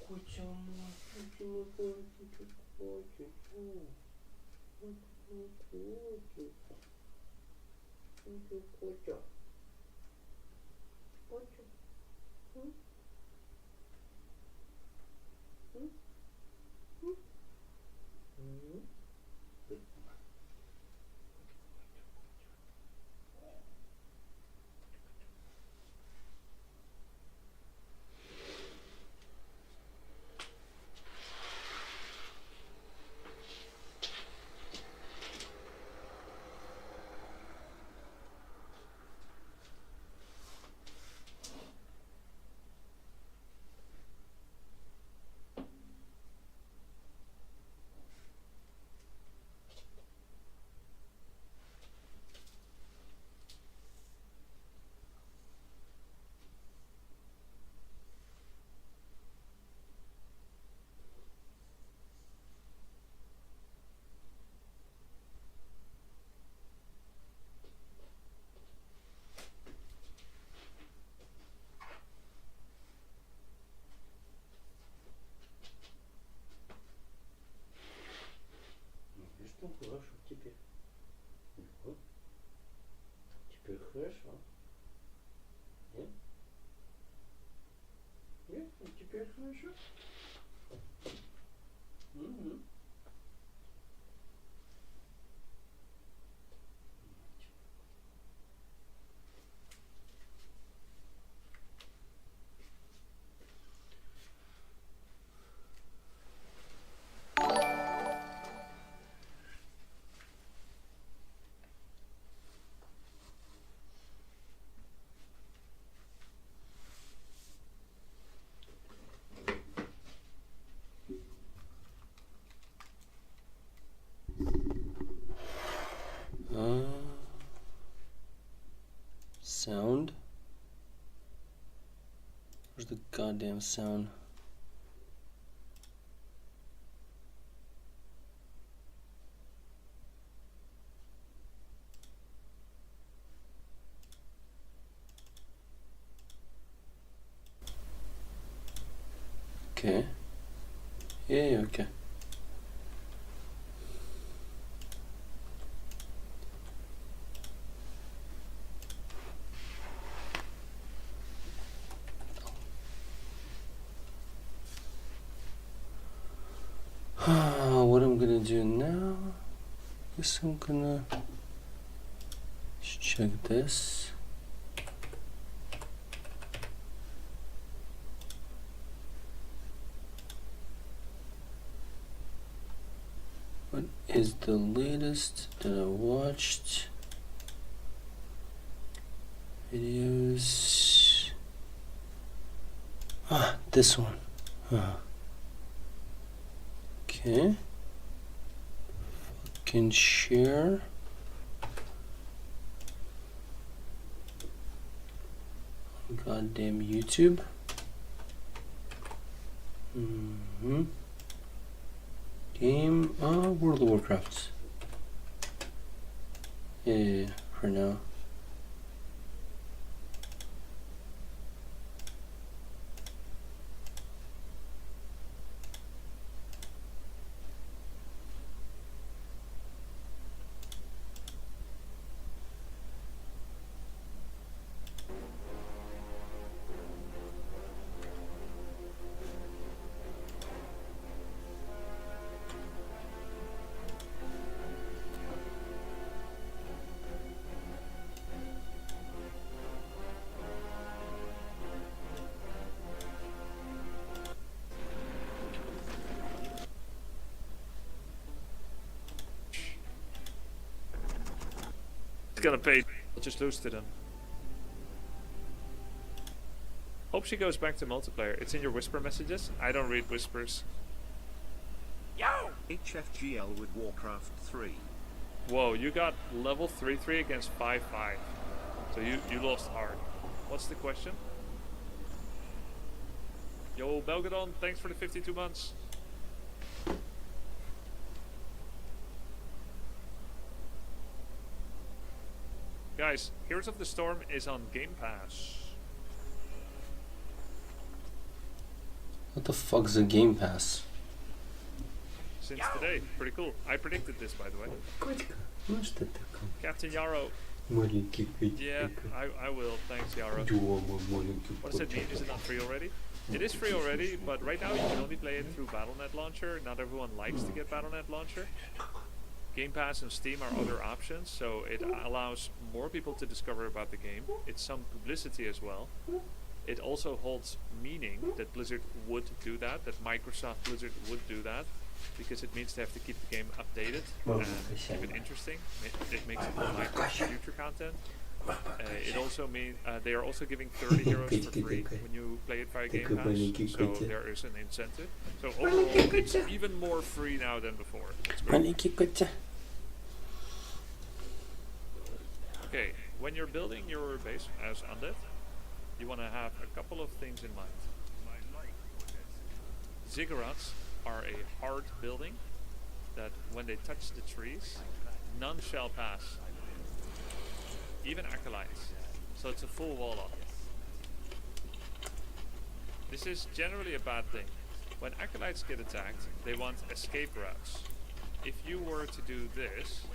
Котя мой, котя мой, котя, котя, котя, котя, м? М? М? М? Видишь, там хорошо теперь. Вот. Теперь хорошо. Нет? Нет? Вот теперь хорошо. Угу. Sound? Where's the goddamn sound? Okay. Yeah, okay. What I'm gonna do now? Guess I'm gonna check this. What is the latest that I watched? Videos. Ah, this one. Okay. Can share. Goddamn YouTube. Game. World of Warcraft. Yeah, for now. Gonna pay. I'll just lose to them. Hope she goes back to multiplayer. It's in your whisper messages. I don't read whispers. Yo! HFGL with Warcraft 3. Whoa, you got level 3-3 against 5-5. So you lost hard. What's the question? Yo, Belgadon, thanks for the 52 months. Guys, Heroes of the Storm is on Game Pass. What the fuck's a Game Pass? Since today, pretty cool. I predicted this, by the way. Hoe is dat dan? Captain Yarrow. Moeilijk, ik weet Yeah, I will. Thanks, Yarrow. What does it mean? Is it not free already? It is free already, but right now you can only play it through Battle.net Launcher. Not everyone likes to get Battle.net Launcher. Game Pass and Steam are other options, so it allows more people to discover about the game. It's some publicity as well. It also holds meaning that Blizzard would do that Microsoft Blizzard would do that, because it means they have to keep the game updated and keep it interesting. It makes it more likely for future content. It also means they are also giving 30 heroes for free when you play it via Game Pass, so there is an incentive. So overall, it's even more free now than before. It's great. Okay, when you're building your base as Undead, you want to have a couple of things in mind. Ziggurats are a hard building that when they touch the trees, none shall pass. Even acolytes. So it's a full wall up. This is generally a bad thing. When acolytes get attacked, they want escape routes. If you were to do this,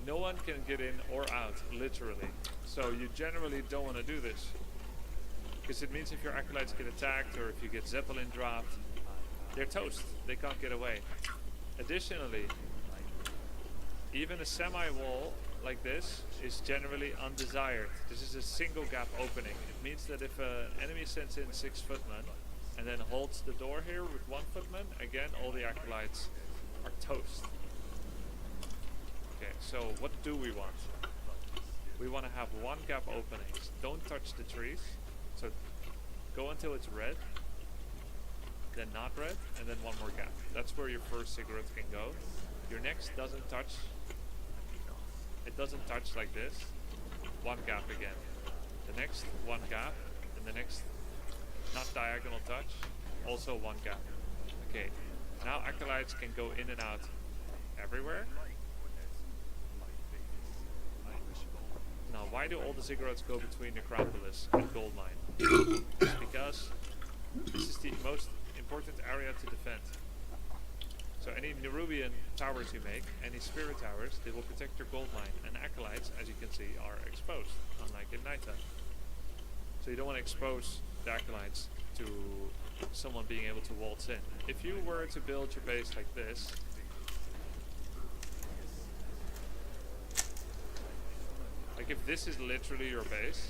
no one can get in or out, literally. So you generally don't want to do this. Because it means if your acolytes get attacked or if you get Zeppelin dropped, they're toast. They can't get away. Additionally, even a semi-wall like this is generally undesired. This is a single gap opening. It means that if an enemy sends in 6 footmen and then holds the door here with 1 footman, again all the acolytes are toast. Okay, so what do we want? We want to have 1 gap openings. Don't touch the trees. So go until it's red, then not red, and then 1 more gap. That's where your first cigarette can go. Your next doesn't touch. It doesn't touch like this. 1 gap again. The next 1 gap, and the next not diagonal touch, also 1 gap. Okay, now acolytes can go in and out everywhere. Now, why do all the ziggurats go between Necropolis and Goldmine? It's because this is the most important area to defend. So any Nerubian towers you make, any spirit towers, they will protect your goldmine. And acolytes, as you can see, are exposed, unlike in nighttime. So you don't want to expose the acolytes to someone being able to waltz in. If you were to build your base like this, like if this is literally your base,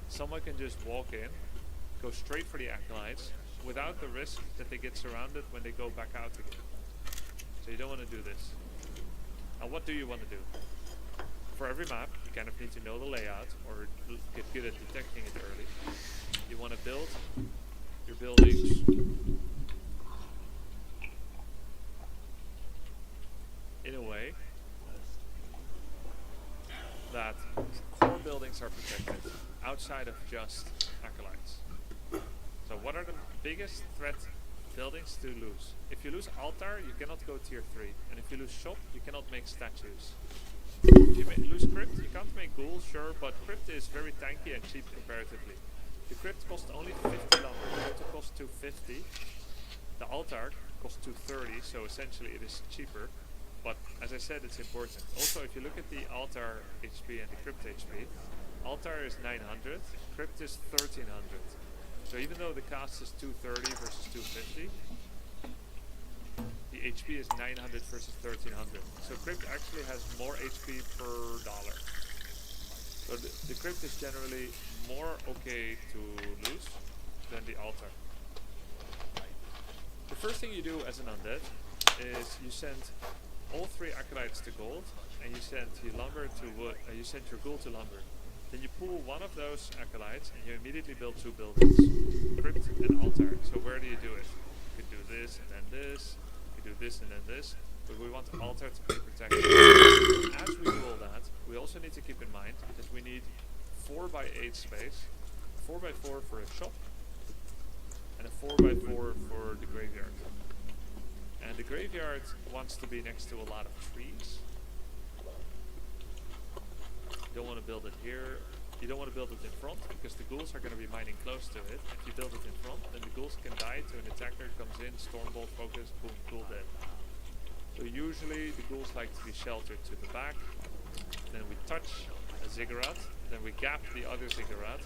someone can just walk in, go straight for the acolytes, without the risk that they get surrounded when they go back out again. So you don't want to do this. Now what do you want to do? For every map, you kind of need to know the layout or get good at detecting it early. You want to build your buildings in a way that core buildings are protected outside of just acolytes. So what are the biggest threat buildings to lose? If you lose altar, you cannot go tier 3, and if you lose shop, you cannot make statues. If you lose crypt, you can't make ghoul, sure, but crypt is very tanky and cheap comparatively. The crypt costs only 50 lumber, the altar costs 250. The altar costs 230, so essentially it is cheaper. But as I said, it's important. Also, if you look at the altar HP and the crypt HP, altar is 900, crypt is 1300. So even though the cost is 230 versus 250, the HP is 900 versus 1300. So crypt actually has more HP per dollar. So the crypt is generally more okay to lose than the altar. The first thing you do as an undead is you send all 3 acolytes to gold, and you send your lumber to wood. You send your gold to lumber. Then you pull one of those acolytes, and you immediately build 2 buildings, crypt and altar. So where do you do it? You could do this and then this. You could do this and then this. But we want the altar to be protected. As we do all that, we also need to keep in mind that we need 4x8 space, 4x4 for a shop, and a 4x4 for the graveyard. And the graveyard wants to be next to a lot of trees. You don't want to build it here. You don't want to build it in front because the ghouls are going to be mining close to it. If you build it in front, then the ghouls can die to an attacker comes in, stormbolt focus, boom, ghoul dead. So usually the ghouls like to be sheltered to the back. Then we touch a ziggurat, then we gap the other ziggurat,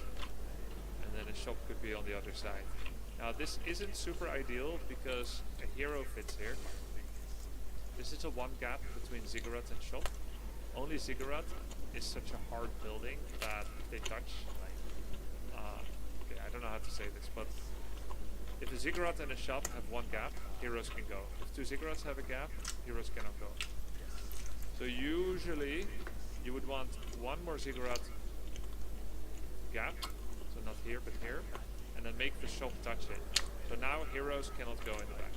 and then a shop could be on the other side. Now this isn't super ideal because a hero fits here. This is a one gap between ziggurat and shop. Only ziggurat is such a hard building that if they touch, okay, I don't know how to say this, but if a ziggurat and a shop have one gap, heroes can go. If two ziggurats have a gap, heroes cannot go. So usually you would want one more ziggurat gap, so not here but here, and then make the shop touch it. So now heroes cannot go in the back.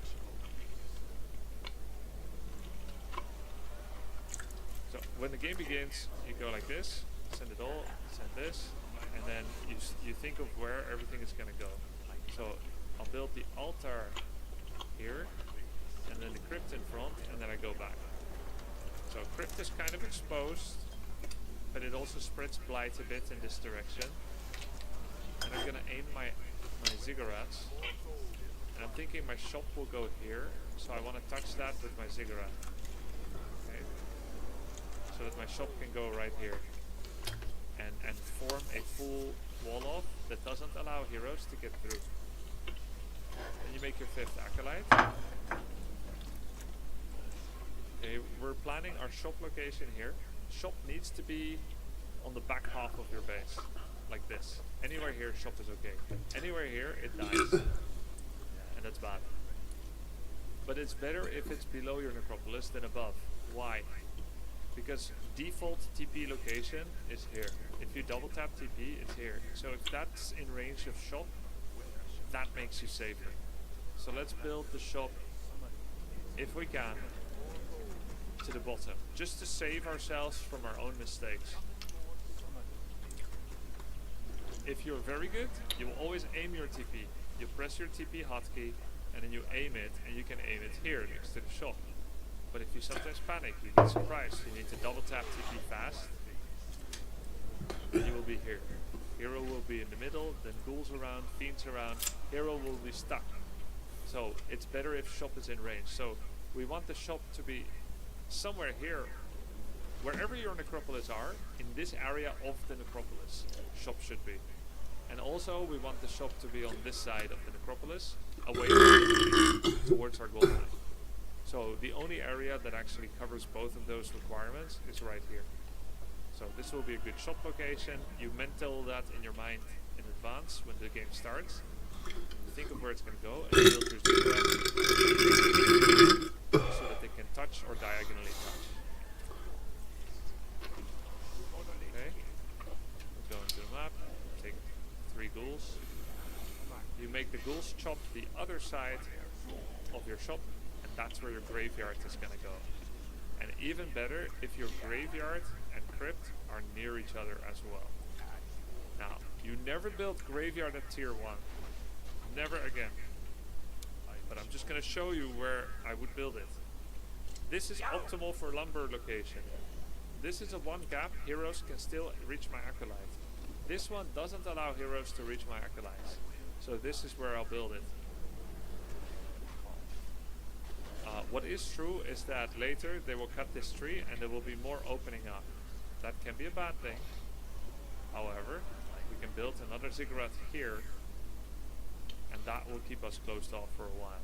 So when the game begins, you go like this, send it all, send this, and then you think of where everything is going to go. So I'll build the altar here, and then the crypt in front, and then I go back. So crypt is kind of exposed, but it also spreads blight a bit in this direction. And I'm going to aim my ziggurats, and I'm thinking my shop will go here, so I want to touch that with my ziggurat. Okay. So that my shop can go right here and form a full wall off that doesn't allow heroes to get through. Then you make your 5th acolyte. Okay, we're planning our shop location here. Shop needs to be on the back half of your base, like this. Anywhere here, shop is okay. Anywhere here, it dies, and that's bad. But it's better if it's below your necropolis than above. Why? Because default TP location is here. If you double tap TP, it's here. So if that's in range of shop, that makes you safer. So let's build the shop, if we can, to the bottom, just to save ourselves from our own mistakes. If you're very good, you will always aim your TP. You press your TP hotkey, and then you aim it, and you can aim it here next to the shop. But if you sometimes panic, you get surprised, you need to double tap TP fast, and you will be here. Hero will be in the middle, then ghouls around, fiends around, hero will be stuck. So it's better if shop is in range. So we want the shop to be somewhere here, wherever your necropolis are, in this area of the necropolis, shop should be. And also we want the shop to be on this side of the necropolis, away from the enemy, towards our goal line. So the only area that actually covers both of those requirements is right here. So this will be a good shop location. You mental that in your mind in advance when the game starts. You think of where it's going to go and you build your ziggurat so that they can touch or diagonally touch. Okay, let's go into the map, take 3 ghouls. You make the ghouls chop the other side of your shop, and that's where your graveyard is going to go. And even better if your graveyard and crypt are near each other as well. Now, you never build graveyard at tier 1. Never again. But I'm just going to show you where I would build it. This is optimal for lumber location. This is a 1 gap, heroes can still reach my acolyte. This one doesn't allow heroes to reach my acolytes. So this is where I'll build it. What is true is that later they will cut this tree and there will be more opening up. That can be a bad thing. However, we can build another ziggurat here, and that will keep us closed off for a while.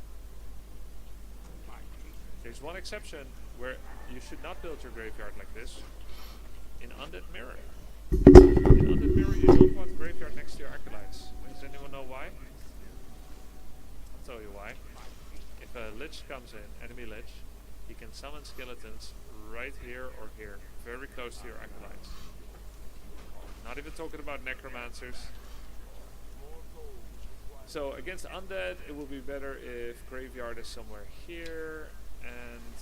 There's one exception where you should not build your graveyard like this. In Undead Mirror. In Undead Mirror you don't want graveyard next to your acolytes. Does anyone know why? I'll tell you why. If a lich comes in, enemy lich, he can summon skeletons right here or here, very close to your acolytes. Not even talking about necromancers. So against undead, it will be better if graveyard is somewhere here, and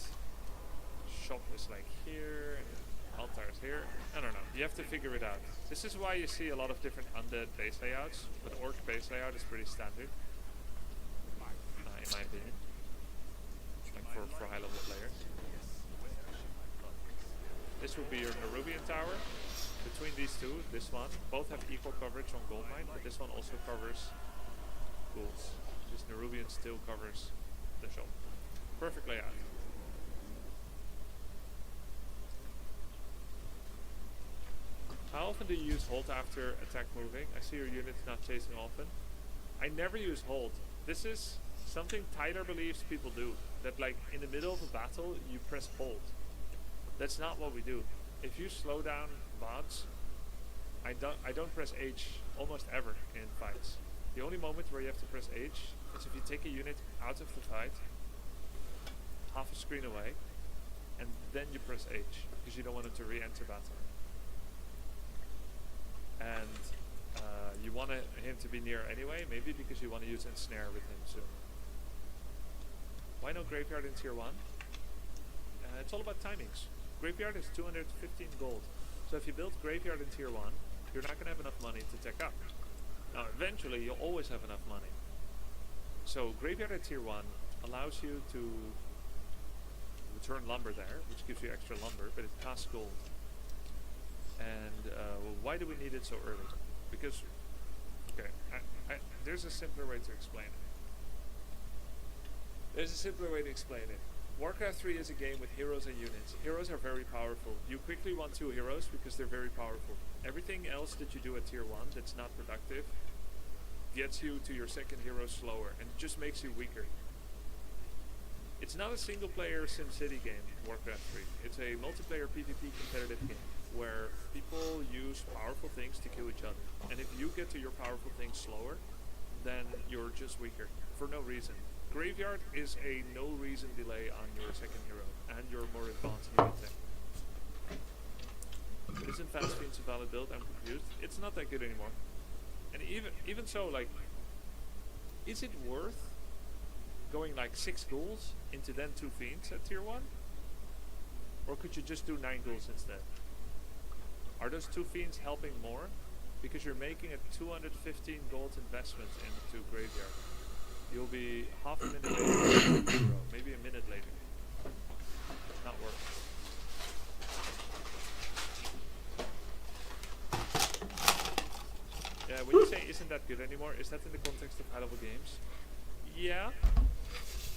shop is like here, and altar is here. I don't know, you have to figure it out. This is why you see a lot of different undead base layouts, but orc base layout is pretty standard, in my opinion. For high level players. This will be your Nerubian tower. Between these two, this one, both have equal coverage on gold mine, but this one also covers ghouls. This Nerubian still covers the shop. Perfect layout. How often do you use hold after attack moving? I see your unit's not chasing often. I never use hold. This is something Tyler believes people do. That like in the middle of a battle, you press hold. That's not what we do. If you slow down bots, I don't press H almost ever in fights. The only moment where you have to press H is if you take a unit out of the fight, half a screen away, and then you press H, because you don't want him to re-enter battle. And you want him to be near anyway, maybe because you want to use Ensnare with him soon. Why no Graveyard in tier 1? It's all about timings. Graveyard is 215 gold. So if you build Graveyard in tier 1, you're not going to have enough money to tech up. Now eventually you'll always have enough money. So Graveyard at tier 1 allows you to return lumber there, which gives you extra lumber, but it costs gold. And why do we need it so early? Because, okay, there's a simpler way to explain it. Warcraft 3 is a game with heroes and units. Heroes are very powerful. You quickly want 2 heroes because they're very powerful. Everything else that you do at tier 1 that's not productive gets you to your second hero slower and it just makes you weaker. It's not a single player SimCity game, Warcraft 3. It's a multiplayer PvP competitive game where people use powerful things to kill each other. And if you get to your powerful things slower, then you're just weaker for no reason. Graveyard is a no reason delay on your second hero and your more advanced unit tech. Isn't Fast Fiends a valid build? I'm confused. It's not that good anymore. And even so, like, is it worth going like 6 ghouls into then 2 fiends at tier 1? Or could you just do 9 ghouls instead? Are those 2 fiends helping more? Because you're making a 215 gold investment into Graveyard. You'll be half a minute later, maybe a minute later. It's not worth it. Yeah, when you say isn't that good anymore, is that in the context of high level games? Yeah.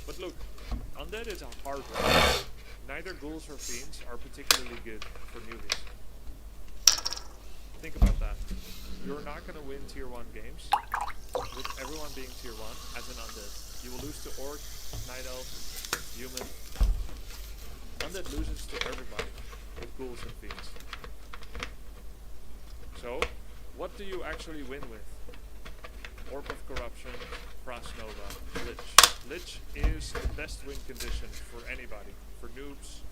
But look, Undead is a hard one. Neither ghouls or fiends are particularly good for newbies. Think about that. You're not going to win tier 1 games with everyone being tier 1 as an undead. You will lose to orc, night elf, human. Undead loses to everybody with ghouls and fiends. So, what do you actually win with? Orb of Corruption, Frost Nova, Lich. Lich is the best win condition for anybody. For noobs,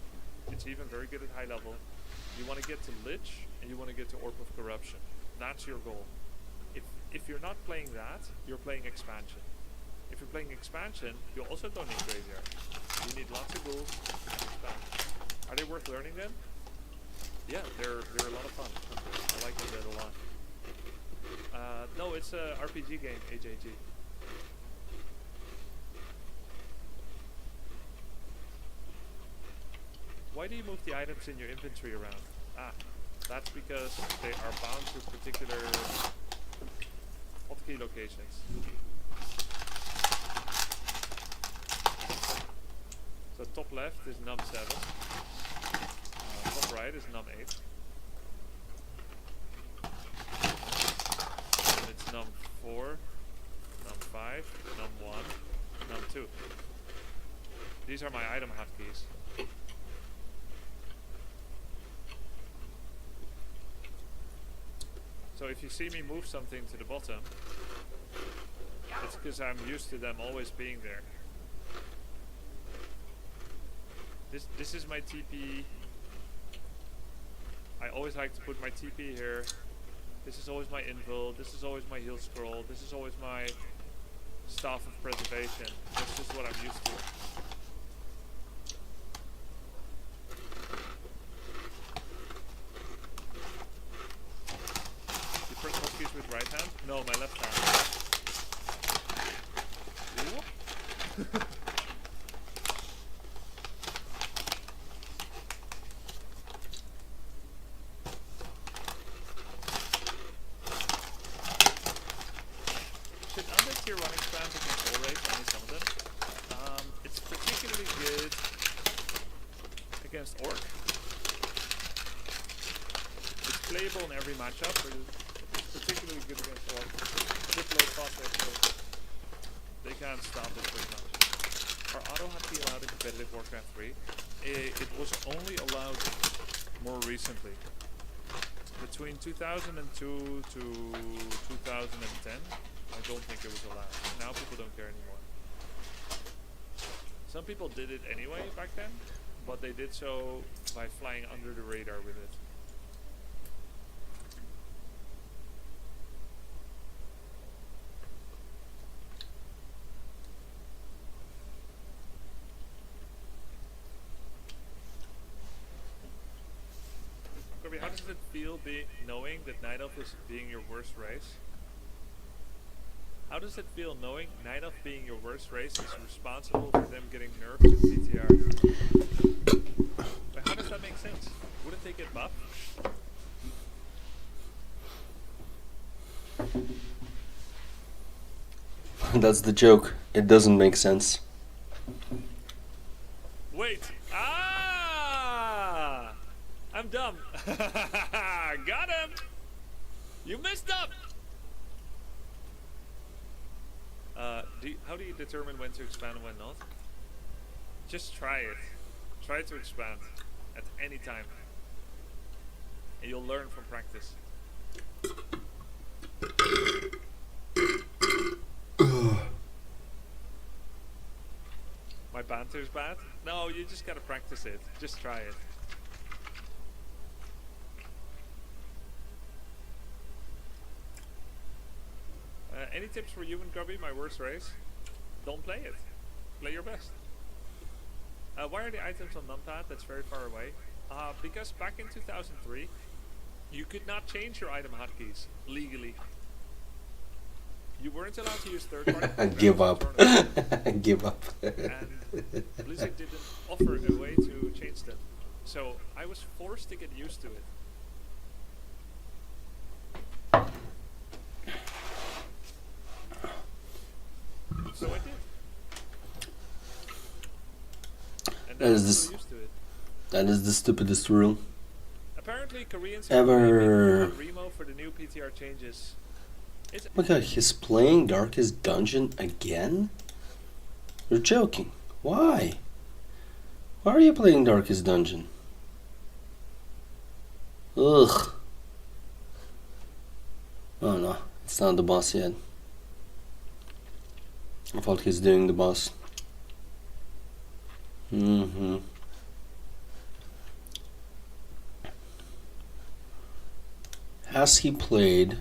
it's even very good at high level. You want to get to Lich and you want to get to Orb of Corruption. That's your goal. If you're not playing that, you're playing expansion. If you're playing expansion, you also don't need Graveyard. You need lots of ghouls and expand. Are they worth learning then? Yeah, they're a lot of fun. I like them a lot. No, it's a RPG game, HAG. Why do you move the items in your inventory around? That's because they are bound to particular hotkey locations. So top left is num 7, top right is num 8. And it's num 4, num 5, num 1, num 2. These are my item hotkeys. So if you see me move something to the bottom, it's because I'm used to them always being there. This is my TP. I always like to put my TP here. This is always my invul. This is always my heal scroll. This is always my staff of preservation. That's just what I'm used to. With right hand? No, my left hand. against Orc. It's playable in every matchup, but it's particularly good against Orc. With low cost extra, they can't stop it very much. Are auto hotkey allowed in competitive Warcraft 3? It was only allowed more recently. Between 2002 to 2010, I don't think it was allowed. Now people don't care anymore. Some people did it anyway back then, but they did so by flying under the radar with it. Corby, how does it feel knowing that Night Elf is being your worst race? How does it feel knowing Night Elf being your worst race is responsible for them getting nerfed in PTR? But how does that make sense? Wouldn't they get buffed? That's the joke. It doesn't make sense. Wait. Ah! I'm dumb. Got him! You messed up! How do you determine when to expand and when not? Just try it. Try to expand at any time. And you'll learn from practice. My banter's bad? No, you just gotta practice it. Just try it. Any tips for you and Grubby, my worst race? Don't play it. Play your best. Why are the items on numpad that's very far away? Because back in 2003, you could not change your item hotkeys legally. You weren't allowed to use third-party I give up. I give up. And Blizzard didn't offer a way to change them. So I was forced to get used to it. So I did. And then I was so used to it. That is the stupidest rule Apparently Koreans ever. have Remo for the new PTR changes. It's Oh my god, he's playing Darkest Dungeon again? You're joking. Why? Why are you playing Darkest Dungeon? Ugh. Oh no, it's not the boss yet. I thought he's doing the boss. Has he played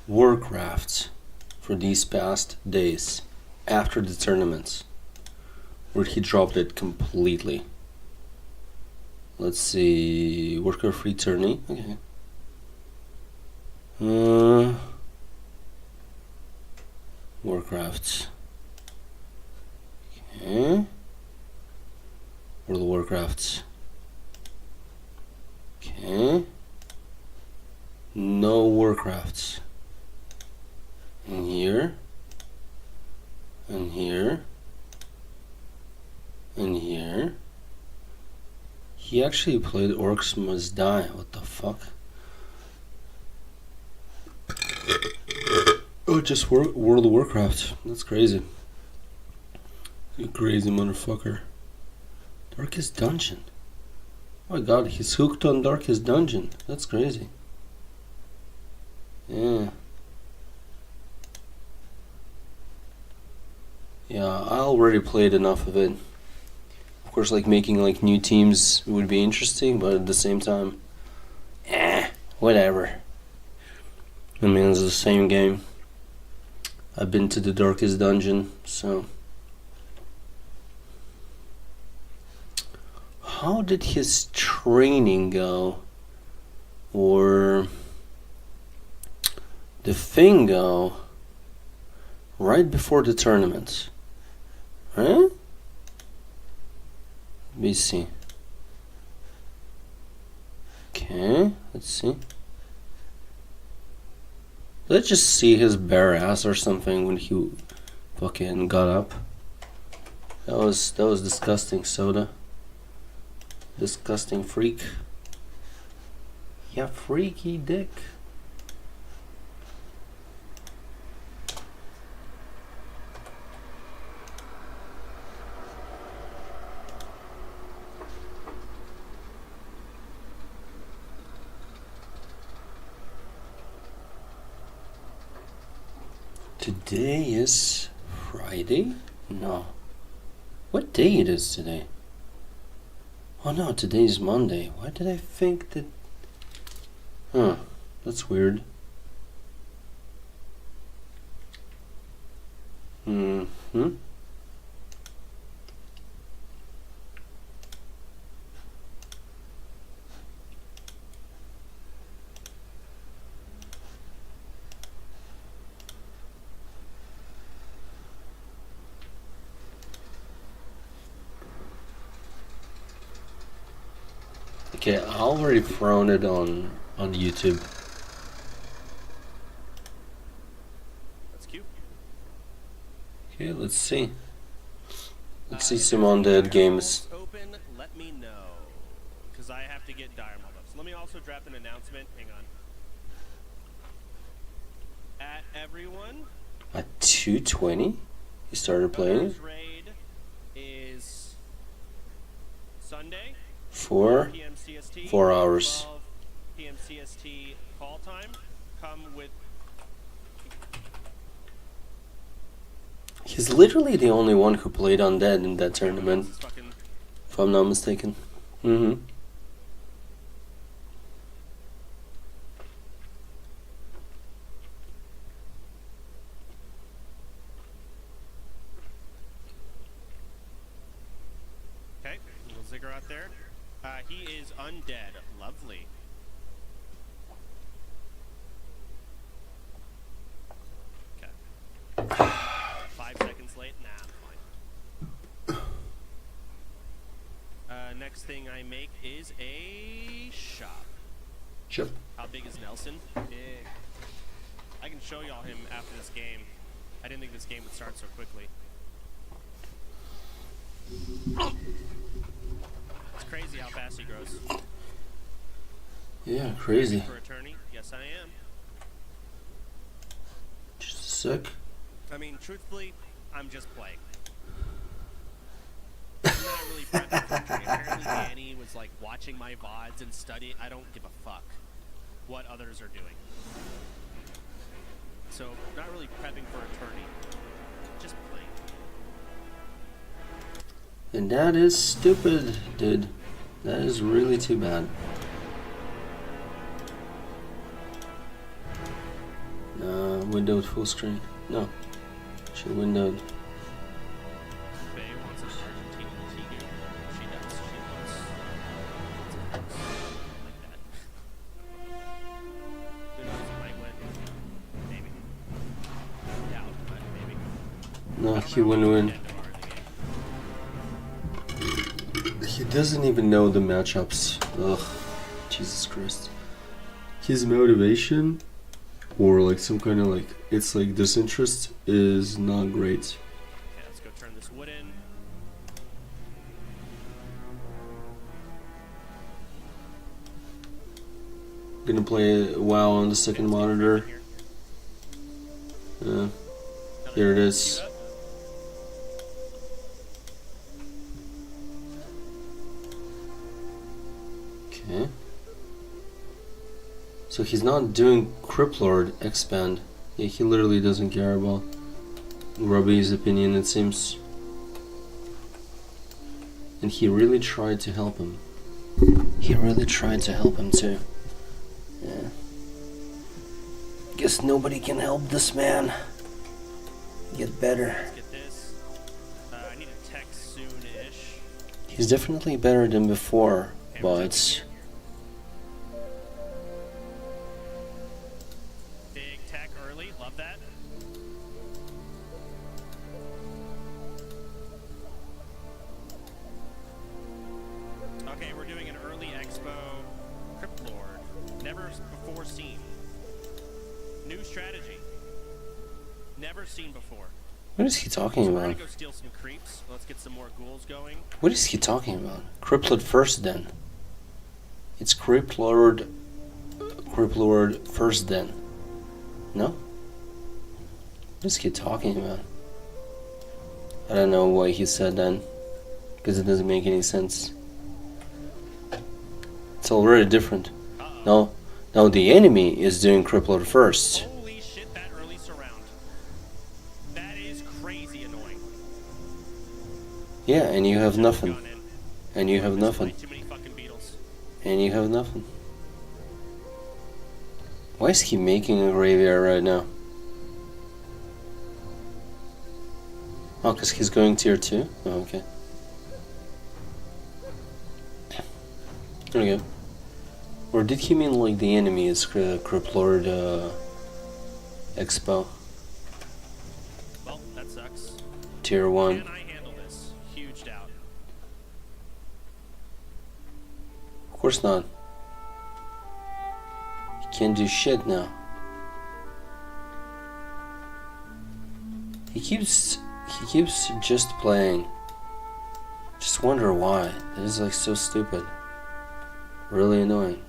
Warcraft for these past days after the tournaments? Or he dropped it completely? Let's see. Warcraft free tourney. Okay. Warcraft. Okay. World of Warcraft. Okay. No Warcrafts. And here. And here. And here. He actually played Orcs Must Die. What the fuck? Oh, just World of Warcraft. That's crazy. You crazy motherfucker. Darkest Dungeon. Oh my god, he's hooked on Darkest Dungeon. That's crazy. Yeah. Yeah, I already played enough of it. Of course, like making like new teams would be interesting, but at the same time, whatever. I mean, it's the same game. I've been to the Darkest Dungeon, so. How did his training go? Or the thing go right before the tournament? Huh? Let me see. Okay, let's see. Let's just see his bare ass or something when he fucking got up. That was disgusting, Soda. Disgusting freak. Yeah, freaky dick. Today is Friday? No. What day it is today? Oh no, today is Monday. Why did I think that... Huh, that's weird. Mm-hmm. Okay, I already thrown it on YouTube. That's cute. Okay, let's see. Let's see some undead games. Open, let me know. Because I have to get dire mob up. So let me also drop an announcement. Hang on. At everyone. At 2:20, you started playing it? Raid is Sunday. 4 PM CST. 4 hours. 12 PM CST call time. Come with. He's literally the only one who played undead in that tournament, Fucking if I'm not mistaken. Mm-hmm. okay, little Zigger out there. He is undead. Lovely. Okay. 5 seconds late. Nah, I'm fine. Next thing I make is a shop. Sure. How big is Nelson? Big. I can show y'all him after this game. I didn't think this game would start so quickly. It's crazy how fast he grows. Yeah, crazy. For attorney? Yes, I am. Just a sec. I mean, truthfully, I'm just playing. I'm not really prepping for attorney. Apparently, Danny was like watching my VODs and studying. I don't give a fuck what others are doing. So, not really prepping for attorney. Just playing. And that is stupid, dude. That is really too bad. Windowed full screen. No. She windowed. Faye wants an Argentinian Tigu. She does. She wants like that. Who knows? It might win. Maybe. Doubt, but maybe. No, I don't he know how wouldn't win. Nintendo are in the game. He doesn't even know the matchups. Ugh. Jesus Christ. His motivation, or like some kind of like, it's like disinterest, is not great. Okay, let's go turn this wood in. Gonna play WoW on the second monitor. Here it is. Okay. So he's not doing Criplord expand. Yeah, he literally doesn't care about Grubby's opinion, it seems. And he really tried to help him. He really tried to help him too. Yeah. Guess nobody can help this man get better. Let's get this. I need a text soon-ish. He's definitely better than before, but Big tech early. Love that. Okay, we're doing an early expo Crypt Lord. Never before seen. New strategy. Never seen before. What is he talking So we're gonna about? go steal some creeps. Let's get some more ghouls going. What is he talking about? Cryptid first then. It's Crypt Lord first then. No? What is he talking about? I don't know why he said that. Because it doesn't make any sense. It's already different. Uh-oh. No, the enemy is doing Crypt Lord first. Holy shit, that early surround. That is crazy annoying. Yeah, and you have nothing. Gone in. And you have There's nothing. way too many fucking beetles. And you have nothing. Why is he making a graveyard right now? Oh, because he's going tier 2? Oh, okay. There we go. Or did he mean like the enemy is Crypt Lord Expo? Well, that sucks. Tier 1. Can I handle this? Huge doubt. Of course not. He can't do shit now. He keeps just playing. Just wonder why. That is like so stupid. Really annoying.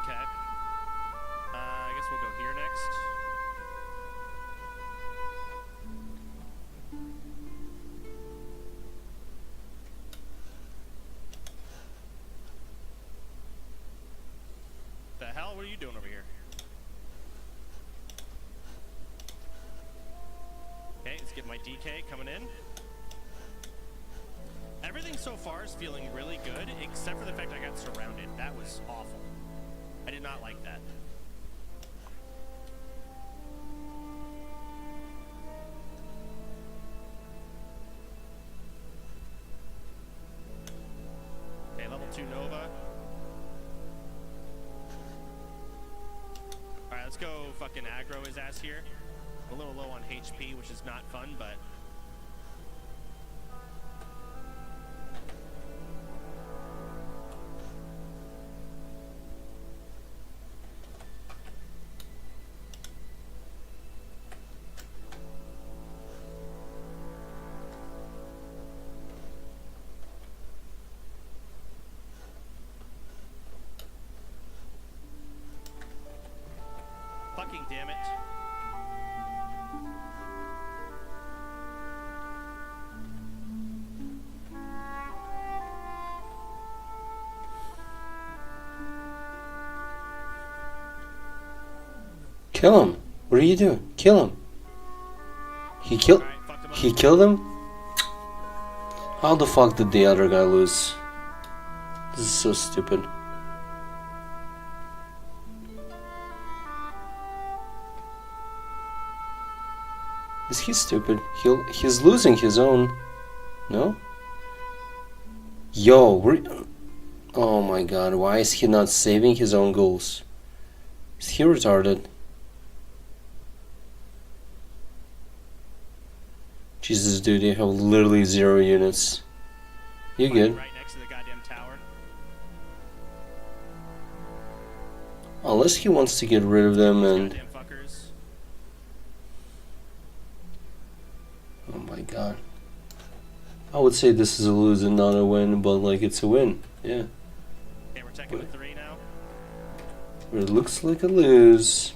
Okay. I guess we'll go here next. The hell? What are you doing over here? Okay, let's get my DK coming in. Everything so far is feeling really good, except for the fact I got surrounded. That was awful. I did not like that. Okay, level 2 Nova. Alright, let's go fucking aggro his ass here. A little low on HP, which is not fun, but... Fucking damn it. Kill him. What are you doing? Kill him. He killed. Alright, fucked him up. He killed him. How the fuck did the other guy lose? This is so stupid. Is he stupid? He's losing his own. No? Yo, oh my god, why is he not saving his own goals? Is he retarded? Jesus, dude, you have literally 0 units. You good? Right next to the goddamn tower. Unless he wants to get rid of them and... Goddamn fuckers. Oh my god. I would say this is a lose and not a win, but like it's a win. Yeah. Okay, we're taking the 3 now. But it looks like a lose.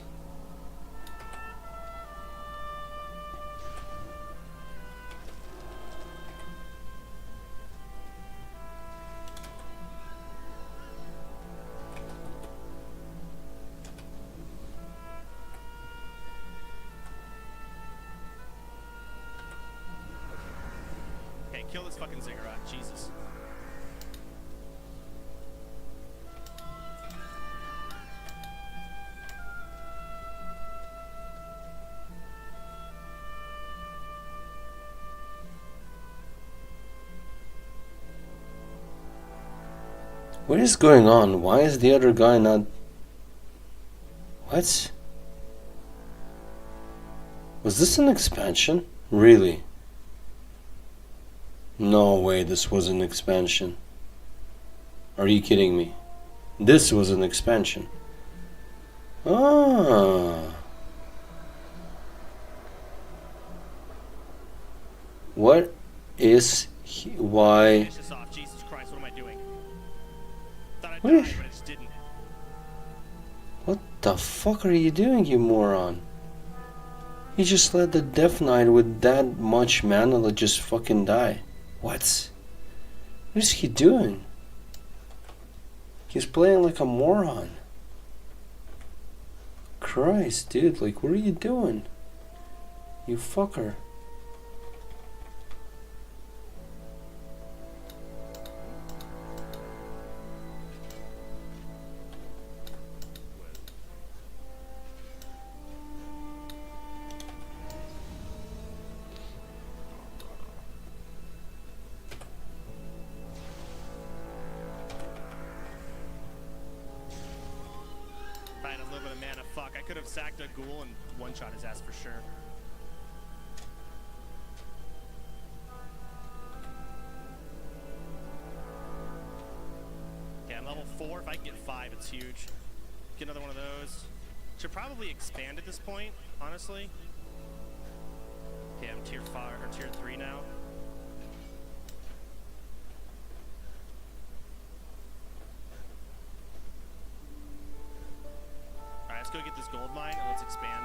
Okay, kill this fucking ziggurat. Jesus. What is going on? Why is the other guy not... What? Was this an expansion? Really? No way this was an expansion. Are you kidding me? This was an expansion. Ah. What is he, why? Finish this off. Jesus Christ, what am I doing? Thought I What died, is- but I just didn't. What the fuck are you doing, you moron? You just let the Death Knight with that much mana just fucking die. What? What is he doing? He's playing like a moron. Christ, dude, like, what are you doing? You fucker. If I had a little bit of mana, fuck. I could have sacked a ghoul and one-shot his ass for sure. Okay, I'm level 4. If I can get 5, it's huge. Get another one of those. Should probably expand at this point, honestly. Okay, I'm tier 5 or tier 3 now. Alright, let's go get this gold mine and let's expand.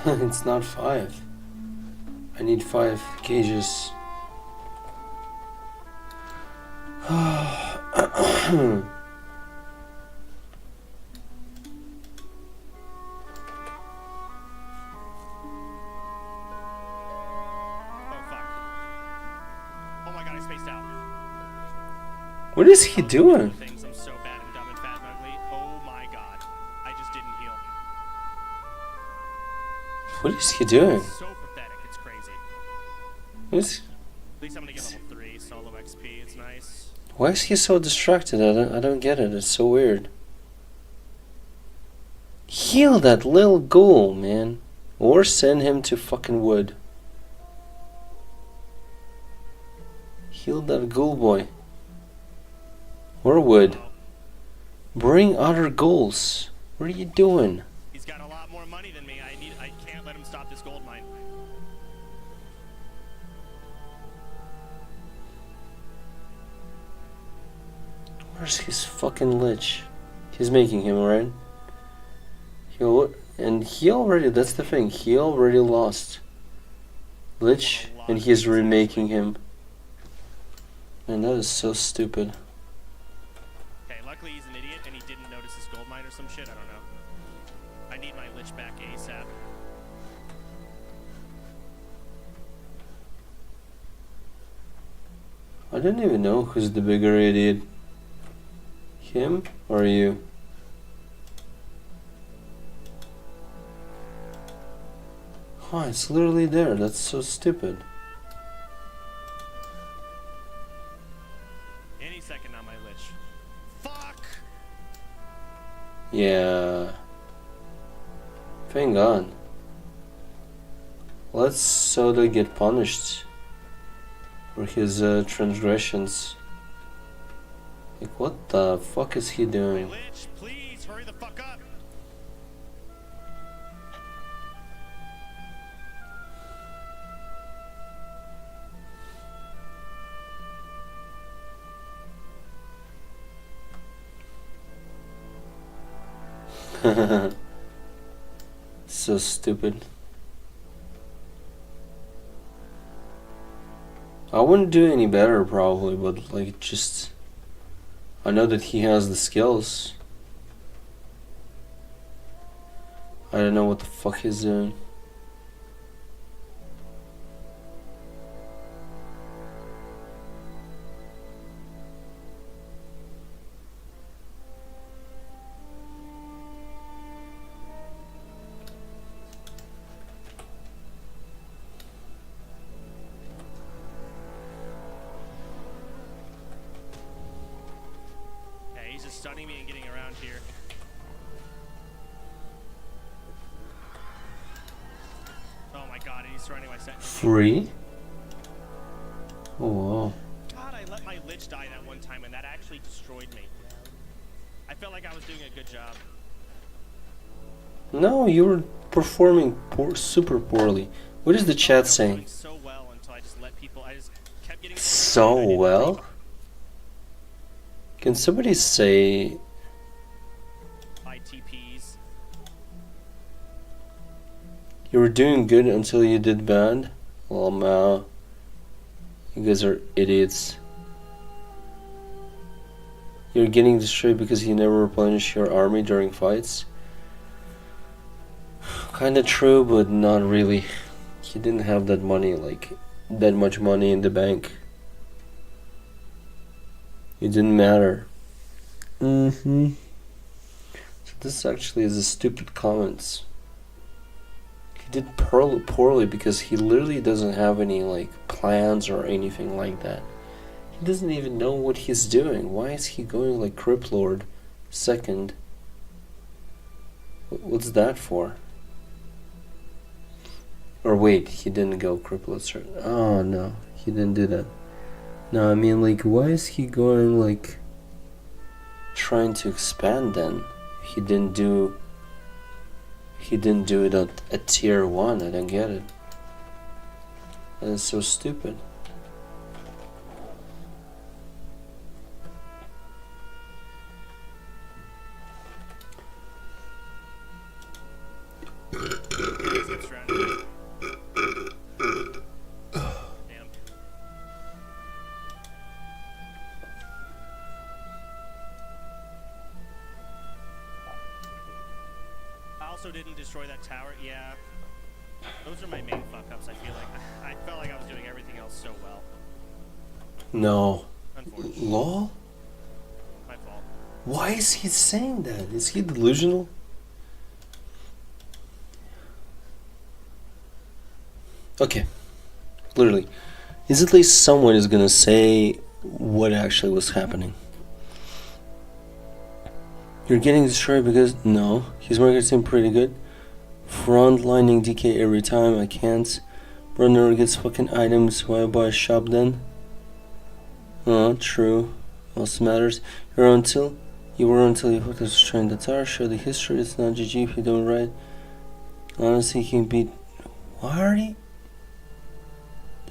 It's not 5. I need 5 cages. Oh fuck. Oh my god, I spaced out. What is he doing? Things, I'm so bad and dumb and fat and ugly. Oh my god. I just didn't heal. What is he doing? So pathetic, it's crazy. What's, At least I'm gonna get level 3 solo XP, it's nice. why is he so distracted? I don't get it. It's so weird. Heal that little ghoul, man. Or send him to fucking wood. Heal that ghoul boy. Or wood. Oh, Bring other ghouls. What are you doing? he's got a lot more money than me. I can't let him stop this gold mine. Where's his fucking lich? He's making him, right? And he already, that's the thing, he already lost Lich, and he's remaking him. Man, that is so stupid. Okay, luckily he's an idiot and he didn't notice his gold mine or some shit. I don't know. I need my lich back ASAP. I don't even know who's the bigger idiot. Him or you? Oh, it's literally there. That's so stupid. Any second now, my lich. Fuck! Yeah. Thank God. Let Soda get punished for his transgressions. Like, what the fuck is he My doing? lich, please hurry the fuck up! So stupid. I wouldn't do any better probably, but like just I know that he has the skills. I don't know what the fuck he's doing. Yeah, he's just stunning me and getting around here. destroying my set. Free? Oh wow. God, I let my Lich die that one time, and that actually destroyed me. I felt like I was doing a good job. No, you were performing super poorly. What is the chat I was saying? doing so well until I just let people. I just kept getting So well? Can somebody say by TPs. you were doing good until you did bad? Well, man, you guys are idiots. You're getting destroyed because you never replenish your army during fights? Kinda true, but not really. He didn't have that money, like, that much money in the bank. It didn't matter. So this actually is a stupid comments. He did poorly because he literally doesn't have any, like, plans or anything like that. He doesn't even know what he's doing. Why is he going like Crypt Lord second? What's that for? Or wait, he didn't go Crypt Lord. Oh no, he didn't do that. No, I mean, like, why is he going like trying to expand then? He didn't do it at tier 1. I don't get it. That is so stupid. Damn. I also didn't destroy that tower. Yeah. Those are my main fuck ups, I feel like. I felt like I was doing everything else so well. No. Unfortunately. Lol? My fault. Why is he saying that? Is he delusional? Okay. Literally. Is at least someone is gonna say what actually was happening. You're getting destroyed because... No. His market seemed pretty good. Frontlining DK every time. I can't. Runner gets fucking items. Why buy a shop then? True. Also matters. You were until you put this train the tower. Show the history. It's not GG if you don't write. Honestly, he can beat... Why are he...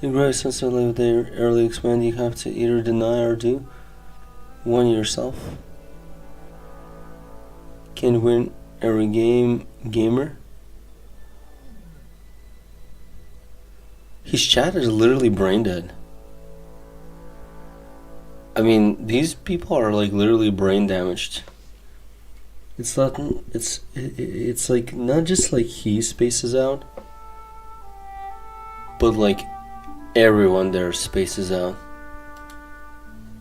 The great sense of life they early expand, you have to either deny or do one yourself. Can win every game, gamer. His chat is literally brain dead. I mean, these people are like literally brain damaged. It's not. It's like not just like he spaces out, but like everyone there spaces out.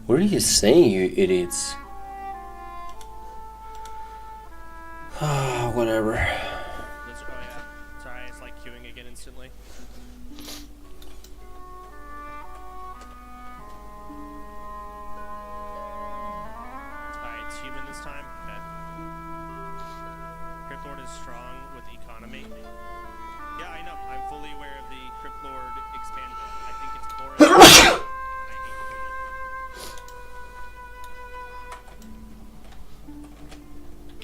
What are you saying, you idiots? Whatever. Oh yeah. Sorry, it's like queuing again instantly. Alright, it's human this time. Okay. Crypt Lord is strong with economy. Yeah, I know. I'm fully aware of the Crypt Lord expansion. I think it's boring. I hate doing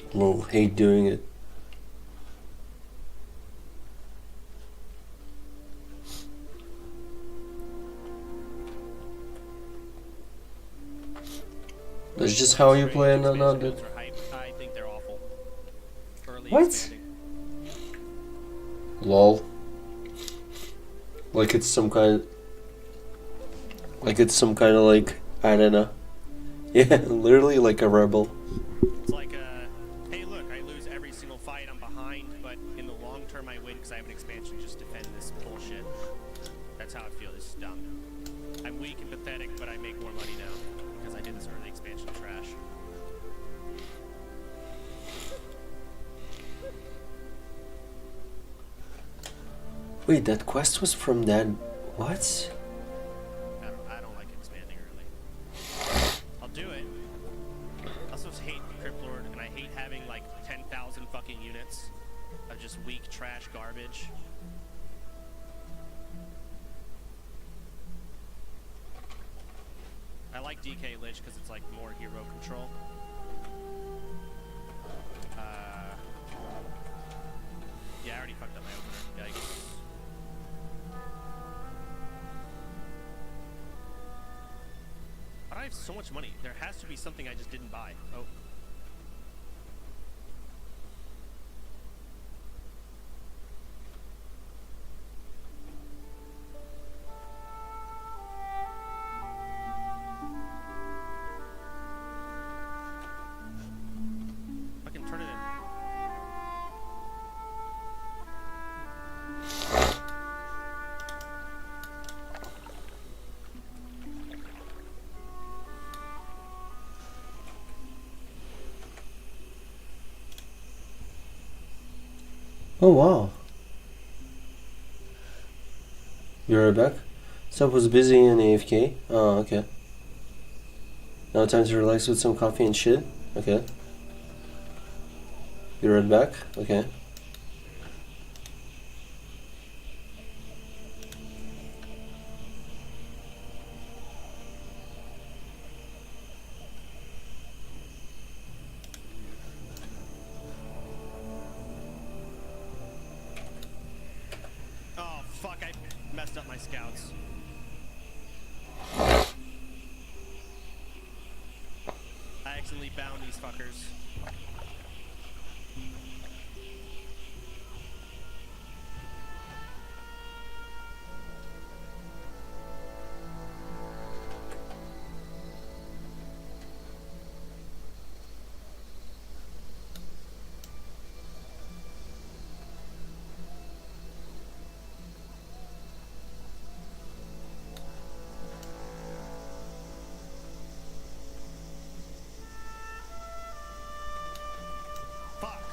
it. Lol, hate doing it. That's just how you play and not Expansion builds are hype. I think they're awful. Early What? expanding. Lol. Like it's some kind of like, I don't know. Yeah, literally like a rebel. It's like, hey look, I lose every single fight, I'm behind, but in the long term I win because I have an expansion to just defend this bullshit. That's how I feel, this is dumb. I'm weak and pathetic, but I make more money now because I did this early expansion trash. Wait, that quest was from that... What? I don't like expanding early. I'll do it. I also hate Crypt Lord, and I hate having like 10,000 fucking units of just weak trash garbage. like DK Lich because it's like more hero control. Yeah, I already fucked up my opener. Yikes. Why do I have so much money? There has to be something I just didn't buy. Oh. Fucking turn it in. Oh wow. You're back? Sub was busy and AFK. Oh, okay. Now time to relax with some coffee and shit. Okay. You're right back? Okay. Oh, fuck, I messed up my scouts. I accidentally bound these fuckers. Fuck.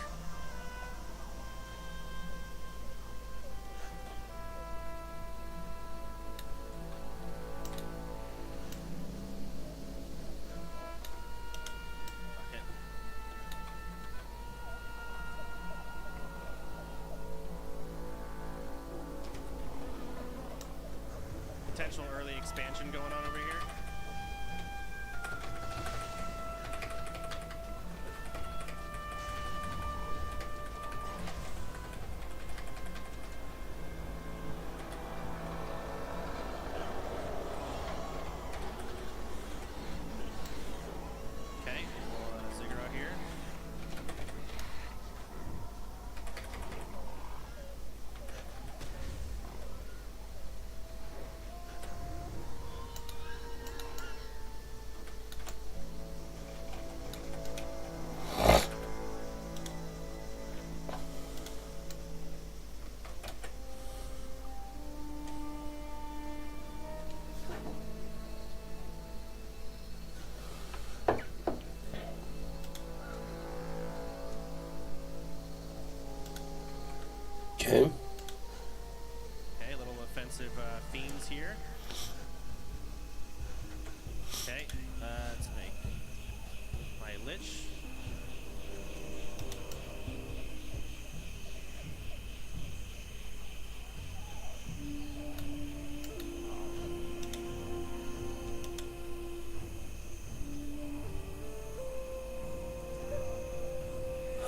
Fuck it. Potential early expansion going on over here. Okay, we'll zigger out here. Okay. Okay, a little offensive themes here. Okay, let's make my Lich.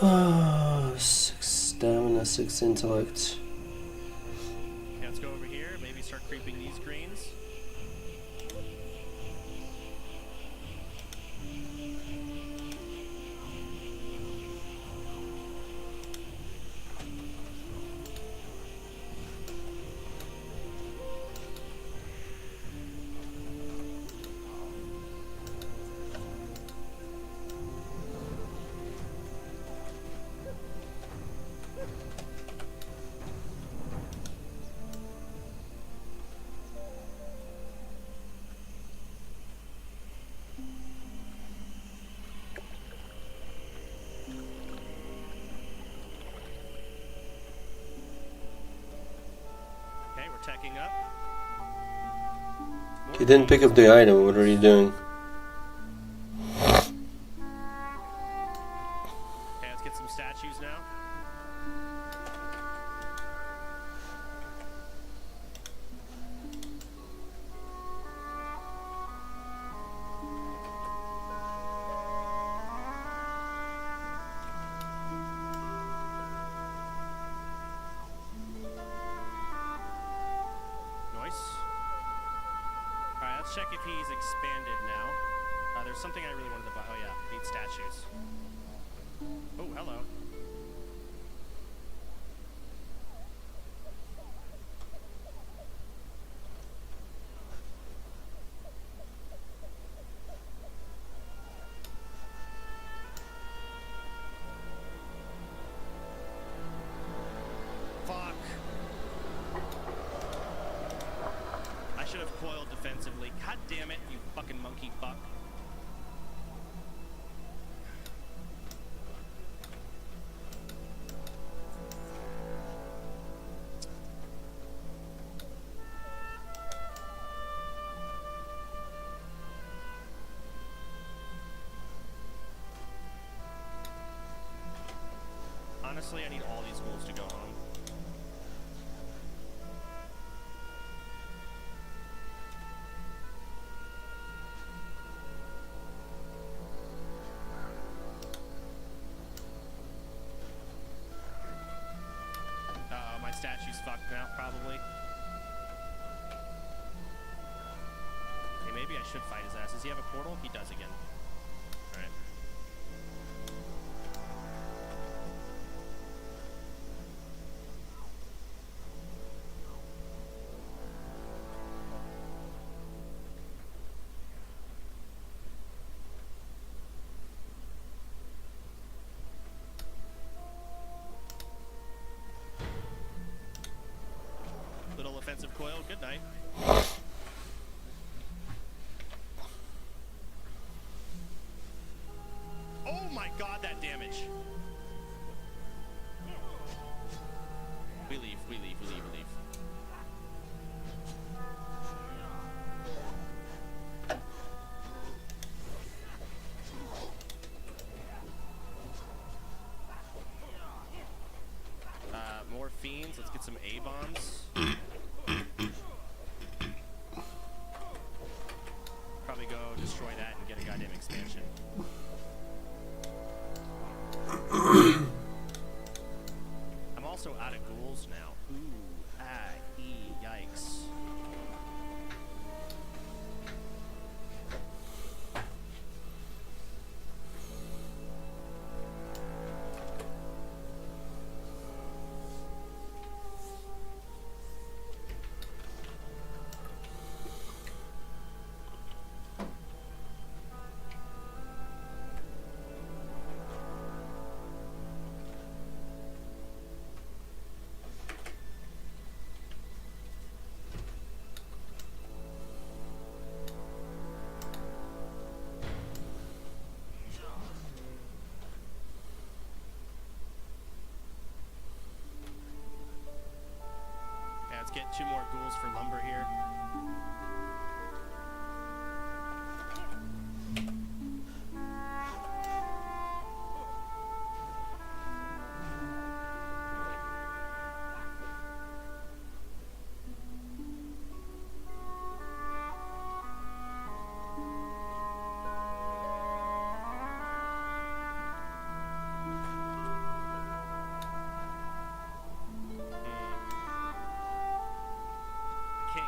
Ah, 6 stamina, 6 intellect. Okay, let's go over here. Maybe start creeping these greens. Okay, we're teching up. You didn't pick up the item, what are you doing? Okay, let's get some statues now. check if he's expanded now. There's something I really wanted to buy. Oh yeah, need statues. Oh, hello. Fuck. I should have coiled defensively. God damn it, you fucking monkey fuck. Honestly, I need all these ghouls to go home. My statue's fucked now, probably. Okay, maybe I should fight his ass. Does he have a portal? He does again. Alright. Little offensive coil, good night. Oh my god, that damage! We leave, we leave, we leave, we leave. More fiends, let's get some A-bombs. Probably go destroy that and get a goddamn expansion. I'm also out of ghouls now. Ooh, yikes. Let's get 2 more ghouls for lumber here.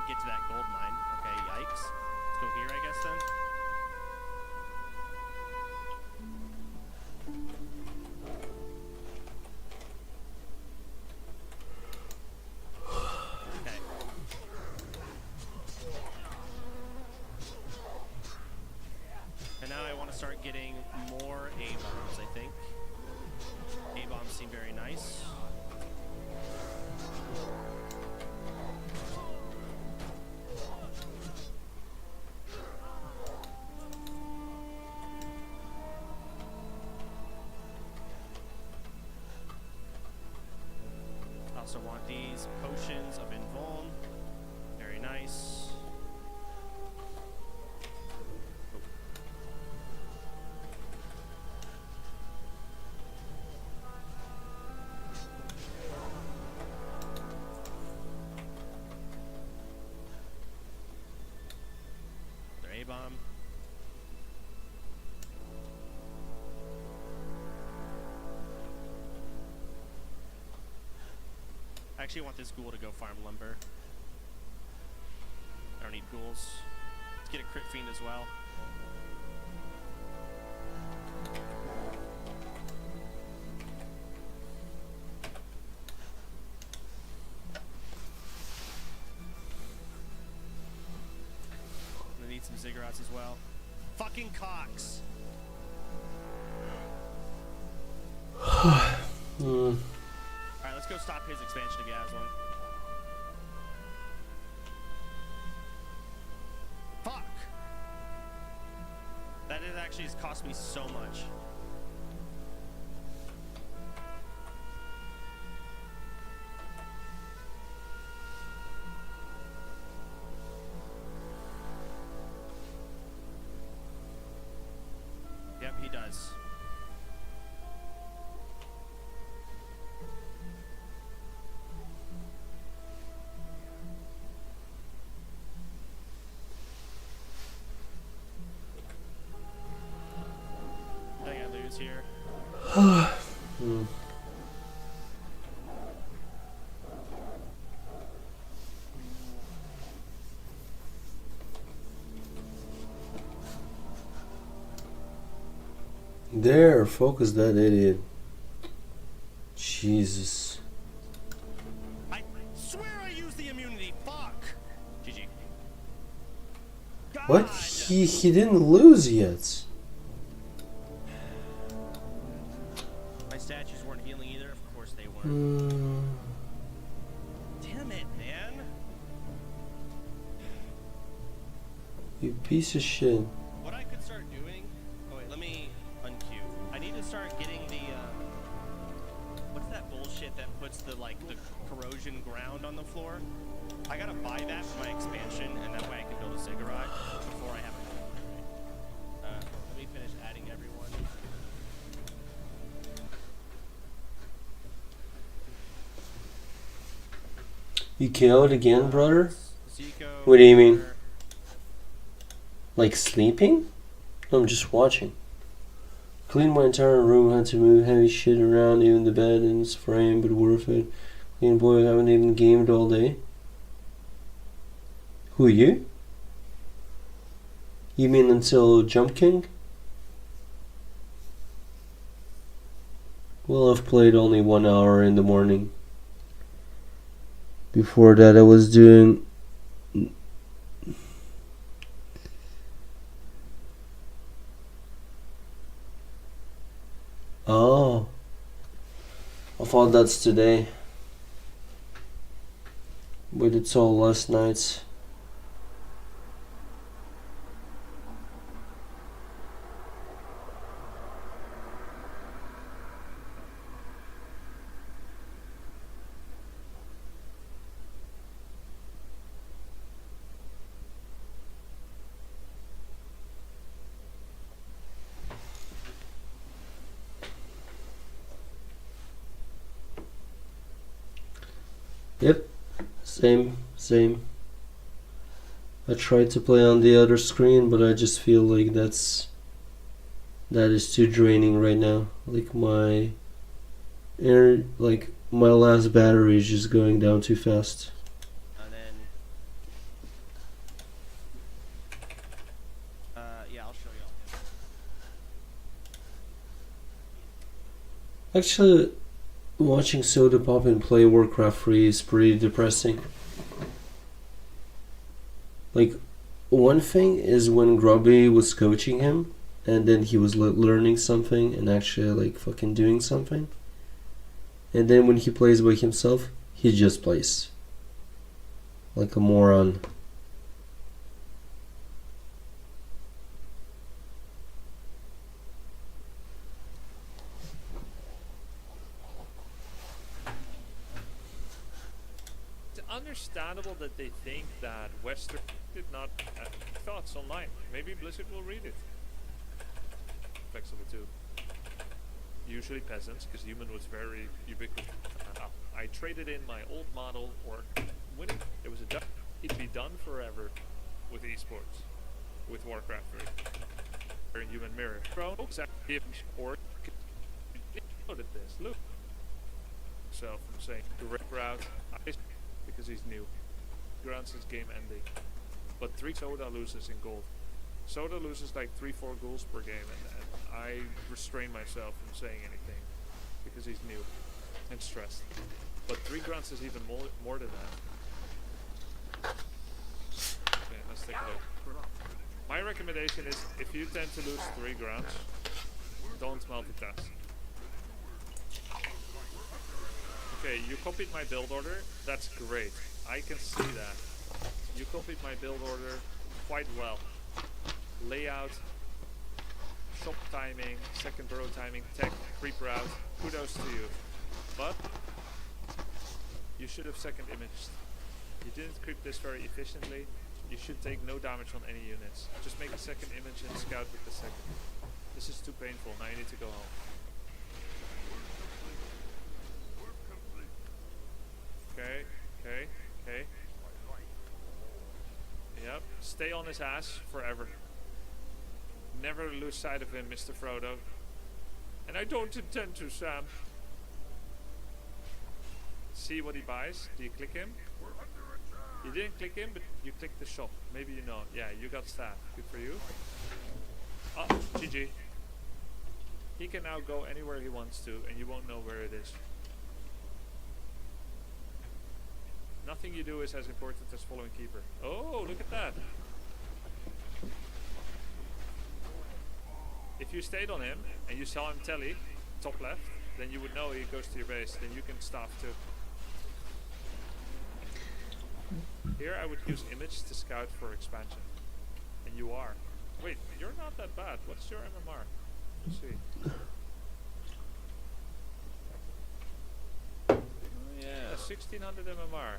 Get to that gold mine. Okay, yikes. Let's go here, I guess, then. Okay. And now I want to start getting more A-bombs, I think. A-bombs seem very nice. Also want these potions of invuln. Very nice. Oh. Their A-bomb. I actually want this ghoul to go farm lumber. I don't need ghouls. get a crit fiend as well. I'm gonna need some ziggurats as well. Fucking cocks. Alright, let's go stop his expansion to Gazlan. Fuck! That is actually has cost me so much. Yep, he does. I think I lose here. There, focus that idiot. Jesus. I swear I used the immunity. Fuck. GG. What? God! He didn't lose yet. My statues weren't healing either. Of course they weren't. Damn it, man. You piece of shit. What I could start doing. Oh wait, let me unqueue. I need to start getting the. What's that bullshit that puts the the corrosion ground on the floor? I gotta buy that for my expansion, and that way I can build a ziggurat before I have a. Let me finish adding everyone. You KO'd again, brother? Zico, What do you mean? Like sleeping? I'm just watching. Cleaned my entire room, had to move heavy shit around, even the bed and its frame, but worth it. Clean boy, haven't even gamed all day. Who, you? You mean until Jump King? Well, I've played only 1 hour in the morning. Before that I was doing... Oh. I thought that's today. But it's all last night. Yep, same. I tried to play on the other screen, but I just feel like that is too draining right now. Like my my last battery is just going down too fast. And then, yeah, I'll show y'all. Actually, watching Soda Pop and play Warcraft 3 is pretty depressing. Like, one thing is when Grubby was coaching him, and then he was learning something and actually like fucking doing something. And then when he plays by himself, he just plays like a moron. Understandable that they think that Western did not have thoughts online. Maybe Blizzard will read it. Flexible too. Usually peasants, because human was very ubiquitous. I traded in my old model or winning. It was a duck. It'd be done forever with esports, with Warcraft 3. Or in Human Mirror. Or look at this. Look. So from saying direct route. Because he's new. Grounds his game ending. but 3 Soda loses in gold. Soda loses like 3-4 goals per game, and I restrain myself from saying anything because he's new and stressed. But 3 grunts is even more than that. Okay, let's take a look. My recommendation is if you tend to lose 3 grunts, don't multitask. Okay, you copied my build order. That's great. I can see that. You copied my build order quite well. Layout, shop timing, second burrow timing, tech, creep route. Kudos to you. But you should have second imaged. You didn't creep this very efficiently. You should take no damage on any units. Just make a second image and scout with the second. This is too painful. Now you need to go home. Okay, okay, okay. Yep, stay on his ass forever. Never lose sight of him, Mr. Frodo. And I don't intend to, Sam. See what he buys? Do you click him? You didn't click him, but you clicked the shop. Maybe you know. Yeah, you got staff. Good for you. Oh, GG. He can now go anywhere he wants to, and you won't know where it is. Nothing you do is as important as following keeper. Oh, look at that. If you stayed on him and you saw him telly, top left, then you would know he goes to your base. Then you can staff too. Here I would use image to scout for expansion. And you are. Wait, you're not that bad. What's your MMR? Let's see. Oh yeah, 1600 MMR.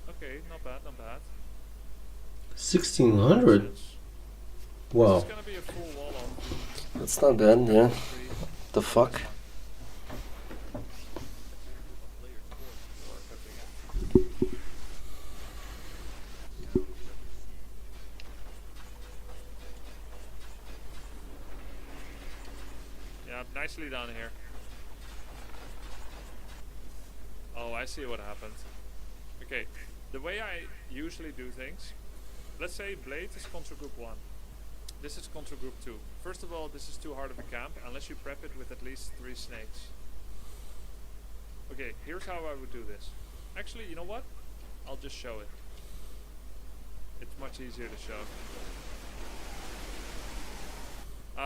Okay, not bad, not bad. 1600? Wow. It's gonna be a full wall on. That's not bad, yeah. The fuck? Yeah, nicely done here. Oh, I see what happened. Okay, the way I usually do things, let's say Blade is contra group 1. This is contra group 2. First of all, this is too hard of a camp unless you prep it with at least 3 snakes. Okay, here's how I would do this. Actually, you know what? I'll just show it. It's much easier to show.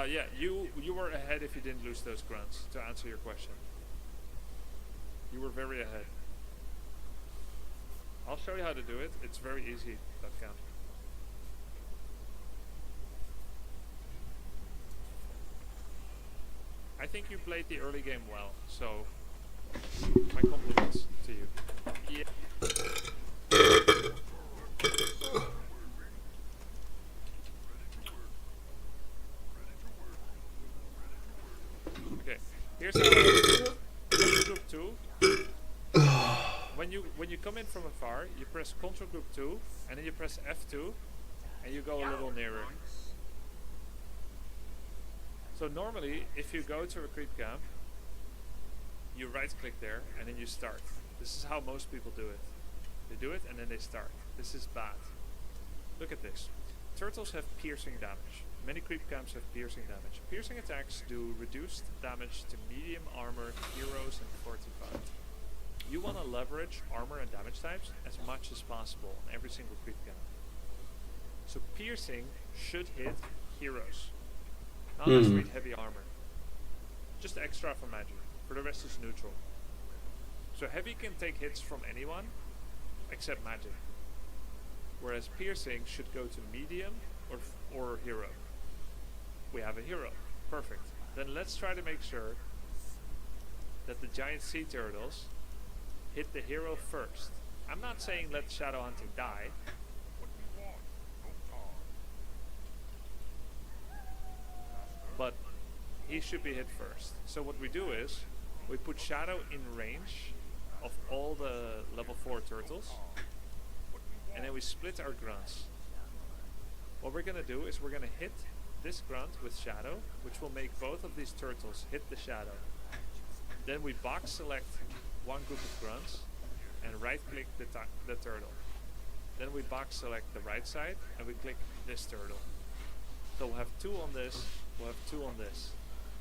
Yeah, you were ahead if you didn't lose those grunts, to answer your question. You were very ahead. I'll show you how to do it. It's very easy, that camp. I think you played the early game well, so my compliments to you. Yeah. Okay, here's how I do group 2. When you come in from afar, you press Ctrl group 2, and then you press F2, and you go a little nearer. So normally, if you go to a creep camp, you right click there, and then you start. This is how most people do it. They do it, and then they start. This is bad. Look at this. Turtles have piercing damage. Many creep camps have piercing damage. Piercing attacks do reduced damage to medium armor, heroes, and fortified. You want to leverage armor and damage types as much as possible on every single creep camp. So piercing should hit heroes. Not necessarily heavy armor. Just extra for magic. For the rest is neutral. So heavy can take hits from anyone except magic. Whereas piercing should go to medium or hero. We have a hero. Perfect. Then let's try to make sure that the giant sea turtles hit the hero first. I'm not saying let Shadow Hunter die. But he should be hit first. So what we do is, we put Shadow in range of all the level 4 turtles. And then we split our grunts. What we're going to do is we're going to hit this grunt with Shadow, which will make both of these turtles hit the Shadow. Then we box select one group of grunts and right click the turtle. Then we box select the right side and we click this turtle. So we'll have 2 on this, we'll have 2 on this.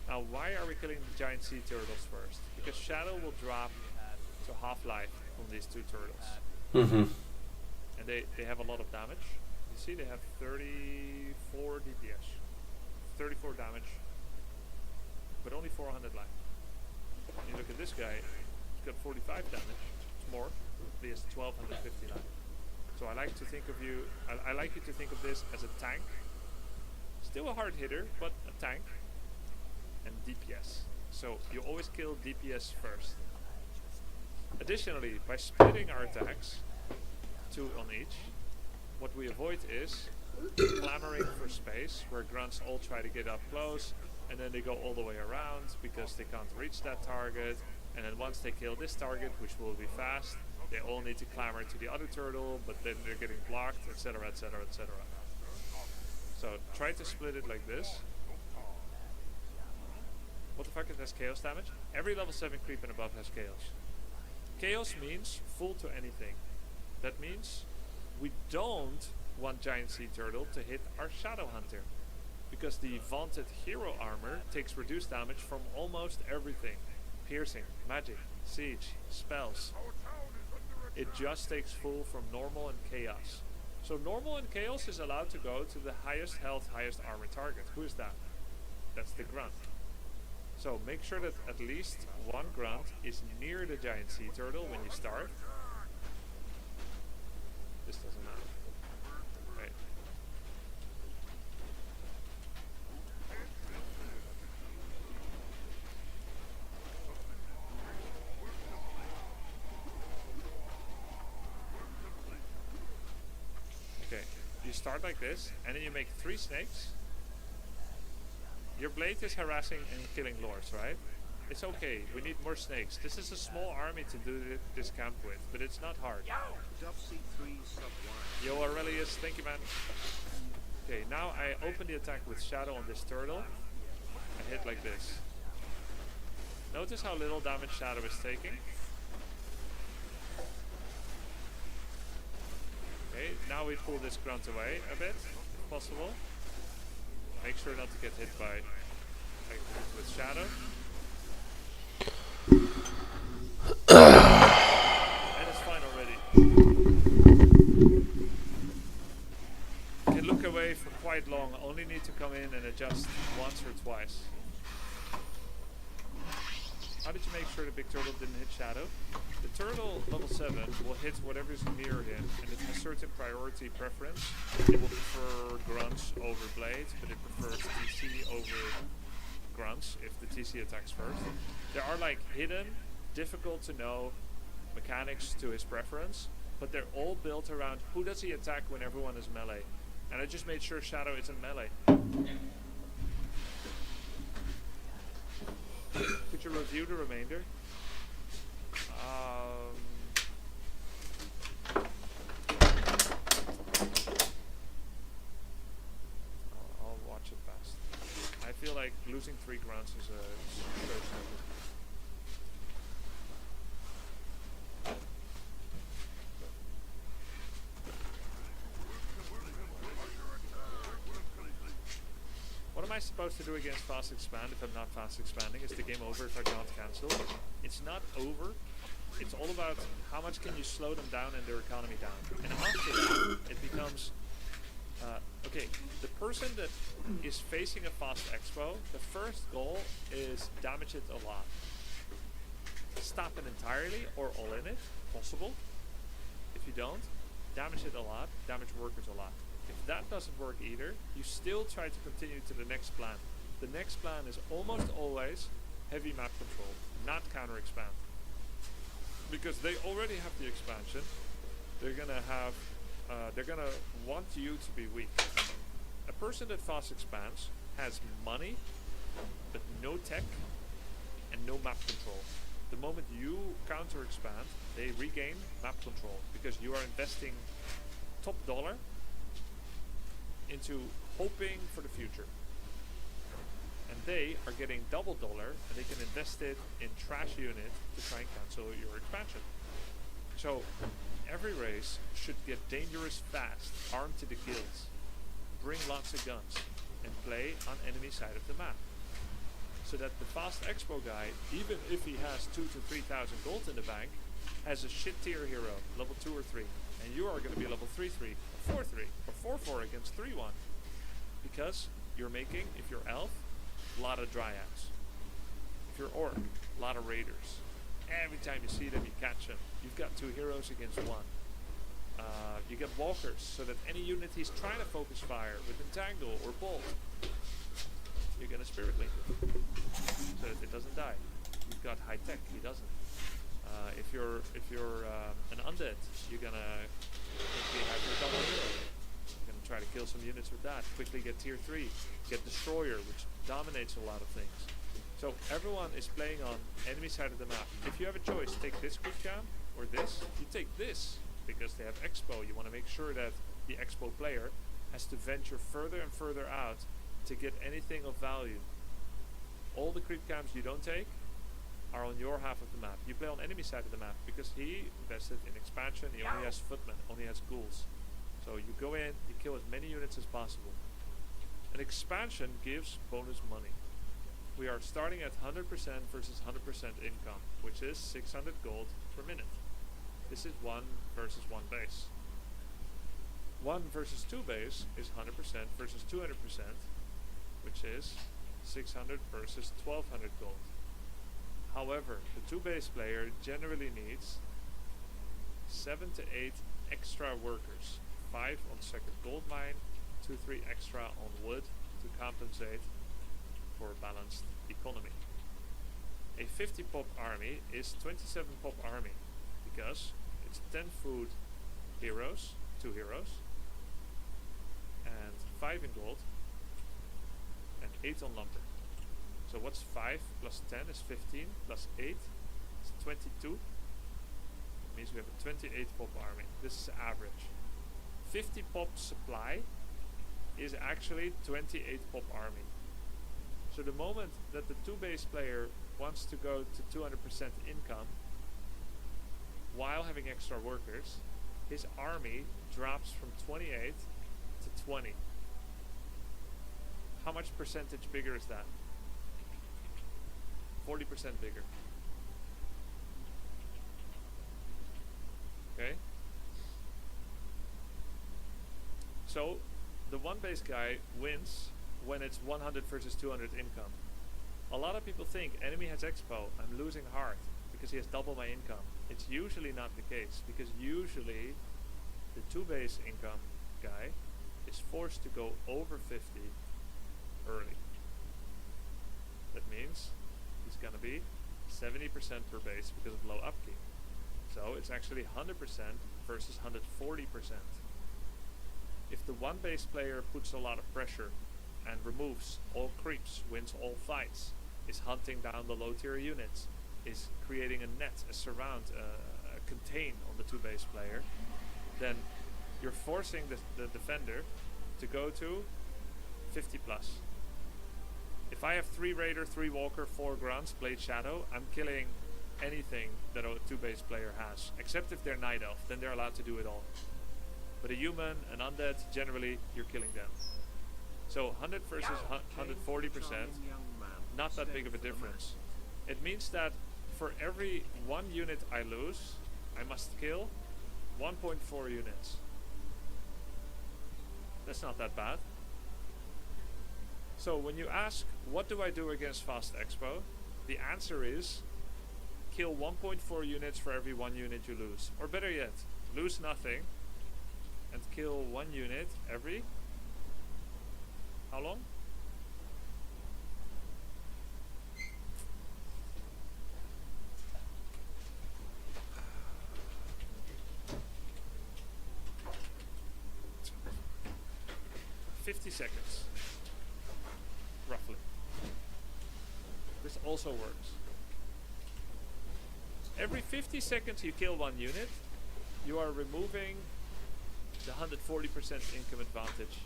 Now why are we killing the giant sea turtles first? Because shadow will drop to half-life on these 2 turtles. Mm-hmm. And they have a lot of damage. You see they have 34 DPS. 34 damage. But only 400 life. You look at this guy, he's got 45 damage. It's more. He has 1250 life. So I like to think of you, I like you to think of this as a tank. Still a hard hitter, but a tank. And DPS. So you always kill DPS first. Additionally, by splitting our attacks, 2 on each, what we avoid is clamoring for space, where grunts all try to get up close, and then they go all the way around because they can't reach that target, and then once they kill this target, which will be fast, they all need to clamor to the other turtle, but then they're getting blocked, etc, etc, etc. So try to split it like this. What the fuck, it has chaos damage? Every level 7 creep and above has chaos. Chaos means full to anything. That means we don't want giant sea turtle to hit our shadow hunter, because the vaunted hero armor takes reduced damage from almost everything. Piercing, magic, siege, spells. It just takes full from normal and chaos. So normal and chaos is allowed to go to the highest health, highest armor target. Who is that? That's the grunt. So make sure that at least one grunt is near the giant sea turtle when you start. This doesn't matter. Right. Okay, you start like this, and then you make 3 snakes. Your blade is harassing and killing lords, right? It's okay, we need more snakes. This is a small army to do this camp with, but it's not hard. Yo, Aurelius, thank you, man. Okay, now I open the attack with shadow on this turtle. I hit like this. Notice how little damage shadow is taking. Okay, now we pull this grunt away a bit, if possible. Make sure not to get hit by, like, with shadow. And it's fine already. You can look away for quite long, only need to come in and adjust once or twice. How did you make sure the big turtle didn't hit shadow? The turtle level 7 will hit whatever's near him, and it has certain priority preference. It will prefer grunts over blades, but it prefers TC over grunts if the TC attacks first. There are like hidden, difficult to know mechanics to his preference, but they're all built around who does he attack when everyone is melee. And I just made sure shadow isn't melee. Could you review the remainder? I'll watch it fast. I feel like losing 3 grunts is a showstopper. What am I supposed to do against fast expand if I'm not fast expanding? Is the game over if I can't cancel? It's not over. It's all about how much can you slow them down and their economy down. And after that, it becomes, okay, the person that is facing a fast expo, the first goal is damage it a lot. Stop it entirely or all in it, possible. If you don't, damage it a lot, damage workers a lot. If that doesn't work either, you still try to continue to the next plan. The next plan is almost always heavy map control, not counter expand. Because they already have the expansion, they're gonna have, they're gonna want you to be weak. A person that fast expands has money, but no tech and no map control. The moment you counter expand, they regain map control because you are investing top dollar into hoping for the future. And they are getting double dollar and they can invest it in trash unit to try and cancel your expansion. So every race should get dangerous fast, armed to the gills, bring lots of guns, and play on enemy side of the map. So that the fast expo guy, even if he has 2,000 to 3,000 gold in the bank, has a shit tier hero, level 2 or 3. And you are going to be level 3-3, or 4-3, or 4-4 against 3-1. Because you're making, if you're elf, a lot of dryads. If you're orc, a lot of raiders. Every time you see them, you catch them. You've got 2 heroes against 1. You get walkers, so that any unit he's trying to focus fire with entangle or bolt, you're gonna spirit link it, so that it doesn't die. You've got high tech, he doesn't. If you're an undead, you're gonna quickly have your double hero. You're gonna try to kill some units with that. Quickly get tier 3, get destroyer, which dominates a lot of things. So everyone is playing on enemy side of the map. If you have a choice, take this quick camp or this, you take this because they have expo. You want to make sure that the expo player has to venture further and further out to get anything of value. All the creep camps you don't take are on your half of the map. You play on enemy side of the map because he invested in expansion. He only has footmen, only has ghouls. So you go in, you kill as many units as possible. An expansion gives bonus money. We are starting at 100% versus 100% income, which is 600 gold per minute. This is 1 versus 1 base. 1 versus 2 base is 100% versus 200%, which is 600 versus 1200 gold. However, the 2 base player generally needs 7 to 8 extra workers. 5 on second gold mine, 2-3 extra on wood to compensate for a balanced economy. A 50 pop army is 27 pop army because it's 10 food heroes, 2 heroes, and 5 in gold, and 8 on lumber. So what's 5 plus 10 is 15, plus 8 is 22. That means we have a 28 pop army. This is average. 50 pop supply is actually 28 pop army. So the moment that the 2 base player wants to go to 200% income while having extra workers, his army drops from 28 to 20. How much percentage bigger is that? 40% bigger. Okay? So the 1 base guy wins when it's 100 versus 200 income. A lot of people think enemy has expo, I'm losing hard because he has double my income. It's usually not the case, because usually the 2 base income guy is forced to go over 50 early. That means he's gonna be 70% per base because of low upkeep. So it's actually 100% versus 140%. If the 1 base player puts a lot of pressure and removes all creeps, wins all fights, is hunting down the low tier units, is creating a net, a surround, a contain on the 2 base player, then you're forcing the defender to go to 50 plus. If I have 3 raider, 3 walker, 4 grunts, blade shadow, I'm killing anything that a 2 base player has, except if they're night elf, then they're allowed to do it all. But a human, an undead, generally you're killing them. So 100 versus 140%, not that big of a difference. It means that for every 1 unit I lose, I must kill 1.4 units. That's not that bad. So when you ask, what do I do against Fast Expo? The answer is, kill 1.4 units for every 1 unit you lose. Or better yet, lose nothing and kill 1 unit every... how long? ...50 seconds. Roughly. This also works. Every 50 seconds you kill 1 unit, you are removing the 140% income advantage.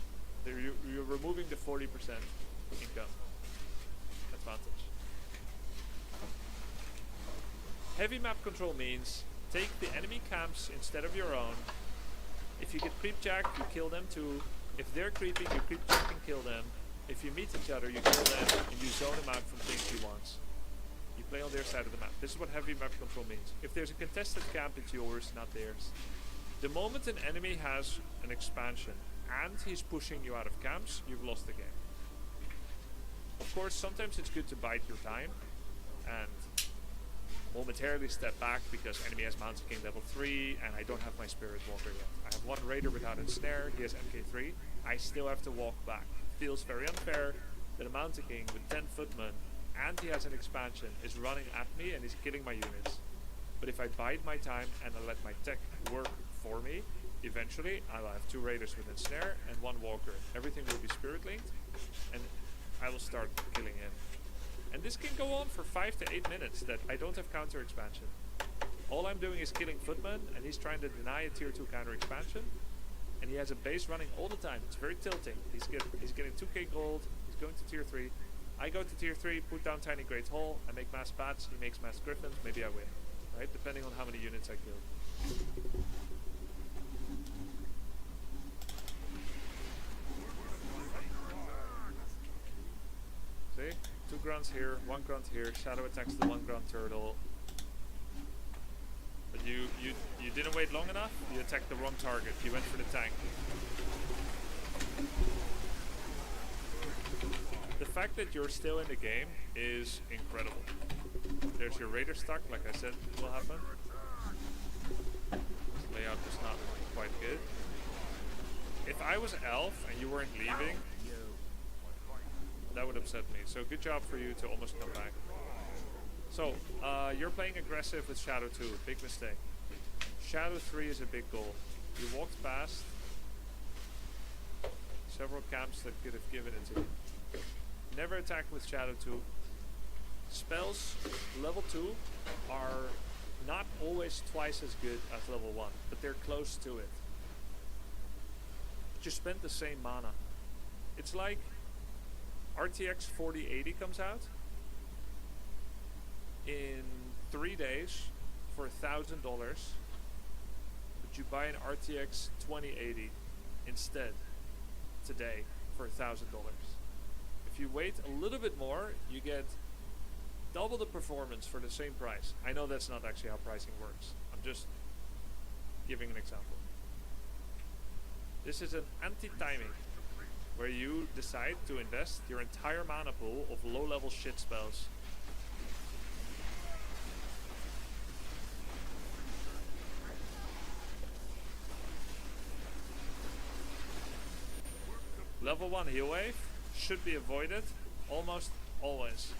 You're removing the 40% income advantage. Heavy map control means take the enemy camps instead of your own. If you get creep jacked, you kill them too. If they're creeping, you creep jack and kill them. If you meet each other, you kill them and you zone them out from things you want. You play on their side of the map. This is what heavy map control means. If there's a contested camp, it's yours, not theirs. The moment an enemy has an expansion and he's pushing you out of camps, you've lost the game. Of course, sometimes it's good to bide your time and momentarily step back because enemy has Mountain King level 3 and I don't have my Spirit Walker yet. I have one Raider without a snare, he has MK3. I still have to walk back. Feels very unfair that a Mountain King with 10 footmen and he has an expansion is running at me and he's killing my units. But if I bide my time and I let my tech work for me, eventually I will have 2 Raiders with a snare and 1 Walker. Everything will be Spirit linked and I will start killing him. And this can go on for 5 to 8 minutes that I don't have counter expansion. All I'm doing is killing footmen and he's trying to deny a tier 2 counter expansion. And he has a base running all the time. It's very tilting. He's getting 2k gold. He's going to tier 3. I go to tier 3, put down Tiny Great Hall. I make mass bats. He makes mass griffins. Maybe I win. Right? Depending on how many units I kill. See? 2 grunts here, 1 grunt here. Shadow attacks the 1 grunt turtle. But you didn't wait long enough. You attacked the wrong target. You went for the tank. The fact that you're still in the game is incredible. There's your Raider stuck, like I said will happen. This layout was not quite good. If I was Elf and you weren't leaving, that would upset me. So good job for you to almost come back. So, you're playing aggressive with Shadow 2. Big mistake. Shadow 3 is a big goal. You walked past several camps that could have given it to you. Never attack with Shadow 2. Spells level 2 are not always twice as good as level 1, but they're close to it. But you spent the same mana. It's like RTX 4080 comes out in 3 days for $1,000, but you buy an RTX 2080 instead today for $1,000. If you wait a little bit more, you get double the performance for the same price. I know that's not actually how pricing works. I'm just giving an example. This is an anti-timing, where you decide to invest your entire mana pool of low-level shit spells. Level 1 heal wave should be avoided almost always.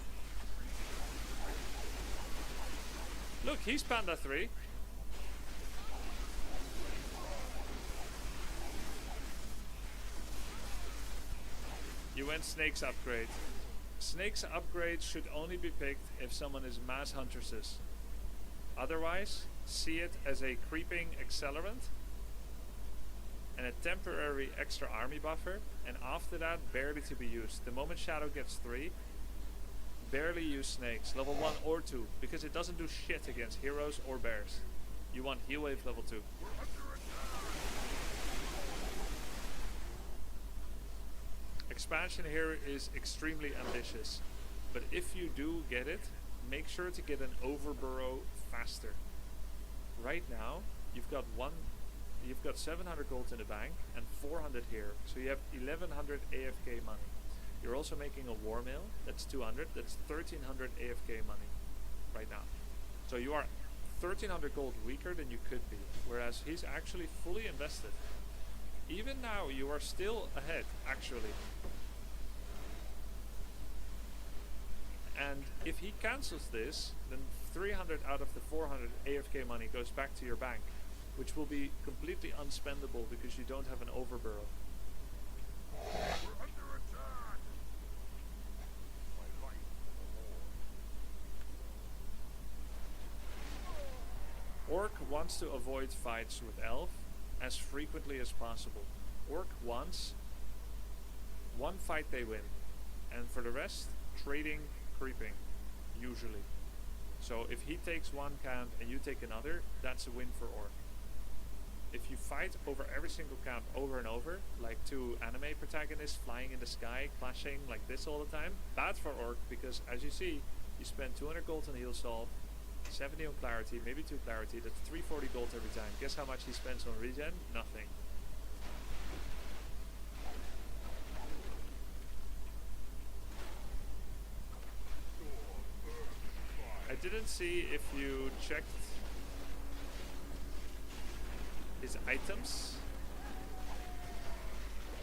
Look, he's Panda 3. You went Snake's upgrade. Snake's upgrade should only be picked if someone is mass huntresses. Otherwise, see it as a creeping accelerant and a temporary extra army buffer, and after that, barely to be used. The moment Shadow gets 3, barely use Snakes, level 1 or 2, because it doesn't do shit against heroes or bears. You want heal wave level 2. Expansion here is extremely ambitious, but if you do get it, make sure to get an overburrow faster. Right now, you've got 700 gold in the bank and 400 here, so you have 1100 AFK money. You're also making a war mill, that's 200, that's 1300 AFK money right now. So you are 1300 gold weaker than you could be, whereas he's actually fully invested. Even now, you are still ahead, actually. And if he cancels this, then 300 out of the 400 AFK money goes back to your bank, which will be completely unspendable because you don't have an overburrow. Orc wants to avoid fights with Elf as frequently as possible. Orc wants one fight they win, and for the rest, trading, creeping, usually. So if he takes one camp and you take another, that's a win for Orc. If you fight over every single camp over and over, like two anime protagonists flying in the sky, clashing like this all the time, bad for Orc, because as you see, you spend 200 gold on heal solve, 70 on clarity, maybe 2 clarity, that's 340 gold every time. Guess how much he spends on regen? Nothing. I didn't see if you checked his items.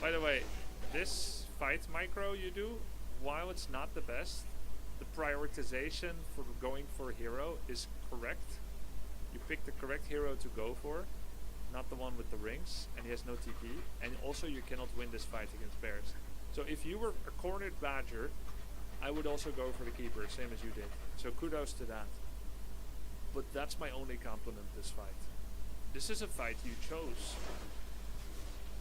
By the way, this fight micro you do, while it's not the best, the prioritization for going for a hero is correct. You pick the correct hero to go for, not the one with the rings, and he has no TP, and also you cannot win this fight against bears. So if you were a cornered badger, I would also go for the keeper, same as you did. So kudos to that. But that's my only compliment this fight. This is a fight you chose.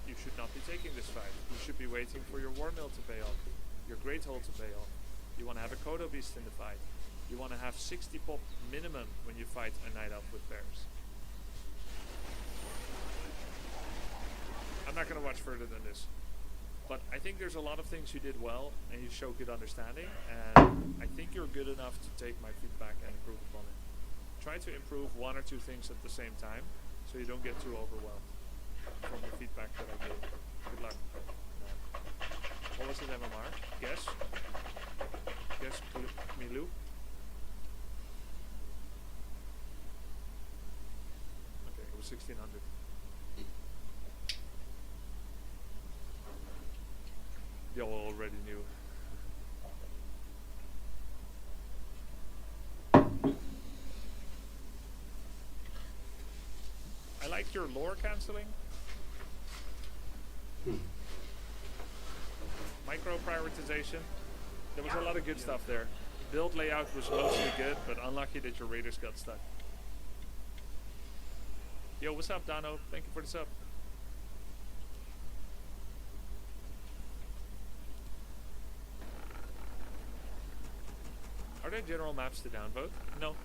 You should not be taking this fight. You should be waiting for your War Mill to pay off, your Great Hole to pay off. You want to have a Kodo Beast in the fight. You want to have 60 pop minimum when you fight a Night Elf with bears. I'm not going to watch further than this. But I think there's a lot of things you did well, and you show good understanding, and I think you're good enough to take my feedback and improve upon it. Try to improve 1 or 2 things at the same time, so you don't get too overwhelmed from the feedback that I gave. Good luck. What was his MMR? Guess? Guess Milou? Okay, it was 1600. Y'all already knew. I like your lore cancelling. Micro prioritization. There was a lot of good stuff there. Build layout was mostly good, but unlucky that your raiders got stuck. Yo, what's up, Dano? Thank you for the sub. Are there general maps to downvote? No.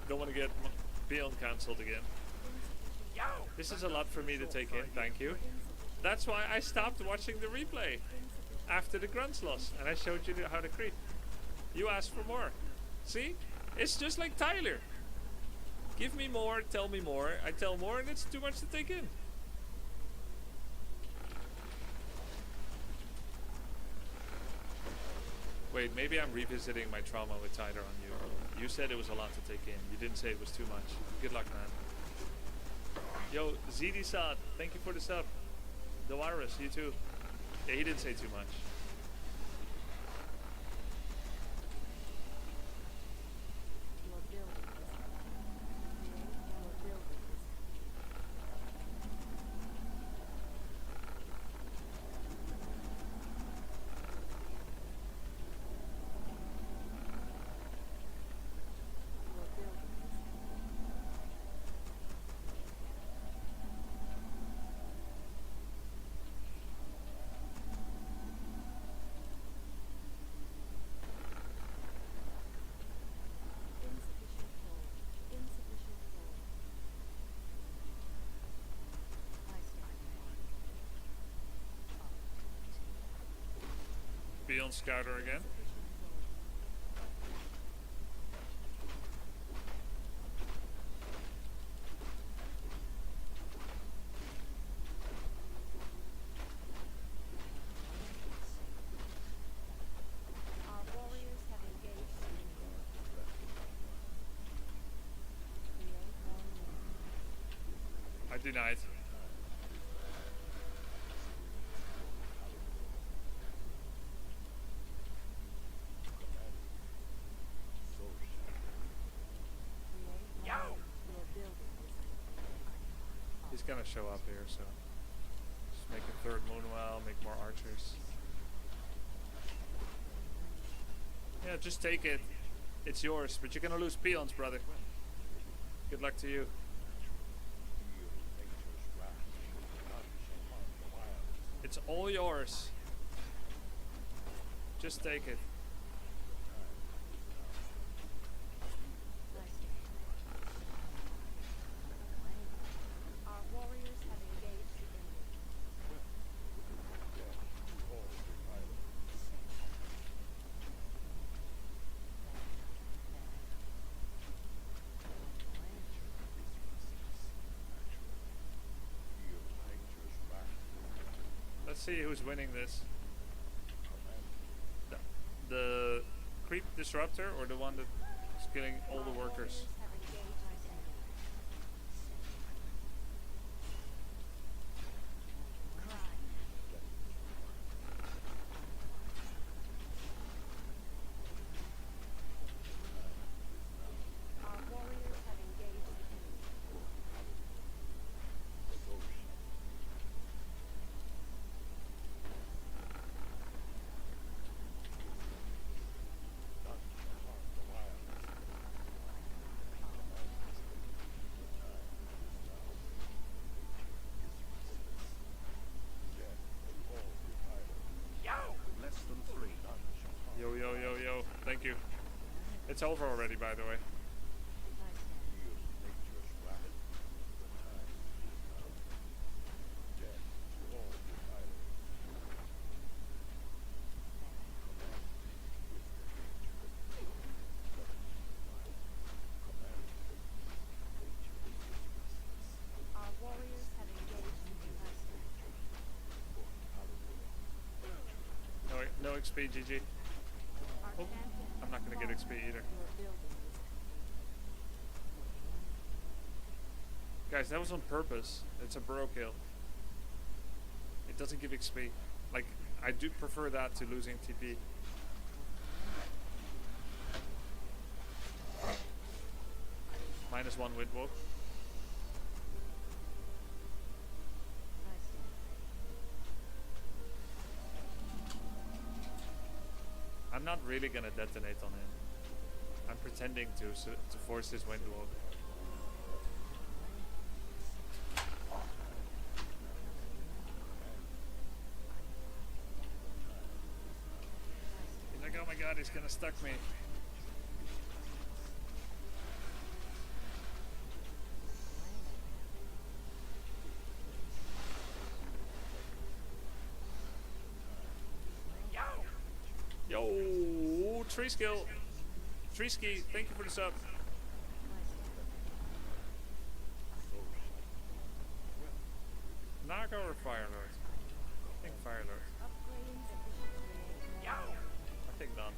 Don't want to get Beyond cancelled again. This is a lot for me to take in, thank you. That's why I stopped watching the replay after the grunts loss, and I showed you how to creep. You asked for more. See? It's just like Tyler. Give me more, tell me more. I tell more and it's too much to take in. Wait, maybe I'm revisiting my trauma with Tyler on you. You said it was a lot to take in. You didn't say it was too much. Good luck, man. Yo, ZD Saad, thank you for the sub. The Virus, you too. Yeah, he didn't say too much. Beyond Scouter again. I denied. He's gonna show up here, so just make a third Moonwell, make more archers. Yeah, just take it. It's yours, but you're gonna lose peons, brother. Good luck to you. It's all yours. Just take it. Our warriors have engaged the enemy. Let's see who's winning this. The creep disruptor or the one that's killing all the workers? Have engaged the enemy. Our warriors have engaged the enemy. Less than 3. Yo, yo, yo, yo. Thank you. It's over already, by the way. Our warriors have engaged the enemy. No XP, GG. Our Oh, champion I'm not gonna get XP either. your building is Guys, that was on purpose. It's a bro kill. It doesn't give XP. Like, I do prefer that to losing TP. -1 windwalk. I'm not really gonna detonate on him. I'm pretending to, so, to force his windwalk. He's like, oh my god, he's gonna stuck me. Yo, tree skill. Tree ski, thank you for the sub. Naga or Fire Lord? I think Fire Lord. upgrading efficiency. I think none.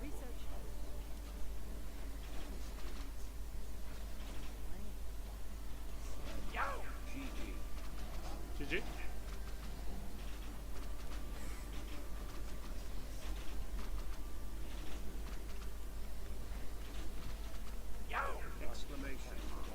Research. GG. GG. Exclamation mark.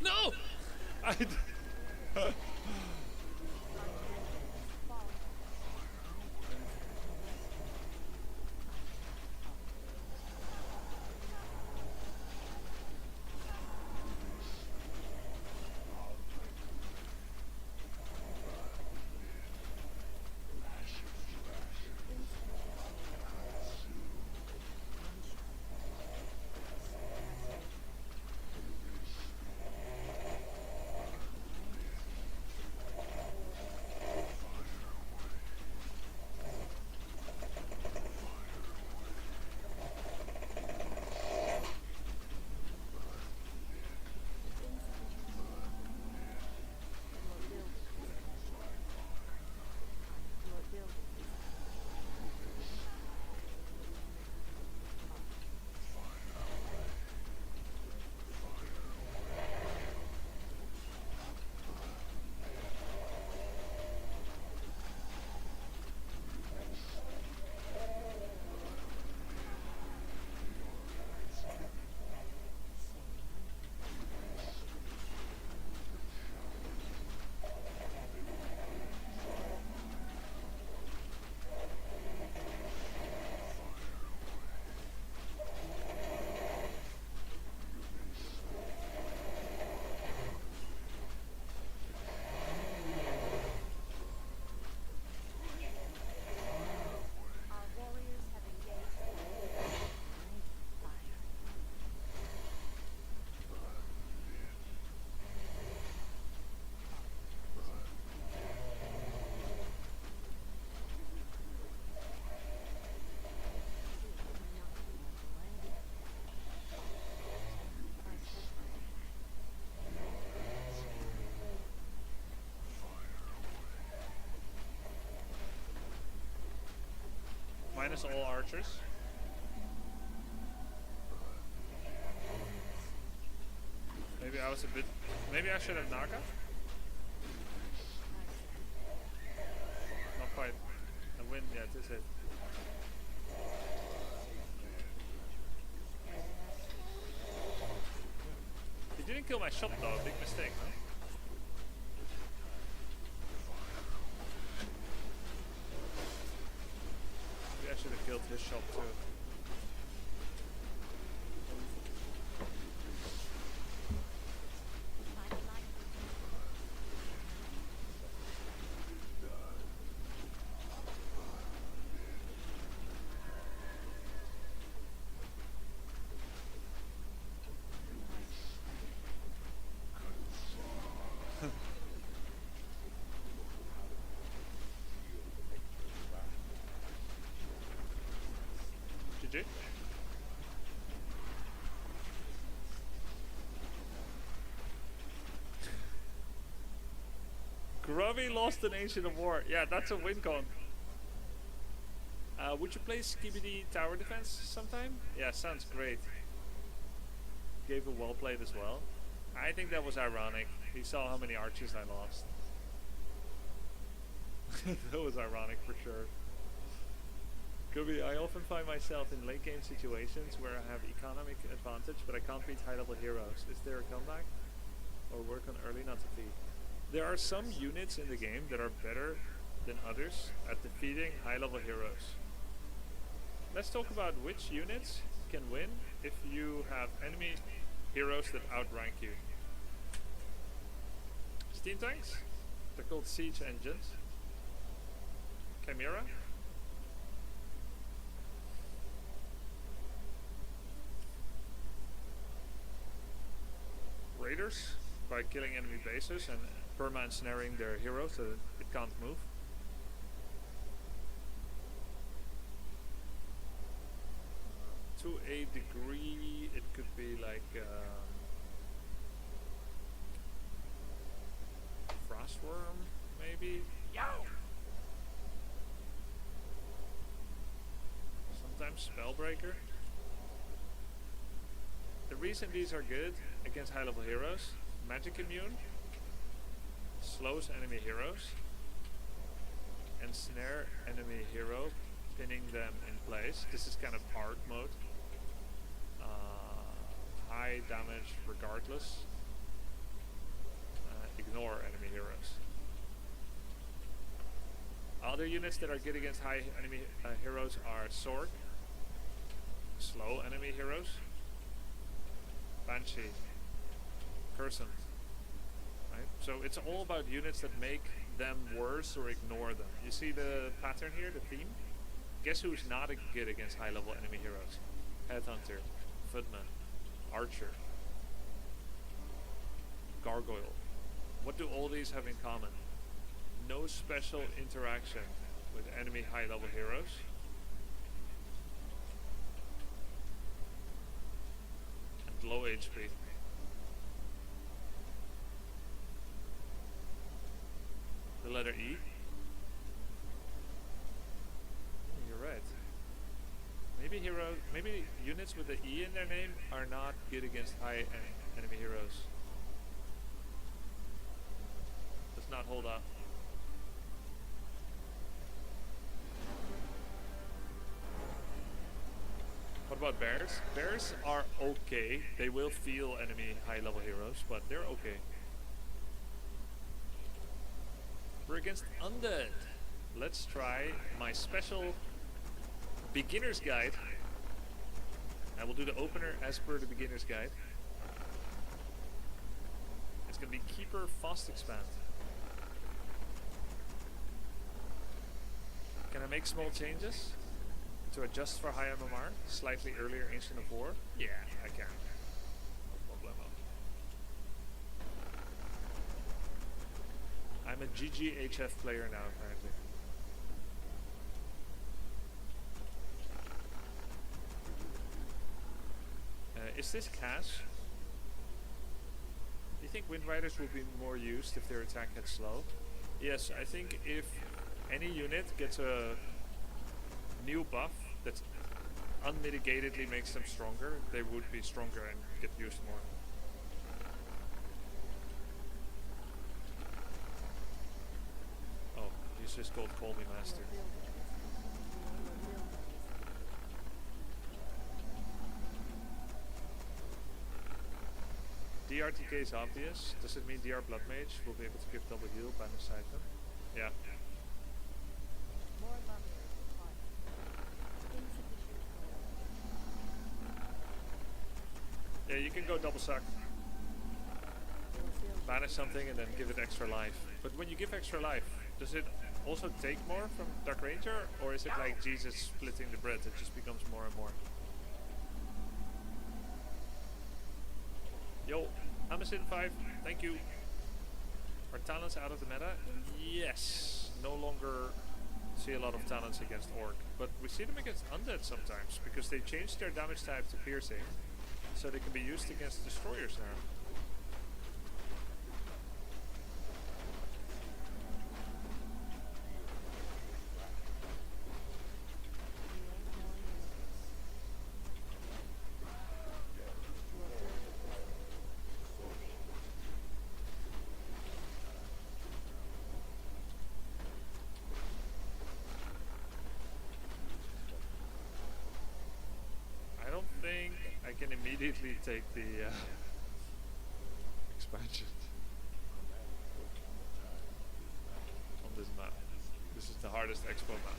No! Minus all archers. Maybe I was a bit... Maybe I should have Naga? Not quite. A win, yeah, this is it. He didn't kill my shop though, big mistake, huh? Maybe I should have killed his shop too. GG. Grubby lost an Ancient of War. Yeah, that's a win con. Would you play Skibidi Tower Defense sometime? Yeah, sounds great. Gave a well played as well. I think that was ironic. He saw how many archers I lost. That was ironic for sure. Grubby, I often find myself in late game situations where I have economic advantage, but I can't beat high level heroes. Is there a comeback? Or work on early not defeat? There are some units in the game that are better than others at defeating high level heroes. Let's talk about which units can win if you have enemy heroes that outrank you. Steam tanks? They're called siege engines. Chimera? Raiders, by killing enemy bases and perma ensnaring their hero so that it can't move. To a degree, it could be like Frostworm, maybe. Yo! Sometimes Spellbreaker. The reason these are good against high level heroes: magic immune, slows enemy heroes, ensnare enemy hero, pinning them in place. This is kind of hard mode. High damage regardless. Ignore enemy heroes. Other units that are good against high enemy heroes are Sword, slow enemy heroes, Banshee, Cursant. Right? So it's all about units that make them worse or ignore them. You see the pattern here, the theme? Guess who's not good against high level enemy heroes? Headhunter, Footman, Archer, Gargoyle. What do all these have in common? No special interaction with enemy high level heroes. And low HP. The letter E. You're right. Maybe units with the E in their name are not good against high enemy heroes. Does not hold up. What about bears? Bears are okay. They will feel enemy high level heroes, but they're okay. We're against undead. Let's try my special beginner's guide. I will do the opener as per the beginner's guide. It's going to be Keeper Fast Expand. Can I make small changes to adjust for high MMR? Slightly earlier Ancient of War? Yeah, I can. No problemo. I'm a GGHF player now, apparently. Is this cash? Do you think Wind Riders will be more used if their attack gets slow? Yes, I think if any unit gets a new buff that's unmitigatedly makes them stronger, they would be stronger and get used more. Oh, he's just called Call Me Master. DRTK is obvious. Does it mean DR Blood Mage will be able to give double heal by beside them? Yeah. More lumber required. Insufficient Yeah, you can go double suck. Banish something and then give it extra life. But when you give extra life, does it also take more from Dark Ranger? Or is it like Jesus splitting the bread? It just becomes more and more. Yo, I'm a Sin 5. Thank you. Are talents out of the meta? Yes. No longer see a lot of talents against Orc. But we see them against Undead sometimes. Because they changed their damage type to piercing. So they can be used against destroyers now. I can immediately take the expansion on this map. This is the hardest expo map.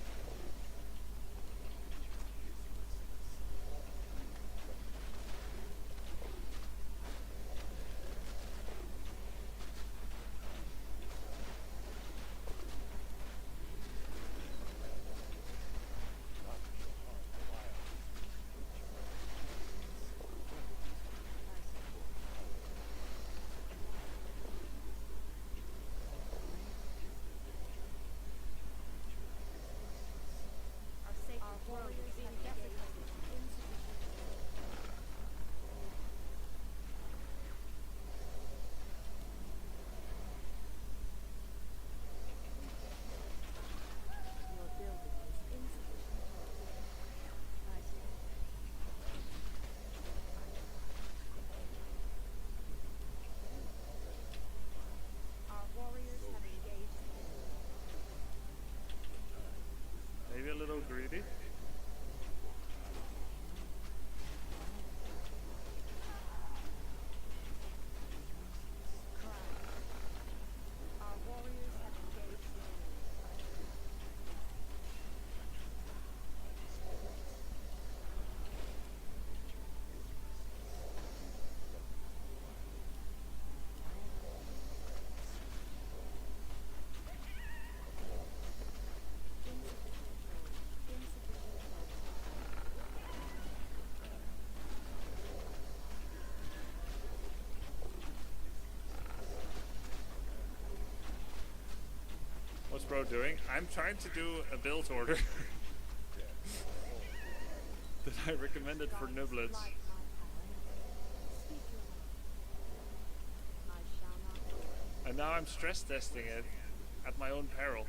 Maybe a little greedy. What's bro doing? I'm trying to do a build order that I recommended for Nublets. And now I'm stress testing it at my own peril.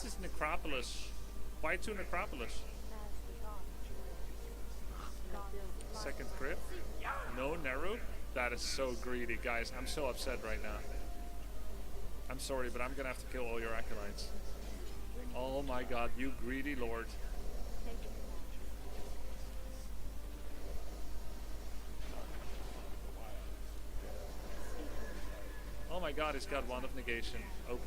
This is Necropolis. Why two Necropolis? Second crit? No Neru? That is so greedy, guys. I'm so upset right now. I'm sorry, but I'm gonna have to kill all your acolytes. Oh my god, you greedy lord. Oh my god, he's got Wand of Negation. OP.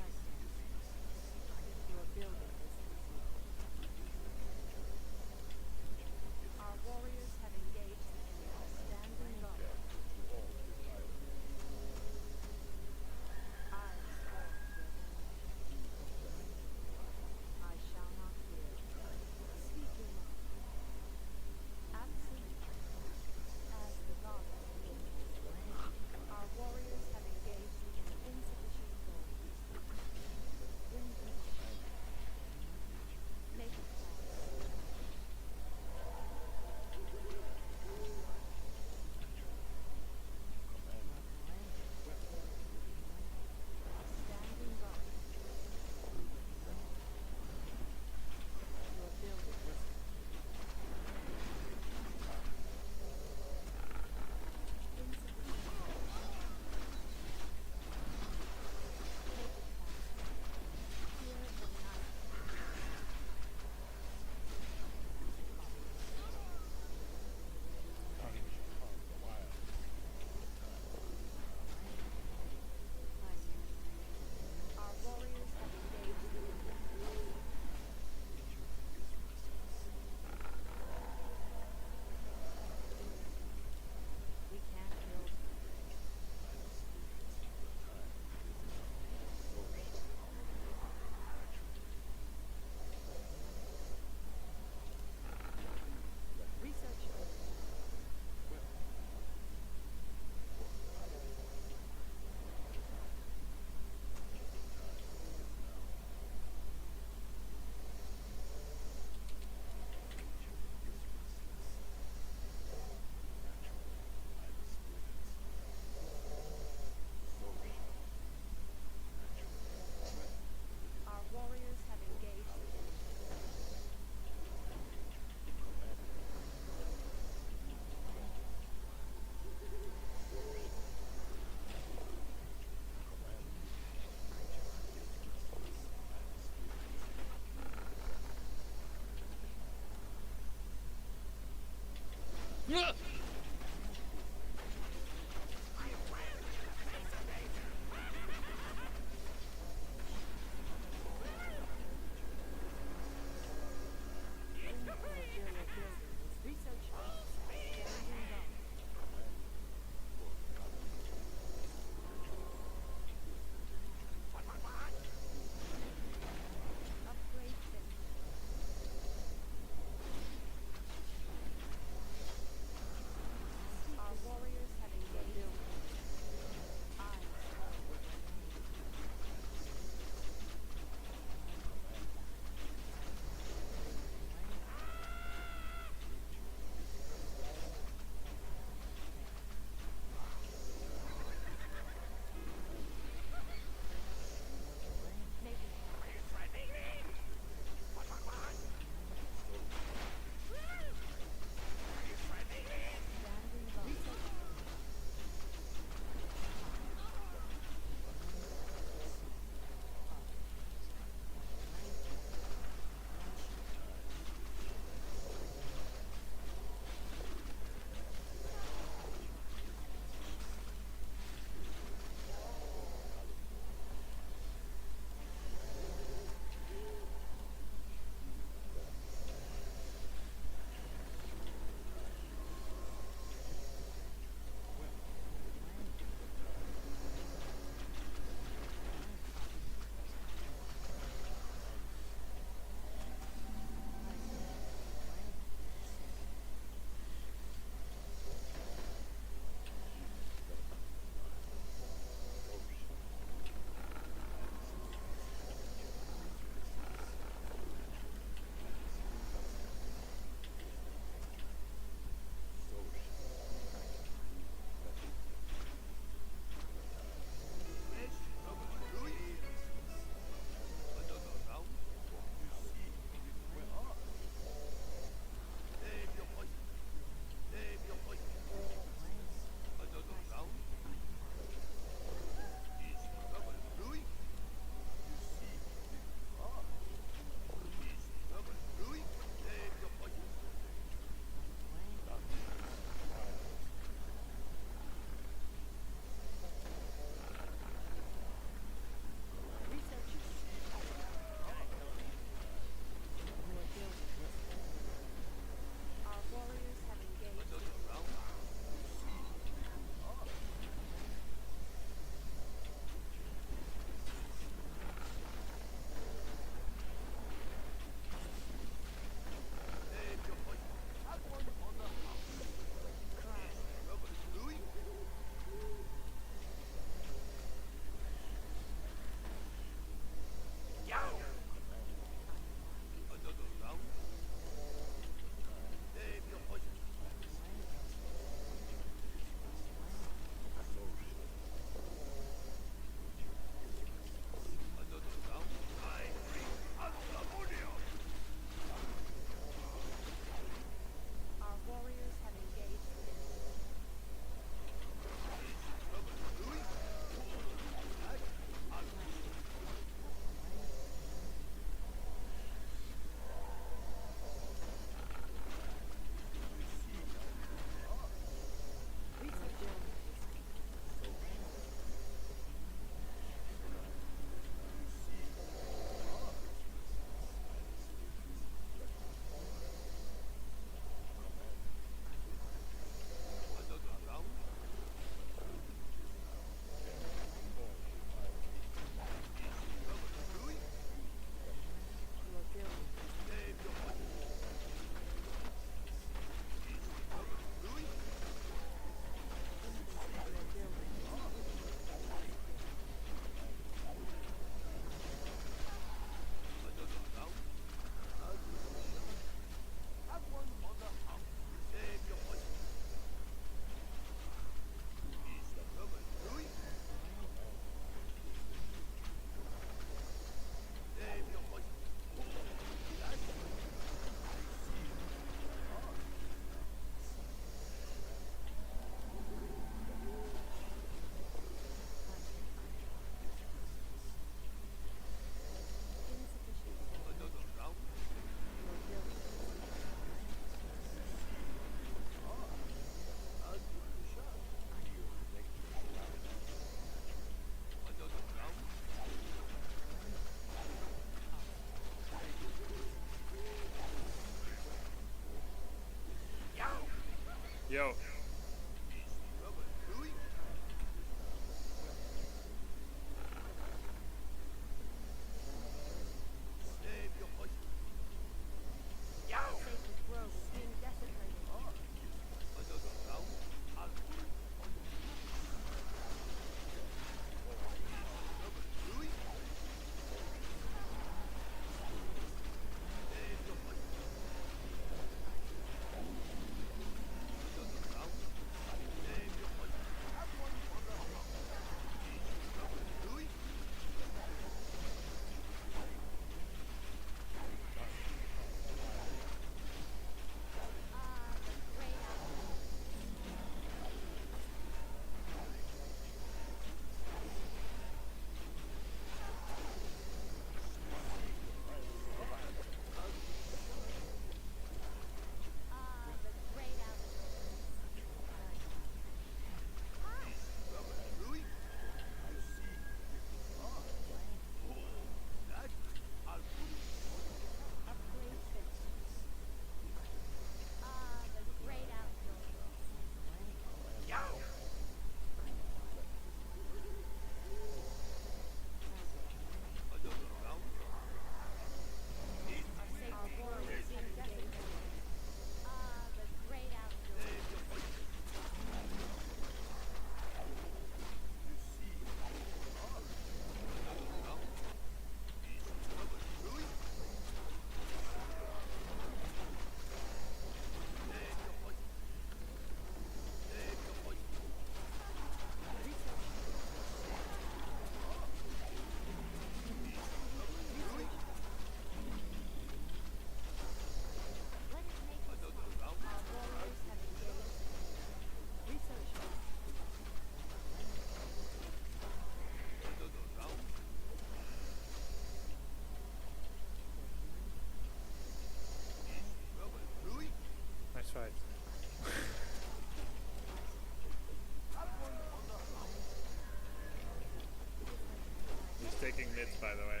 taking mid, by the way.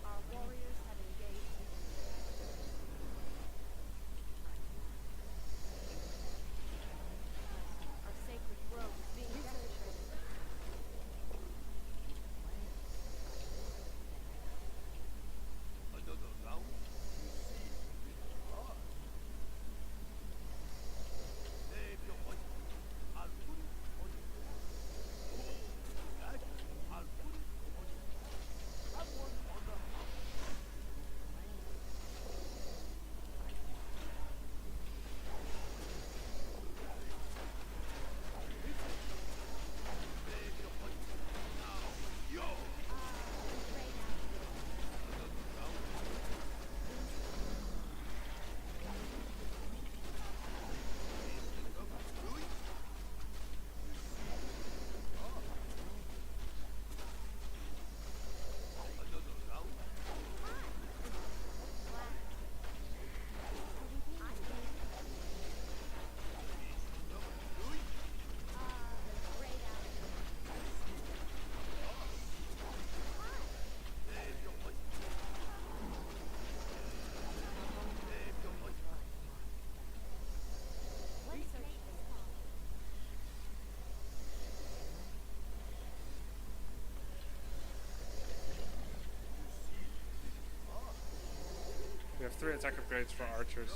Our warriors have engaged. Our sacred grove is being desecrated. We have 3 attack upgrades for archers.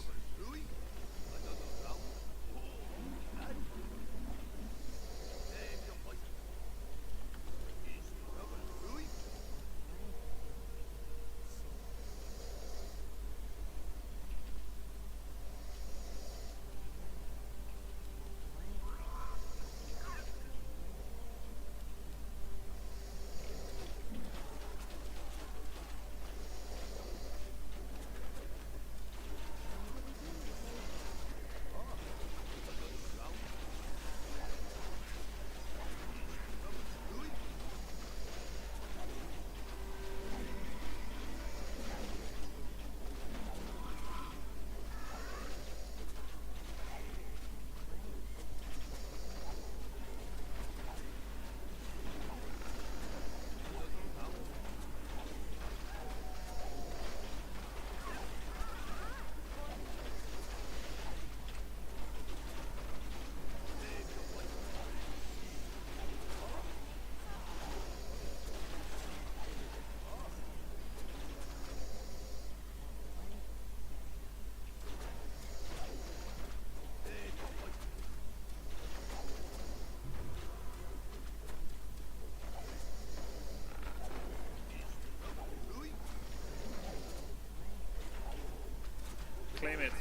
Claim it.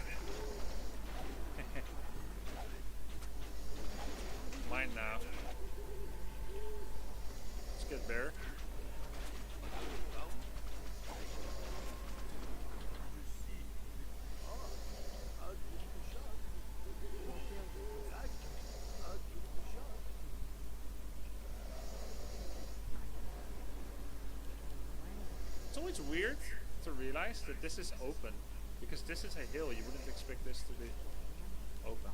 Mine now. Let's get there. It's always weird to realize that this is open. Because this is a hill, you wouldn't expect this to be open.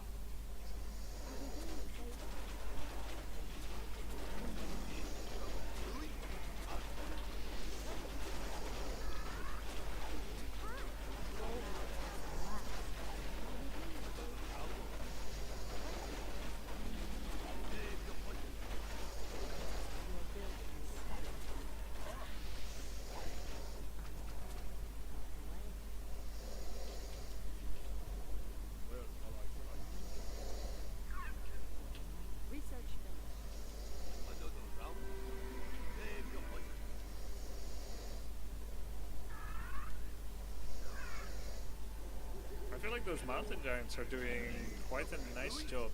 I feel like those mountain giants are doing quite a nice job.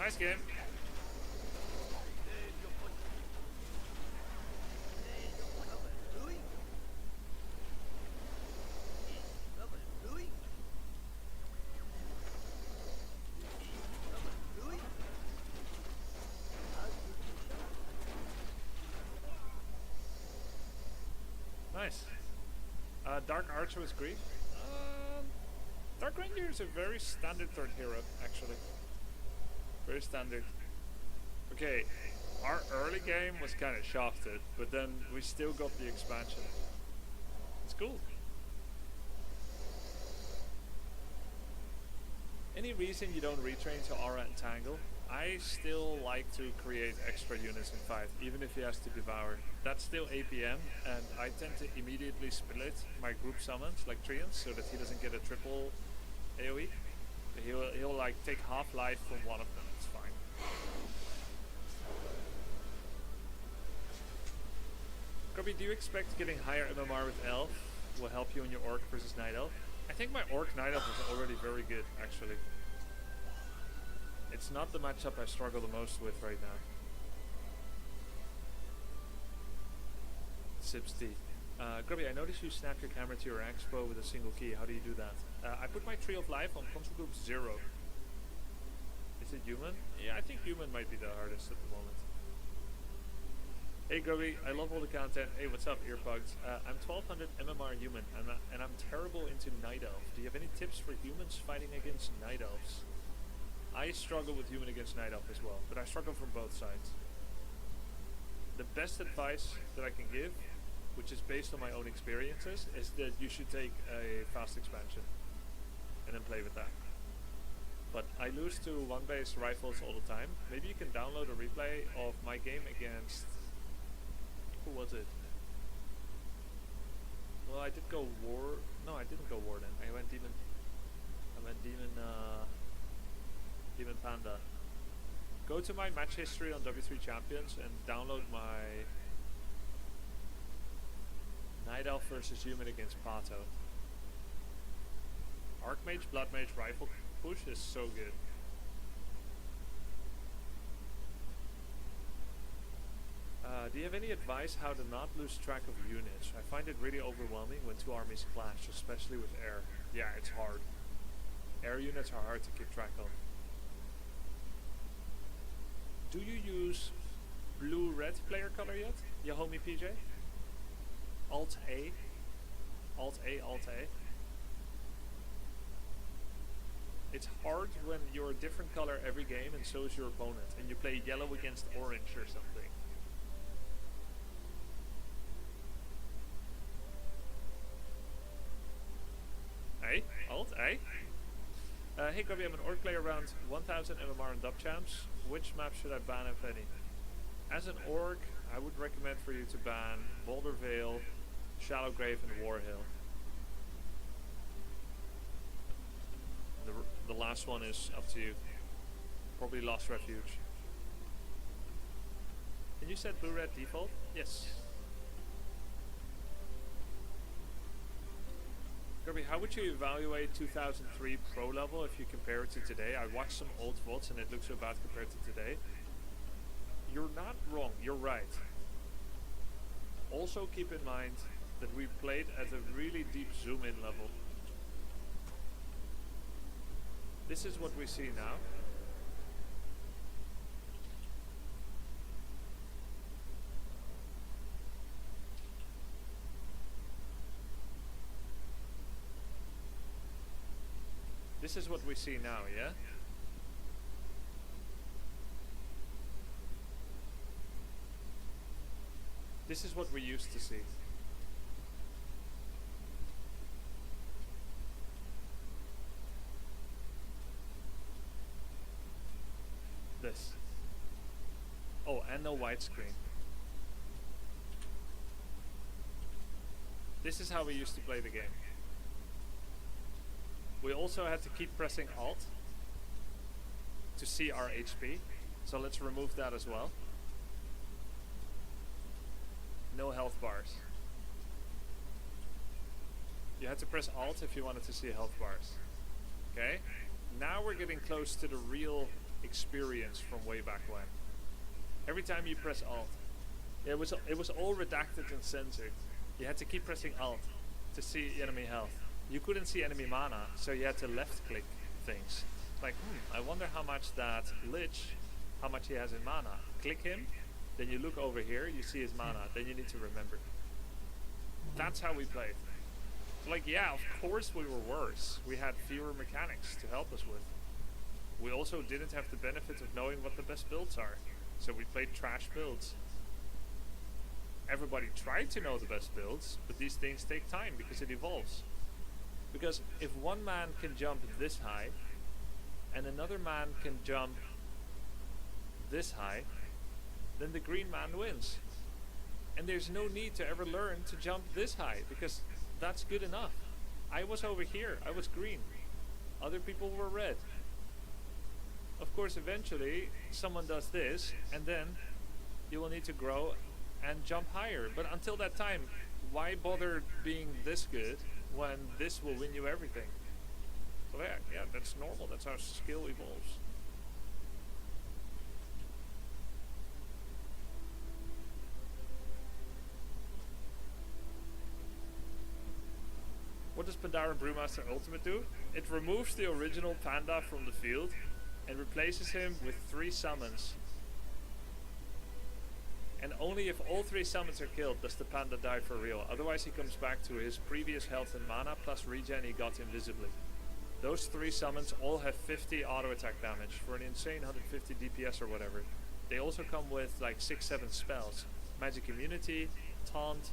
Nice game. Nice. Dark Archer with Grief. Dark Ranger is a very standard third hero, actually. Very standard. Okay, our early game was kind of shafted, but then we still got the expansion. It's cool. Any reason you don't retrain to Aura and Tangle? I still like to create extra units in fight, even if he has to devour. That's still APM, and I tend to immediately split my group summons, like Treants, so that he doesn't get a triple AoE. He'll like take half life from one of them, it's fine. Grubby, do you expect getting higher MMR with Elf will help you in your Orc versus Night Elf? I think my Orc Night Elf is already very good, actually. It's not the matchup I struggle the most with right now. Sipsty. Grubby, I noticed you snap your camera to your expo with a single key. How do you do that? I put my Tree of Life on console group 0. Is it human? Yeah, I think human might be the hardest at the moment. Hey Grubby, I love all the content. Hey, what's up, earplugs? I'm 1200 MMR human, and I'm terrible into Night Elf. Do you have any tips for humans fighting against Night Elves? I struggle with human against Night Elf as well, but I struggle from both sides. The best advice that I can give, which is based on my own experiences, is that you should take a fast expansion and then play with that. But I lose to one-base rifles all the time. Maybe you can download a replay of my game against... Who was it? Well, I did go War... No, I didn't go Warden. I went Demon... Demon Panda. Go to my match history on W3 Champions and download my Night Elf versus Human against Pato. Archmage, Bloodmage, Rifle push is so good. Do you have any advice how to not lose track of units? I find it really overwhelming when two armies clash, especially with air. Yeah, it's hard. Air units are hard to keep track of. Do you use blue-red player color yet? Ya homie PJ? Alt-A? Alt-A, Alt-A? It's hard when you're a different color every game and so is your opponent, and you play yellow against orange or something. A? Alt-A? Hey Grubby, I'm an Orc player around 1000 MMR and Dub Champs. Which map should I ban, if any? As an Orc, I would recommend for you to ban Boulder Vale, Shallow Grave, and Warhill. The last one is up to you. Probably Lost Refuge. Can you set blue-red default? Yes. Kirby, how would you evaluate 2003 pro level if you compare it to today? I watched some old VODs and it looks so bad compared to today. You're not wrong, you're right. Also keep in mind that we played at a really deep zoom-in level. This is what we see now. This is what we see now, yeah? This is what we used to see. This. Oh, and no widescreen. This is how we used to play the game. We also had to keep pressing Alt to see our HP, so let's remove that as well. No health bars. You had to press Alt if you wanted to see health bars. Okay? Now we're getting close to the real experience from way back when. Every time you press Alt, it was all redacted and censored. You had to keep pressing Alt to see enemy health. You couldn't see enemy mana, so you had to left click things. Like, I wonder how much that Lich, how much he has in mana. Click him, then you look over here, you see his mana, then you need to remember. That's how we played. Like, yeah, of course we were worse. We had fewer mechanics to help us with. We also didn't have the benefit of knowing what the best builds are. So we played trash builds. Everybody tried to know the best builds, but these things take time because it evolves. Because if one man can jump this high, and another man can jump this high, then the green man wins. And there's no need to ever learn to jump this high, because that's good enough. I was over here, I was green. Other people were red. Of course, eventually, someone does this, and then you will need to grow and jump higher. But until that time, why bother being this good when this will win you everything? So yeah, that's normal. That's how skill evolves. What does Pandaren Brewmaster Ultimate do? It removes the original panda from the field and replaces him with 3 summons. And only if all 3 summons are killed does the panda die for real. Otherwise he comes back to his previous health and mana plus regen he got invisibly. Those 3 summons all have 50 auto attack damage for an insane 150 DPS or whatever. They also come with like 6-7 spells. Magic Immunity, Taunt,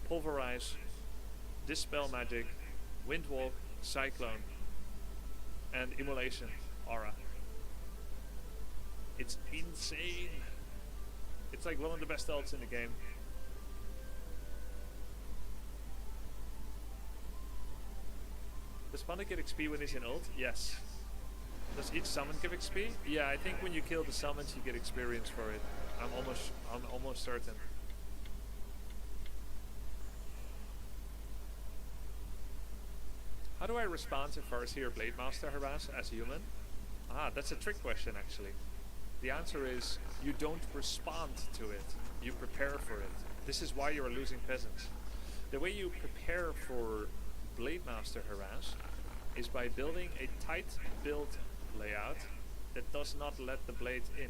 Pulverize, Dispel Magic, Windwalk, Cyclone, and Immolation Aura. It's insane. It's like one of the best ults in the game. Does Panda get XP when he's in ult? Yes. Does each summon give XP? Yeah, I think when you kill the summons you get experience for it. I'm almost certain. How do I respond to Farseer Blademaster harass as human? Ah, that's a trick question actually. The answer is, you don't respond to it, you prepare for it. This is why you are losing peasants. The way you prepare for Blademaster harass is by building a tight build layout that does not let the blade in.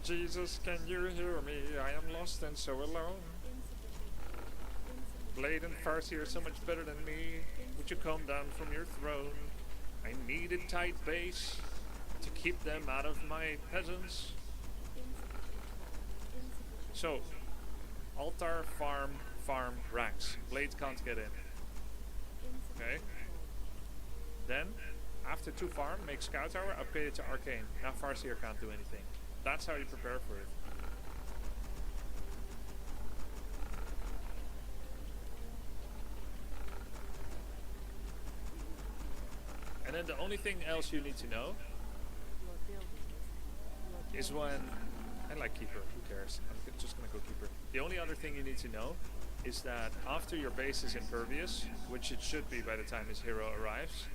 Jesus, can you hear me? I am lost and so alone. Blade and Farseer are so much better than me. Would you come down from your throne? I need a tight base to keep them out of my peasants. So, altar, farm, ranks. Blade can't get in. Okay. Then, after 2 farm, make Scout Tower, upgrade it to Arcane. Now Farseer can't do anything. That's how you prepare for it. And then the only thing else you need to know is when... I like Keeper, who cares? I'm just gonna go Keeper. The only other thing you need to know is that after your base is impervious, which it should be by the time his hero arrives,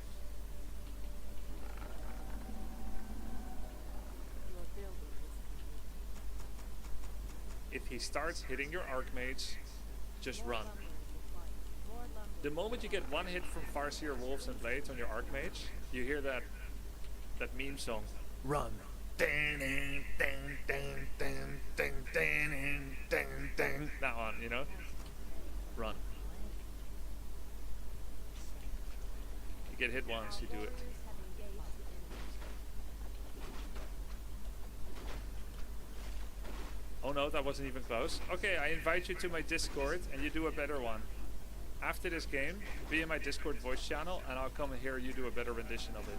if he starts hitting your Archmages, just run. The moment you get 1 hit from Farseer, Wolves and Blades on your Archmage, you hear that meme song, run. That one, you know? Run. You get hit once, you do it. Oh no, that wasn't even close. Okay, I invite you to my Discord and you do a better one. After this game, be in my Discord voice channel and I'll come and hear you do a better rendition of it.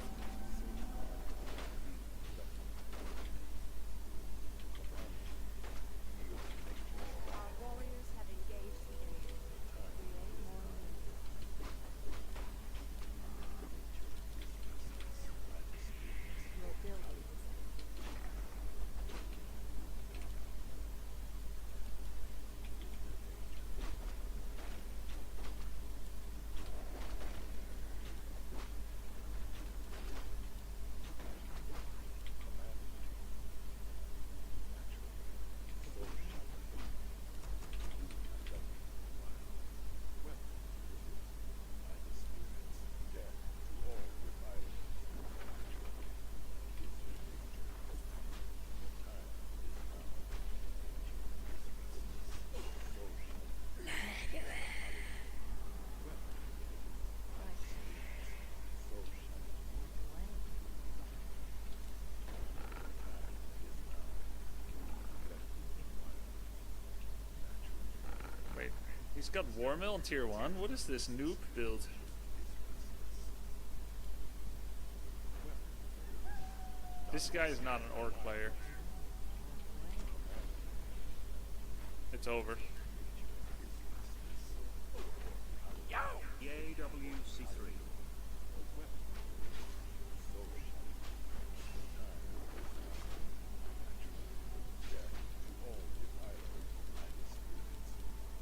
He's got Warmill on tier 1. What is this noob build? This guy is not an orc player. It's over. Yay, WC3.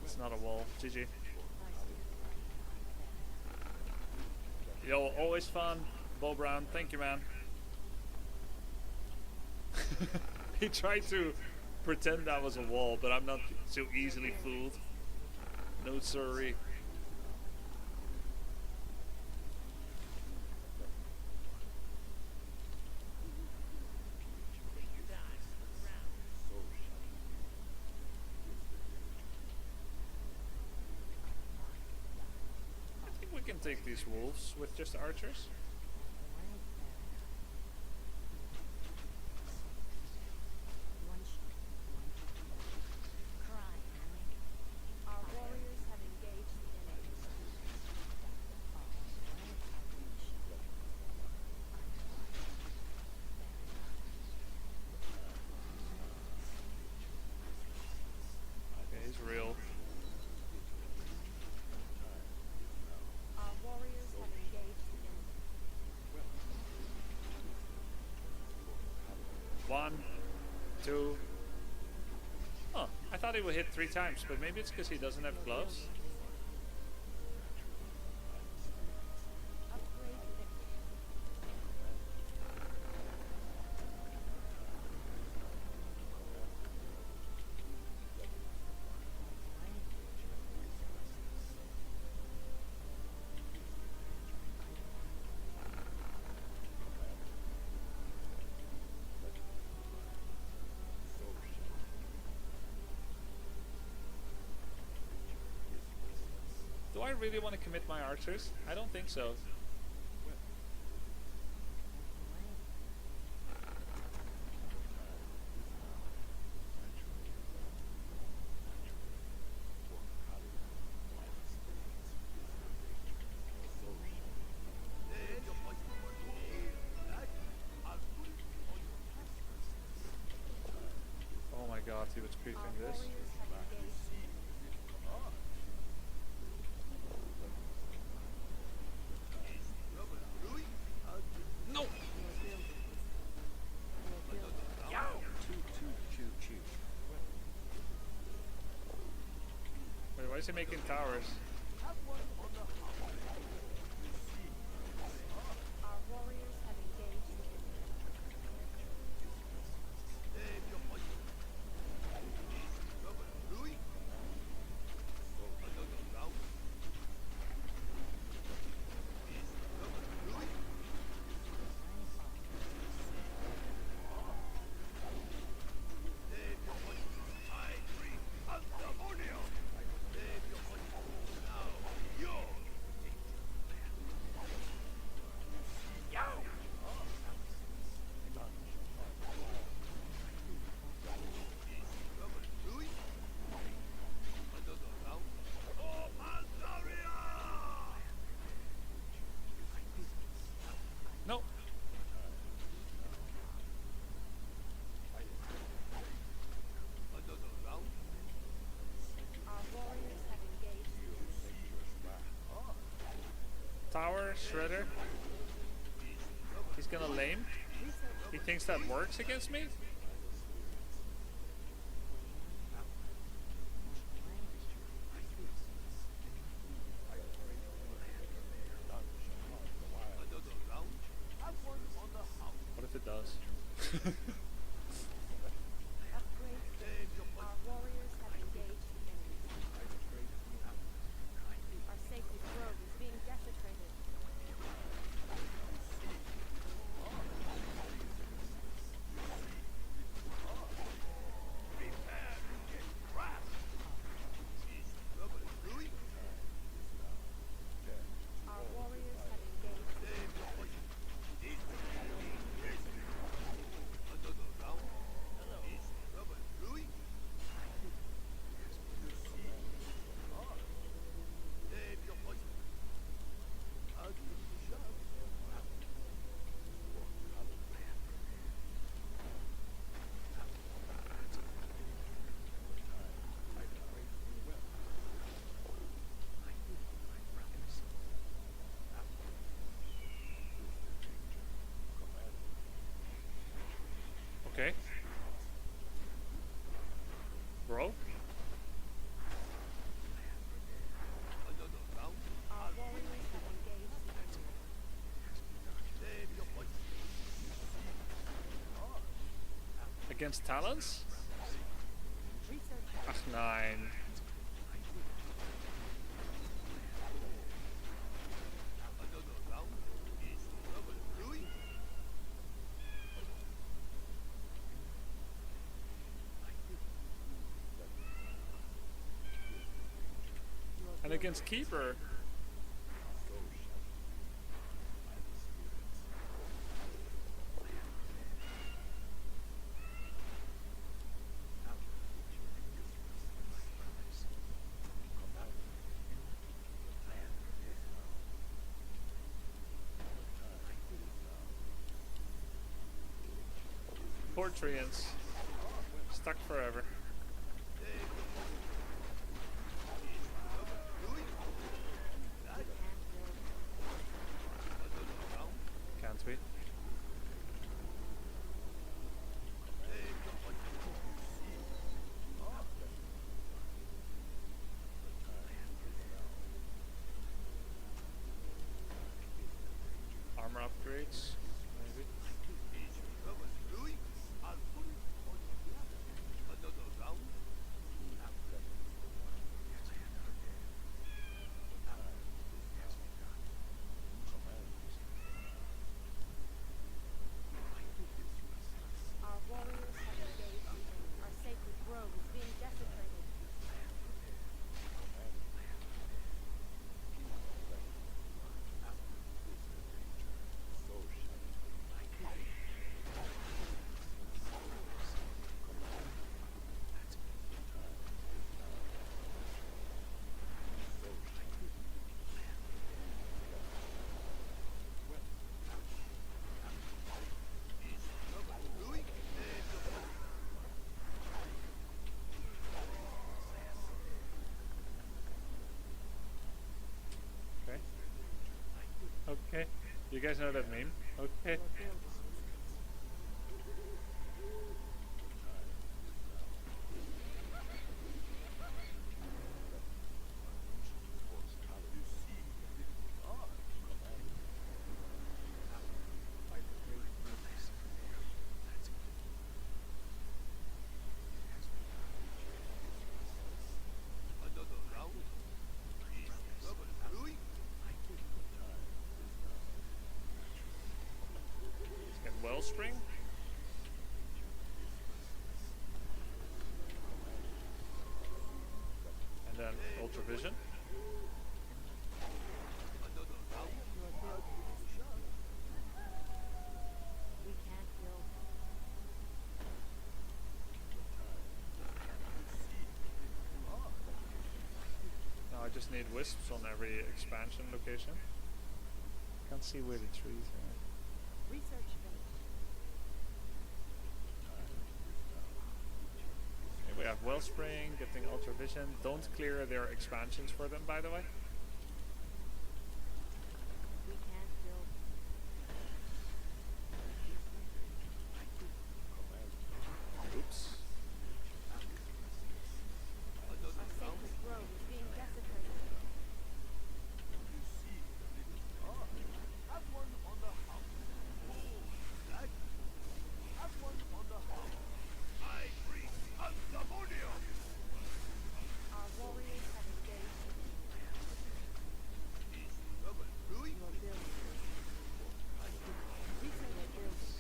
It's not a wall. GG. Yo, always fun. Bo Brown, thank you, man. He tried to pretend that was a wall, but I'm not so easily fooled. No sorry. I think we can take these wolves with just archers. Our warriors have engaged the enemy. Okay, he's real. Our warriors have engaged the enemy. 1, 2. Oh, I thought he would hit 3 times, but maybe it's because he doesn't have gloves. Upgrade victory. Do I really want to commit my archers? I don't think so. Oh my god, he was creeping Our this. warriors have engaged the enemy. No! Choo. Wait, why is he making towers? Our warriors have engaged the enemy. No! Our warriors have engaged the enemy. Tower, Shredder. He's gonna lame. He thinks that works against me? What if it does? Upgrade victory. Our warriors have engaged the enemy. Our sacred grove is being desecrated. Our warriors have engaged the enemy. Okay. Bro? Our warriors have engaged the enemy. Against talents? Research Ach nein. And against Keeper. Poor Treants. Stuck forever. Can't we? Armor upgrades, maybe. Our warriors have engaged the enemy. Our sacred grove is being desecrated. Okay. Okay. You guys know that meme? Okay. Let's get Wellspring. And then Ultravision. We can't build. Now I just need wisps on every expansion location. Can't see where the trees are. Research finished. Okay, we have Wellspring, getting Ultravision. Don't clear their expansions for them, by the way. We can't build. Oops. Our sacred grove is being desecrated. Our warriors have engaged the enemy. Your building. Research building.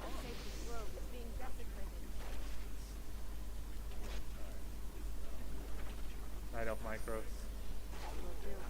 Our sacred grove is being desecrated. Night of Micro. Your building.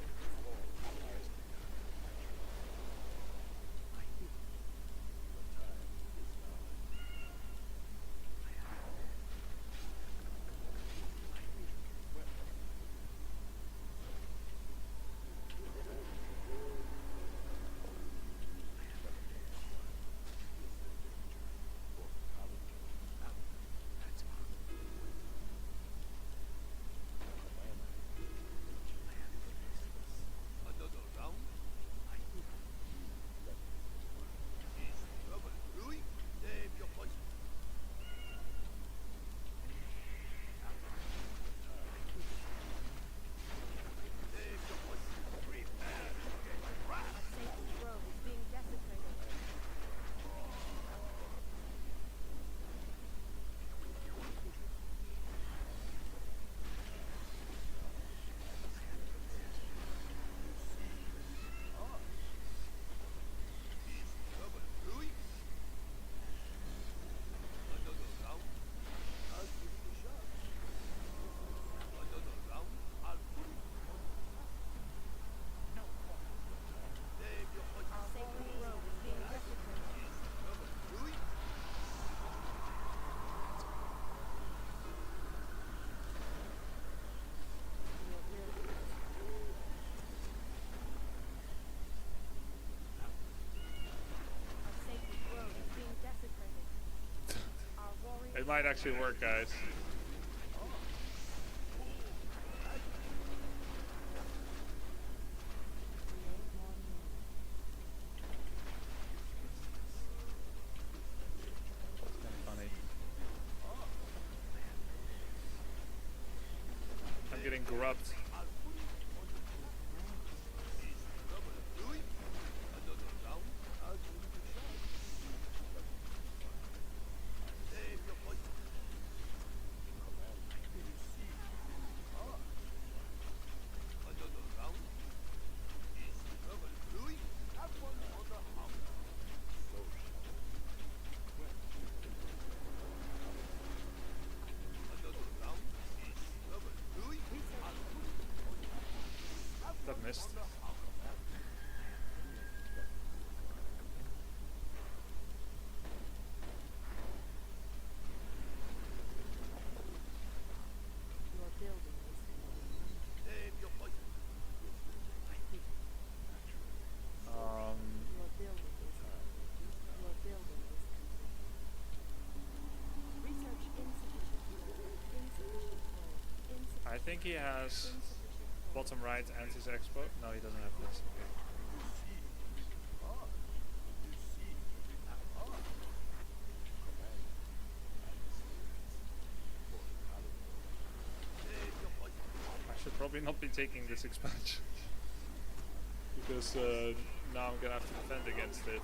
might actually work, guys. It's kind of funny. I'm getting grubbed. That missed. Your building is Your building is Your building is Research insufficient insufficient I think he has bottom right and his expo. No, he doesn't have this. Okay. I should probably not be taking this expansion because now I'm gonna have to defend against it.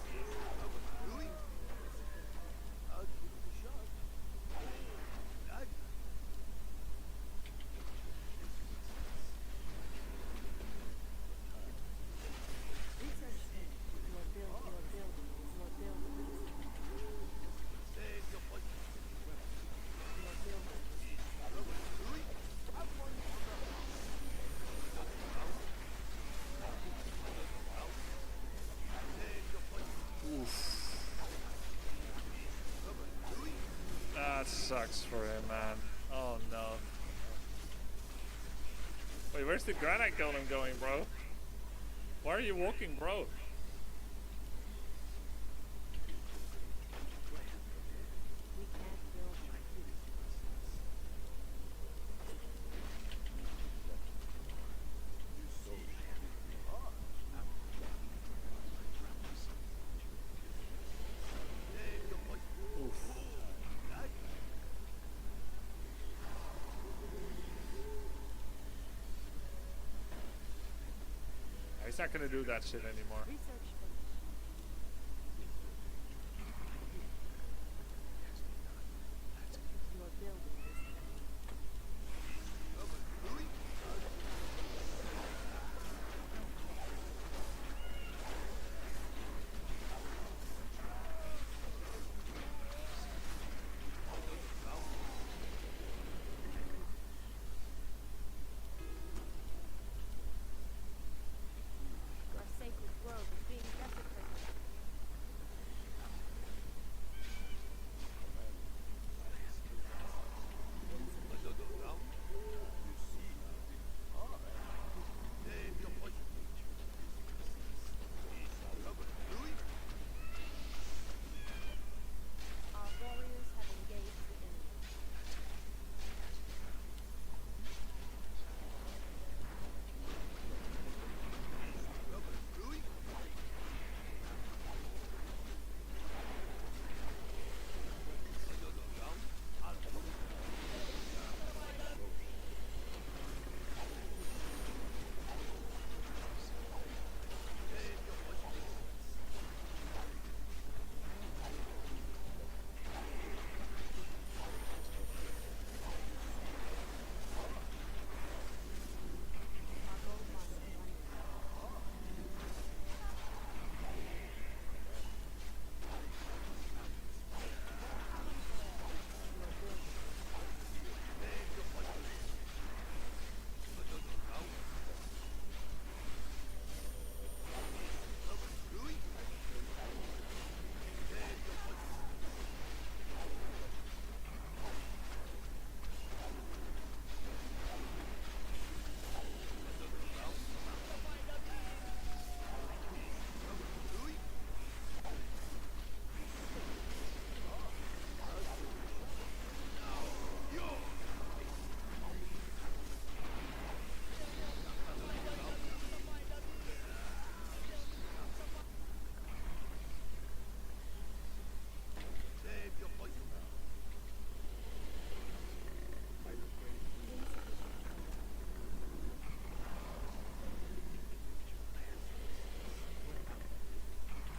That sucks for him, man. Oh no. Wait, where's the granite golem going, bro? Why are you walking, bro? We can't build He's not gonna do that shit anymore. research Your building is Our sacred grove is being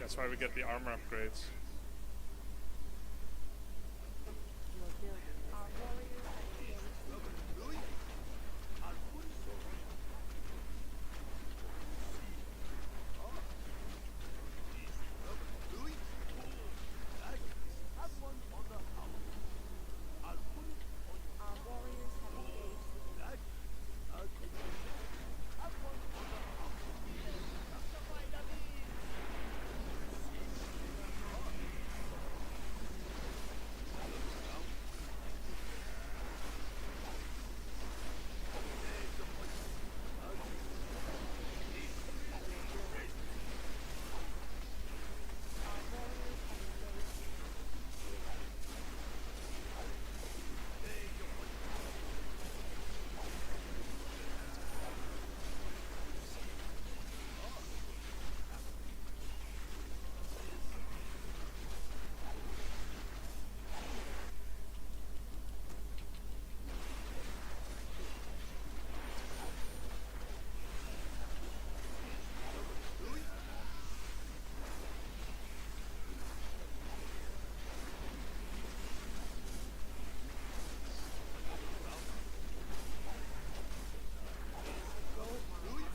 That's why we get the armor upgrades. Your building.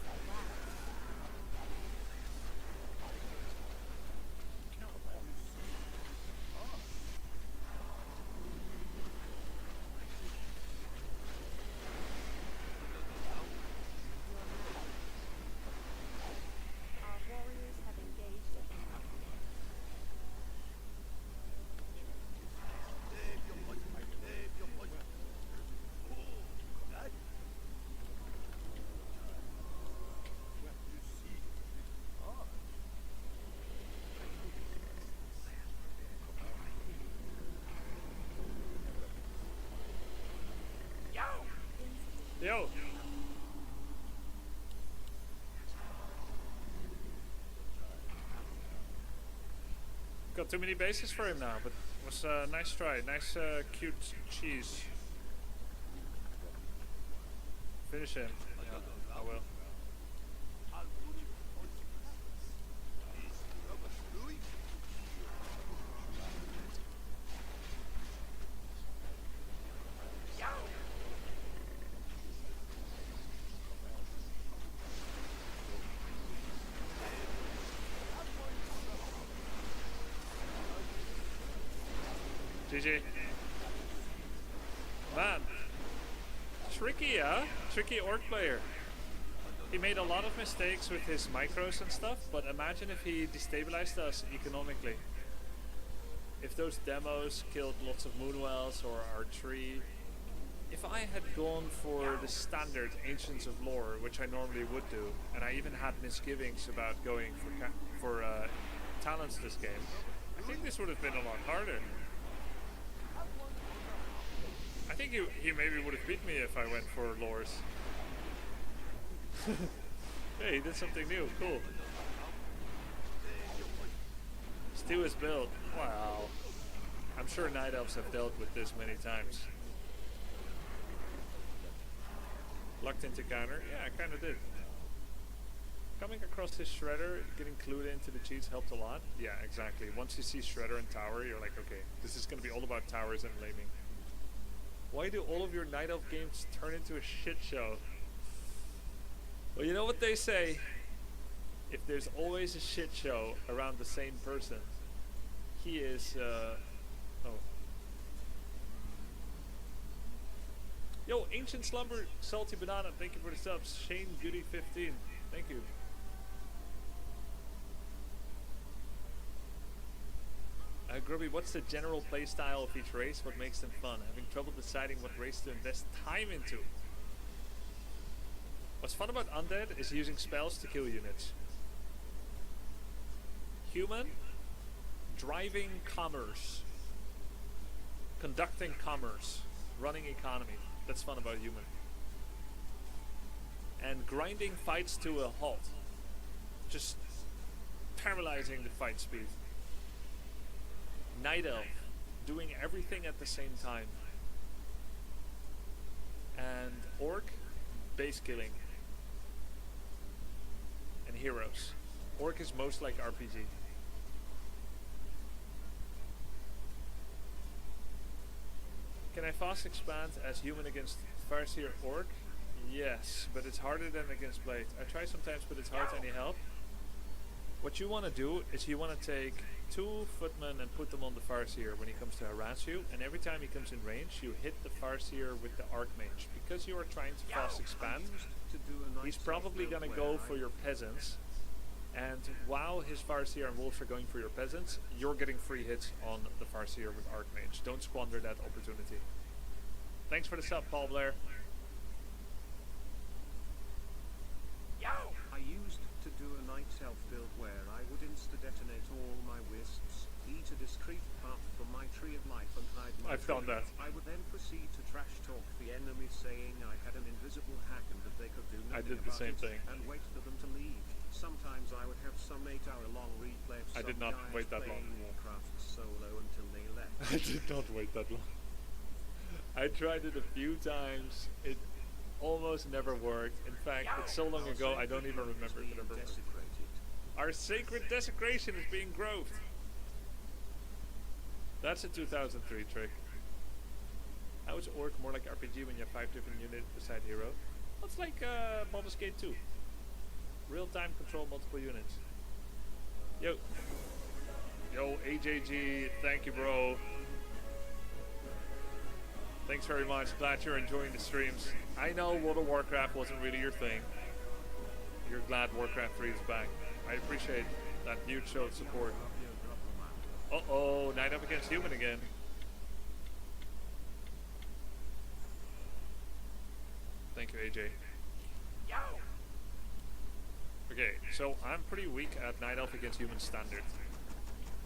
Our warriors have engaged. Our warriors have engaged. Our warriors have engaged. Yo! Got too many bases for him now, but it was a nice try. Nice, cute cheese. Finish him. Yeah, I will. GG. Man. Tricky, huh? Tricky orc player. He made a lot of mistakes with his micros and stuff, but imagine if he destabilized us economically. If those demos killed lots of Moonwells or our tree. If I had gone for the standard Ancients of Lore, which I normally would do, and I even had misgivings about going for talents this game, I think this would have been a lot harder. I think he maybe would have beat me if I went for lores. Hey, he did something new. Cool. Stew his build. Wow. I'm sure Night Elves have dealt with this many times. Locked into counter? Yeah, I kind of did. Coming across his Shredder, getting clued into the cheats helped a lot. Yeah, exactly. Once you see Shredder and Tower, you're like, okay, this is going to be all about towers and laming. Why do all of your Night Elf games turn into a shit show? Well, you know what they say. If there's always a shit show around the same person, he is, oh. Yo, Ancient Slumber, Salty Banana, thank you for the subs. Shane Goody 15, thank you. Grubby, what's the general playstyle of each race? What makes them fun? Having trouble deciding what race to invest time into. What's fun about Undead is using spells to kill units. Human, driving commerce, conducting commerce, running economy. That's fun about human. And grinding fights to a halt. Just paralyzing the fight speed. Night Elf, doing everything at the same time. And Orc, base killing. And heroes. Orc is most like RPG. Can I fast expand as human against Farseer Orc? Yes, but it's harder than against Blade. I try sometimes, but it's hard. Any help? What you want to do is you want to take 2 footmen and put them on the Farseer when he comes to harass you, and every time he comes in range, you hit the Farseer with the Archmage. Because you are trying to fast expand, he's probably going to go for your peasants, and while his Farseer and Wolves are going for your peasants, you're getting free hits on the Farseer with Archmage. Don't squander that opportunity. Thanks for the sub, Paul Blair. I used to do a night elf build where I would insta-detonate all my wisps, eat a discrete path from my tree of life and hide my I've done tree. that. I would then proceed to trash talk the enemy, saying I had an invisible hack and that they could do nothing I did the about same it, thing. and wait for them to leave. Sometimes I would have some 8-hour-long replay of I some did not guys wait that long. playing Warcraft solo until they left. I did not wait that long. I tried it a few times. It almost never worked. In fact, it's so long ago I don't even remember if it ever worked. Our sacred desecration is being groved. That's a 2003 trick. How is Orc more like RPG when you have 5 different units beside hero? Well, it's like Baldur's Gate 2. Real-time control multiple units. Yo. Yo, AJG, thank you, bro. Thanks very much. Glad you're enjoying the streams. I know World of Warcraft wasn't really your thing. You're glad Warcraft 3 is back. I appreciate that huge show of support. Uh-oh, Night Up against Human again. Thank you, AJ. Okay, so I'm pretty weak at Night Elf against Human Standard.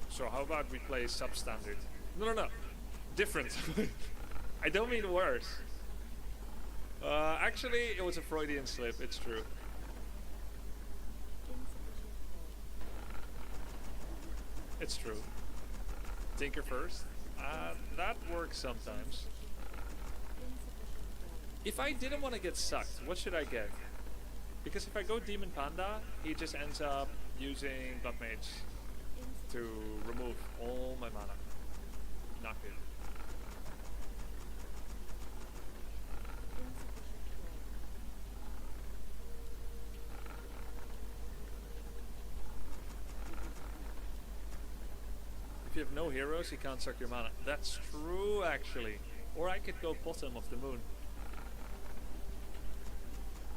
So how about we play Substandard? No. Different. I don't mean worse. Actually, it was a Freudian slip, it's true. It's true. Tinker first. That works sometimes. If I didn't want to get sucked, what should I get? Because if I go Demon Panda, he just ends up using Blood Mage to remove all my mana. Not good. If you have no heroes, you can't suck your mana. That's true, actually. Or I could go bottom of the moon.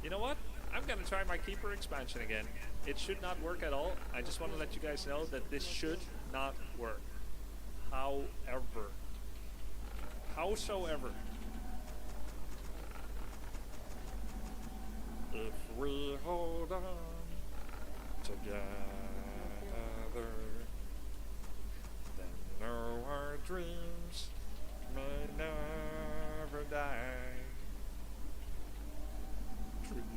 You know what? I'm gonna try my Keeper expansion again. It should not work at all. I just want to let you guys know that this should not work. Howsoever. If we hold on together, then know our dreams may never die. Dreams.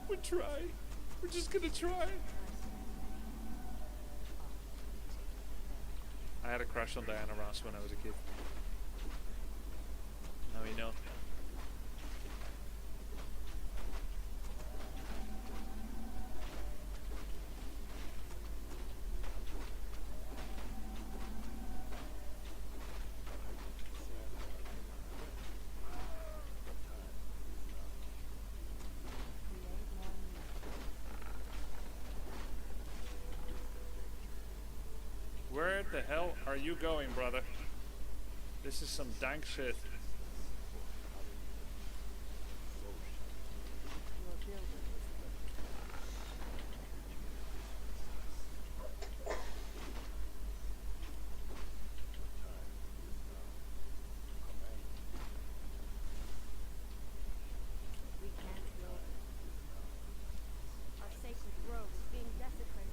We try. We're just gonna try. I had a crush on Diana Ross when I was a kid. Now you know. Where the hell are you going, brother? This is some dank shit. We can't go. Our sacred grove is being desecrated.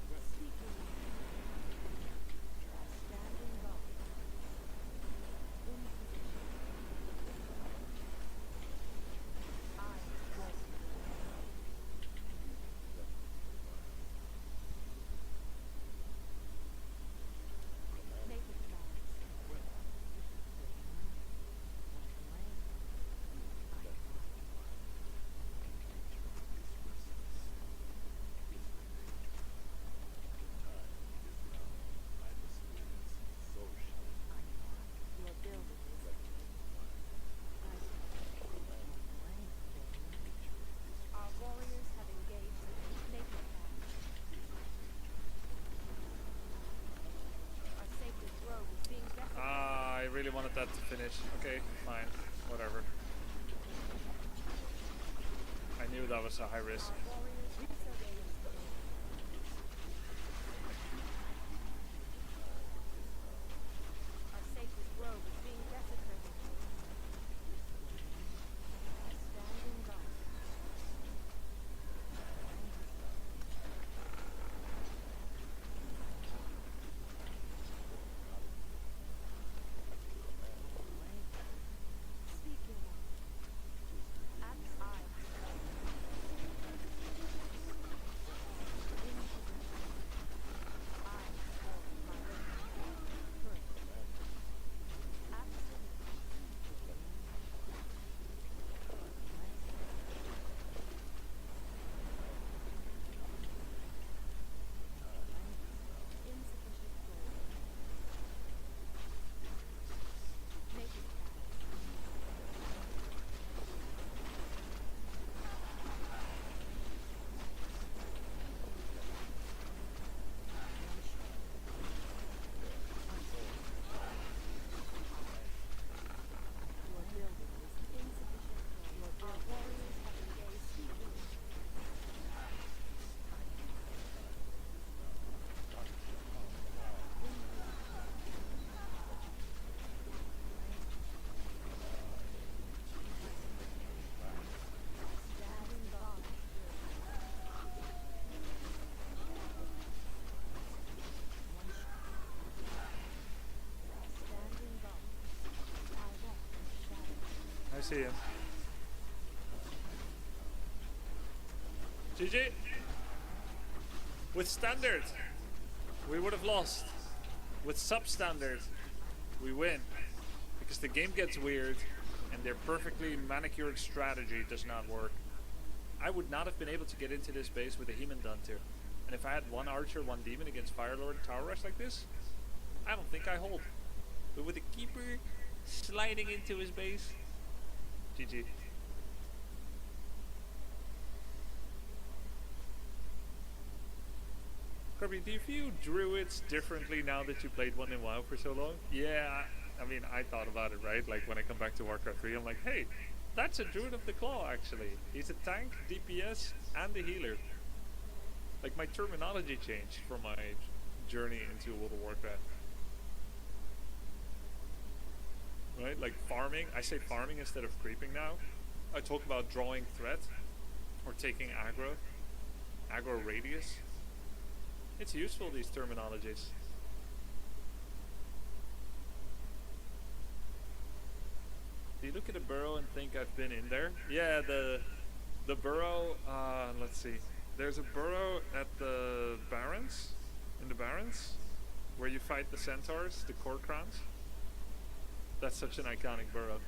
wanted that to finish. Okay, fine, whatever. I knew that was a high risk. Warriors disobey. Our sacred grove is being desecrated. Standing guard. Speak your mind. Axe eye. I see him. GG. With standard, we would have lost. With substandard, we win. Because the game gets weird and their perfectly manicured strategy does not work. I would not have been able to get into this base with a Hemandantir. And if I had one archer, one demon against Firelord Tower Rush like this, I don't think I hold. But with a keeper sliding into his base, GG. Kirby, do you view druids differently now that you played one in WoW for so long? Yeah, I mean, I thought about it, right? Like when I come back to Warcraft 3, I'm like, hey, that's a Druid of the Claw, actually. He's a tank, DPS, and a healer. Like, my terminology changed from my journey into World of Warcraft. Right? Like farming, I say farming instead of creeping now. I talk about drawing threat or taking aggro radius. It's useful, these terminologies. Do you look at a burrow and think I've been in there? Yeah, the burrow, let's see. There's a burrow at the Barrens, in the Barrens, where you fight the centaurs, the core crowns. That's such an iconic burrow.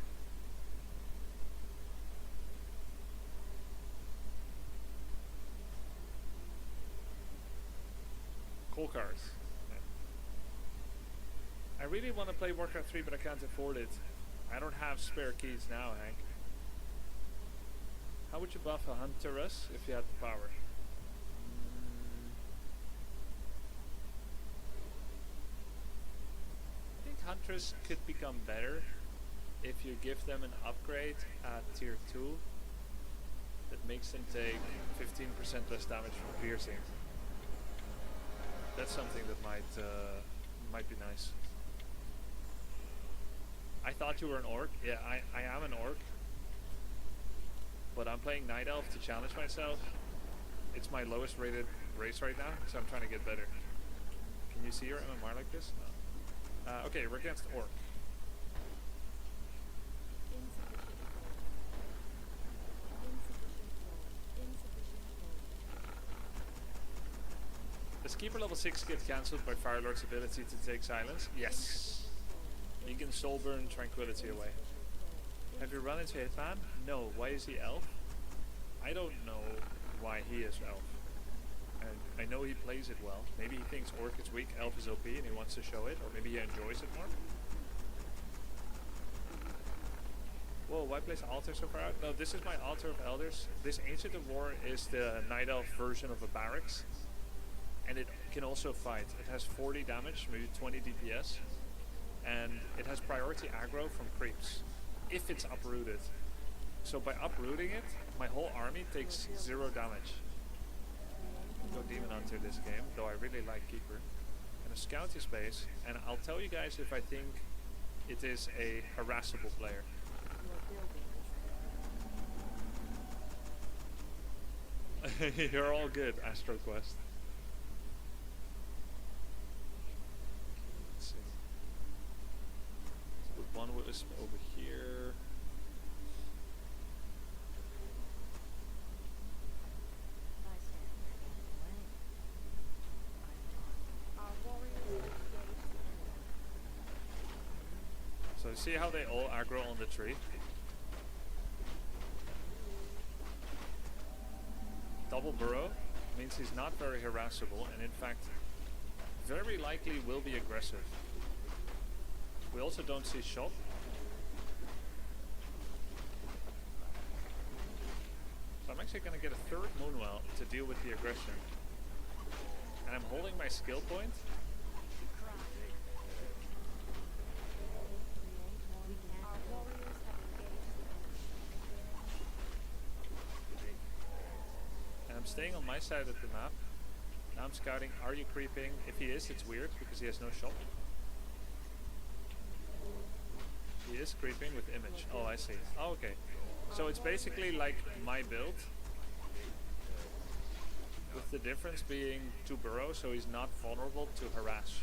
Cool cars. Yeah. I really want to play Warcraft 3, but I can't afford it. I don't have spare keys now, Hank. How would you buff a Huntress if you had the power? I think Huntress could become better if you give them an upgrade at tier 2 that makes them take 15% less damage from piercing. That's something that might be nice. I thought you were an orc. Yeah, I am an orc. But I'm playing Night Elf to challenge myself. It's my lowest rated race right now, so I'm trying to get better. Can you see your MMR like this? No. Okay, we're against orc. Does Keeper level 6 get cancelled by Firelord's ability to take silence? Yes. You can soul burn tranquility away. Have you run into Hitman? No. Why is he elf? I don't know why he is elf. And I know he plays it well. Maybe he thinks orc is weak, elf is OP, and he wants to show it, or maybe he enjoys it more. Whoa, why place altar so far out? No, this is my altar of elders. This Ancient of War is the Night Elf version of a barracks. And it can also fight. It has 40 damage, maybe 20 DPS. and it has priority aggro from creeps if it's uprooted. So by uprooting it, my whole army takes 0 damage. Go Demon Hunter this game, though I really like Keeper. And a Scouty Space, and I'll tell you guys if I think it is a harassable player. You're all good, AstroQuest. Let's see. Let's put one wisp over here. So see how they all aggro on the tree? Double burrow means he's not very harassable, and in fact very likely will be aggressive. We also don't see shop. So I'm actually going to get a third Moonwell to deal with the aggression. And I'm holding my skill point. I'm staying on my side of the map. Now I'm scouting, are you creeping? If he is, it's weird because he has no shop. He is creeping with image. Oh, I see. Oh, okay. So it's basically like my build, with the difference being to burrow, so he's not vulnerable to harass.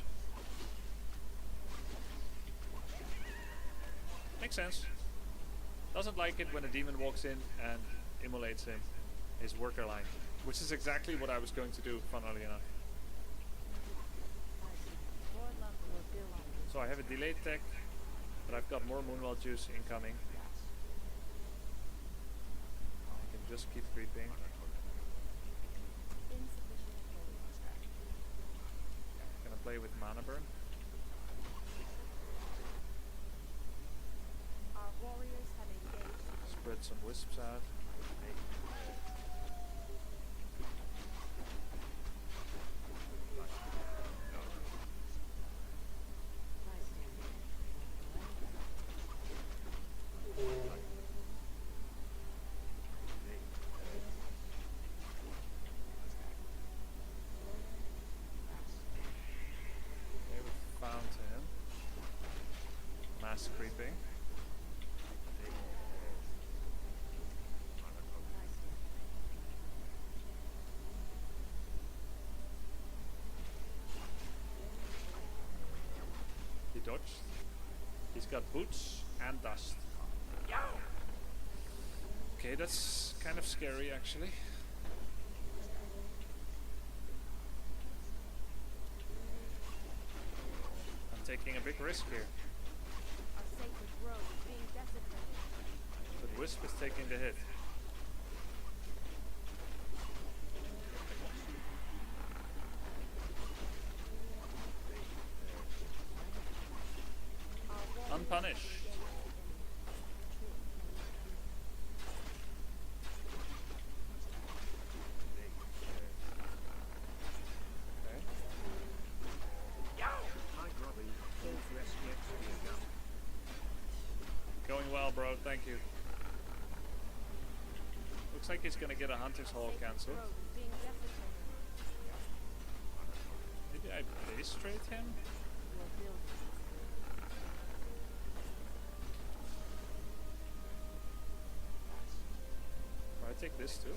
Makes sense. Doesn't like it when a demon walks in and immolates him, his worker line. Which is exactly what I was going to do, funnily enough. So I have a delayed tech, but I've got more Moonwell juice incoming. I can just keep creeping. Gonna play with mana burn. Spread some wisps out. Creeping. He dodged. He's got boots and dust. Okay, that's kind of scary actually. I'm taking a big risk here. But Wisp is taking the hit. Unpunished. Going well, bro. Thank you. Looks like he's gonna get a Hunter's Hall cancelled. Maybe I base trade him? Or I take this too?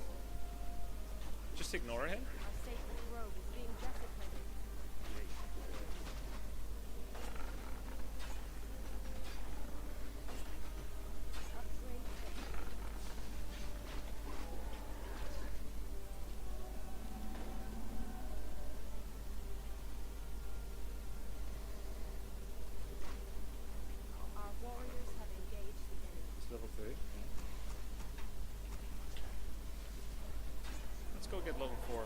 Just ignore him? Level 3. Let's go get level 4.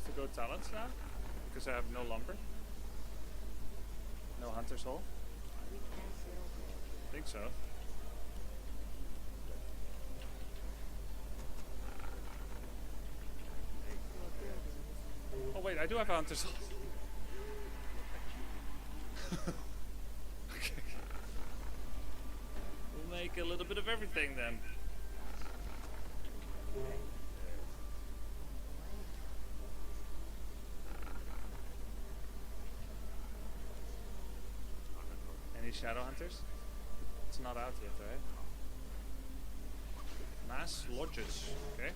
have to go talents now? Because I have no lumber? No hunter's hole? I think so. Oh wait, I do have a hunter's hole. Okay. We'll make a little bit of everything then. Any shadow hunters? It's not out yet, right? Mass lodges, okay.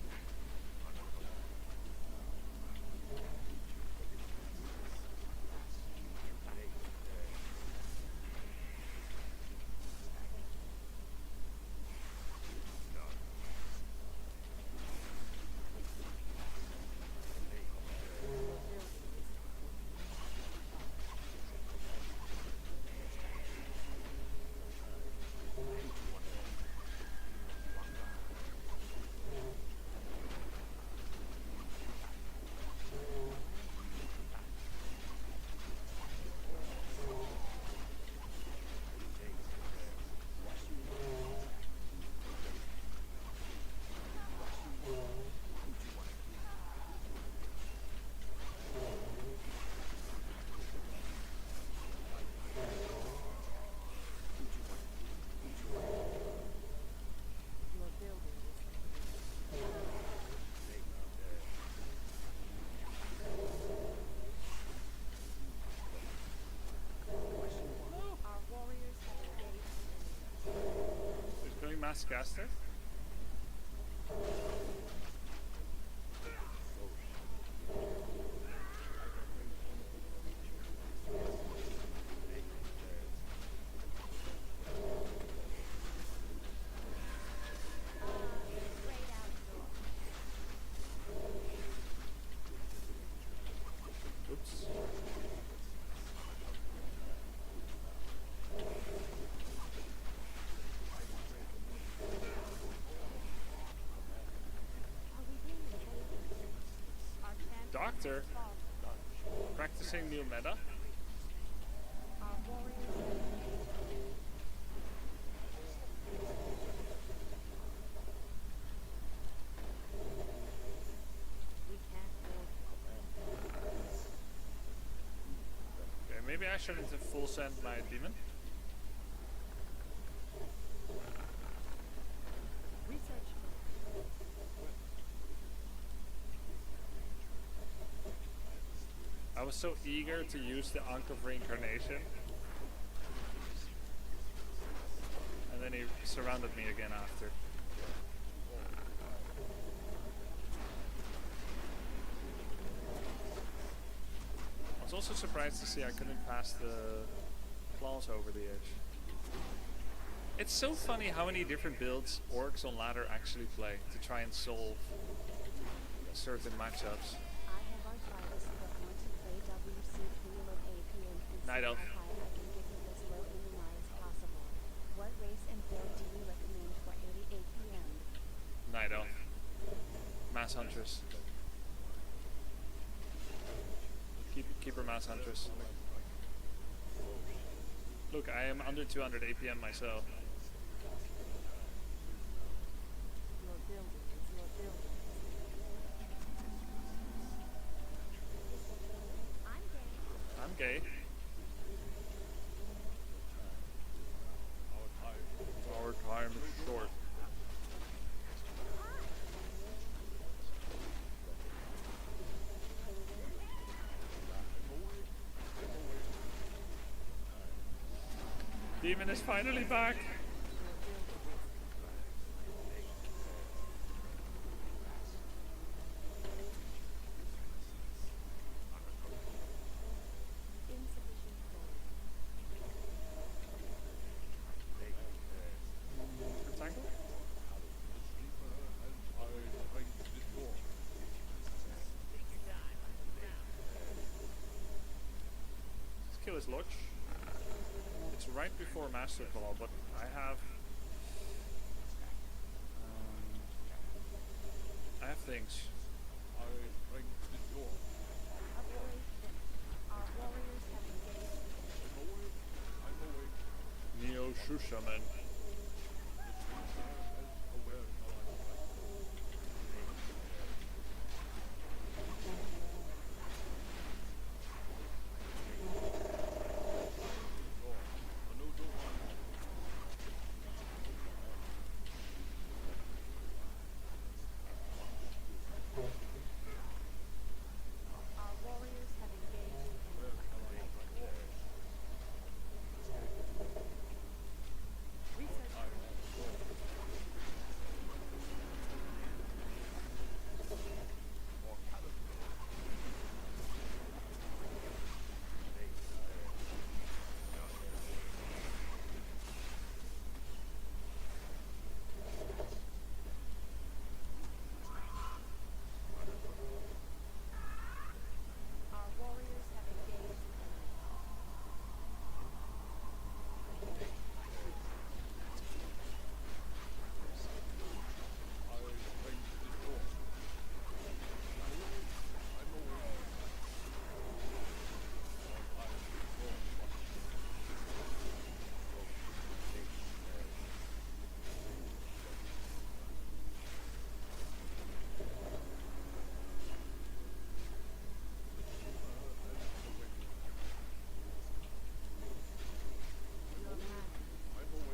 Mass caster. Oops. Doctor practicing new meta. Okay, maybe I shouldn't have full send my demon. I was so eager to use the Ankh of Reincarnation. And then he surrounded me again after. I was also surprised to see I couldn't pass the claws over the edge. It's so funny how many different builds orcs on ladder actually play to try and solve certain matchups. Night Elf. What race and build do you recommend for 88 p.m.? Night Elf. Mass Huntress. Keep her Mass Huntress. Look, I am under 200 APM myself. I'm gay. Our time is short. Demon is finally back. Kill his Lodge. It's right before Master Claw, but I have things. shaman. Our warriors have engaged the enemy. Research Our warriors have engaged the enemy. Your man.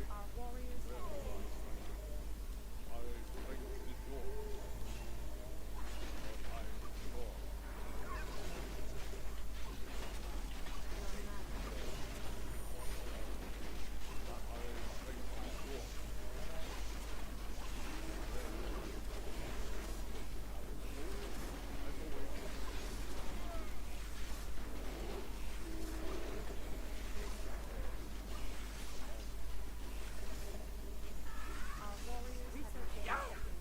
Our warriors have engaged the enemy. Your man. Our warriors have engaged the enemy.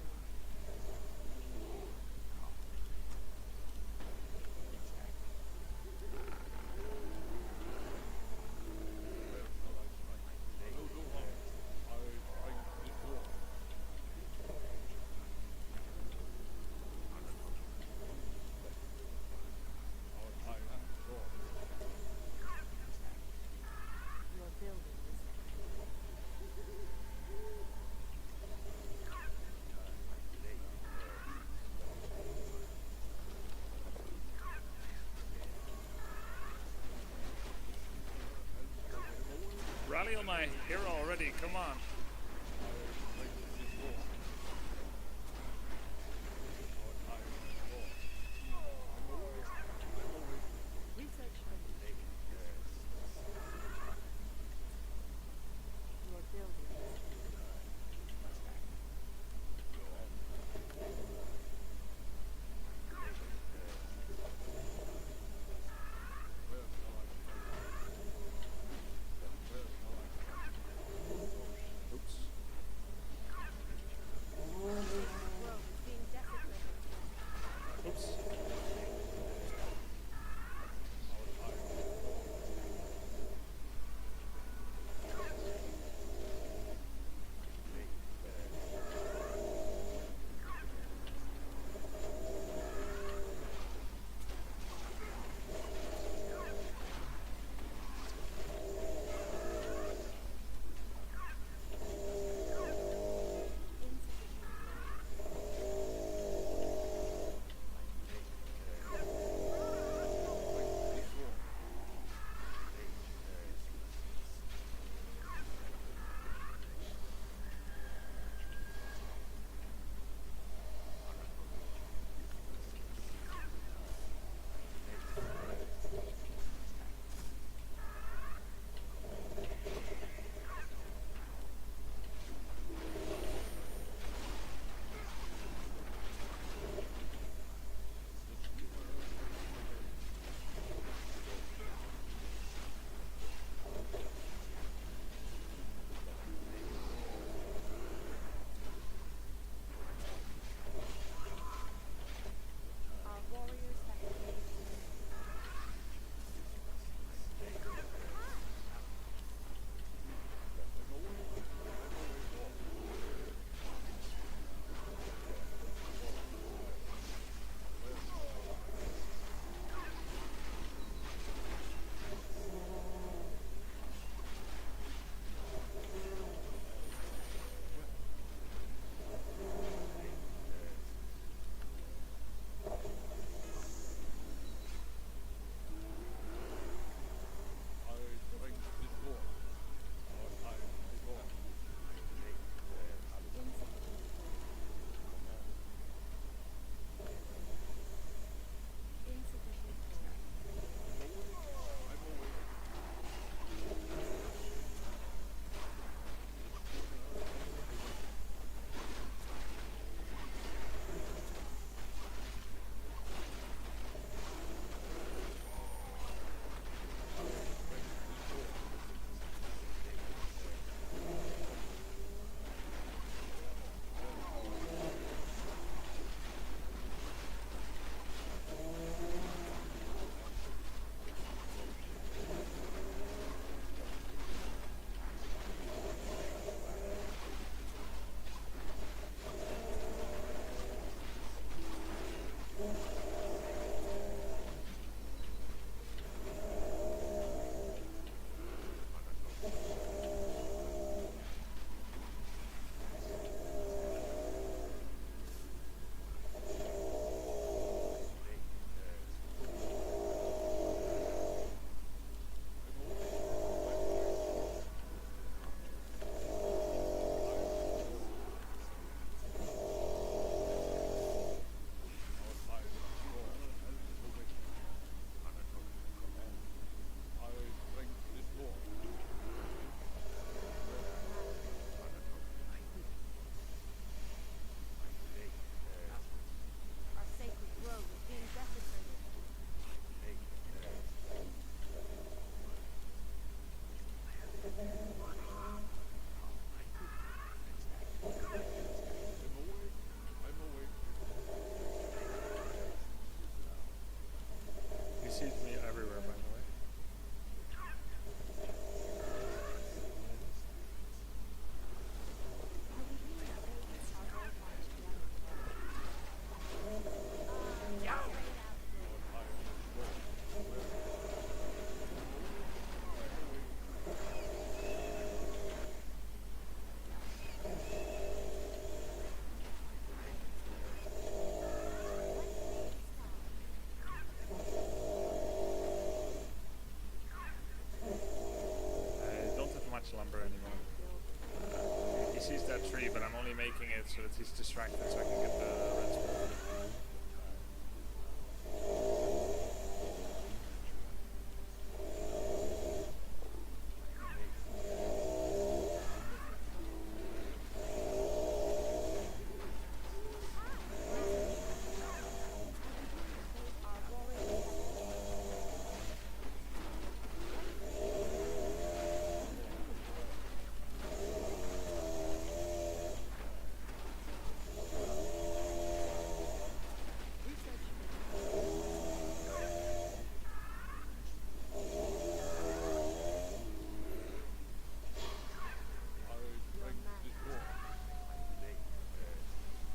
Your building is Rally on my hero already, come on. research complete. Your building is much lumber anymore. He sees that tree, but I'm only making it so that he's distracted so I can get the redstone.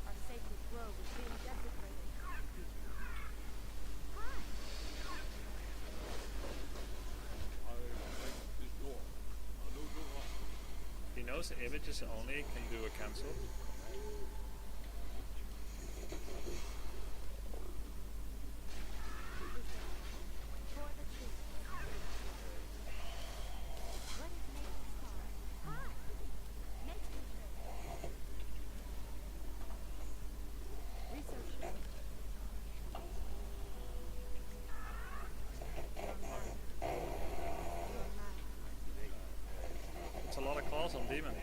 Our sacred grove is being desecrated. He knows images only can do a cancel. For the truth. What is nature's cause? Hi! Nature trade. Research trade. Your mind. Your mind. It's a lot of calls on Demon.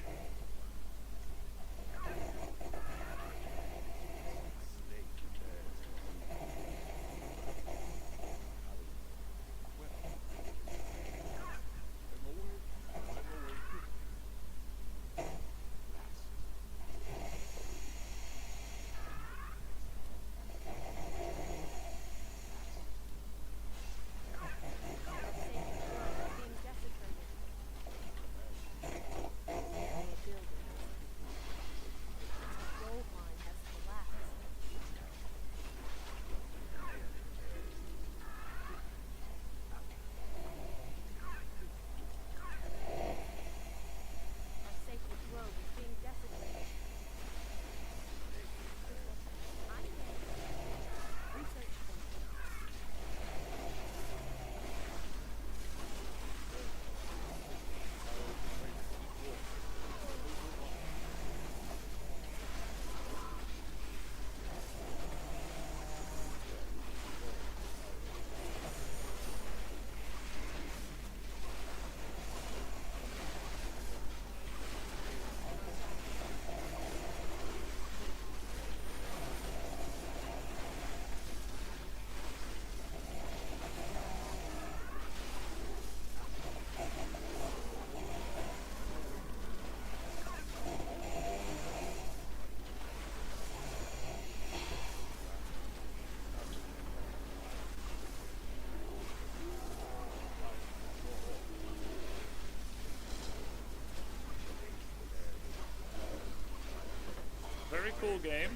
Very cool game.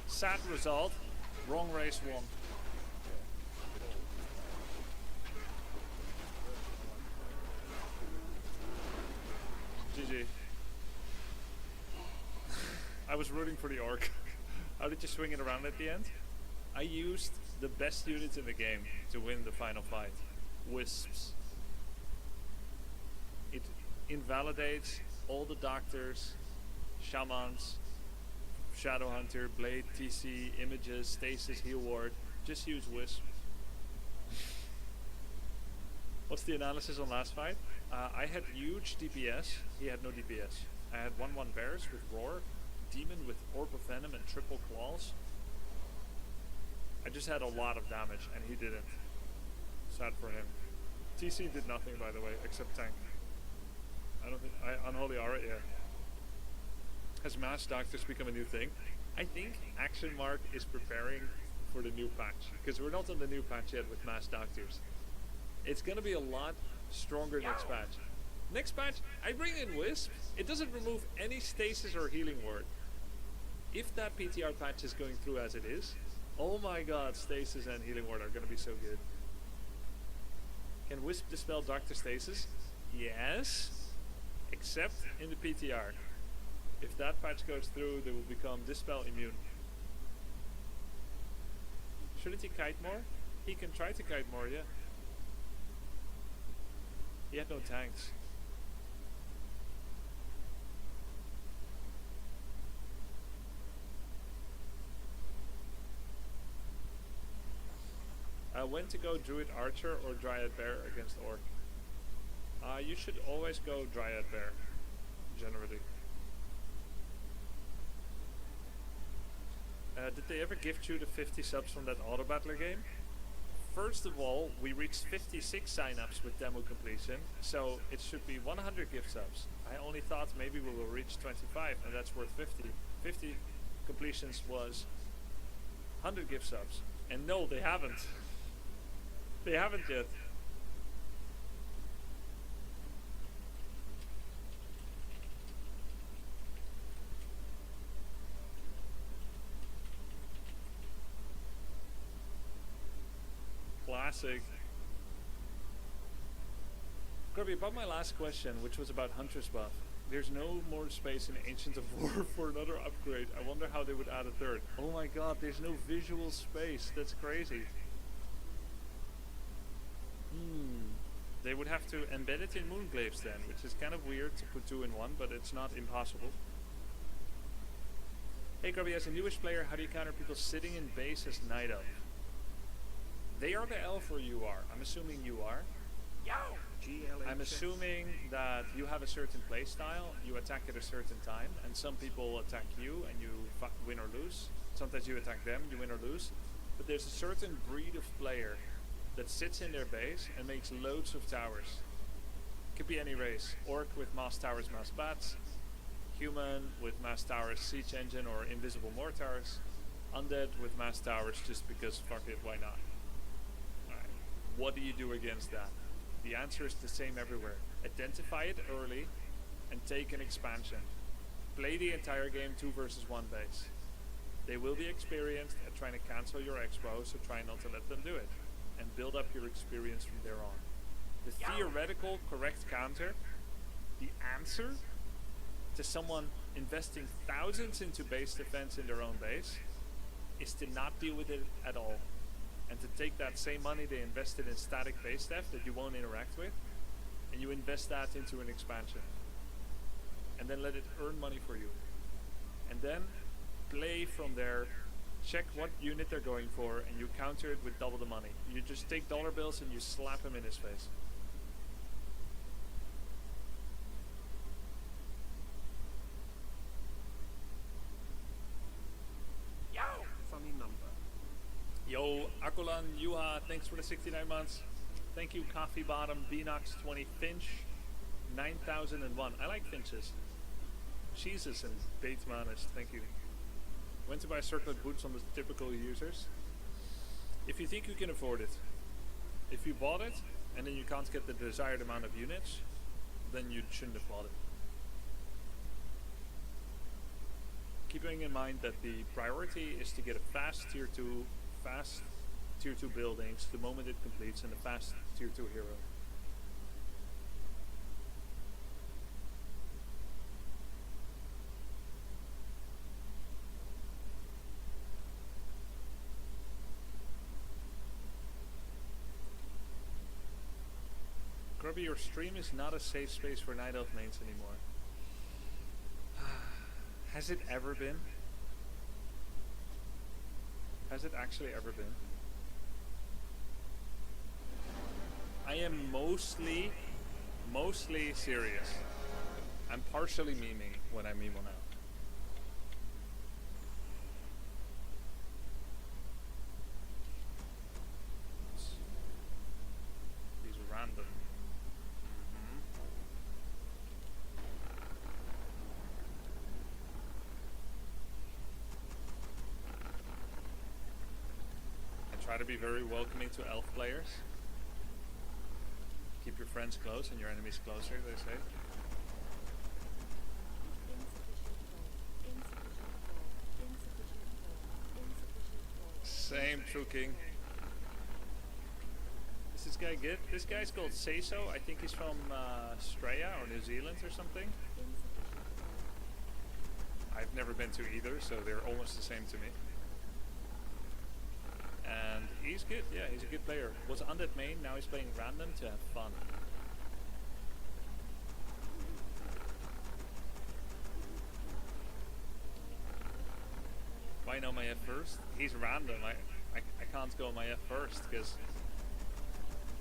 Sad result. Wrong race won. GG. I was rooting for the orc. How did you swing it around at the end? I used the best units in the game to win the final fight. Wisps. It invalidates all the doctors, shamans, Shadow Hunter, Blade, TC, Images, Stasis, Heal Ward. Just use Wisp. What's the analysis on last fight? I had huge DPS. He had no DPS. I had 1-1 Bears with Roar, Demon with Orb of Venom and Triple Claws. I just had a lot of damage and he didn't. Sad for him. TC did nothing, by the way, except tank. I don't think... Unholy Aura, yeah. Has Mass Doctors become a new thing? I think Action Mark is preparing for the new patch. Because we're not on the new patch yet with Mass Doctors. It's gonna be a lot stronger next patch. Next patch, I bring in Wisp. It doesn't remove any Stasis or Healing Ward. If that PTR patch is going through as it is, oh my god, Stasis and Healing Ward are gonna be so good. Can Wisp dispel Dr. Stasis? Yes. Except in the PTR. If that patch goes through, they will become Dispel immune. Shouldn't he kite more? He can try to kite more, yeah. He had no tanks. When to go Druid Archer or Dryad Bear against Orc? You should always go Dryad Bear, generally. Did they ever gift you the 50 subs from that auto battler game? First of all, we reached 56 signups with demo completion, so it should be 100 gift subs. I only thought maybe we will reach 25, and that's worth 50. 50 completions was 100 gift subs. And no, they haven't. They haven't yet. Classic. Grubby, about my last question, which was about Hunter's Buff. There's no more space in Ancient of War for another upgrade. I wonder how they would add a third. Oh my god, there's no visual space. That's crazy. They would have to embed it in Moonglaves then, which is kind of weird to put 2 in 1, but it's not impossible. Hey Grubby, as a newish player, how do you counter people sitting in base as Night Elf? They are the elf or you are? I'm assuming you are. I'm assuming that you have a certain play style, you attack at a certain time, and some people attack you and you win or lose. Sometimes you attack them, you win or lose. But there's a certain breed of player that sits in their base and makes loads of towers. Could be any race. Orc with mass towers, mass bats. Human with mass towers, siege engine or invisible mortars. Undead with mass towers just because fuck it, why not? Alright, what do you do against that? The answer is the same everywhere. Identify it early and take an expansion. Play the entire game 2 versus 1 base. They will be experienced at trying to cancel your expo, so try not to let them do it. And build up your experience from there on. The theoretical correct counter, the answer to someone investing thousands into base defense in their own base, is to not deal with it at all. And to take that same money they invested in static base def that you won't interact with, and you invest that into an expansion. And then let it earn money for you. And then play from there, check what unit they're going for, and you counter it with double the money. You just take dollar bills and you slap him in his face. Funny number. Yo, Akulan, Yuha, thanks for the 69 months. Thank you, Coffee Bottom, Beanox20, Finch, 9001. I like Finches. Jesus and Batemanist, thank you. Went to buy circlet boots on the typical users. If you think you can afford it, if you bought it and then you can't get the desired amount of units, then you shouldn't have bought it. Keeping in mind that the priority is to get a fast tier 2 buildings the moment it completes and a fast tier 2 hero. Grubby, your stream is not a safe space for Night Elf mains anymore. Has it ever been? Has it actually ever been? I am mostly serious. I'm partially memeing when I meme one out. These are random. Try to be very welcoming to elf players. Keep your friends close and your enemies closer, they say. Same, True King. Is this guy good? This guy's called Seiso. I think he's from Australia or New Zealand or something. I've never been to either, so they're almost the same to me. And he's good, yeah, he's a good player. Was undead main, now he's playing random to have fun. Why know my F first? He's random. I can't go my F first because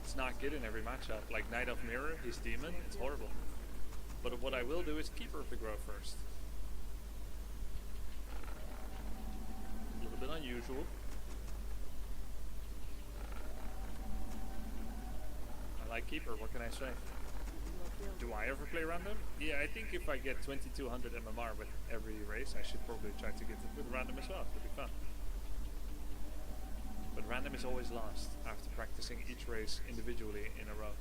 it's not good in every matchup. Like Knight of Mirror, he's demon, it's horrible. But what I will do is Keeper of the Grove first. A little bit unusual. I like Keeper, what can I say? Do I ever play random? Yeah, I think if I get 2200 MMR with every race, I should probably try to get it with random as well. It'll be fun. But random is always lost after practicing each race individually in a row.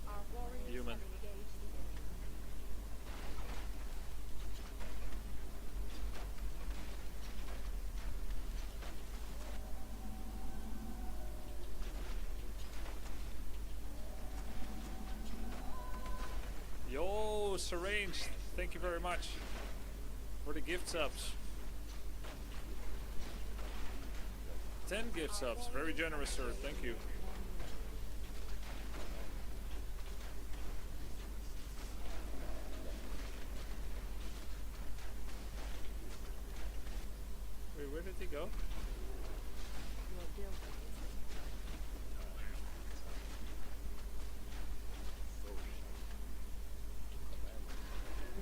Our warriors Human. have engaged the enemy. Yo, Syrange, thank you very much for the gift subs. 10 gift subs, very generous, sir. Thank you. Wait, where did he go? Your building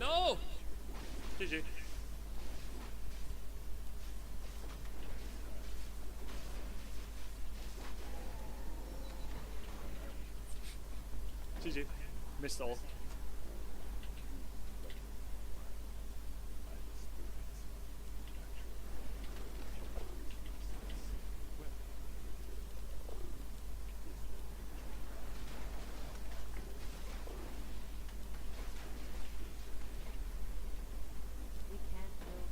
No! GG. GG. Missed all. we can't build.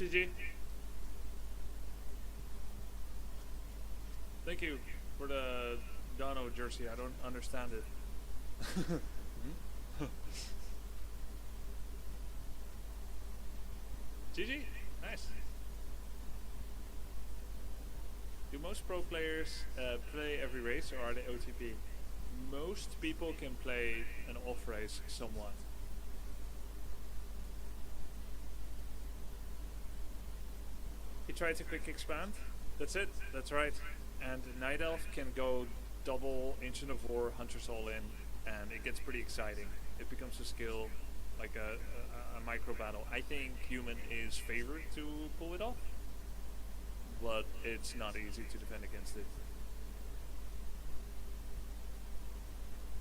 GG. Thank you for the Dono jersey. I don't understand it. GG. Nice. Do most pro players play every race, or are they OTP? Most people can play an off race somewhat. He tried to quick expand. That's it. That's right. And Night Elf can go double Ancient of War, Hunters all in, and it gets pretty exciting. It becomes a skill, like a micro battle. I think Human is favored to pull it off, but it's not easy to defend against it.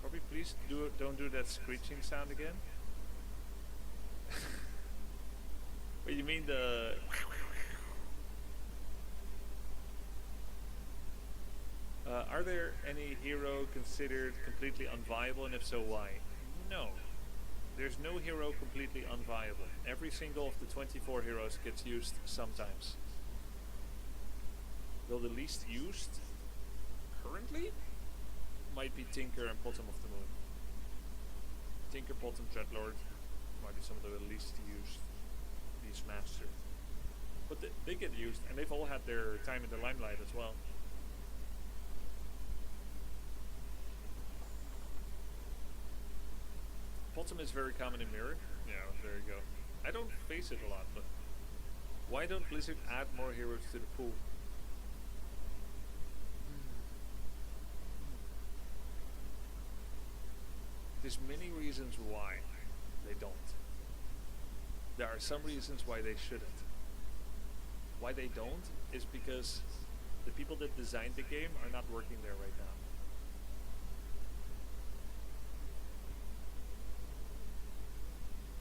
Robbie, please don't do that screeching sound again. Wait, you mean the... are there any hero considered completely unviable, and if so, why? No. There's no hero completely unviable. Every single of the 24 heroes gets used sometimes. Though the least used, currently, might be Tinker and Bottom of the Moon. Tinker, Bottom, Dreadlord might be some of the least used. Beast Master. But they get used, and they've all had their time in the limelight as well. Bottom is very common in Mirror. Yeah, there you go. I don't face it a lot, but why don't Blizzard add more heroes to the pool? There's many reasons why they don't. There are some reasons why they shouldn't. Why they don't is because the people that designed the game are not working there right now.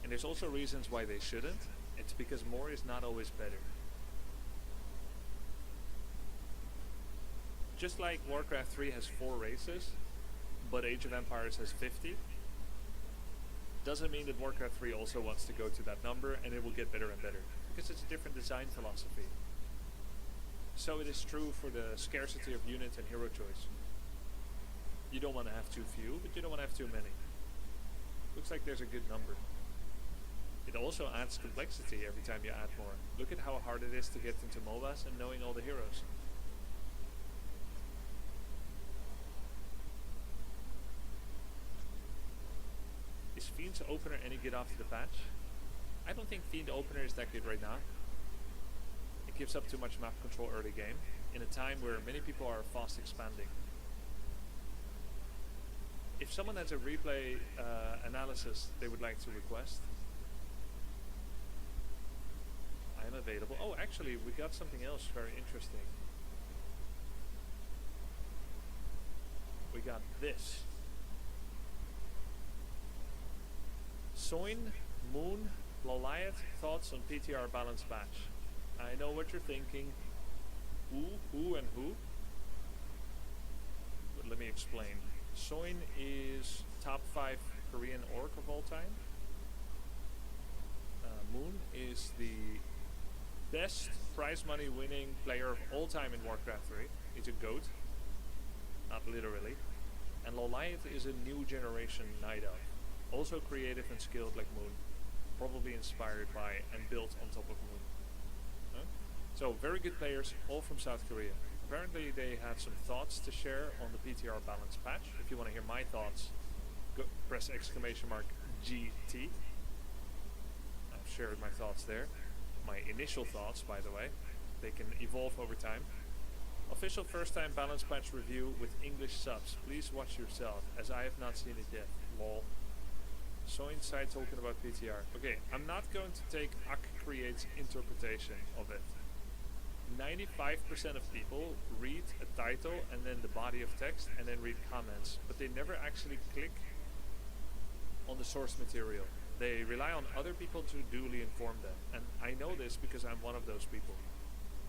And there's also reasons why they shouldn't. It's because more is not always better. Just like Warcraft 3 has 4 races, but Age of Empires has 50, doesn't mean that Warcraft 3 also wants to go to that number and it will get better and better, because it's a different design philosophy. So it is true for the scarcity of units and hero choice. You don't want to have too few, but you don't want to have too many. Looks like there's a good number. It also adds complexity every time you add more. Look at how hard it is to get into MOBAs and knowing all the heroes. Is Fiend's Opener any good after the patch? I don't think Fiend Opener is that good right now. It gives up too much map control early game, in a time where many people are fast expanding. If someone has a replay analysis they would like to request, I am available. Oh, actually, we got something else very interesting. We got this. Soin, Moon, Loliath, thoughts on PTR balance patch. I know what you're thinking. Who, and who? But let me explain. Soin is top 5 Korean orc of all time. Moon is the best prize money winning player of all time in Warcraft 3. He's a goat. Not literally. And Loliath is a new generation Night Elf. Also creative and skilled like Moon. Probably inspired by and built on top of Moon. Huh? So very good players, all from South Korea. Apparently they had some thoughts to share on the PTR balance patch. If you want to hear my thoughts, go press !GT. I've shared my thoughts there. My initial thoughts, by the way. They can evolve over time. Official first time balance patch review with English subs. Please watch yourself, as I have not seen it yet. Lol. So inside talking about PTR. Okay, I'm not going to take Ak Create's interpretation of it. 95% of people read a title and then the body of text and then read comments, but they never actually click on the source material. They rely on other people to duly inform them, and I know this because I'm one of those people.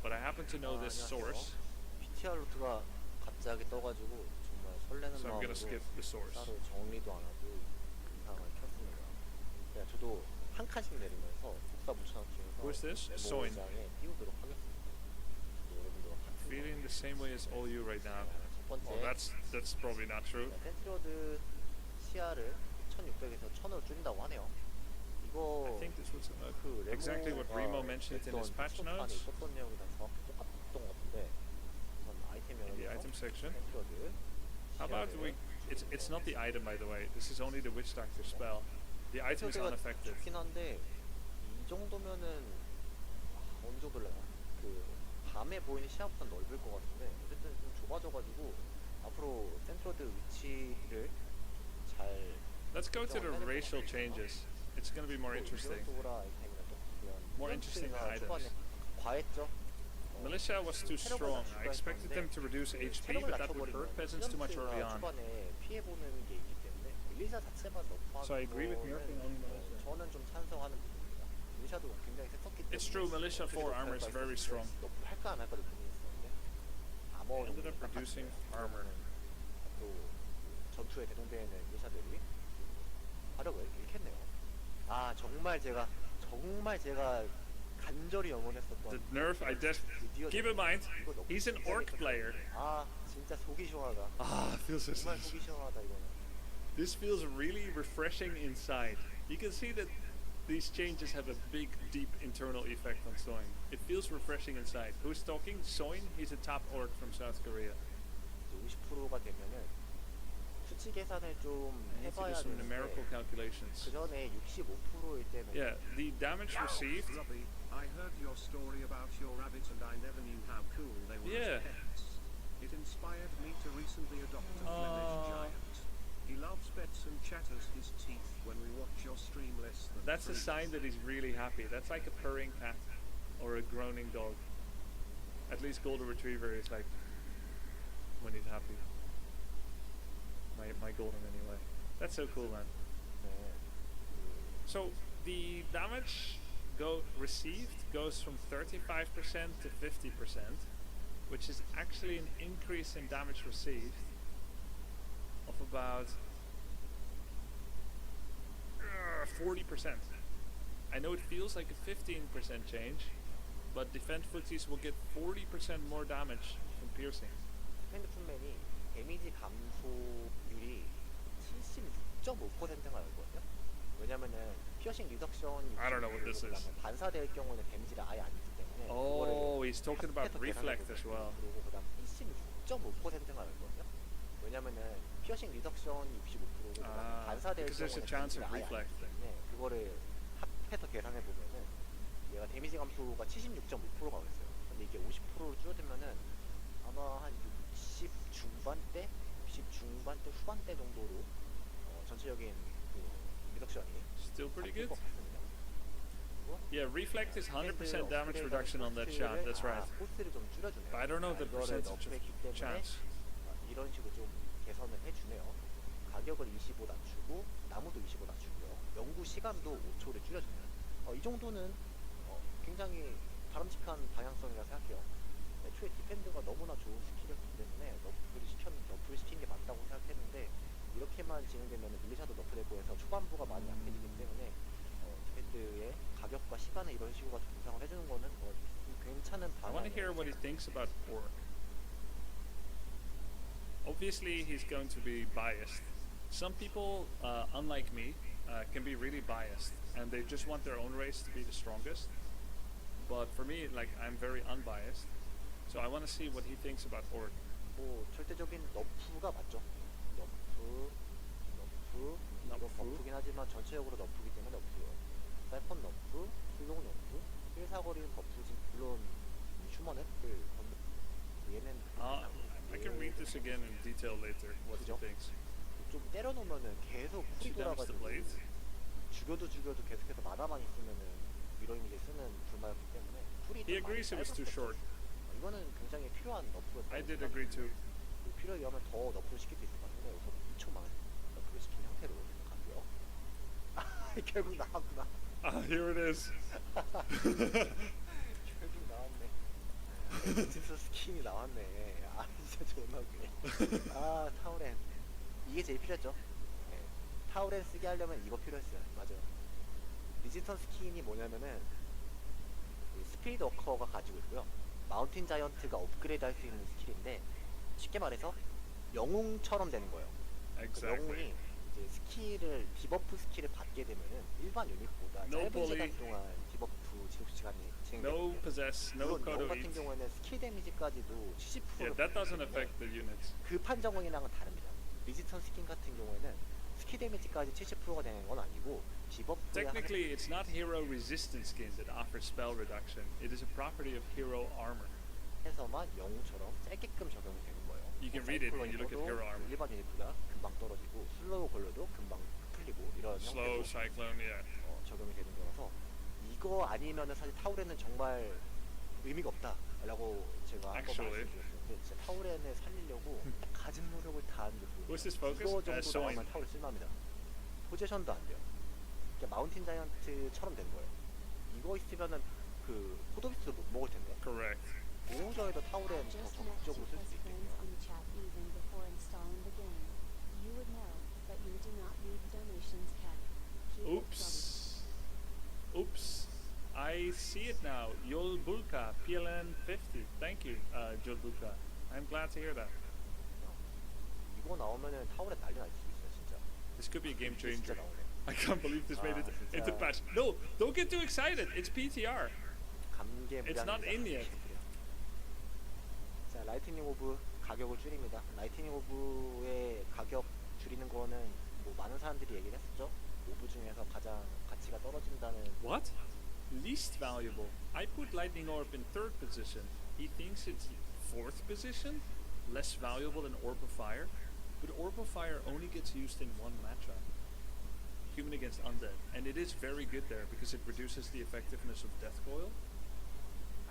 But I happen to know this source, PTR 루트가 갑자기 떠가지고 정말 설레는 so I'm 마음으로 gonna skip the source. 따로 정리도 안 하고 영상을 켰습니다. 야, 저도 한 칸씩 내리면서 복사 붙여넣기 해서 is this? Soin. 메모장에 띄우도록 하겠습니다. 여러분들과 같은 Feeling the same way as all you right now. 첫 번째 Well, that's probably not true. 센트로드 시야를 1600에서 1000으로 줄인다고 하네요. I 이거 think this was 그 exactly what Remo 레모가 mentioned in 냈던 his patch 추천판에 notes 있었던 내용이랑 정확히 똑같았던 것 같은데 우선 아이템 in the 영역에서 item section. 센트로드 How about we? It's not the item, by the way. This is only the witch doctor spell. The item is 센트로드가 unaffected. 좋긴 한데 이 정도면은 어느 정도려나 그 밤에 보이는 시야보다 넓을 것 같은데 어쨌든 좀 좁아져가지고 앞으로 센트로드 위치를 잘 Let's go to the racial changes. It's going to be more interesting. More interesting items. 과했죠. Militia was too strong. I expected them to reduce HP, but that would hurt peasants too much early on. 초반에 피해 보는 게 있기 때문에 밀리샤 자체만 너프하는 So I agree with nerfing only militia. 저는 좀 찬성하는 부분입니다. 밀리샤도 굉장히 셌었기 때문에 It's true, militia 4 armor is very strong. 너프 할까 안 할까를 고민했었는데 아머 Ended up reducing armor. 또 전투에 대동되는 밀리샤들이 화력을 잃겠네요. 아 정말 제가 간절히 영원했었던 The nerf, keep in mind, he's an orc player. 아 진짜 속이 시원하다. Ah, feels so 정말 속이 시원하다 이거는. This feels really refreshing inside. You can see that these changes have a big, deep internal effect on Soin. It feels refreshing inside. Who's talking? Soin? He's a top orc from South Korea. 50%가 되면은 수치 계산을 좀 I need to do 해봐야 some numerical 되는데 calculations. 그 전에 65%일 때는 Yeah, the damage received. Robbie, I heard your story about your rabbits and I never knew how cool they were Yeah. as pets. It inspired me to recently adopt a Flemish giant. He loves pets and chatters his teeth when we watch your stream less than That's a 3. sign that he's really happy. That's like a purring cat or a groaning dog. At least golden retriever is like when he's happy. My golden anyway. That's so cool, man. 네, So the damage received goes from 35% to 50%, which is actually an increase in damage received of about 40%. I know it feels like a 15% change, but defend footsies will get 40% more damage from piercing. 핸드폰맨이 데미지 감소율이 76.5%가 있거든요. 왜냐면은 피어싱 리덕션 I don't know what this is. 반사될 경우는 데미지를 아예 안 주기 때문에 Oh, he's talking about reflect as well. 그리고 그다음 76.5%가 있거든요. 왜냐면은 피어싱 리덕션 65%고 반사될 because there's a 경우는 chance of 데미지를 아예 안 reflect. 주기 때문에 그거를 합해서 계산해 보면은 얘가 데미지 감소가 76.5%가 있어요. 근데 이게 50%로 줄어들면은 아마 한 60 중반대, 60 중반대 후반대 정도로 전체적인 그 리덕션이 Still pretty good. 것 같습니다. Yeah, reflect is 100% damage reduction on that shot. That's right. 코스를 좀 줄여주네요. But I don't know the 이거를 percentage 너프했기 of 때문에 chance. 이런 식으로 좀 개선을 해주네요. 가격을 25 낮추고 나무도 25 낮추고요. 연구 시간도 5초를 줄여주네요. 이 정도는 굉장히 바람직한 방향성이라 생각해요. 애초에 디펜드가 너무나 좋은 스킬이었기 때문에 너프를 시킨 게 맞다고 생각했는데 이렇게만 진행되면 밀리샤도 너프되고 해서 초반부가 많이 약해지기 때문에 디펜드의 가격과 시간을 이런 식으로 조정을 해주는 거는 괜찮은 I want to hear what he thinks about Orc. Obviously, he's going to be biased. Some people, unlike me, can be really biased, and they just want their own race to be the strongest. But for me, like, I'm very unbiased, so I want to see what he thinks about Orc. 뭐 절대적인 너프가 맞죠. 이거 너프긴 하지만 전체적으로 너프기 때문에 너프요. 사이펀 너프, 수용 너프, 힐사거리는 버프지. 물론 휴먼은 얘는 I can read this again in detail later. What he 그죠? thinks. 좀 때려놓으면은 계속 풀이 She damaged the 돌아가지고 blade. 죽여도 계속해서 마다만 있으면은 미러 이미지 쓰는 불만이기 때문에 풀이 He 좀 agrees it was too short. 이거는 굉장히 필요한 너프였다. I did agree too. 필요에 의하면 더 너프를 시킬 수 있을 것 같은데 우선 2초만 너프를 시킨 형태로 가고요. 결국 나왔구나. Here it is. 결국 나왔네. 진짜 스킨이 나왔네. 진짜 존나 웃기네. 타우렌 이게 제일 필요했죠. 네. 타우렌 쓰게 하려면 이거 필요했어요. 맞아요. 리지턴 스킨이 뭐냐면은 스피드 워커가 가지고 있고요. 마운틴 자이언트가 업그레이드 할 수 있는 스킬인데 쉽게 말해서 영웅처럼 되는 거예요. 그 Exactly. 영웅이 이제 스킬을 디버프 스킬을 받게 되면은 일반 유닛보다 No 짧은 bully. 시간 동안 디버프 지속 시간이 No 진행되고요. possess, no 물론 code 영웅 of 같은 eat. 경우에는 스킬 데미지까지도 70%. Yeah, that doesn't affect the units. 급한 정원이랑은 다릅니다. 리지턴 스킨 같은 경우에는 스킬 데미지까지 70%가 되는 건 아니고 디버프에 Technically, it's not hero resistance skin that offers spell reduction. It is a property of hero armor. 해서만 영웅처럼 짧게끔 적용이 되는 거예요. You can 뭐 read it when you look at 사이클론이어도 hero armor. 일반 유닛보다 금방 떨어지고 슬로우 걸려도 금방 풀리고 이런 Slow, 형태로 cyclone, yeah. 적용이 되는 거라서 이거 아니면은 사실 타우렌은 정말 의미가 없다라고 제가 한번 Actually. 말씀드렸었는데 진짜 타우렌을 살리려고 가진 노력을 다한 게 What's this focus? 이거 정도 Sewing. 나오면 타우렌 쓸만합니다. 포지션도 안 돼요. 그러니까 마운틴 자이언트처럼 되는 거예요. 이거 있으면은 그 포도비스를 못 먹을 텐데 Correct. 보호저에도 타우렌 더 Just met 적극적으로 쓸 two 수도 close friends 있겠네요. on the chat even before installing the game. You would know that you do not need donations cat. Keep it troubled. Oops. Oops. I see it now. Yolbulka, PLN 50. Thank you, Yolbulka. I'm glad to hear that. 이거 나오면은 타우렌 난리 날 수도 있어요, 진짜. This could be a game 이게 진짜 changer. 나오네. I can't believe this made it 진짜. into patch. No, don't get too excited. It's PTR. 감개 It's not in yet. 자, 라이트닝 오브 가격을 줄입니다. 라이트닝 오브의 가격 줄이는 거는 뭐 많은 사람들이 얘기를 했었죠. 오브 중에서 가장 가치가 떨어진다는. What? Least valuable. I put Lightning Orb in 3rd position. He thinks it's 4th position? Less valuable than Orb of Fire? But Orb of Fire only gets used in one matchup. Human against Undead. And it is very good there because it reduces the effectiveness of Death Coil.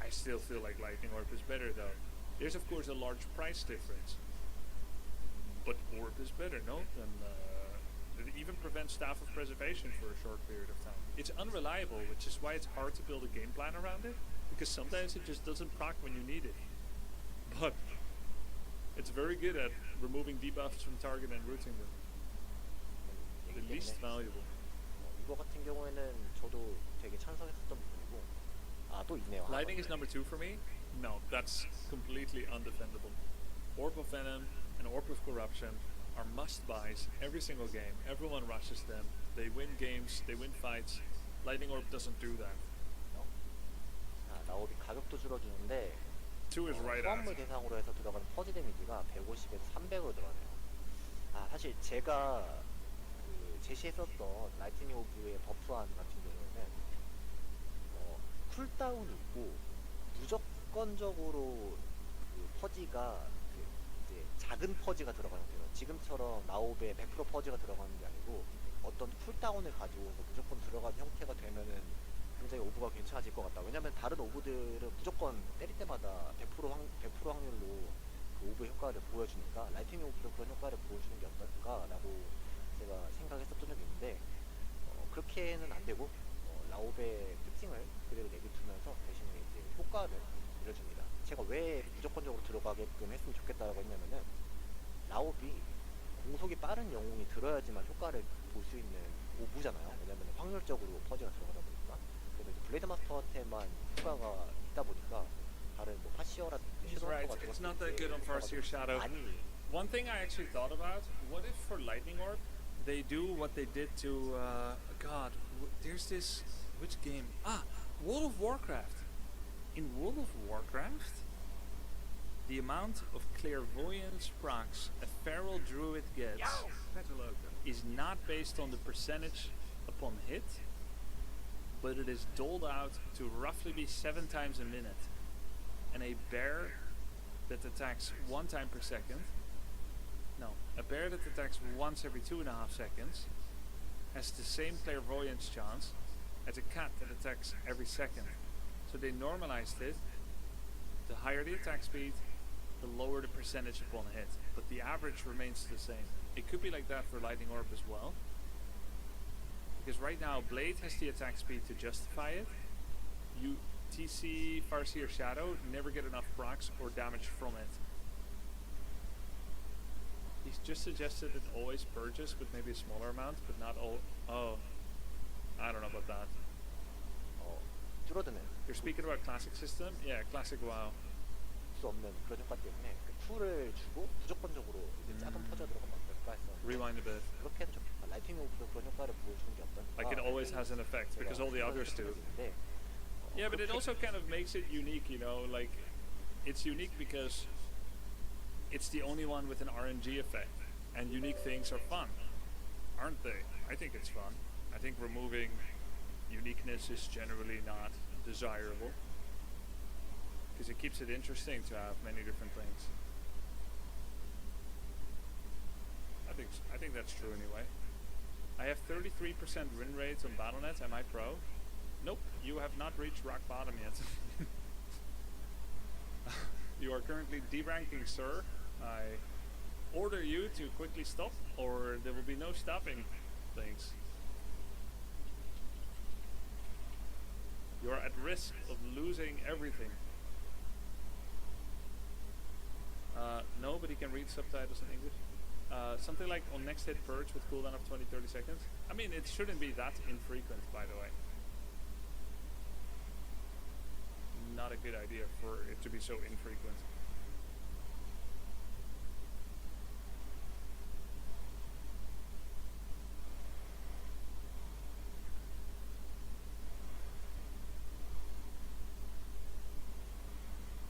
I still feel like Lightning Orb is better though. There's of course a large price difference. But Orb is better, no? Than, it even prevents Staff of Preservation for a short period of time. It's unreliable, which is why it's hard to build a game plan around it, because sometimes it just doesn't proc when you need it. But it's very good at removing debuffs from target and rooting them. The least valuable. 이거 같은 경우에는 저도 되게 찬성했었던 부분이고. 아, 또 있네요. Lightning is number 2 for me? No, that's completely undefendable. Orb of Venom and Orb of Corruption are must-buys every single game. Everyone rushes them. They win games, they win fights. Lightning Orb doesn't do that. 자, 나오비 가격도 줄어주는데 2 is right out. 소환물 대상으로 해서 들어가는 퍼지 데미지가 150에서 300으로 들어가네요. 아, 사실 제가 그 제시했었던 라이트닝 오브의 버프안 같은 경우에는 쿨다운이 있고 무조건적으로 그 퍼지가 그 이제 작은 퍼지가 들어가는 거예요. 지금처럼 나옵에 100% 퍼지가 들어가는 게 아니고 어떤 쿨다운을 가지고서 무조건 들어가는 형태가 되면은 굉장히 오브가 괜찮아질 것 같다. 왜냐면 다른 오브들은 무조건 때릴 때마다 100% 확률로 그 오브 효과를 보여주니까 라이트닝 오브도 그런 효과를 보여주는 게 어떨까라고 제가 생각했었던 적이 있는데 그렇게는 안 되고 라옵의 특징을 그대로 내비두면서 대신에 이제 효과를 내려줍니다. 제가 왜 무조건적으로 들어가게끔 했으면 좋겠다라고 했냐면은 라옵이 공속이 빠른 영웅이 들어야지만 효과를 볼 수 있는 오브잖아요. 왜냐면 확률적으로 퍼지가 들어가다 보니까. 그래서 이제 블레이드 마스터한테만 효과가 있다 보니까 다른 뭐 파시어라든지 He's right. It's not that good on Farseer Shadow. 아니 One thing I actually thought about, what if for Lightning Orb, they do what they did to, God, there's this, which game? Ah, World of Warcraft. In World of Warcraft, the amount of clairvoyance procs a feral druid gets is not based on the percentage upon hit, but it is doled out to roughly be 7 times a minute. And a bear that attacks 1 time per second, no, a bear that attacks once every 2.5 seconds has the same clairvoyance chance as a cat that attacks every second. So they normalized it. The higher the attack speed, the lower the percentage upon hit. But the average remains the same. It could be like that for Lightning Orb as well. Because right now Blade has the attack speed to justify it. You TC Farseer Shadow never get enough procs or damage from it. He's just suggested it always purges with maybe a smaller amount, but not all. Oh, I don't know about that. 줄어드는 You're speaking about classic system? Yeah, classic WoW. 수 없는 그런 효과 때문에 그 툴을 주고 무조건적으로 이제 작은 퍼즐 들어가면 어떨까 해서 Rewind a bit. 그렇게 해도 좋겠다. 라이팅 오브도 그런 효과를 보여주는 게 어떨까. Like it always has an effect because all the others do. Yeah, but it also kind of makes it unique, you know, like it's unique because it's the only one with an RNG effect, and unique things are fun, aren't they? I think it's fun. I think removing uniqueness is generally not desirable because it keeps it interesting to have many different things. I think that's true anyway. I have 33% win rates on Battle.net. Am I pro? Nope, you have not reached rock bottom yet. You are currently deranking, sir. I order you to quickly stop, or there will be no stopping things. You are at risk of losing everything. Nobody can read subtitles in English. Something like on next hit purge with cooldown of 20-30 seconds. I mean, it shouldn't be that infrequent, by the way. Not a good idea for it to be so infrequent.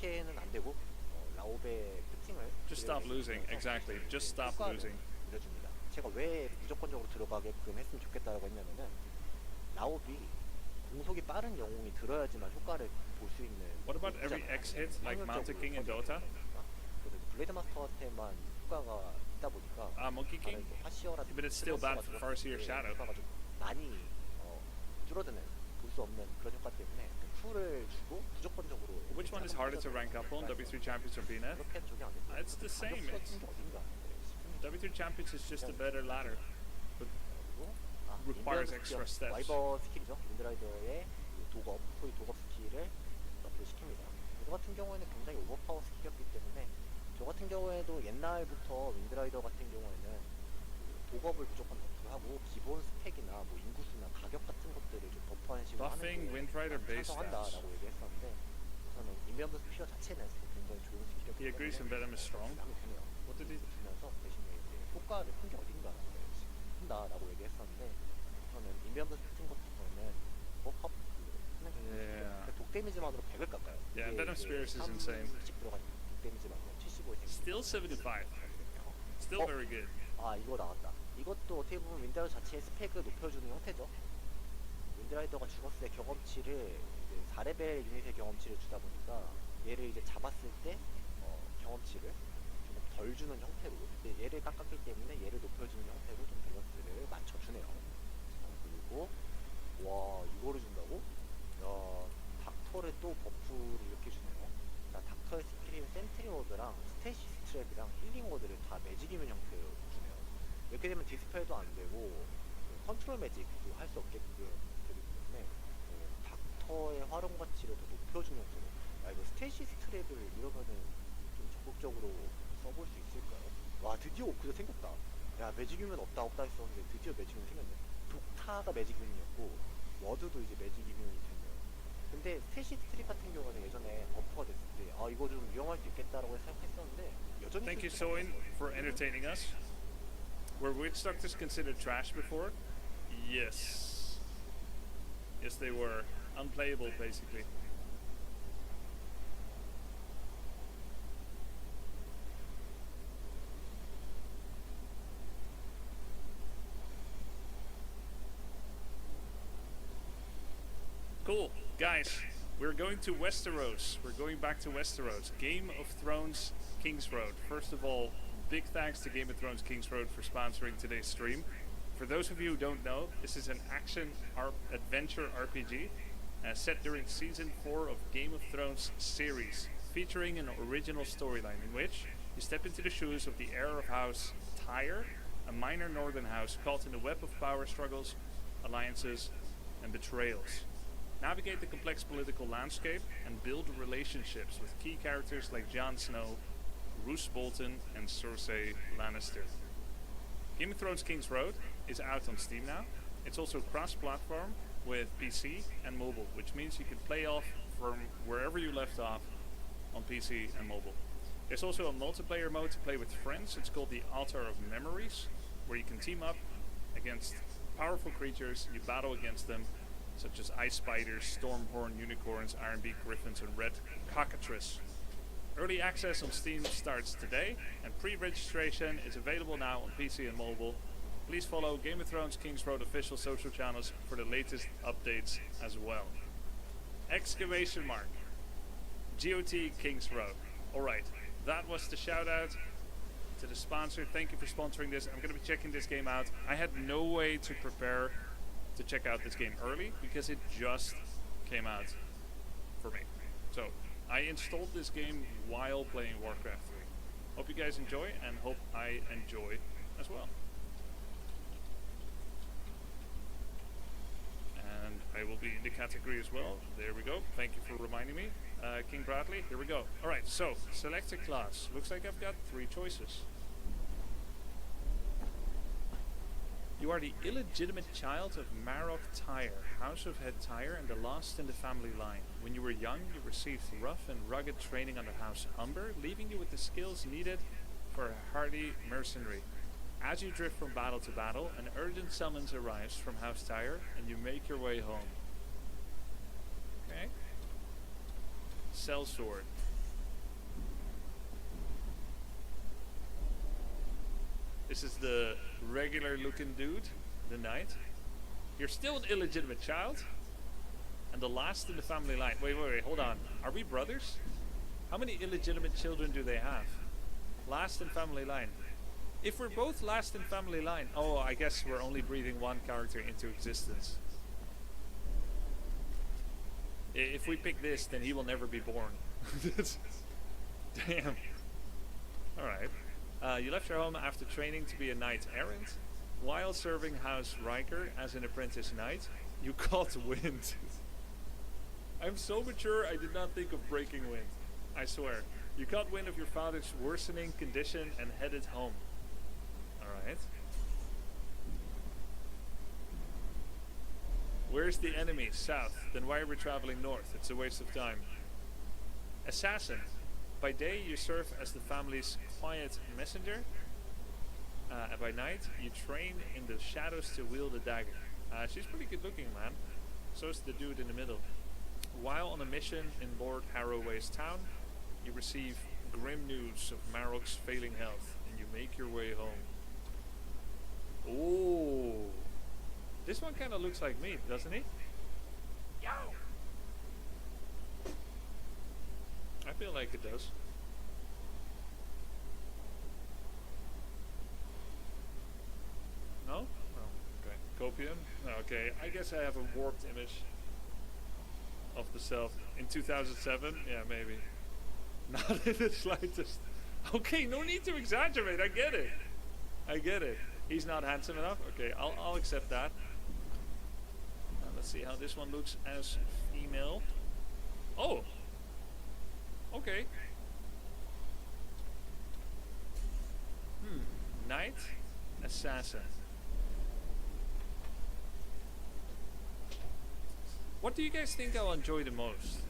이렇게는 안 되고 라오베 특징을 Just stop losing. Exactly. Just stop losing. 늘려줍니다. 제가 왜 무조건적으로 들어가게끔 했으면 좋겠다라고 했냐면은 라오비 공속이 빠른 영웅이 들어야지만 효과를 볼 수 있는. What about every X hit like Mounted King in Dota? 블레이드 마스터한테만 효과가 있다 보니까 Monkey King? 파시어라든지 But it's still bad for Farseer Shadow. 효과가 좀 많이 줄어드는 볼 수 없는 그런 효과 때문에 툴을 주고 무조건적으로. Which one is harder to rank up on, W3 Champions or BNet? 그렇게 적용 안 됐어요. It's the same. 가격수가 좀 어딘가 싶습니다. W3 Champions is just a better ladder, but 그리고 requires 인디언 extra 스킬, steps. 와이버 스킬이죠. 윈드라이더의 도겁, 소위 도겁 스킬을 어플 시킵니다. 이거 같은 경우에는 굉장히 오버파워 스킬이었기 때문에 저 같은 경우에도 옛날부터 윈드라이더 같은 경우에는 그 도겁을 무조건 버프하고 기본 스택이나 뭐 인구수나 가격 같은 것들을 좀 버프하는 식으로 하는 Buffing 게 Windrider base stats. 찬성한다라고 얘기했었는데 우선은 인베언드 스피어 자체는 굉장히 좋은 스킬이었기 He agrees 때문에 Venom is strong. 마음에 드네요. What did he? 주면서 대신에 이제 효과를 푼 게 어딘가라고 한다라고 얘기했었는데 저는 인베언드 같은 같은 거는 버프 Yeah. 독 데미지만으로 100을 깎아요. Yeah, Venom Spears is insane. 30씩 들어간 독 데미지만으로 75에 Still 75. Still very good. 아 이거 나왔다. 이것도 어떻게 보면 윈드라이더 자체의 스펙을 높여주는 형태죠. 윈드라이더가 죽었을 때 경험치를 이제 4레벨 유닛의 경험치를 주다 보니까 얘를 이제 잡았을 때 경험치를 조금 덜 주는 형태로 근데 얘를 깎았기 때문에 얘를 높여주는 형태로 좀 밸런스를 맞춰주네요. 그리고 와 이거를 준다고? 야 닥터를 또 버프를 이렇게 주네요. 자 닥터의 스킬인 센트리 워드랑 스테이시스 트랩이랑 힐링 워드를 다 매직 이면 형태로 주네요. 이렇게 되면 디스펠도 안 되고 컨트롤 매직도 할 수 없게끔 되기 때문에 닥터의 활용 가치를 더 높여주는 형태로. 야 이거 스테이시스 트랩을 이러면은 좀 적극적으로 써볼 수 있을까요? 와 드디어 오크가 생겼다. 야 매직이면 없다 했었는데 드디어 매직이면 생겼네. 독타가 매직이면이었고 워드도 이제 매직이면이 됐네요. 근데 스테이시스 트랩 같은 경우는 예전에 버프가 됐을 때 아 이거 좀 위험할 수 있겠다라고 생각했었는데 여전히. Thank you, Soin, for entertaining us. Were witch doctors considered trash before? Yes. Yes, they were. Unplayable, basically. Cool. Guys, we're going to Westeros. We're going back to Westeros. Game of Thrones King's Road. First of all, big thanks to Game of Thrones King's Road for sponsoring today's stream. For those of you who don't know, this is an action-adventure RPG set during Season 4 of Game of Thrones series, featuring an original storyline in which you step into the shoes of the heir of House Tyre, a minor northern house caught in the web of power struggles, alliances, and betrayals. Navigate the complex political landscape and build relationships with key characters like Jon Snow, Roose Bolton, and Cersei Lannister. Game of Thrones King's Road is out on Steam now. It's also cross-platform with PC and mobile, which means you can play off from wherever you left off on PC and mobile. There's also a multiplayer mode to play with friends. It's called the Altar of Memories, where you can team up against powerful creatures. You battle against them, such as ice spiders, stormhorn unicorns, ironbeak griffins, and red cockatrice. Early access on Steam starts today, and pre-registration is available now on PC and mobile. Please follow Game of Thrones King's Road official social channels for the latest updates as well. Exclamation mark. GOT King's Road. Alright, that was the shout out to the sponsor. Thank you for sponsoring this. I'm going to be checking this game out. I had no way to prepare to check out this game early because it just came out for me. So I installed this game while playing Warcraft 3. Hope you guys enjoy, and hope I enjoy as well. And I will be in the category as well. There we go. Thank you for reminding me. King Bradley, here we go. Alright, so select a class. Looks like I've got 3 choices. You are the illegitimate child of Marok Tyre, House of Head Tyre, and the last in the family line. When you were young, you received rough and rugged training under House Humber, leaving you with the skills needed for a hardy mercenary. As you drift from battle to battle, an urgent summons arrives from House Tyre, and you make your way home. Okay. Sellsword. This is the regular looking dude, the knight. You're still an illegitimate child, and the last in the family line. Wait, hold on. Are we brothers? How many illegitimate children do they have? Last in family line. If we're both last in family line, oh, I guess we're only breathing one character into existence. If we pick this, then he will never be born. Damn. Alright. You left your home after training to be a knight errant. While serving House Riker as an apprentice knight, you caught wind. I'm so mature, I did not think of breaking wind. I swear. You caught wind of your father's worsening condition and headed home. Alright. Where's the enemy? South. Then why are we traveling north? It's a waste of time. Assassin. By day, you serve as the family's quiet messenger. And by night, you train in the shadows to wield a dagger. She's pretty good looking, man. So is the dude in the middle. While on a mission in Lord Harroway's town, you receive grim news of Marok's failing health, and you make your way home. Oh, this one kind of looks like me, doesn't he? Yo! I feel like it does. No? Oh, okay. Copium? Okay, I guess I have a warped image of the self. In 2007? Yeah, maybe. Not in the slightest. Okay, no need to exaggerate. I get it. I get it. He's not handsome enough? Okay, I'll accept that. Let's see how this one looks as female. Oh! Okay. Knight, assassin. What do you guys think I'll enjoy the most?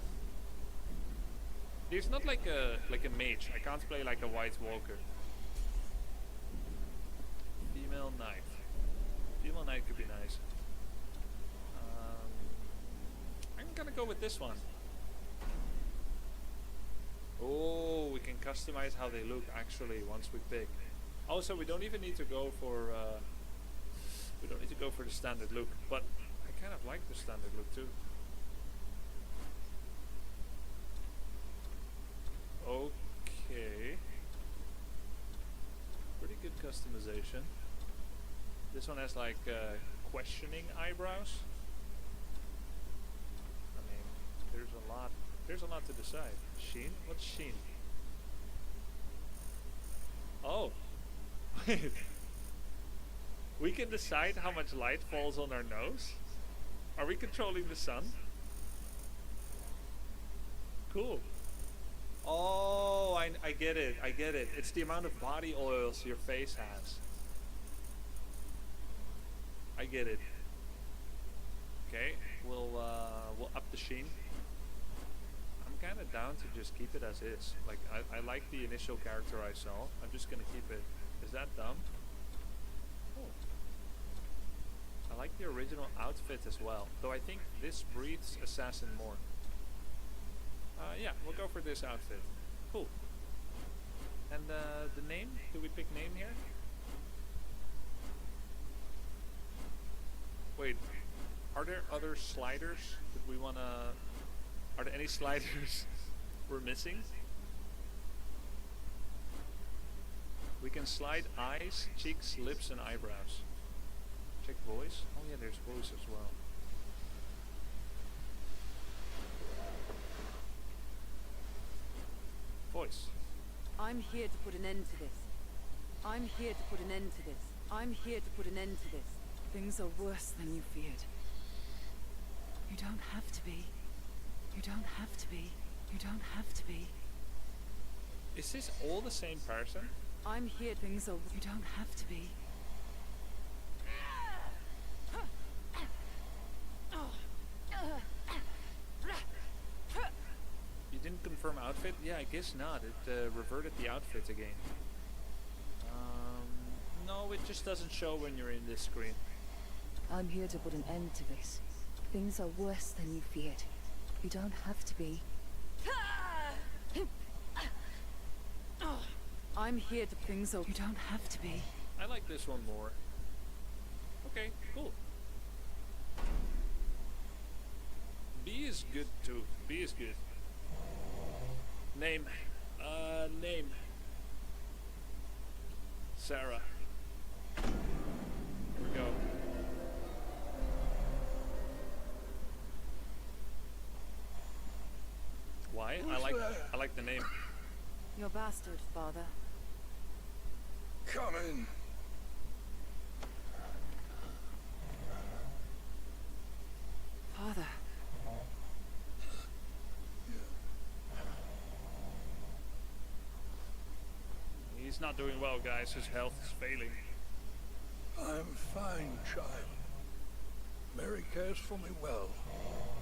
There's not like a mage. I can't play like a White Walker. Female knight. Female knight could be nice. I'm gonna go with this one. Oh, we can customize how they look actually once we pick. Also, we don't even need to go for the standard look, but I kind of like the standard look too. Okay. Pretty good customization. This one has like questioning eyebrows. I mean, there's a lot to decide. Sheen? What's sheen? Oh. Wait. We can decide how much light falls on our nose? Are we controlling the sun? Cool. Oh, I get it. I get it. It's the amount of body oils your face has. I get it. Okay, we'll up the sheen. kind of down to just keep it as is. Like, I like the initial character I saw. I'm just gonna keep it. Is that dumb? Oh. I like the original outfit as well, though I think this breathes assassin more. Yeah, we'll go for this outfit. Cool. And the name? Do we pick name here? Wait, are there other sliders that we wanna... Are there any sliders we're missing? We can slide eyes, cheeks, lips, and eyebrows. Check voice. Oh yeah, there's voice as well. Voice. I'm here to put an end to this. I'm here to put an end to this. I'm here to put an end to this. Things are worse than you feared. You don't have to be. You don't have to be. You don't have to be. Is this all the same person? I'm here. Things are. You don't have to be. You didn't confirm outfit? Yeah, I guess not. It reverted the outfit again. No, it just doesn't show when you're in this screen. I'm here to put an end to this. Things are worse than you feared. You don't have to be. I'm here to. Things are. You don't have to be. I like this one more. Okay, cool. B is good too. B is good. Name. Name. Sarah. Here we go. Why? I like the name. Your bastard, father. Come in. Father. He's not doing well, guys. His health is failing. I'm fine, child. Mary cares for me well,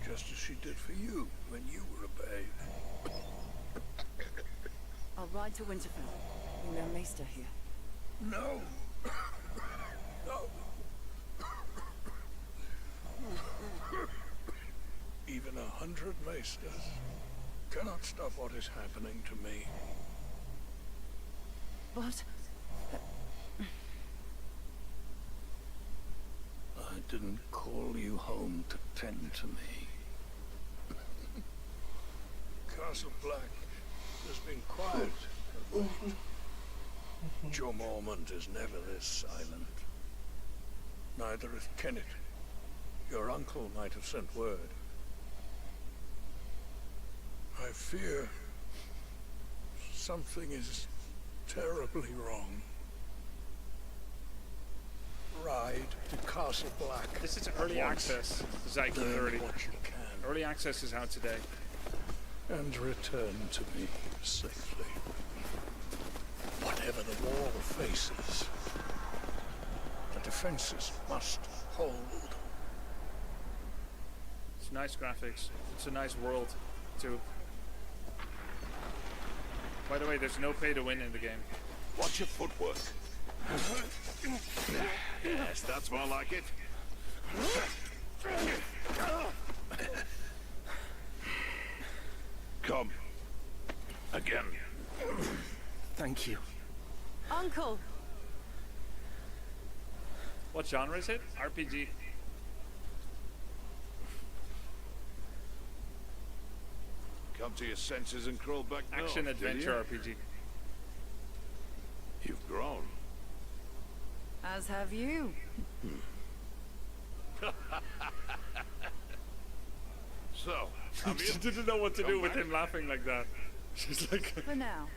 just as she did for you when you were a babe. I'll ride to Winterfell. You know Maester here. No. No. Even 100 maesters cannot stop what is happening to me. But I didn't call you home to tend to me. Castle Black has been quiet. Joe Mormont is never this silent. Neither is Kennet. Your uncle might have sent word. I fear something is terribly wrong. Ride to Castle Black. This is early access. Zyke Learn 30. what you can. Early access is out today. And return to me safely. Whatever the wall faces, the defenses must hold. It's nice graphics. It's a nice world, too. By the way, there's no pay to win in the game. Watch your footwork. Yes, that's more like it. Come. Again. Thank you. Uncle! What genre is it? RPG. Come to your senses and crawl back north, Action did adventure you? RPG. You've grown. As have you. So, She didn't know what to do with him laughing like that. She's like, For now.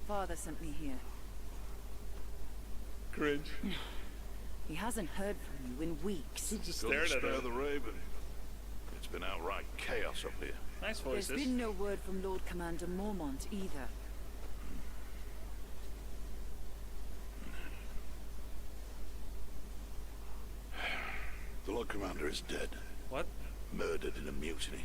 Father sent me here. cringe. He hasn't heard from you in weeks. She just couldn't stared at spare her. the raven. It's been outright chaos up here. Nice There's voices. been no word from Lord Commander Mormont either. The Lord Commander is dead. What? Murdered in a mutiny.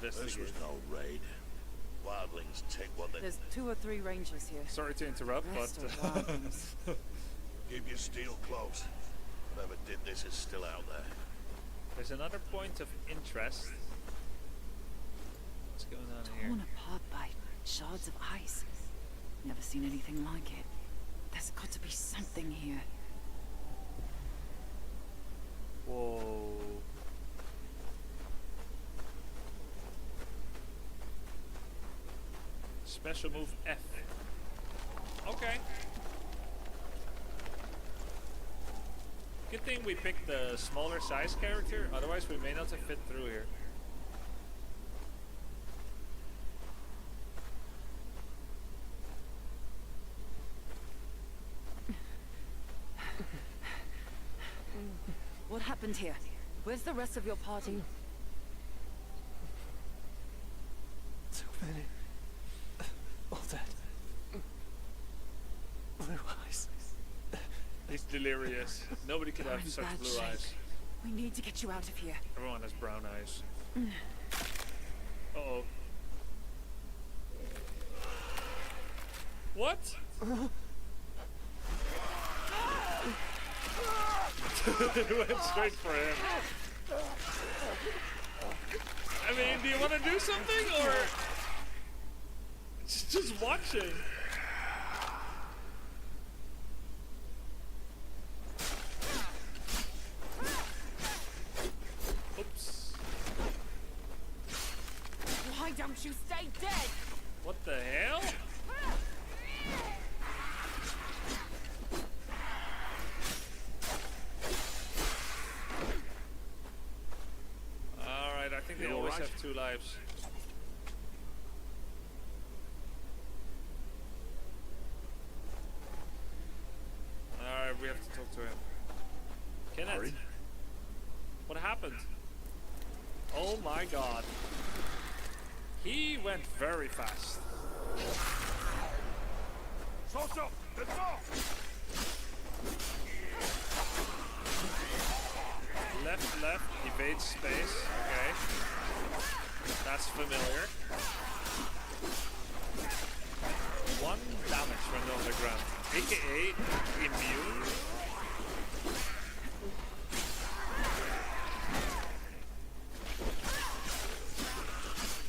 This investigate. was no raid. Wildlings take what they... There's 2 or 3 rangers here. Sorry to interrupt, Rest but are wildlings. Keep your steel close. Whoever did this is still out there. there's another point of interest. What's going on here? Torn apart by shards of ice. Never seen anything like it. There's got to be something here. Whoa. Special move F. Okay. Good thing we picked the smaller size character, otherwise we may not have fit through here. What happened here? Where's the rest of your party? Too many. All dead. Blue eyes. He's delirious. Nobody could You're have in such bad blue shape. eyes. We need to get you out of here. Everyone has brown eyes. Uh-oh. What? It went straight for him. I mean, do you want to do something, or just watching? Oops. Why don't you stay dead? What the hell? Alright, I think they You always alright? have 2 lives. Alright, we have to talk to him. Kenneth, Hurry. what happened? Oh my god. He went very fast. Sosa! Let's go! Left, evade space. Okay. That's familiar. 1 damage when on the ground. AKA immune.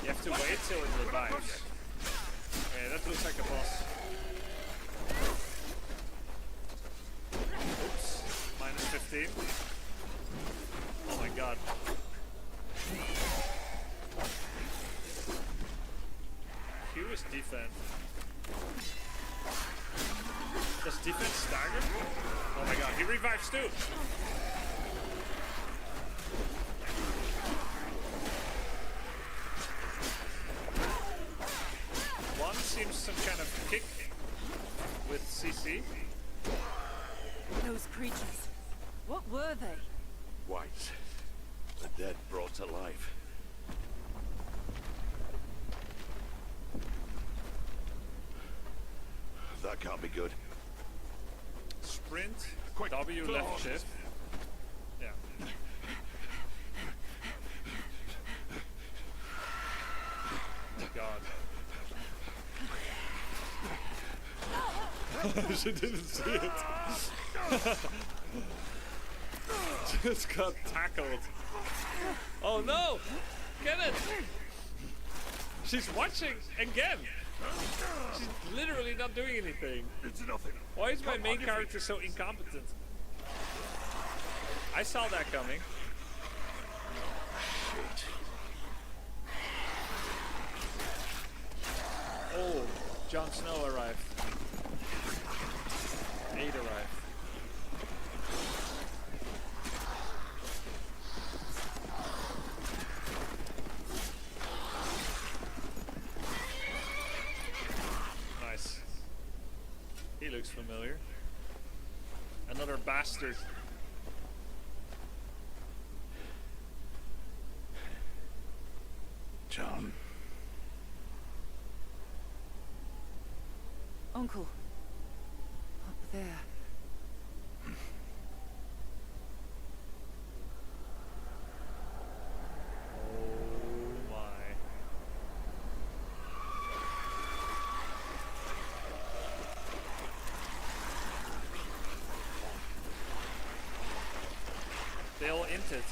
You have to wait till it revives. Okay, that looks like a boss. Oops. Minus 15. Oh my god. Q is defense. Does defense stagger? Oh my god, he revives too! One seems some kind of kick with CC. Those creatures. What were they? Whites. The dead brought to life. That can't be good. Sprint, Quick, W to the left horses. shift. Yeah. Oh god. She didn't see it. Just got tackled. Oh no! Get it! She's watching again! She's literally not doing anything. It's nothing. Why is my Come main on your character so incompetent? I saw that coming. Shit. Oh, Jon Snow arrived. Aid arrived. Nice. He looks familiar. Another bastard. John. Uncle. Up there. Oh my. sprinted.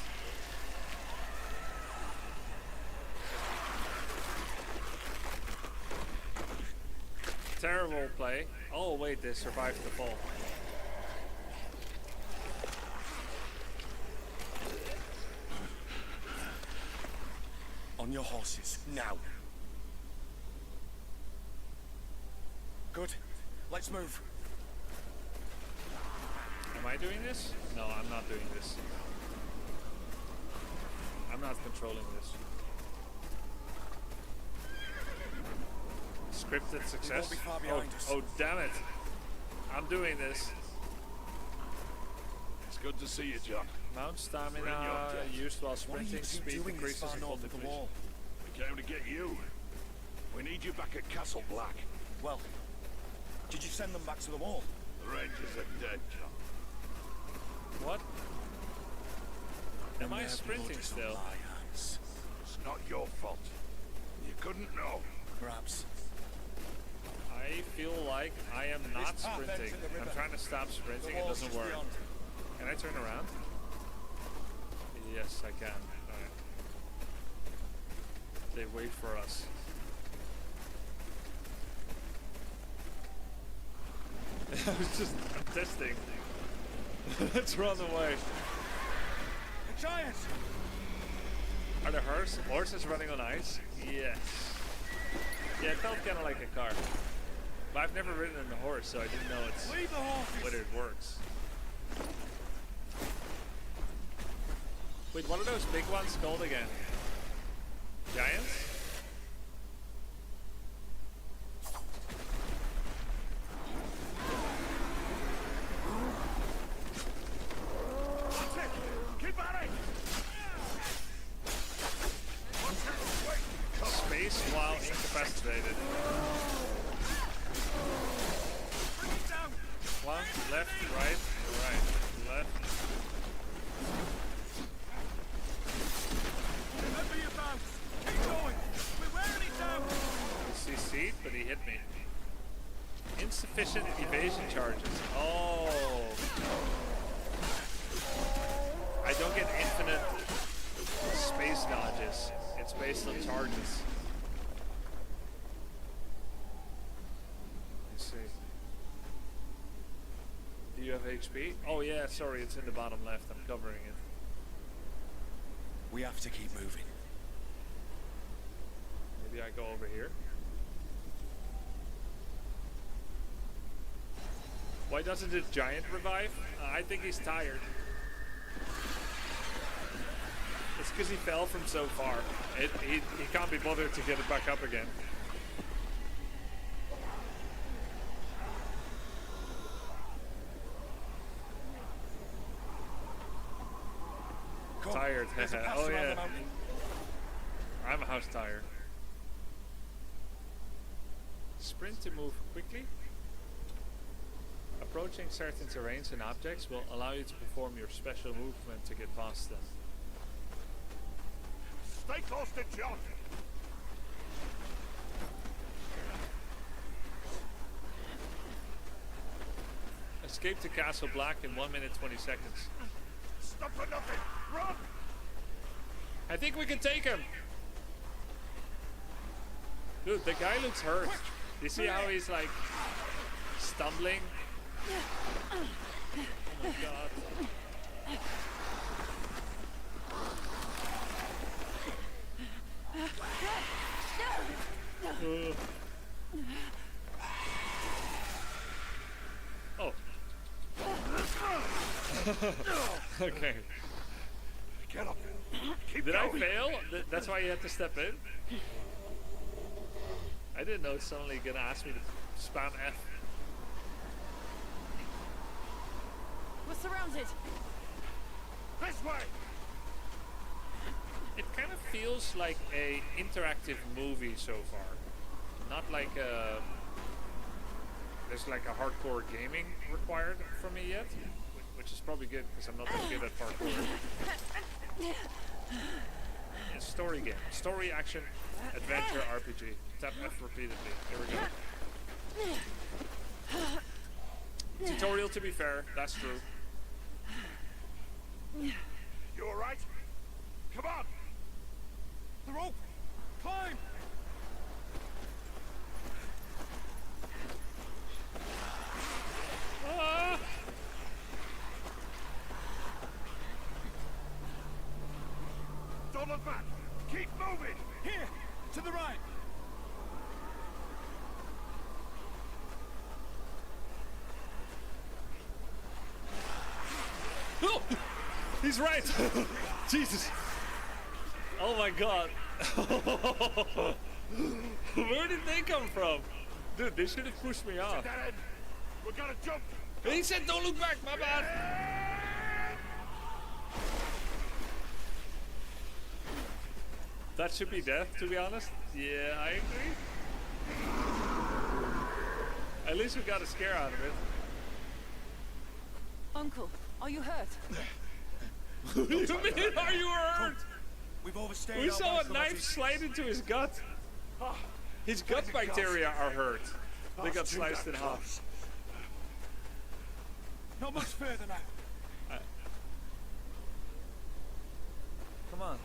Terrible play. Oh wait, they survived the fall. On your horses, now. Good. Let's move. Am I doing this? No, I'm not doing this. I'm not controlling this. Scripted success. be far behind us. Oh, damn it. I'm doing this. It's good to see you, John. Mount stamina Bring your death. used while What are you sprinting. two Speed doing this increases far and north of the wall? We came to get you. We need you back at Castle Black. Well, did you send them back to the wall? The Rangers are dead, John. What? Am Then I their sprinting blood is on still? my hands. It's not your fault. You couldn't know. Perhaps. I feel like I am not This path ends sprinting. in the river. I'm trying to stop sprinting. The It wall's doesn't just work. beyond. Can I turn around? Yes, I can. Alright. They wait for us. I'm testing. Let's run away. The giants! Are the horses running on ice? Yes. Yeah, it felt kind of like a car. But I've never ridden in a horse, so I didn't know Leave the horses! whether it works. Wait, what are those big ones called again? Giants? Keep at it! Space while incapacitated. One, left, right, left. Remember your bounce! Keep going! We're wearing it down! You see seat, but he hit me. Insufficient evasion charges. Oh. I don't get infinite space dodges. It's based on charges. Let's see. Do you have HP? Oh yeah, sorry, it's in the bottom left. I'm covering it. We have to keep moving. Maybe I go over here. Why doesn't the giant revive? I think he's tired. It's because he fell from so far. He can't be bothered to get it back up again. Come, Tired. there's a pass Oh around yeah. the mountain. I'm house tired. Sprint to move quickly. Approaching certain terrains and objects will allow you to perform your special movement to get past them. Stay close to John. Escape to Castle Black in 1 minute 20 seconds. Stop for nothing. Run! I think we can take him. Dude, the guy looks hurt. You see how he's like stumbling? Oh my god. Oh. Okay. Get up. Keep Did I going. fail? That's why you had to step in? I didn't know it's suddenly gonna ask me to spam F. We're surrounded. This way. It kind of feels like a interactive movie so far. Not like there's like a hardcore gaming required from me yet, which is probably good because I'm not that good at parkour. It's a story game. Story, action, adventure, RPG. Tap F repeatedly. Here we go. Tutorial to be fair, that's true. You alright? Come on! The rope! Climb! Ah! Don't look back! Keep moving! Here! To the right! Oh! He's right! Jesus! Oh my god! Where did they come from? Dude, they should have pushed me off. That end! We're gonna jump! He said don't look back, my bad! That should be death, to be honest. Yeah, I agree. At least we got a scare out of it. Uncle, are you hurt? What do you mean, are you hurt? We've overstayed. We our saw a welcome, knife Ozzy. slide into his gut. His gut bacteria are hurt. They got sliced in half. Not much further now. Come on.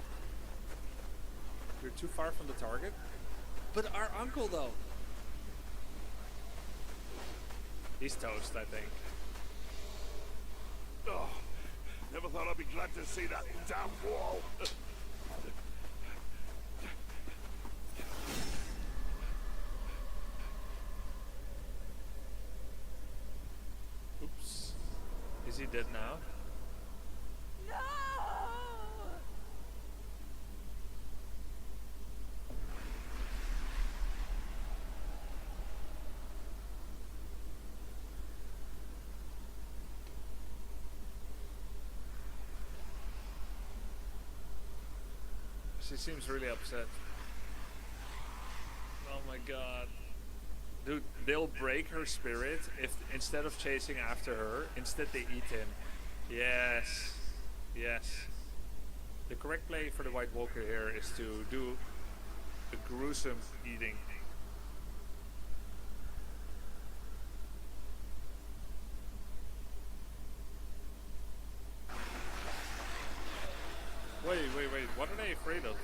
You're too far from the target. But our uncle, though. He's toast, I think. Oh, never thought I'd be glad to see that damn wall. Oops. Is he dead now? No! She seems really upset. Oh my god. Dude, they'll break her spirit if instead of chasing after her, instead they eat him. Yes. Yes. The correct play for the White Walker here is to do a gruesome eating. Wait, what are they afraid of?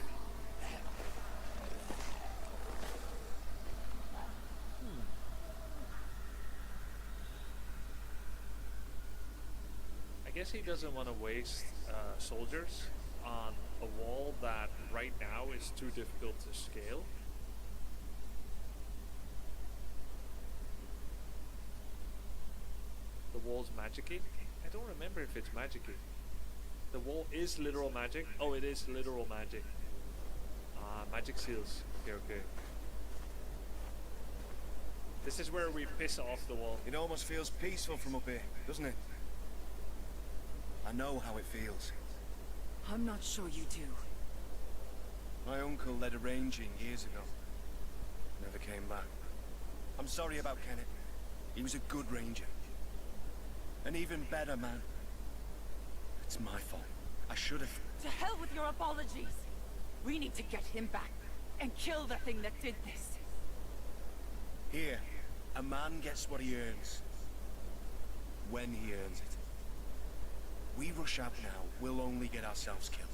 I guess he doesn't want to waste soldiers on a wall that right now is too difficult to scale. The wall's magic-y? I don't remember if it's magic-y. The wall is literal magic. Oh, it is literal magic. Magic seals. Okay, okay. This is where we piss off the wall. It almost feels peaceful from up here, doesn't it? I know how it feels. I'm not sure you do. My uncle led a ranging years ago. Never came back. I'm sorry about Kenneth. He was a good ranger. An even better man. It's my fault. I should have. To hell with your apologies! We need to get him back and kill the thing that did this. Here, a man gets what he earns. When he earns it. We rush out now, we'll only get ourselves killed.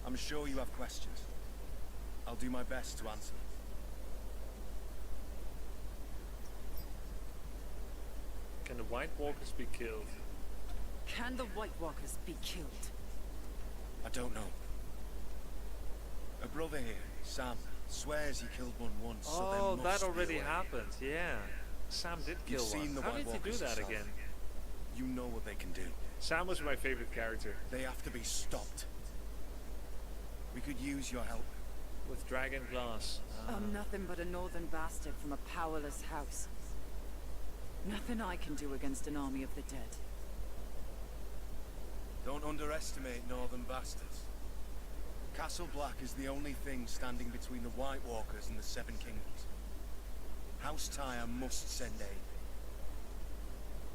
I'm sure you have questions. I'll do my best to answer them. Can the White Walkers be killed? Can the White Walkers be killed? I don't know. A brother here, Sam, swears he killed one once, so Oh, there must that be already a way. happened. Yeah. Sam did kill You've one. seen the How White did he Walkers do that yourself. again? You know what they can do. Sam was my favorite character. They have to be stopped. We could use your help. With Dragon Glass. I'm nothing but a northern bastard from a powerless house. Nothing I can do against an army of the dead. Don't underestimate northern bastards. Castle Black is the only thing standing between the White Walkers and the Seven Kingdoms. House Tyre must send aid.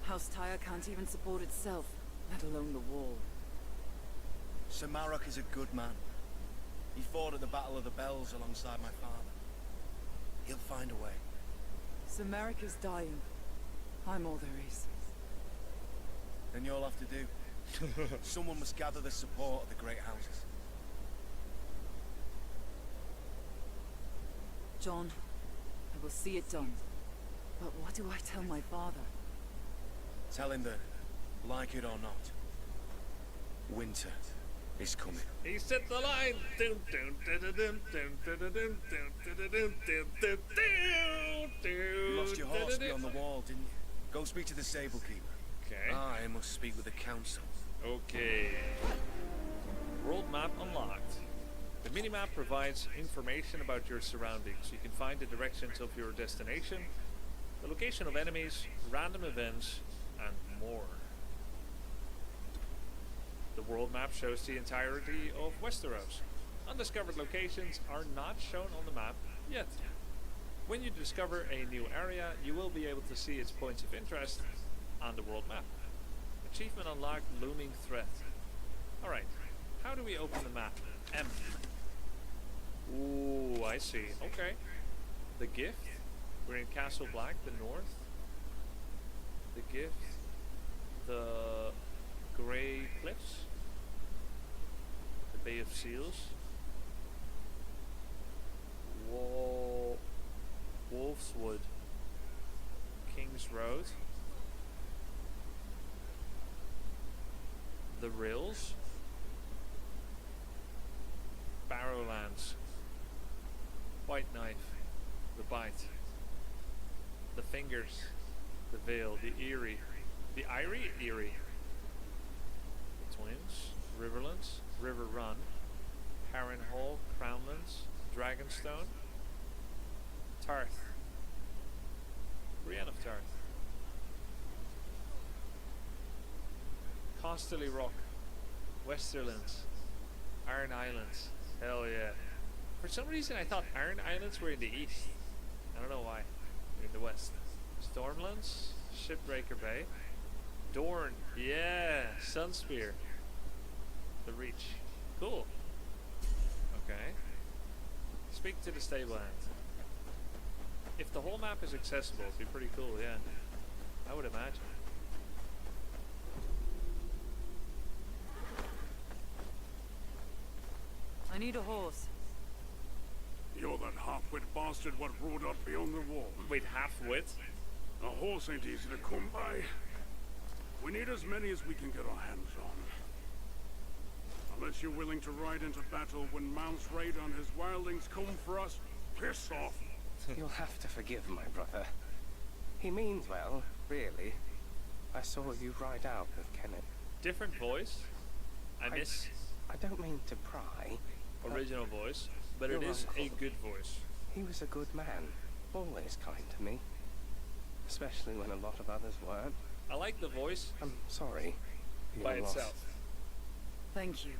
House Tyre can't even support itself, let alone the wall. Sir Marok is a good man. He fought at the Battle of the Bells alongside my father. He'll find a way. Sir Merrick is dying. I'm all there is. Then you'll have to do. Someone must gather the support of the great houses. John, I will see it done. But what do I tell my father? Tell him that, like it or not, winter is coming. He set the line. Dun, dun, dun, dun, dun, dun, dun, dun, dun, dun, dun, dun, dun, dun, You lost your horse dun, dun. beyond the wall, didn't you? Go speak to the stable keeper. Okay. I must speak with the council. Okay. World map unlocked. The minimap provides information about your surroundings. You can find the directions of your destination, the location of enemies, random events, and more. The world map shows the entirety of Westeros. Undiscovered locations are not shown on the map yet. When you discover a new area, you will be able to see its points of interest on the world map. Achievement unlocked, looming threat. Alright, how do we open the map? M. Ooh, I see. Okay. The gift. We're in Castle Black, the north. The gift. The Grey Cliffs. The Bay of Seals. Wolfswood. King's Road. The Rills. Barrowlands. White Knife. The Bite. The Fingers. The Vale. The Eyrie. The Eyrie? Eyrie. The Twins. Riverlands. River Run. Harrenhal. Crownlands. Dragonstone. Tarth. Brienne of Tarth. Casterly Rock. Westerlands. Iron Islands. Hell yeah. For some reason I thought Iron Islands were in the east. I don't know why. They're in the west. Stormlands. Shipbreaker Bay. Dorne. Yeah. Sunspear. The Reach. Cool. Okay. Speak to the stable hand. If the whole map is accessible, it'd be pretty cool, yeah. I would imagine. I need a horse. You're that half-wit bastard what rode up beyond the wall. Wait, half-wit? A horse ain't easy to come by. We need as many as we can get our hands on. Unless you're willing to ride into battle when Mount's raid on his wildlings come for us, piss off. You'll have to forgive my brother. He means well, really. I saw you ride out with Kenneth. Different voice. I miss I don't mean to pry. original voice, but it Your is a uncle. good voice. He was a good man. Always kind to me. Especially when a lot of others weren't. I like the voice I'm sorry. for by your loss. itself. Thank you.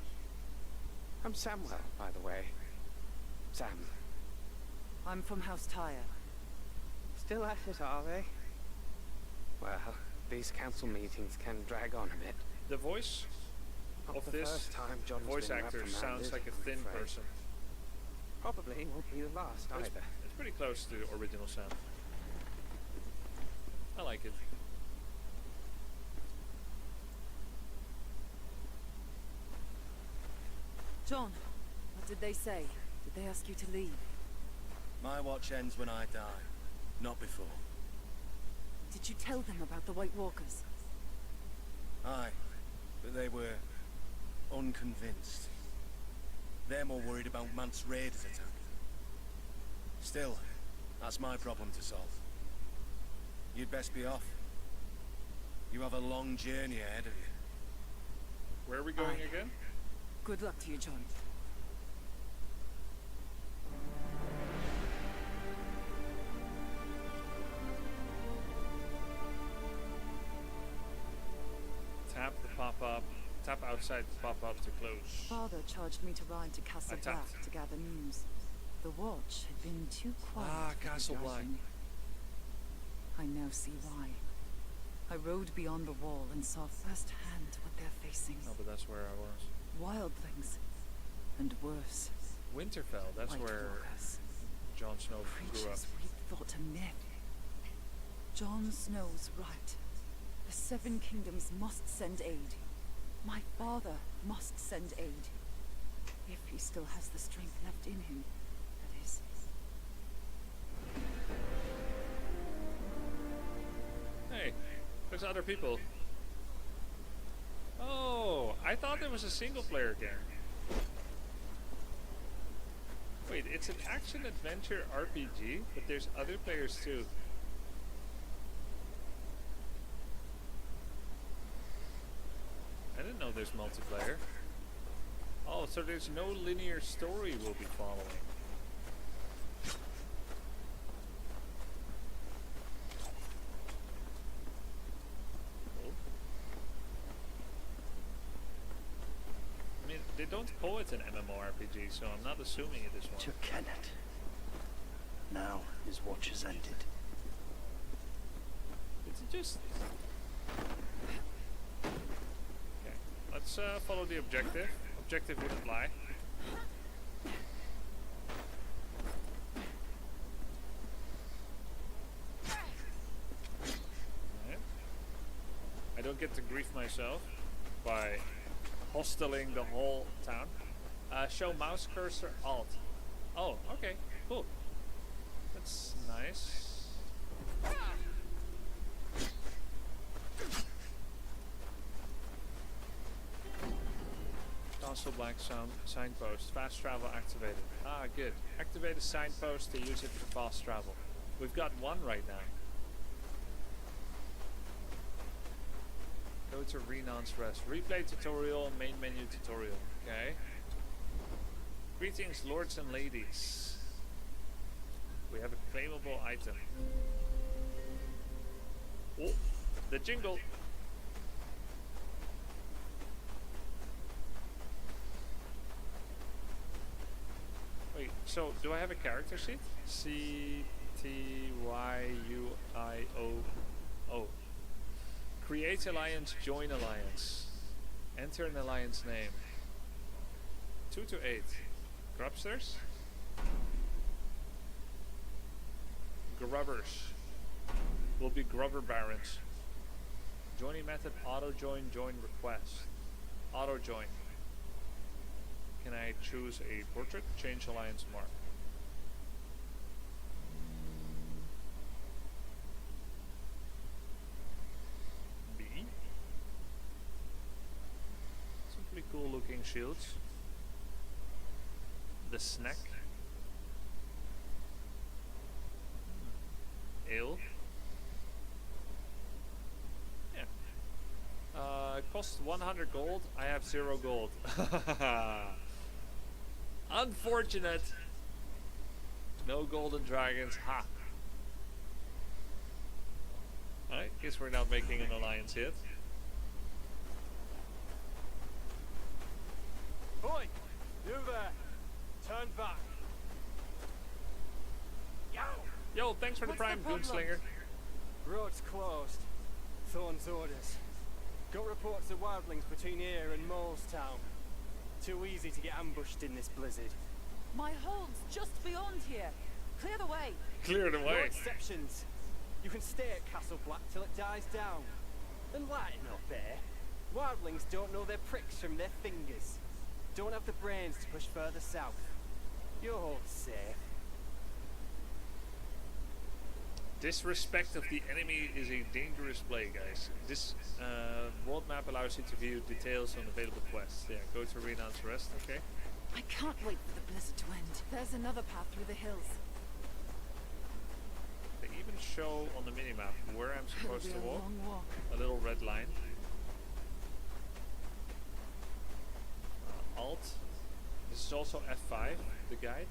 I'm Samuel, by the way. Sam. I'm from House Tyre. Still at it, are they? Well, these council meetings can drag on a bit. The voice Not of the this first time John's voice been actor reprimanded, sounds like a I'm thin afraid. person. Probably won't be the last It's, either. it's pretty close to the original sound. I like it. John, what did they say? Did they ask you to leave? My watch ends when I die, not before. Did you tell them about the White Walkers? Aye, but they were unconvinced. They're more worried about Mant's raiders attack. Still, that's my problem to solve. You'd best be off. You have a long journey ahead of you. Where are we going Aye. again? Good luck to you, John. Tap the pop-up. Tap outside the pop-up to close. Father charged me to ride to Castle I Black tapped. to gather news. The watch had been too quiet. Ah, for the Castle Black. gathering. I now see why. I rode beyond the wall and saw firsthand what they're facing. No, but that's where I was. Wildlings. And worse. Winterfell, that's White where Walkers. Jon Snow grew up. Creatures we thought a myth. Jon Snow's right. The Seven Kingdoms must send aid. My father must send aid. If he still has the strength left in him, that is. Hey, there's other people. Oh, I thought there was a single player game. Wait, it's an action-adventure RPG, but there's other players too. I didn't know there's multiplayer. Oh, so there's no linear story we'll be following. I mean, they don't call it an MMORPG, so I'm not assuming it is one. To Kennet. Now his watch has ended. It's just... Okay, let's follow the objective. Objective wouldn't lie. Right. I don't get to grief myself by hostiling the whole town. Show mouse cursor alt. Oh, okay, cool. That's nice. Castle Black signpost. Fast travel activated. Ah, good. Activate a signpost to use it for fast travel. We've got one right now. Go to Renon's Rest. Replay tutorial, main menu tutorial. Okay. Greetings, lords and ladies. We have a claimable item. Oh, the jingle. Wait, so do I have a character sheet? CTYUIO. Create alliance, join alliance. Enter an alliance name. 2 to 8. Grubsters? Grubbers. Will be Grubber Barons. Joining method auto join, join request. Auto join. Can I choose a portrait? Change alliance mark. B. Some pretty cool looking shields. The snack. Ale. Yeah. It costs 100 gold. I have 0 gold. Unfortunate. No golden dragons. Ha. Alright, guess we're not making an alliance yet. Oi! You there! Turn back! Yo, thanks for the prime, Goonslinger. Road's closed. Thorn's orders. Got reports of wildlings between here and Molestown. Too easy to get ambushed in this blizzard. My hold's just beyond here. Clear the way. Clear the No way. exceptions. You can stay at Castle Black till it dies down. And lighten up there. Wildlings don't know their pricks from their fingers. Don't have the brains to push further south. Your hold's safe. Disrespect of the enemy is a dangerous play, guys. This world map allows you to view details on available quests. Yeah, go to Renon's Rest, okay? I can't wait for the blizzard to end. There's another path through the hills. They even show on the minimap where I'm supposed to It'll be a walk. long walk. A little red line. Alt. This is also F5, the guide.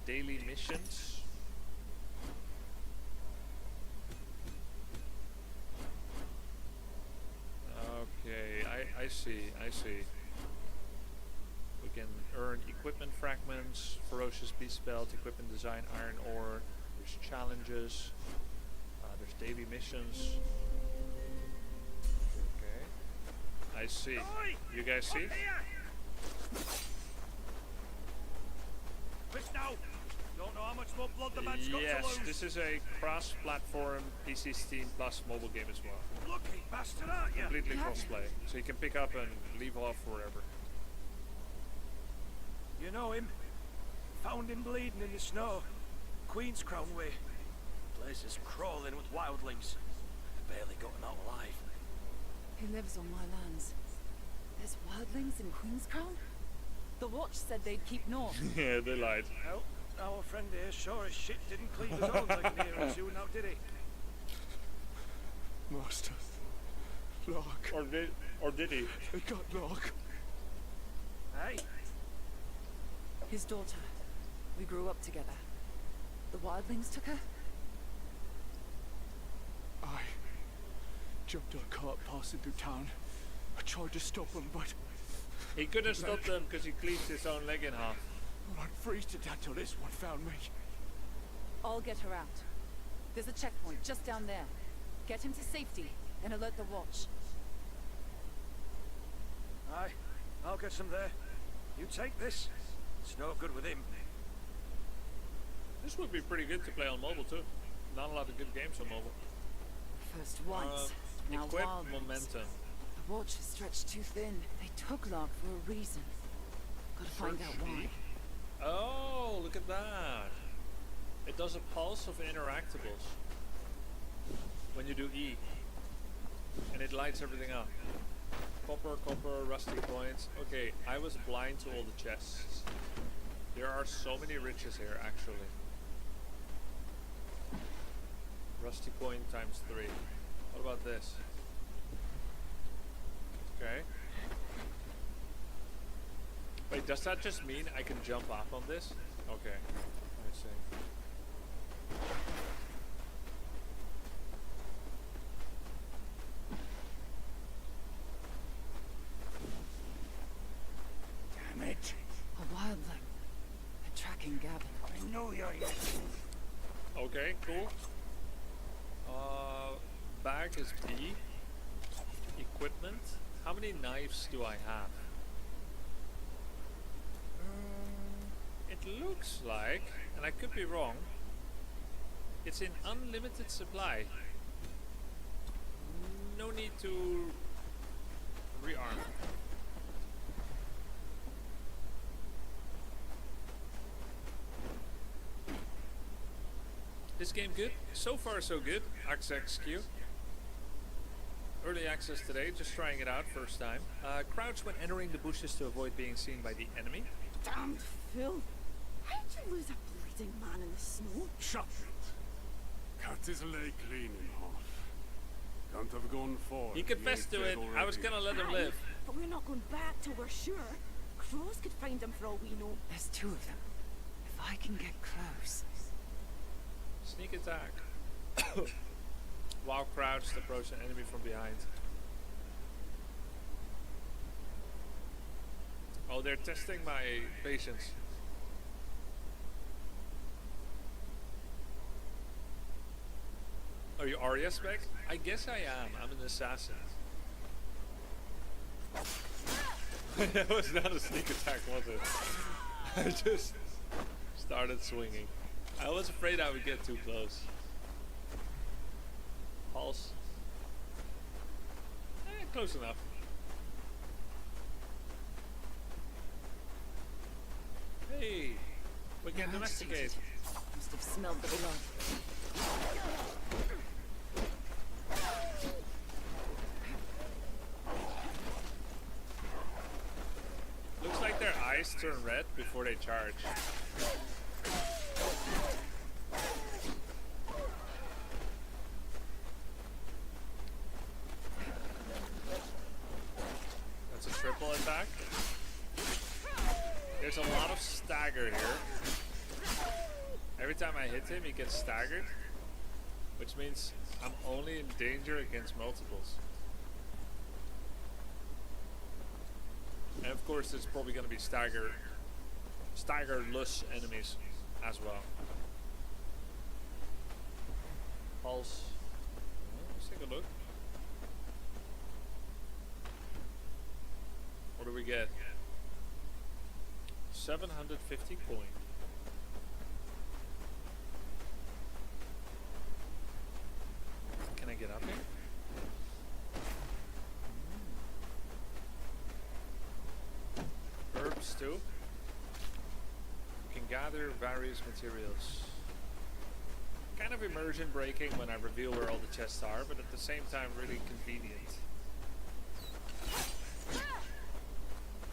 Daily missions. Okay, I see. We can earn equipment fragments, ferocious beast belt, equipment design, iron ore. There's challenges. There's daily missions. Okay, I see. You guys see? Quick now! Don't know how much more blood the man's got to Yes, lose. this is a cross-platform PC Steam Plus mobile game as well. Lucky bastard, aren't you? Completely cross-play, so you can pick up and leave off wherever. You know him? Found him bleeding in the snow. Queen's Crown way. Place is crawling with wildlings. Barely gotten out alive. He lives on my lands. There's wildlings in Queen's Crown? The Watch said they'd keep north. Yeah, they lied. Well, our friend here sure as shit didn't clean his own like near and soon now, did he? Master. Lark. Or did he? They got Lark. Hey, His daughter. We grew up together. The wildlings took her? I jumped on a cart passing through town. I tried to stop him, but He couldn't stop them because he cleaved his own leg in half. I'd freeze to death till this one found me. I'll get her out. There's a checkpoint just down there. Get him to safety and alert the Watch. aye, I'll get some there. You take this. It's no good with him. This would be pretty good to play on mobile too. Not a lot of good games on mobile. First whites, now Equip wildlings. momentum. The Watch is stretched too thin. They took Lark for a reason. Gotta find out why. Oh, look at that. It does a pulse of interactables when you do E. And it lights everything up. Copper, rusty coins. Okay, I was blind to all the chests. There are so many riches here, actually. Rusty coin times 3. What about this? Okay. Wait, does that just mean I can jump up on this? Okay, I see. Damn it. A wildling. They're tracking Gavin. I know you're here. Okay, cool. Bag is B. Equipment. How many knives do I have? It looks like, and I could be wrong, it's in unlimited supply. No need to rearm. This game good? So far so good. XXQ. Early access today, just trying it out first time. Crouch when entering the bushes to avoid being seen by the enemy. Damned fool! How'd you lose a bleeding man in the snow? Shut it! Cut his leg clean in half. Can't have gone far. He confessed to it. I was gonna let him live. But we're not going back till we're sure. Crows could find him for all we know. There's 2 of them. If I can get close. Sneak attack. While crouched, approach an enemy from behind. Oh, they're testing my patience. Are you Arya spec? I guess I am. I'm an assassin. That was not a sneak attack, was it? I just started swinging. I was afraid I would get too close. Pulse. Close enough. Hey, we can domesticate. Must have smelled the blood. Looks like their eyes turn red before they charge. That's a triple attack. There's a lot of stagger here. Every time I hit him, he gets staggered, which means I'm only in danger against multiples. And of course, there's probably going to be staggerless enemies as well. Pulse. Let's take a look. What do we get? 750 coin. get up here? Herbs too. You can gather various materials. Kind of immersion breaking when I reveal where all the chests are, but at the same time really convenient.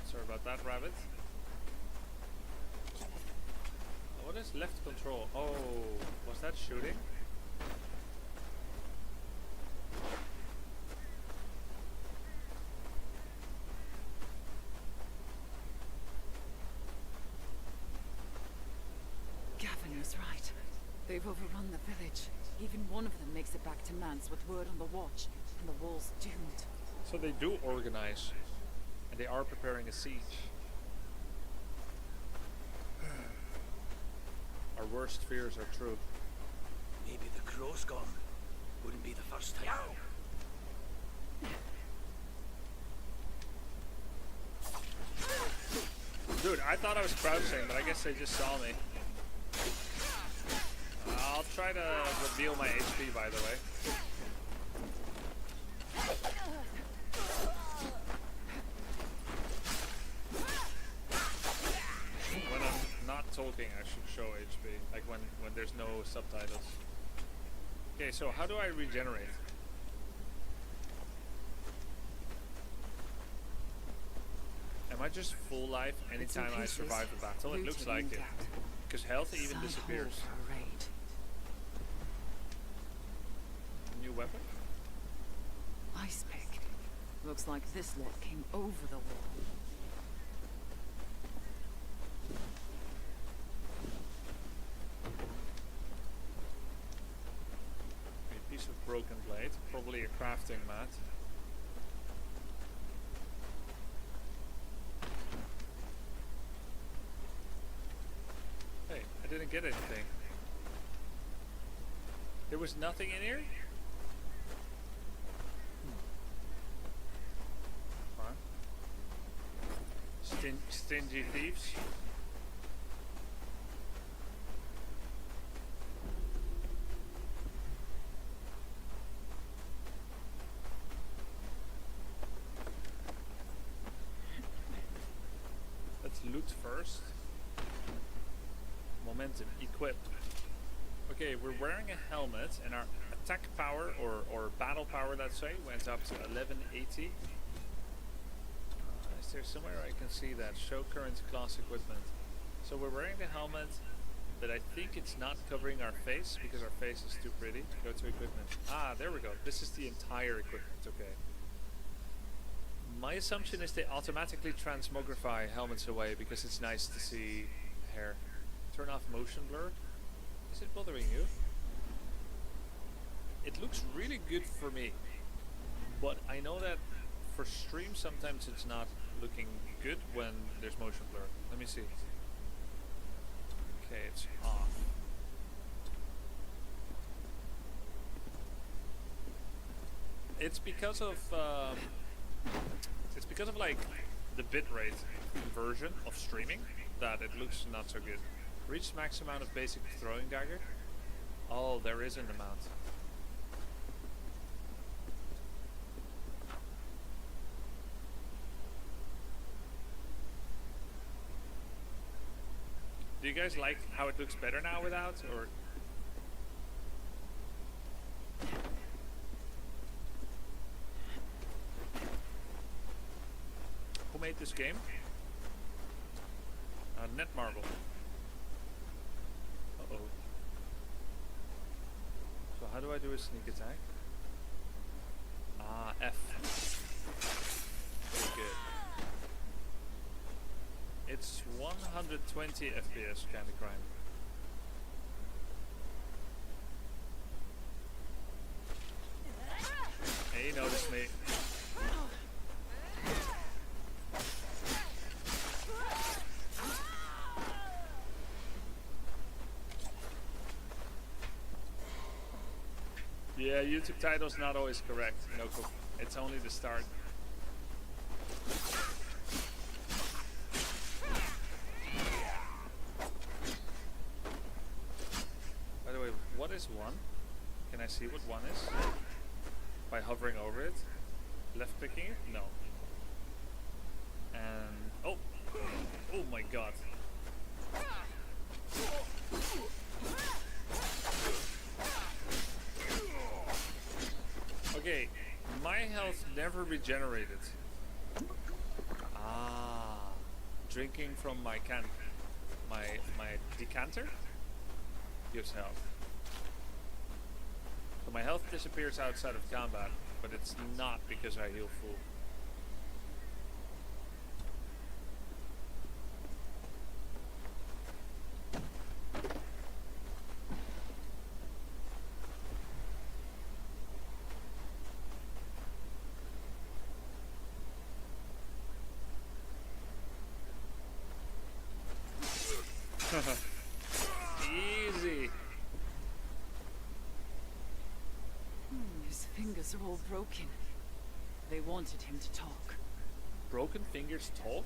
Sorry about that, rabbit. What is left control? Oh, was that shooting? Gavin was right. They've overrun the village. Even one of them makes it back to Mance with word on the watch, and the wall's doomed. So they do organize, and they are preparing a siege. Our worst fears are true. Maybe the crow's gone. Wouldn't be the first time. Dude, I thought I was crouching, but I guess they just saw me. I'll try to reveal my HP, by the way. When I'm not talking, I should show HP, like when there's no subtitles. Okay, so how do I regenerate? Am I just full life anytime I survive the battle? It looks like it. Because health even disappears. New weapon? Ice pick. Looks like this lot came over the wall. A piece of broken blade, probably a crafting mat. Hey, I didn't get anything. There was nothing in here? Stingy thieves. Let's loot first. Momentum, equipped. Okay, we're wearing a helmet and our attack power or battle power, let's say, went up to 1180. Is there somewhere I can see that? Show current class equipment. So we're wearing the helmet, but I think it's not covering our face because our face is too pretty. Go to equipment. Ah, there we go. This is the entire equipment. Okay. My assumption is they automatically transmogrify helmets away because it's nice to see hair. Turn off motion blur. Is it bothering you? It looks really good for me, but I know that for stream sometimes it's not looking good when there's motion blur. Let me see. Okay, it's off. It's because of like the bitrate version of streaming that it looks not so good. Reach max amount of basic throwing dagger. Oh, there is an amount. Do you guys like how it looks better now without, or? Who made this game? Netmarble. Uh-oh. So how do I do a sneak attack? Ah, F. Very good. It's 120 FPS, Candy Crime. Hey, you noticed me. Yeah, YouTube title's not always correct, Noko. It's only the start. By the way, what is one? Can I see what one is? by hovering over it. Left clicking it? No. And oh my god. Okay, my health never regenerated. Ah, drinking from my decanter gives health. So my health disappears outside of combat, but it's not because I heal full. Easy. His fingers are all broken. They wanted him to talk. Broken fingers talk?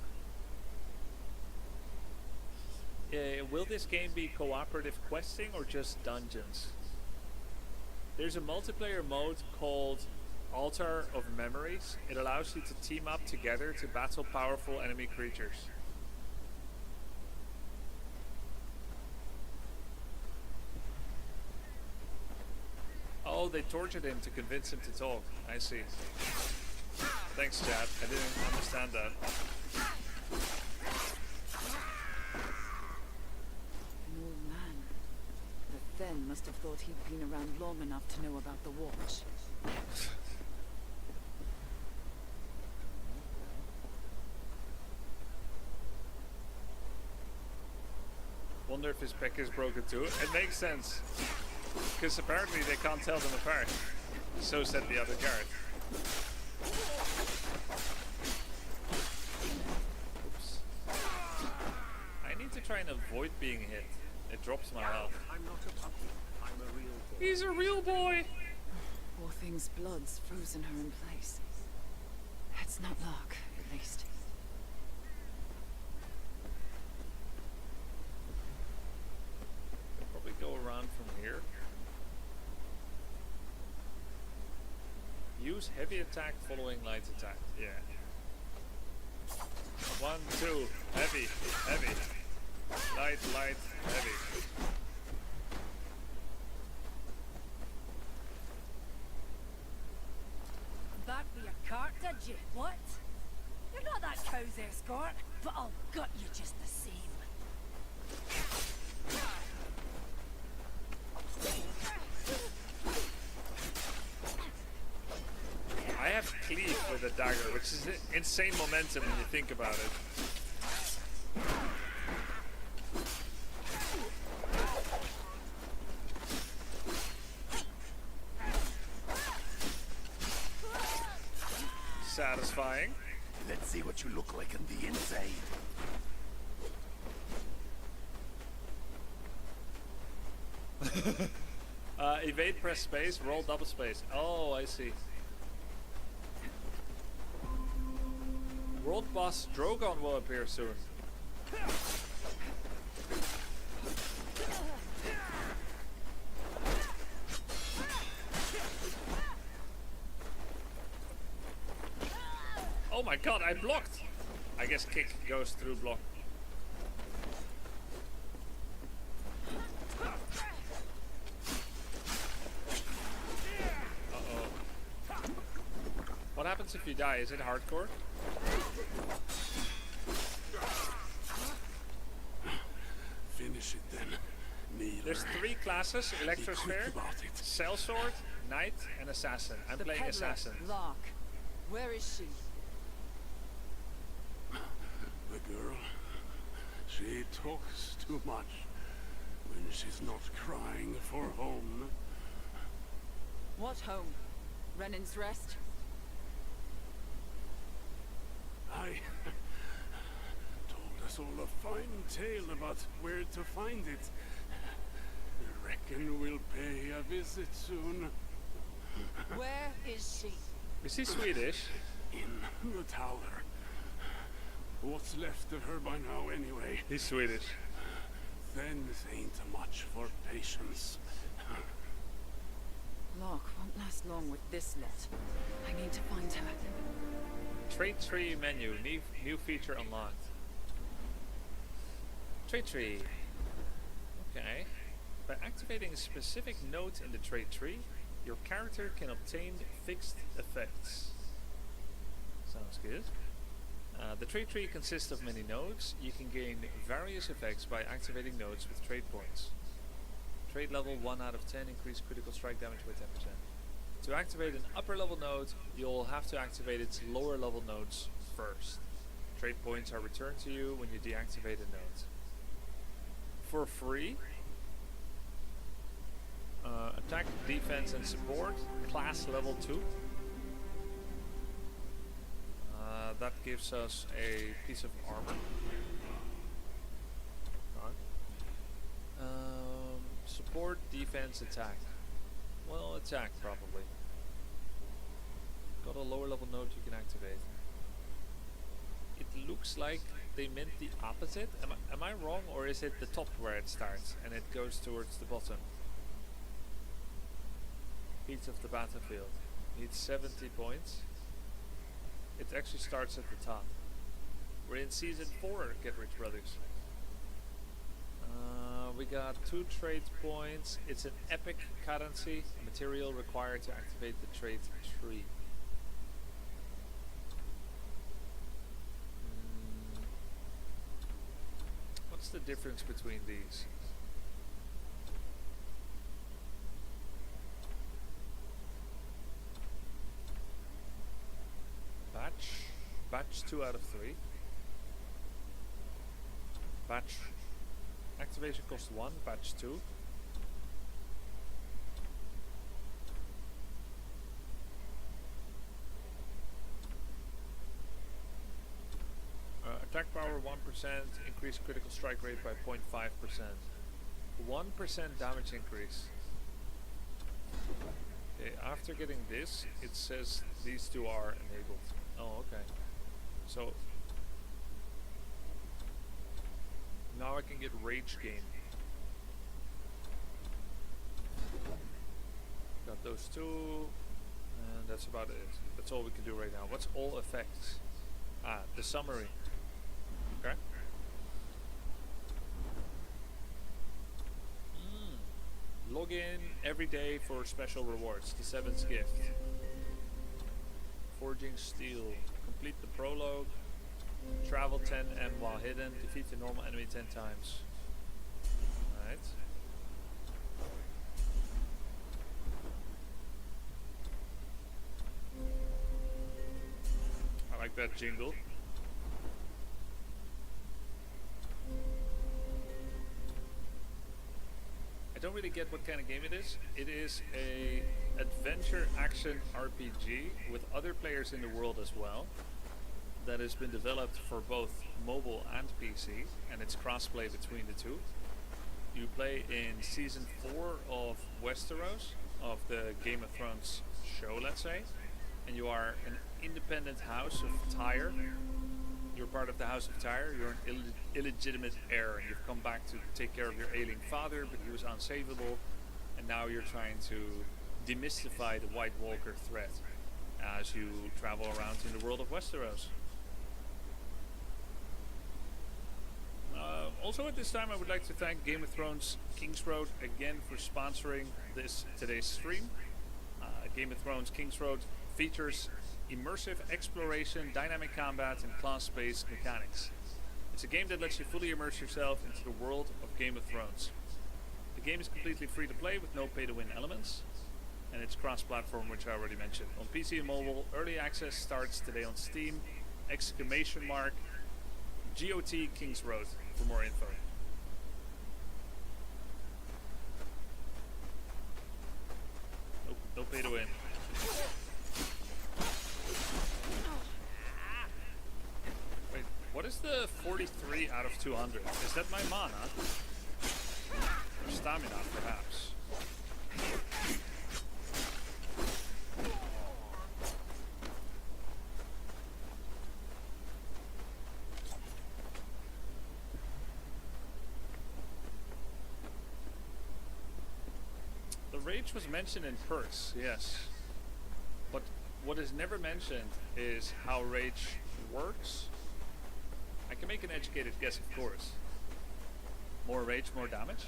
Will this game be cooperative questing or just dungeons? There's a multiplayer mode called Altar of Memories. It allows you to team up together to battle powerful enemy creatures. Oh, they tortured him to convince him to talk. I see. Thanks, chat. I didn't understand that. An old man. The Then must have thought he'd been around long enough to know about the watch. Wonder if his pec is broken too. It makes sense. Because apparently they can't tell them apart. So said the other guard. Oops. I need to try and avoid being hit. It drops my health. I'm not a puppy. I'm a real boy. He's a real boy! Poor thing's blood's frozen her in place. It's not luck, at least. Probably go around from here. Use heavy attack following light attack. Yeah. 1, 2. Heavy. Heavy. Light, light, heavy. Back with your cart, did you? What? You're not that cow's escort, but I'll gut you just the same. I have cleave with a dagger, which is insane momentum when you think about it. Satisfying. Let's see what you look like on the inside. Evade, press space, roll double space. Oh, I see. World boss Drogon will appear soon. Oh my god, I blocked! I guess kick goes through block. Uh-oh. What happens if you die? Is it hardcore? Finish it then. Kneeler. There's 3 classes: Electrosphere, Sellsword, Knight, and Assassin. I'm playing peddler, Assassin. Lark. Where is she? The girl. She talks too much when she's not crying for home. What home? Renan's Rest? I told us all a fine tale about where to find it. Reckon we'll pay a visit soon. Where is she? Is he Swedish? In the tower. What's left of her by now, anyway? He's Swedish. Then ain't much for patience. Locke won't last long with this lot. I need to find her. Trade tree menu. New feature unlocked. Trade tree. Okay. By activating a specific node in the trade tree, your character can obtain fixed effects. Sounds good. The trade tree consists of many nodes. You can gain various effects by activating nodes with trade points. Trade level 1 out of 10, increase critical strike damage by 10%. To activate an upper level node, you'll have to activate its lower level nodes first. Trade points are returned to you when you deactivate a node. For free, attack, defense and support, class level 2. That gives us a piece of armor. Support, defense, attack. Well, attack probably. Got a lower level node you can activate. It looks like they meant the opposite. Am I wrong, or is it the top where it starts and it goes towards the bottom? Beats of the battlefield. Needs 70 points. It actually starts at the top. We're in season 4, Get Rich Brothers. We got 2 trade points. It's an epic currency, material required to activate the trade tree. What's the difference between these? Batch 2 out of 3. Batch activation cost 1, batch 2. Attack power 1%, increase critical strike rate by 0.5%. 1% damage increase. Okay, after getting this, it says these 2 are enabled. Oh, okay. So now I can get rage gain. Got those 2, and that's about it. That's all we can do right now. What's all effects? Ah, the summary. Okay. Log in every day for special rewards. The 7th gift. Forging steel. Complete the prologue. Travel 10M while hidden. Defeat the normal enemy 10 times. Alright. I like that jingle. I don't really get what kind of game it is. It is a adventure action RPG with other players in the world as well. That has been developed for both mobile and PC, and it's crossplay between the two. You play in season 4 of Westeros, of the Game of Thrones show, let's say, and you are an independent house of Tyre. You're part of the House of Tyre. You're an illegitimate heir, and you've come back to take care of your ailing father, but he was unsavable, and now you're trying to demystify the White Walker threat as you travel around in the world of Westeros. Also at this time I would like to thank Game of Thrones King's Road again for sponsoring today's stream. Game of Thrones King's Road features immersive exploration, dynamic combat and class-based mechanics. It's a game that lets you fully immerse yourself into the world of Game of Thrones. The game is completely free to play with no pay-to-win elements, and it's cross-platform, which I already mentioned. On PC and mobile, early access starts today on Steam, !GOT King's Road for more info. Nope, no pay to win. Wait, what is the 43 out of 200? Is that my mana? Or stamina, perhaps? rage was mentioned in perks, yes. But what is never mentioned is how rage works. I can make an educated guess, of course. More rage, more damage.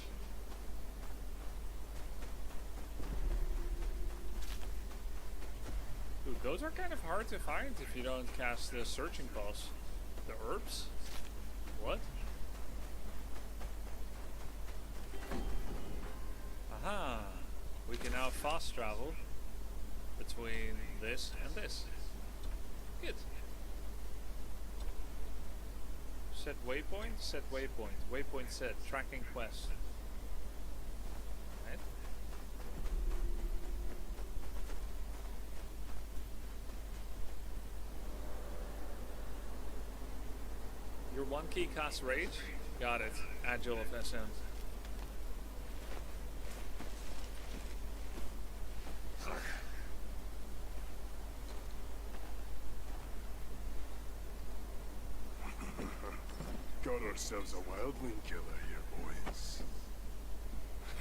Dude, those are kind of hard to find if you don't cast the searching pulse. The herbs? What? Aha! We can now fast travel between this and this. Good. Set waypoint, set waypoint. Waypoint set, tracking quest. Right? Your one key casts rage? Got it. Agile of SM. Got ourselves a wildling killer here, boys.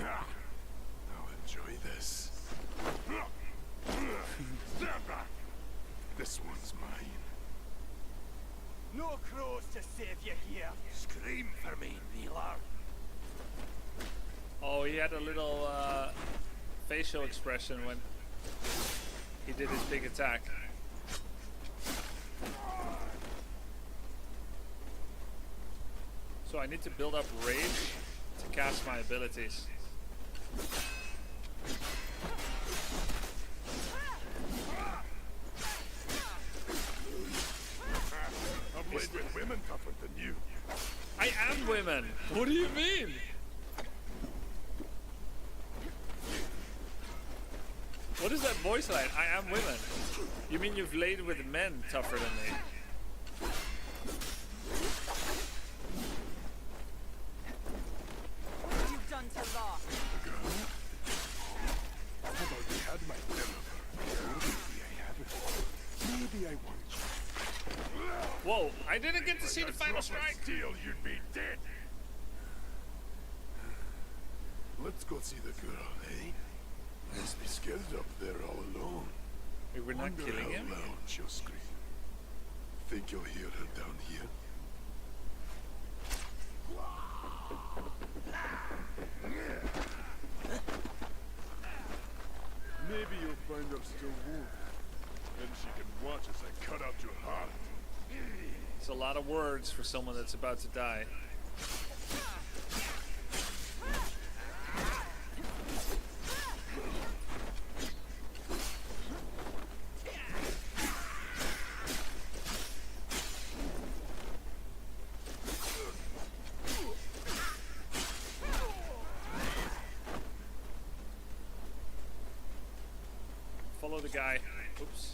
Ha! Now enjoy this. Stand back! This one's mine. No crows to save you here. Scream for me, Neelar. Oh, he had a little facial expression when he did his big attack. So I need to build up rage to cast my abilities. I've played with women tougher than you. I am women! What do you mean? What is that voice line? I am women. You mean you've laid with men tougher than me? You've done to law. How about we had my dinner? Maybe I haven't. Maybe I want you. Whoa, I didn't get to see the final strike. Deal, you'd be dead. Let's go see the girl, eh? Must be scared up there all alone. Wait, we're not Wonder killing how him? loud she'll scream. Think you'll hear her down here? Maybe you'll find her still warm. Then she can watch as I cut out your heart. It's a lot of words for someone that's about to die. Follow the guy. Oops.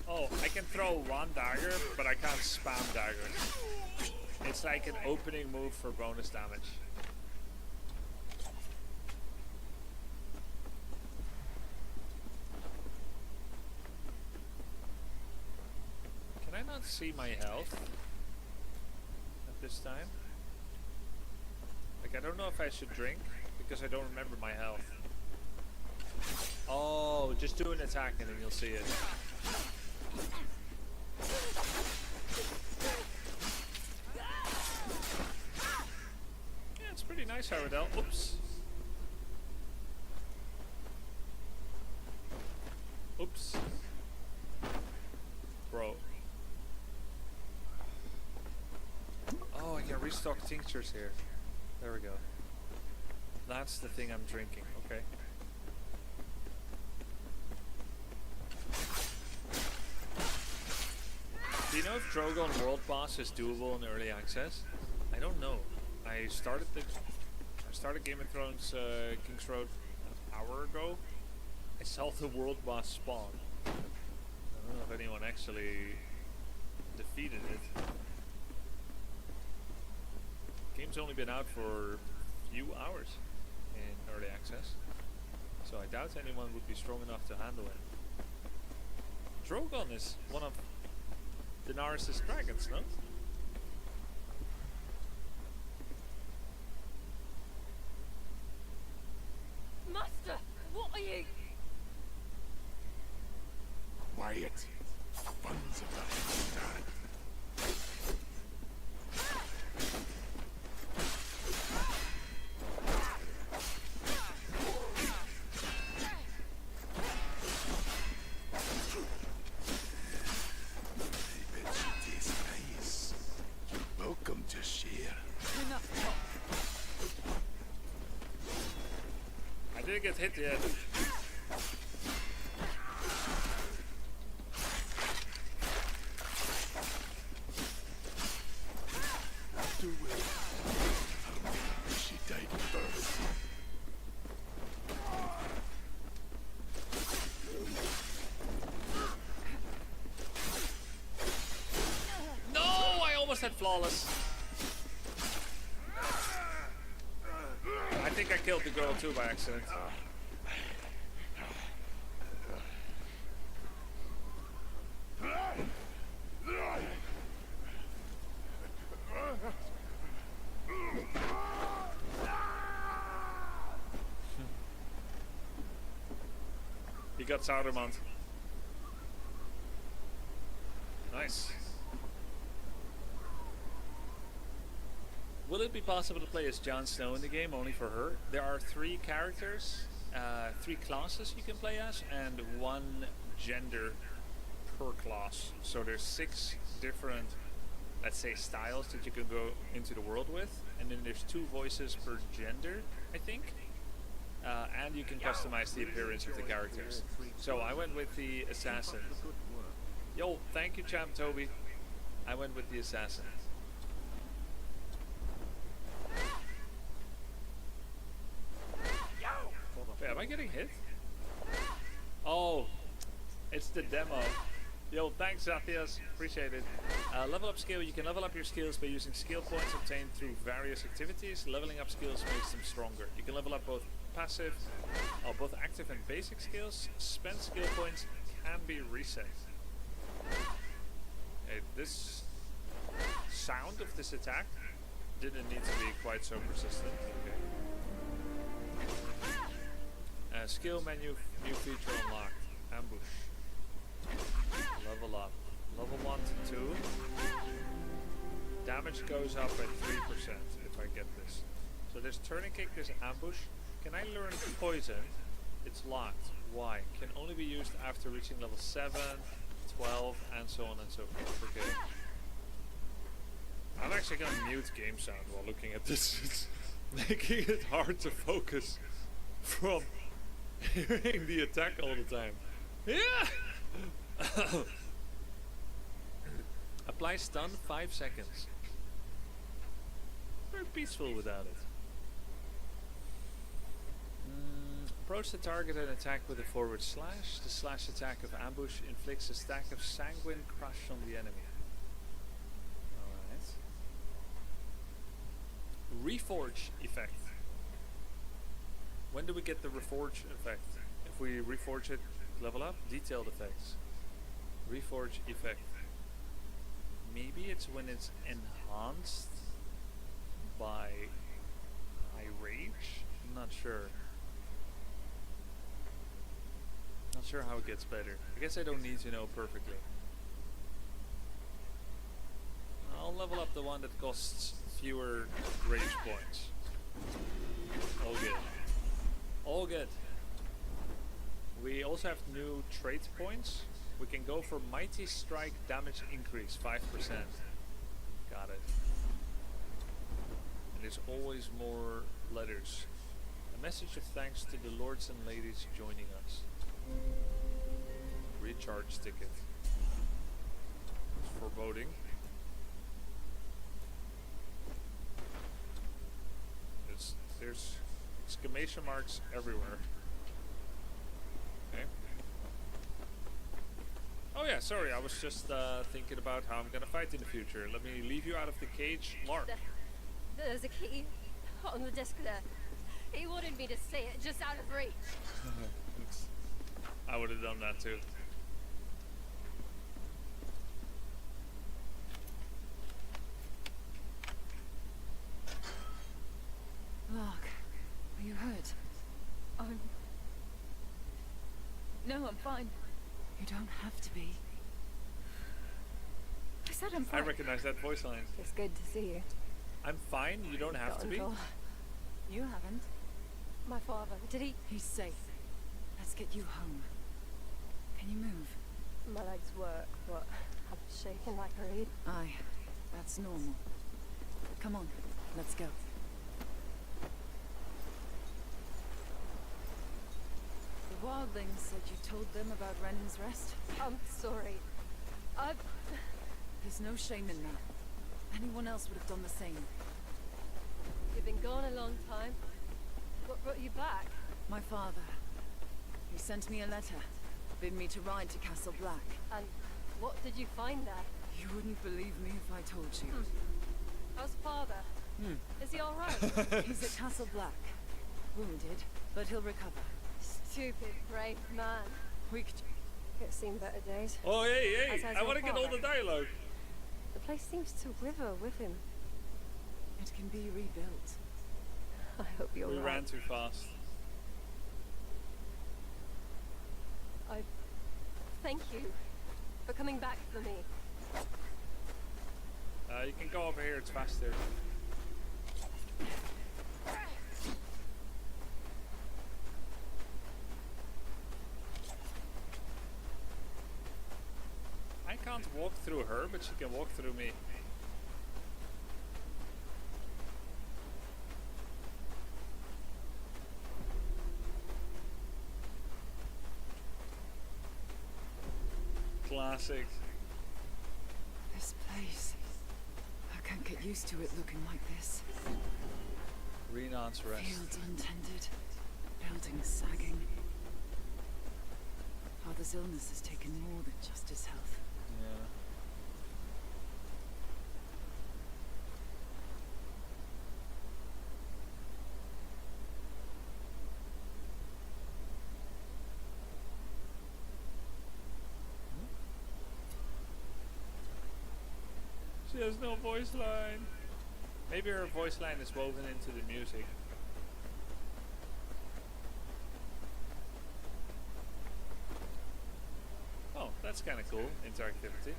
Oh, I can throw one dagger, but I can't spam daggers. It's like an opening move for bonus damage. Can I not see my health at this time? Like, I don't know if I should drink because I don't remember my health. Oh, just do an attack and then you'll see it. Yeah, it's pretty nice how it dealt. Oops. Oops. Bro. Oh, I can restock tinctures here. There we go. That's the thing I'm drinking. Okay. Do you know if Drogon World Boss is doable in early access? I don't know. I started Game of Thrones King's Road an hour ago. I saw the World Boss spawn. I don't know if anyone actually defeated it. Game's only been out for a few hours in early access. So I doubt anyone would be strong enough to handle it. Drogon is one of Daenerys' dragons, no? Master, what are you? Quiet. Fun's about to start. Welcome to share. Enough talk. I didn't get hit yet. Do it. She died first. No, I almost had flawless. I think I killed the girl too by accident. He got Sauermont. Nice. Will it be possible to play as Jon Snow in the game only for her? There are 3 characters, 3 classes you can play as, and 1 gender per class. So there's 6 different, let's say, styles that you can go into the world with, and then there's 2 voices per gender, I think. And you can customize the appearance of the characters. So I went with the assassin. Yo, thank you, Champ Toby. I went with the assassin. Wait, am I getting hit? Oh, it's the demo. Yo, thanks, Zathias. Appreciate it. Level up skill. You can level up your skills by using skill points obtained through various activities. Leveling up skills makes them stronger. You can level up both passive, both active and basic skills. Spent skill points can be reset. Hey, this sound of this attack didn't need to be quite so persistent. Okay. Skill menu, new feature unlocked. Ambush. Level up. Level 1 to 2. Damage goes up by 3% if I get this. So there's turning kick, there's ambush. Can I learn poison? It's locked. Why? Can only be used after reaching level 7, 12, and so on and so forth. Okay. I'm actually gonna mute game sound while looking at this. It's making it hard to focus from hearing the attack all the time. Yeah! Apply stun 5 seconds. Very peaceful without it. Approach the target and attack with a forward slash. The slash attack of ambush inflicts a stack of sanguine crush on the enemy. Alright. Reforge effect. When do we get the reforge effect? If we reforge it, level up? Detailed effects. Reforge effect. Maybe it's when it's enhanced by high rage? I'm not sure. Not sure how it gets better. I guess I don't need to know perfectly. I'll level up the one that costs fewer rage points. All good. All good. We also have new trait points. We can go for Mighty Strike damage increase, 5%. Got it. And there's always more letters. A message of thanks to the lords and ladies joining us. Recharge ticket. It's foreboding. There's exclamation marks everywhere. Okay. Oh yeah, sorry, I was just thinking about how I'm gonna fight in the future. Let me leave you out of the cage, Lark. There's a key on the desk there. He wanted me to say it just out of reach. Oops. I would have done that too. Lark, are you hurt? No, I'm fine. You don't have to be. I said I'm I fine. recognize that voice line. It's good to see you. I'm fine, you don't have to be. You haven't. My father, did he? He's safe. Let's get you home. Can you move? My legs work, but I'm shaking like a reed. Aye, that's normal. Come on, let's go. The wildlings said you told them about Renan's rest? I'm sorry. There's no shame in that. Anyone else would have done the same. You've been gone a long time. What brought you back? My father. He sent me a letter, bid me to ride to Castle Black. And what did you find there? You wouldn't believe me if I told you. How's father? Is he alright? He's at Castle Black. Wounded, but he'll recover. Stupid, brave man. We could... It's seen better days. Oh, hey, As has I your want to get all father. the dialogue. The place seems to wither with him. It can be rebuilt. I hope you're We right. ran too fast. I thank you for coming back for me. You can go over here, it's faster. I can't walk through her, but she can walk through me. Classic. This place. I can't get used to it looking like this. Renan's rest. Fields untended. Buildings sagging. Father's illness has taken more than just his health. Yeah. She has no voice line. Maybe her voice line is woven into the music. Oh, that's kind of cool. Interactivity.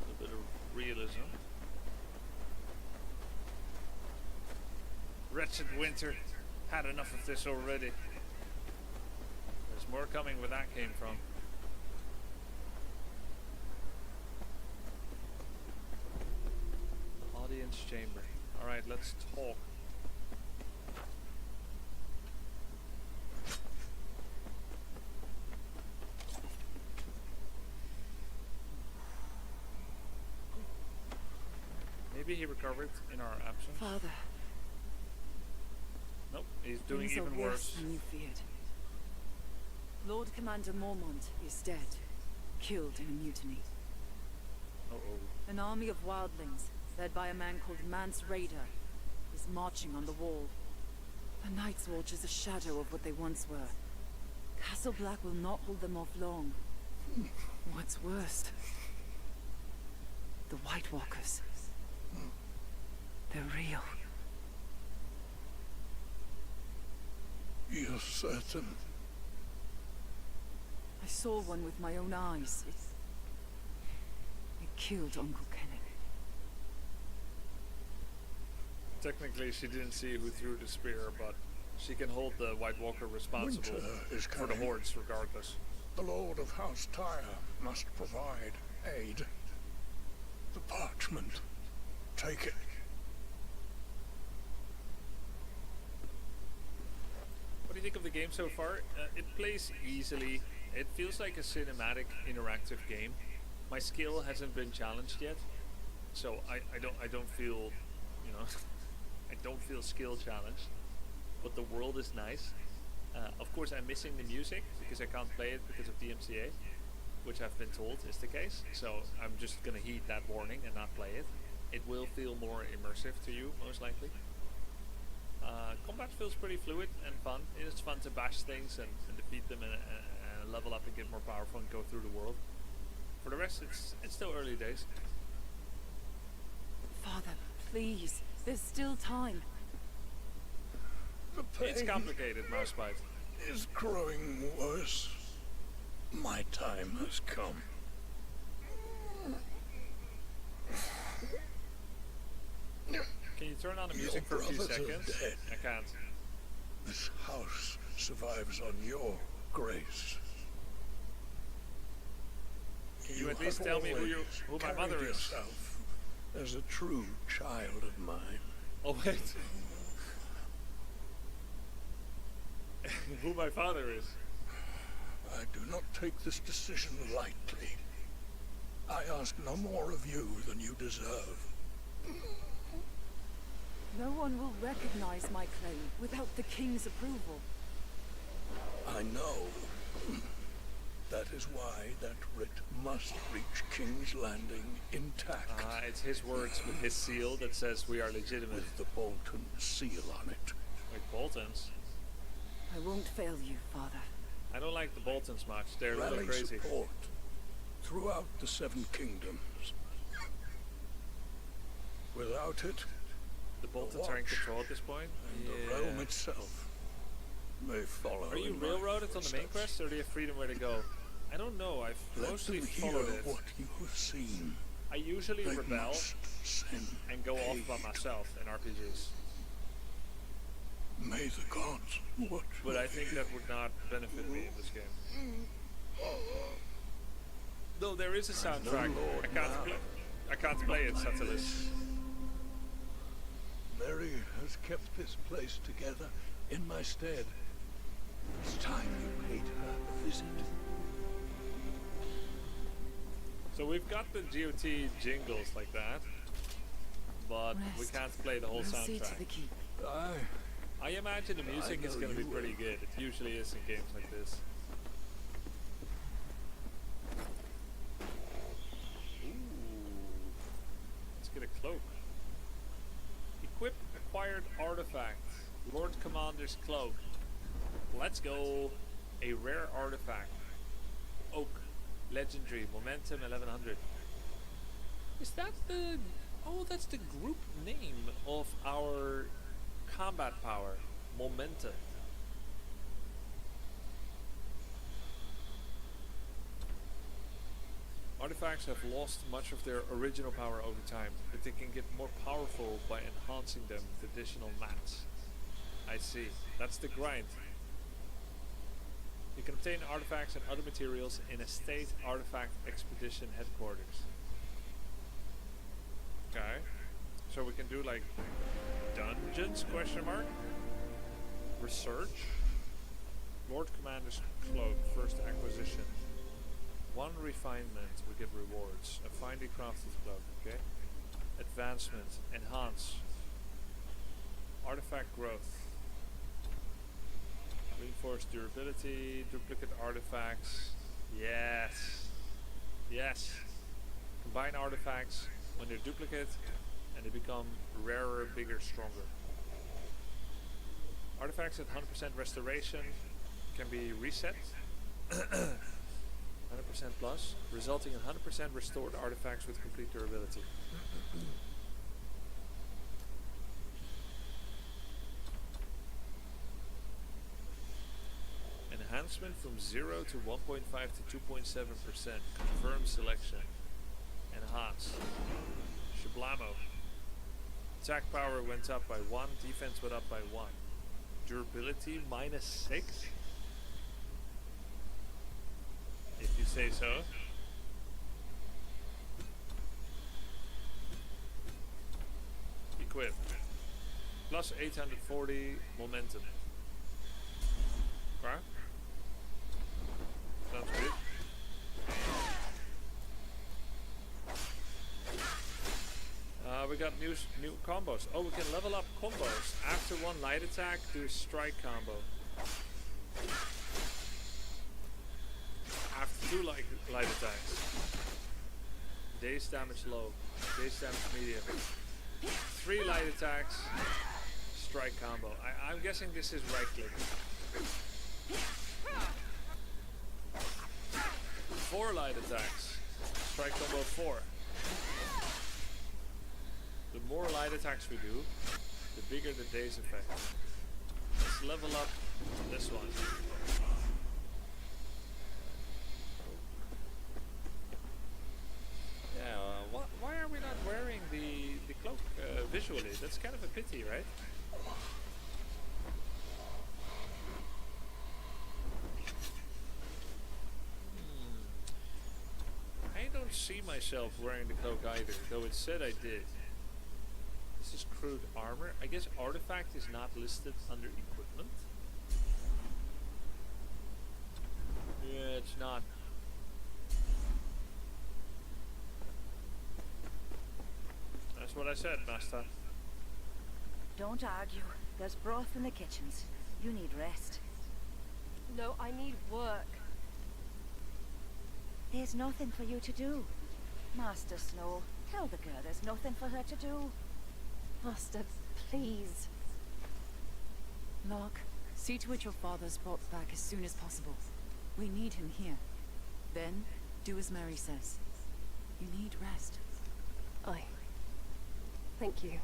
A little bit of realism. Wretched winter. Had enough of this already. There's more coming where that came from. Audience chamber. Alright, let's talk. Maybe he recovered in our absence. Father. Nope, he's doing Things even are worse. than you feared. Lord Commander Mormont is dead. Killed in a mutiny. Uh-oh. An army of wildlings, led by a man called Mance Raider, is marching on the wall. The Night's Watch is a shadow of what they once were. Castle Black will not hold them off long. What's worse? The White Walkers. They're real. You're certain? I saw one with my own eyes. It killed Uncle Kenneth. Technically, she didn't see who threw the spear, but she can hold the White Walker responsible Winter is for the coming. hordes regardless. The Lord of House Tyre must provide aid. The parchment. Take it. What do you think of the game so far? It plays easily. It feels like a cinematic, interactive game. My skill hasn't been challenged yet, so I don't feel, you know, I don't feel skill challenged. But the world is nice. Of course, I'm missing the music because I can't play it because of DMCA, which I've been told is the case. So I'm just gonna heed that warning and not play it. it will feel more immersive to you, most likely. Combat feels pretty fluid and fun. It is fun to bash things and defeat them and level up and get more powerful and go through the world. For the rest, it's still early days. Father, please. There's still time. The pain It's complicated, Mousebite. is growing worse. My time has come. Can you turn on the music for a few brothers are seconds? dead. I can't. This house survives on your grace. Can you at least tell me who my carried mother is? yourself as a true child of mine. Oh wait. Who my father is? I do not take this decision lightly. I ask no more of you than you deserve. No one will recognize my claim without the king's approval. I know. That is why that writ must reach King's Landing intact. It's his words with his seal that says we are legitimate. With the Bolton seal on it. Like Boltons? I won't fail you, Father. I don't like the Boltons much. They're a little Rally crazy. support throughout the Seven Kingdoms. Without it, The Boltons are in control at this point? and the realm itself may follow. Are you in my railroaded on the main footsteps. quest, or do you have freedom where to go? I don't know. I've Let mostly them hear followed it. what you have seen. I usually They rebel must send and go off by aid. myself in RPGs. May the gods watch. But I think that would not benefit me in this game. Though there is a soundtrack. I can't play it, Satilis. Mary has kept this place together in my stead. It's time you paid her a visit. So we've got the GOT jingles like that, but we Rest. can't play the whole Proceed to soundtrack. the keep. I imagine the music is know going to be you pretty will. good. It usually is in games like this. Let's get a cloak. Equip acquired artifact. Lord Commander's cloak. Let's go. A rare artifact. Oak. Legendary. Momentum 1100. Is that the... Oh, that's the group name of our combat power. Momentum. Artifacts have lost much of their original power over time, but they can get more powerful by enhancing them with additional mats. I see. That's the grind. You can obtain artifacts and other materials in a state artifact expedition headquarters. Okay. So we can do like dungeons, question mark? Research. Lord Commander's cloak, first acquisition. 1 refinement, we get rewards. A finely crafted cloak, okay? Advancement, enhance. Artifact growth. Reinforced durability, duplicate artifacts. Yes. Yes. Combine artifacts when they're duplicate and they become rarer, bigger, stronger. Artifacts at 100% restoration can be reset. 100% plus, resulting in 100% restored artifacts with complete durability. Enhancement from 0 to 1.5 to 2.7%. Confirm selection. Enhance. Shablamo. Attack power went up by 1, defense went up by 1. Durability -6? If you say so. Equip. Plus 840 momentum. Okay. Sounds good. We got new combos. Oh, we can level up combos. After 1 light attack, do a strike combo. After 2 light attacks. Daze damage low, daze damage medium. 3 light attacks, strike combo. I'm guessing this is right click. 4 light attacks, strike combo 4. The more light attacks we do, the bigger the daze effect. Let's level up this one. Yeah, why are we not wearing the cloak visually? That's kind of a pity, right? I don't see myself wearing the cloak either, though it said I did. This is crude armor. I guess artifact is not listed under equipment. Yeah, it's not. That's what I said, Master. Don't argue. There's broth in the kitchens. You need rest. No, I need work. There's nothing for you to do. Master Snow, tell the girl there's nothing for her to do. Master, please. Lark, see to it your father's brought back as soon as possible. We need him here. Then, do as Mary says. You need rest. Aye. Thank you.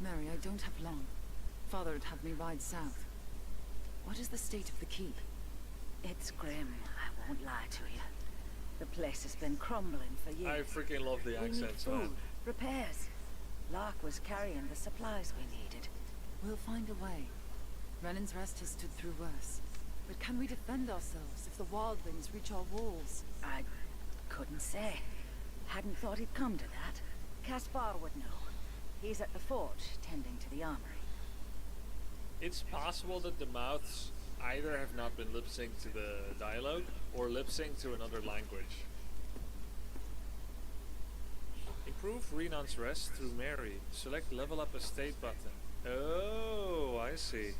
Mary, I don't have long. Father would have me ride south. What is the state of the keep? It's grim, I won't lie to you. The place has been crumbling for years. I freaking love the accents, we need man. food, repairs. Lark was carrying the supplies we needed. We'll find a way. Renan's Rest has stood through worse. But can we defend ourselves if the wildlings reach our walls? I couldn't say. Hadn't thought he'd come to that. Caspar would know. He's at the fort, tending to the armory. It's possible that the mouths either have not been lip-synced to the dialogue, or lip-synced to another language. Improve Renan's Rest through Mary. Select Level Up Estate button. Oh, I see.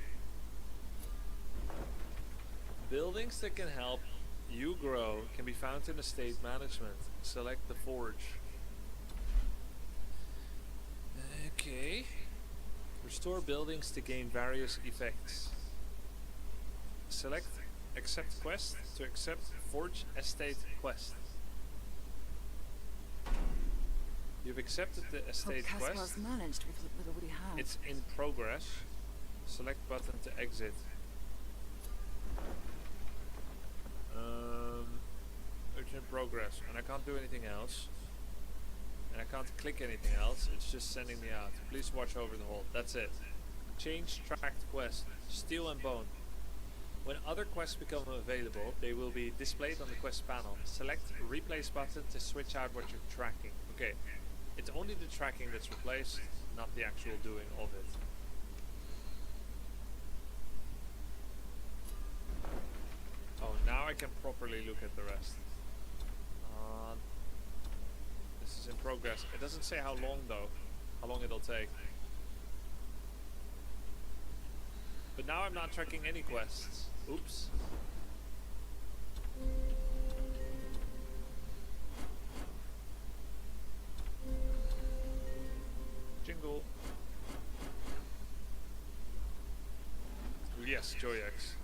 Buildings that can help you grow can be found in Estate Management. Select the Forge. Okay. Restore buildings to gain various effects. Select Accept Quest to accept Forge Estate Quest. You've accepted the estate quest. Caspar's managed with what he has. It's in progress. Select button to exit. It's in progress, and I can't do anything else. And I can't click anything else. It's just sending me out. Please watch over the hold. That's it. Change tracked quest. Steel and Bone. When other quests become available, they will be displayed on the quest panel. Select Replace button to switch out what you're tracking. Okay. It's only the tracking that's replaced, not the actual doing of it. Oh, now I can properly look at the rest. This is in progress. It doesn't say how long though, how long it'll take. But now I'm not tracking any quests. Oops. Jingle. Yes, Joyex.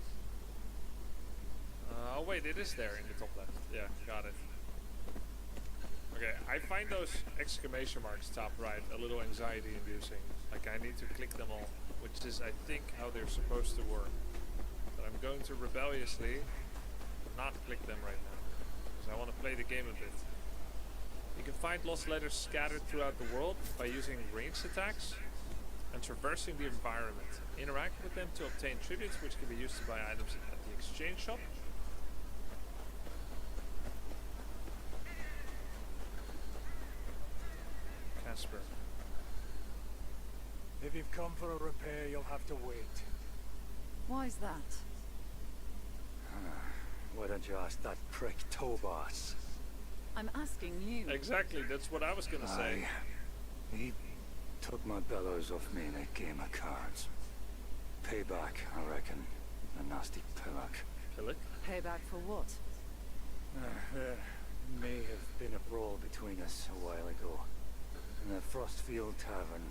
Oh wait, it is there in the top left. Yeah, got it. Okay, I find those exclamation marks top right a little anxiety inducing. Like I need to click them all, which is I think how they're supposed to work. But I'm going to rebelliously not click them right now, because I want to play the game a bit. You can find lost letters scattered throughout the world by using ranged attacks and traversing the environment. Interact with them to obtain tributes, which can be used to buy items at the exchange shop. Casper. If you've come for a repair, you'll have to wait. Why's that? Why don't you ask that prick Tobas? I'm asking you. Exactly, that's what I was gonna say. He took my bellows off me in a game of cards. Payback, I reckon. A nasty pillock. Pillock? Payback for what? may have been a brawl between us a while ago in the Frostfield Tavern.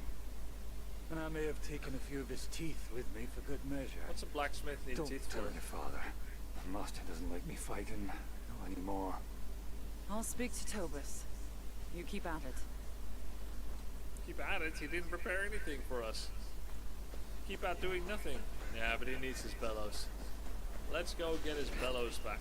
And I may have taken a few of his teeth with me for good measure. What's a blacksmith need Don't teeth tell for? your father. The master doesn't like me fighting, not anymore. I'll speak to Tobus. You keep at it. Keep at it. He didn't prepare anything for us. Keep at doing nothing. Yeah, but he needs his bellows. Let's go get his bellows back.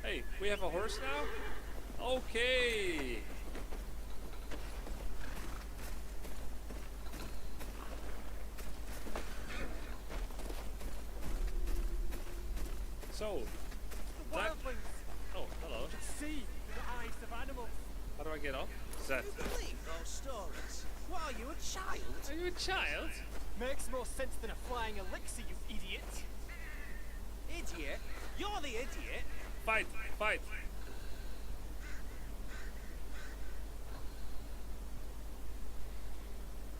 Hey, we have a horse now? Okay. So, The wildlings! Oh, hello. See the eyes of animals. How do I get off? Is that... You believe those stories? What, are you a child? Are you a child? Makes more sense than a flying elixir, you idiot. Idiot? You're the idiot. Fight! Fight!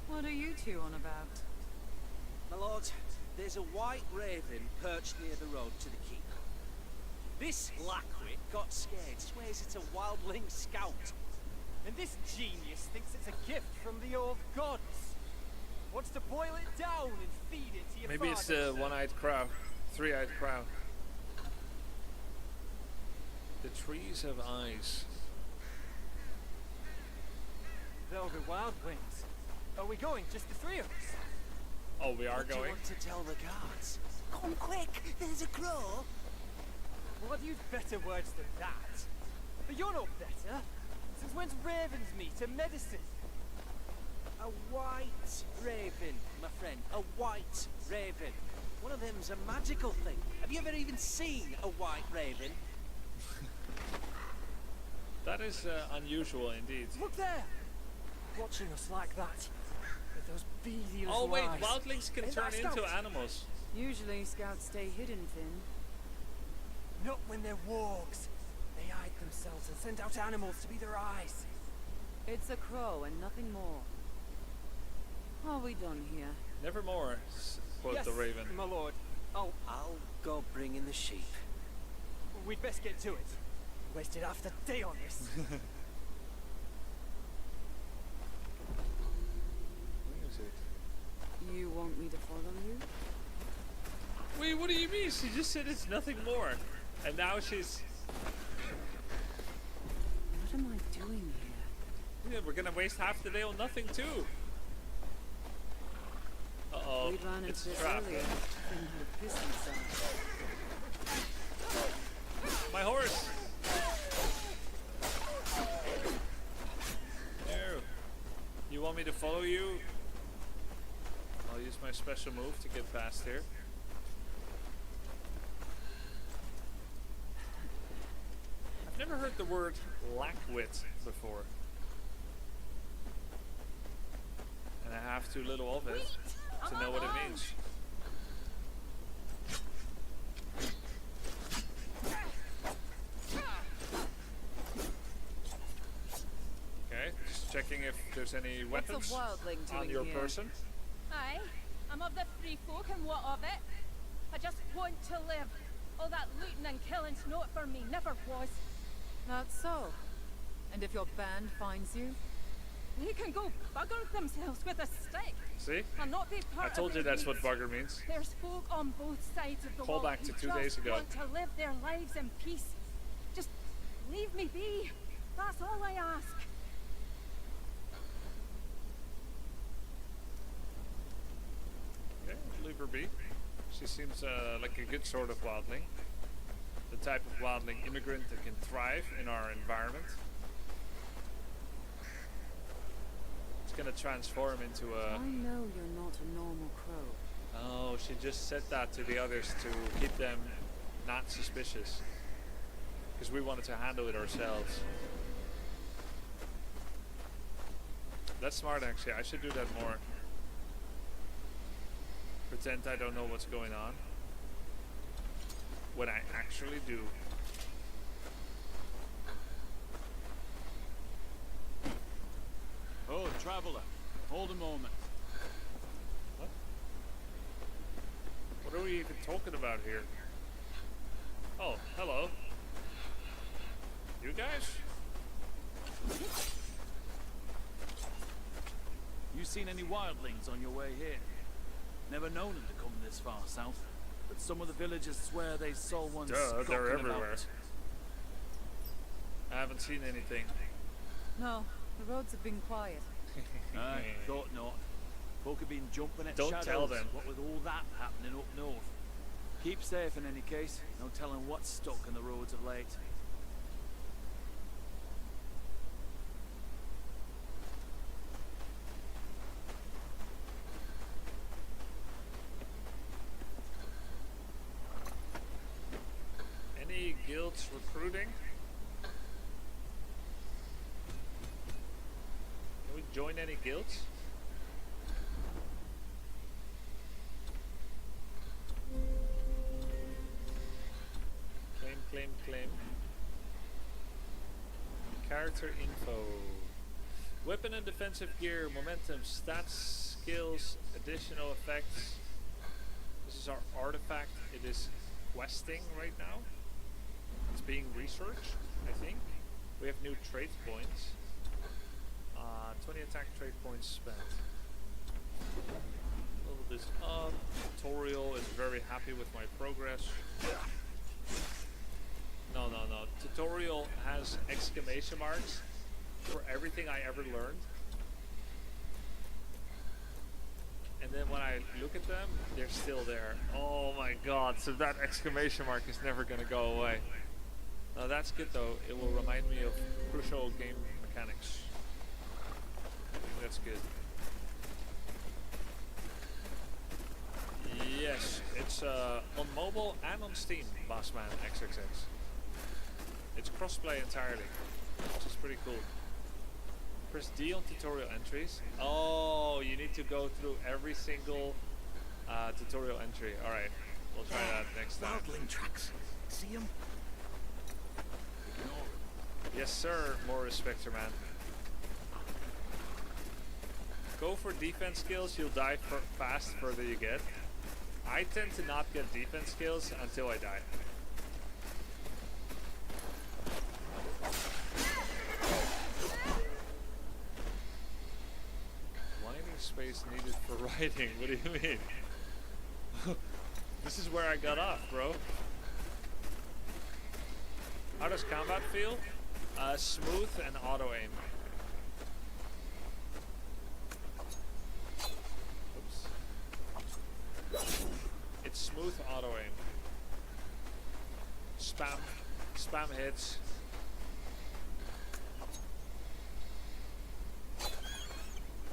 What are you two on about? My lord, there's a white raven perched near the road to the keep. This lackwit got scared, swears it's a wildling scout. And this genius thinks it's a gift from the old gods. Wants to boil it down and feed it to your Maybe it's father. the one-eyed crow. Three-eyed crow. The trees have eyes. There'll be wildlings. Are we going, just the three of us? Oh, we are What do you going? want to tell the guards? Come quick, there's a crow. Well, I've used better words than that. But you're not better. Since when's ravens meat a medicine? A white raven, my friend. A white raven. One of them's a magical thing. Have you ever even seen a white raven? That is unusual indeed. Look there! Watching us like that. With those beady little Oh wait, eyes. wildlings can Is turn that a into scout? animals. Usually scouts stay hidden, Finn. Not when they're wargs. They hide themselves and send out animals to be their eyes. It's a crow and nothing more. Are we done here? Nevermore, quote Yes, the raven. my lord. I'll go bring in the sheep. We'd best get to it. Wasted half the day on this. Where is it? You want me to follow you? Wait, what do you mean? She just said it's nothing more. And now she's... What am I doing here? Yeah, we're gonna waste half the day on nothing too. Uh-oh, We ran it's into a this trap. earlier. Finn had a piss himself. My horse! No. You want me to follow you? I'll use my special move to get past here. I've never heard the word lackwit before. And I have too little of it to know what it means. Okay, just checking if there's any What's a weapons wildling doing on your here? person. Aye, I'm of the free folk and what of it? I just want to live. All that looting and killing's not for me, never was. That's so. And if your band finds you? They can go bugger themselves with a stick. See? I'll not be I part told of you their that's what deeds. bugger means. There's folk on both sides of the Call wall back to who 2 just days ago. want to live their lives in peace. Just leave me be. That's all I ask. Okay, leave her be. She seems like a good sort of wildling. The type of wildling immigrant that can thrive in our environment. It's gonna transform into a... I know you're not a normal crow. Oh, she just said that to the others to keep them not suspicious. Because we wanted to handle it ourselves. That's smart actually, I should do that more. Pretend I don't know what's going on. When I actually do. Oh, Traveler, hold a moment. What are we even talking about here? Oh, hello. You guys? You seen any wildlings on your way here? Never known them to come this far south, but some of the villagers swear they saw one Duh, they're skulking everywhere. about. I haven't seen anything. No, the roads have been quiet. I thought not. Folk have been jumping at Don't shadows, tell them. what with all that happening up north. Keep safe in any case, no telling what's stuck in the roads of late. Any guilds recruiting? Can we join any guilds? Claim. Character info. Weapon and defensive gear, momentum, stats, skills, additional effects. This is our artifact. It is questing right now. It's being researched, I think. We have new trait points. 20 attack trait points spent. Level this up. Tutorial is very happy with my progress. No. Tutorial has exclamation marks for everything I ever learned. And then when I look at them, they're still there. Oh my god, so that exclamation mark is never gonna go away. Now that's good though, it will remind me of crucial game mechanics. That's good. Yes, it's on mobile and on Steam, Bossman XXX. It's crossplay entirely, which is pretty cool. Press D on tutorial entries. Oh, you need to go through every single tutorial entry. Alright, we'll try that next time. Wildling tracks. See him? Yes sir, Morris Spectre man. Go for defense skills, you'll die fast further you get. I tend to not get defense skills until I die. Lining space needed for writing, what do you mean? This is where I got off, bro. How does combat feel? Smooth and auto aim. It's smooth auto aim. Spam hits.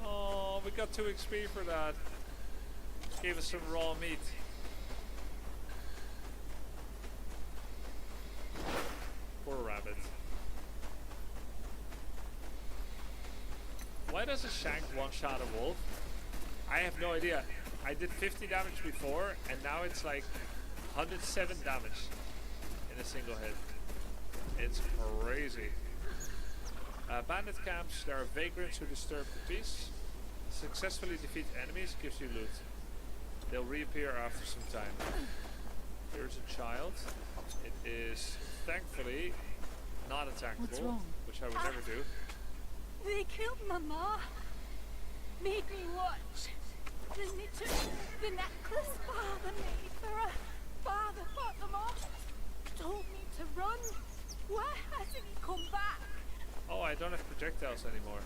Oh, we got 2 XP for that. Gave us some raw meat. Poor rabbit. Why does a shank one-shot a wolf? I have no idea. I did 50 damage before, and now it's like 107 damage in a single hit. It's crazy. Bandit camps, there are vagrants who disturb the peace. Successfully defeat enemies gives you loot. They'll reappear after some time. Here's a child. It is thankfully not attackable, which I would never do. They killed Mama. Made me watch. Then they took the necklace Father made for her. Father fought them off. Told me to run. Why hasn't he come back? Oh, I don't have projectiles anymore.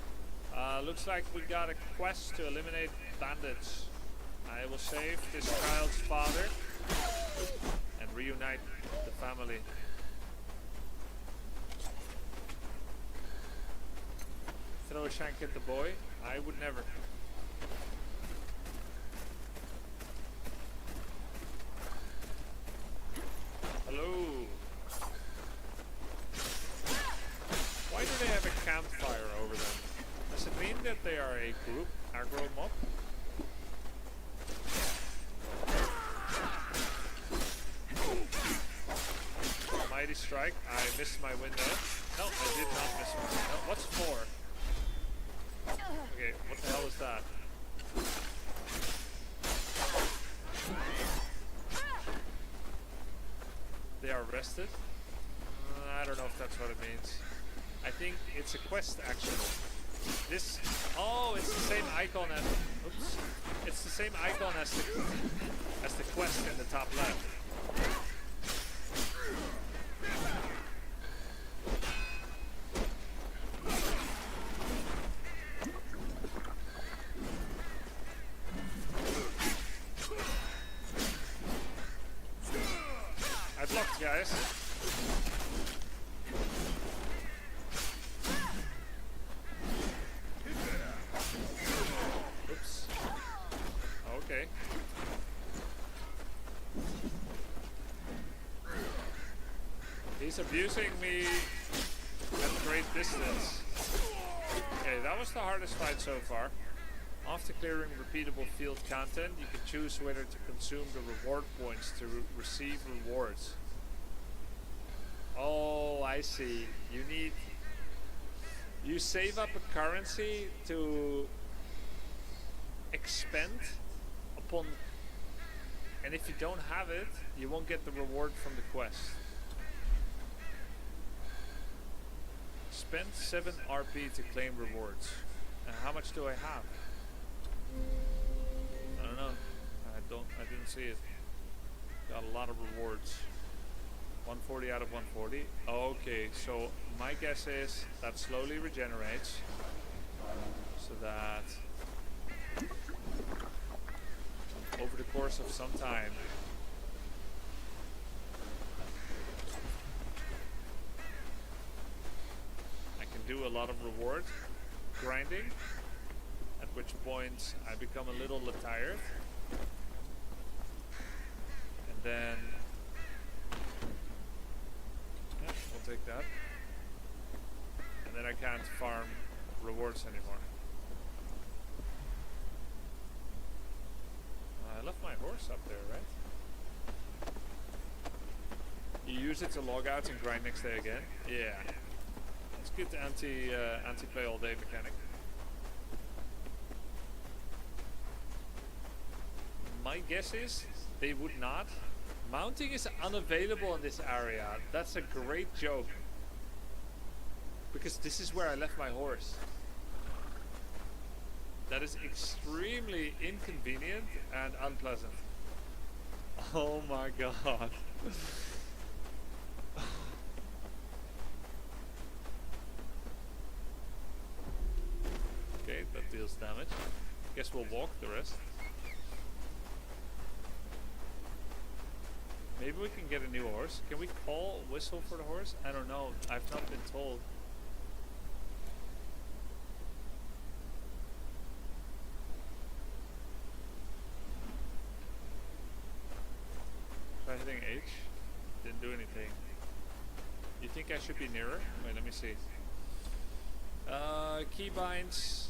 Looks like we got a quest to eliminate bandits. I will save this child's father and reunite the family. Throw a shank at the boy? I would never. Hello. Why do they have a campfire over them? Does it mean that they are a group aggro mob? Mighty strike. I missed my window. No, I did not miss my window. What's 4? Okay, what the hell is that? They are arrested? I don't know if that's what it means. I think it's a quest actually. This, oh, it's the same icon as, oops. It's the same icon as the quest in the top left. I blocked, guys. Oops. Okay. He's abusing me at great distance. Okay, that was the hardest fight so far. After clearing repeatable field content, you can choose whether to consume the reward points to receive rewards. Oh, I see. You save up a currency to expend upon, and if you don't have it, you won't get the reward from the quest. Spend 7 RP to claim rewards. And how much do I have? I don't know. I didn't see it. Got a lot of rewards. 140 out of 140. Okay, so my guess is that slowly regenerates. So that over the course of some time I can do a lot of reward grinding, at which point I become a little tired, and then yeah, we'll take that, and then I can't farm rewards anymore. I left my horse up there, right? You use it to log out and grind next day again? Yeah. It's good anti-play all day mechanic. My guess is they would not. Mounting is unavailable in this area. That's a great joke. Because this is where I left my horse. That is extremely inconvenient and unpleasant. Oh my god. Okay, that deals damage. Guess we'll walk the rest. Maybe we can get a new horse. Can we call whistle for the horse? I don't know. I've not been told. Try hitting H. Didn't do anything. You think I should be nearer? Wait, let me see. Keybinds.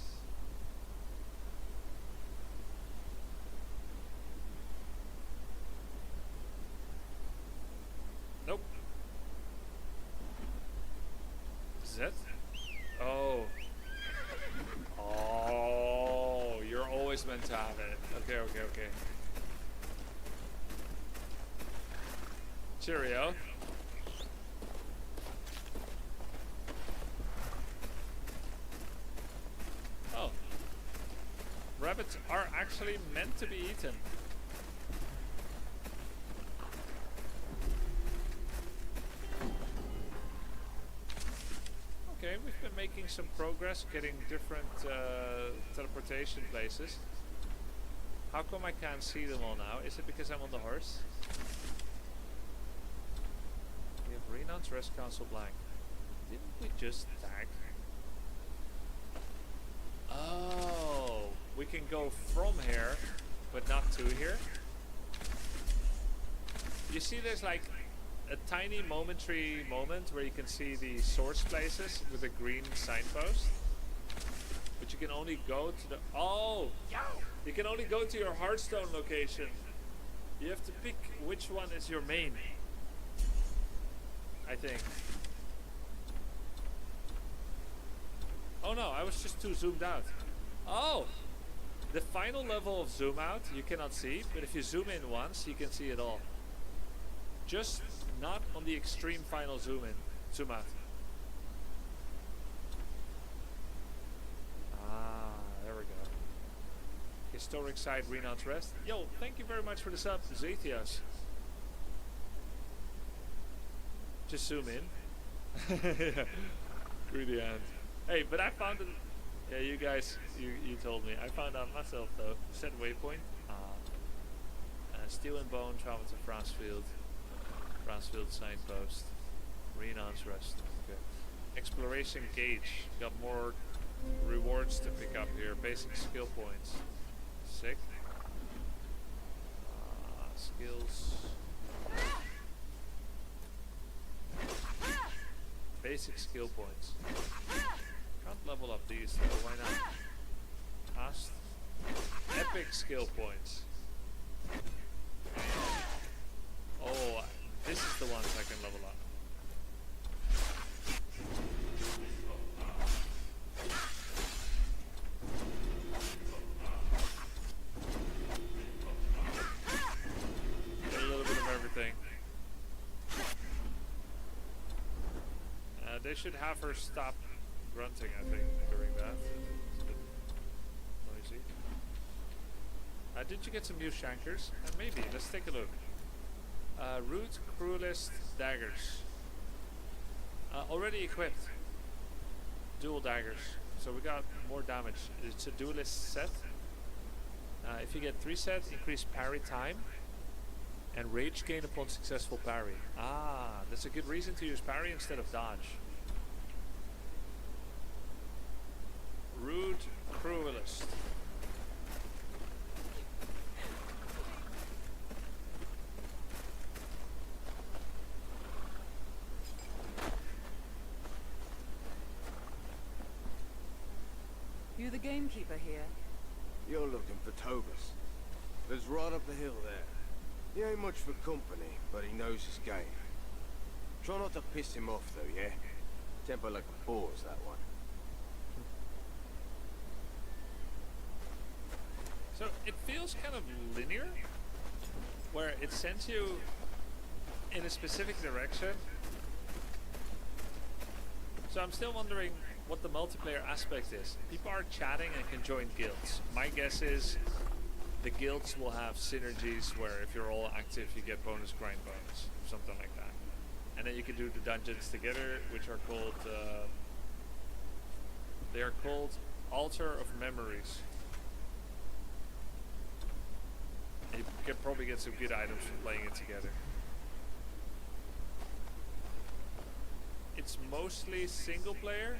Nope. Z? Oh. Oh, you're always meant to have it. Okay, okay, okay. Cheerio. Oh. Rabbits are actually meant to be eaten. Okay, we've been making some progress getting different teleportation places. How come I can't see them all now? Is it because I'm on the horse? We have renounced Rest Council Blank. Didn't we just tag? Oh, we can go from here, but not to here. You see there's like a tiny momentary moment where you can see the source places with a green signpost. But you can only go to the... Oh! You can only go to your Hearthstone location. You have to pick which one is your main. I think. Oh no, I was just too zoomed out. Oh! The final level of zoom out you cannot see, but if you zoom in once, you can see it all. Just not on the extreme final zoom out. Ah, there we go. Historic site, Renown's Rest. Yo, thank you very much for the sub, Zethias. Just zoom in. Yeah. Greedy hand. Hey, but I found it. Yeah, you guys, you told me. I found out myself though. Set waypoint. Steel and Bone, travel to Fransfield. Fransfield signpost. Renown's Rest. Okay. Exploration gauge. Got more rewards to pick up here. Basic skill points. Sick. Skills. Basic skill points. Can't level up these, so why not? Past. Epic skill points. Oh, this is the ones I can level up. Get a little bit of everything. They should have her stop grunting, I think, during that. It's a bit noisy. Did you get some new shankers? Maybe. Let's take a look. Root Cruelist Daggers. Already equipped. Dual daggers. So we got more damage. It's a duelist set. If you get 3 sets, increase parry time. And rage gain upon successful parry. Ah, that's a good reason to use parry instead of dodge. Rude Cruelist. You the gamekeeper here? You're looking for Togus. Lives right up the hill there. He ain't much for company, but he knows his game. Try not to piss him off though, yeah? Temper like a boar's that one. So it feels kind of linear, where it sends you in a specific direction. So I'm still wondering what the multiplayer aspect is. People are chatting and can join guilds. My guess is the guilds will have synergies where if you're all active you get bonus grind bonus, something like that. And then you can do the dungeons together, which are called, they are called Altar of Memories. You can probably get some good items from playing it together. It's mostly single player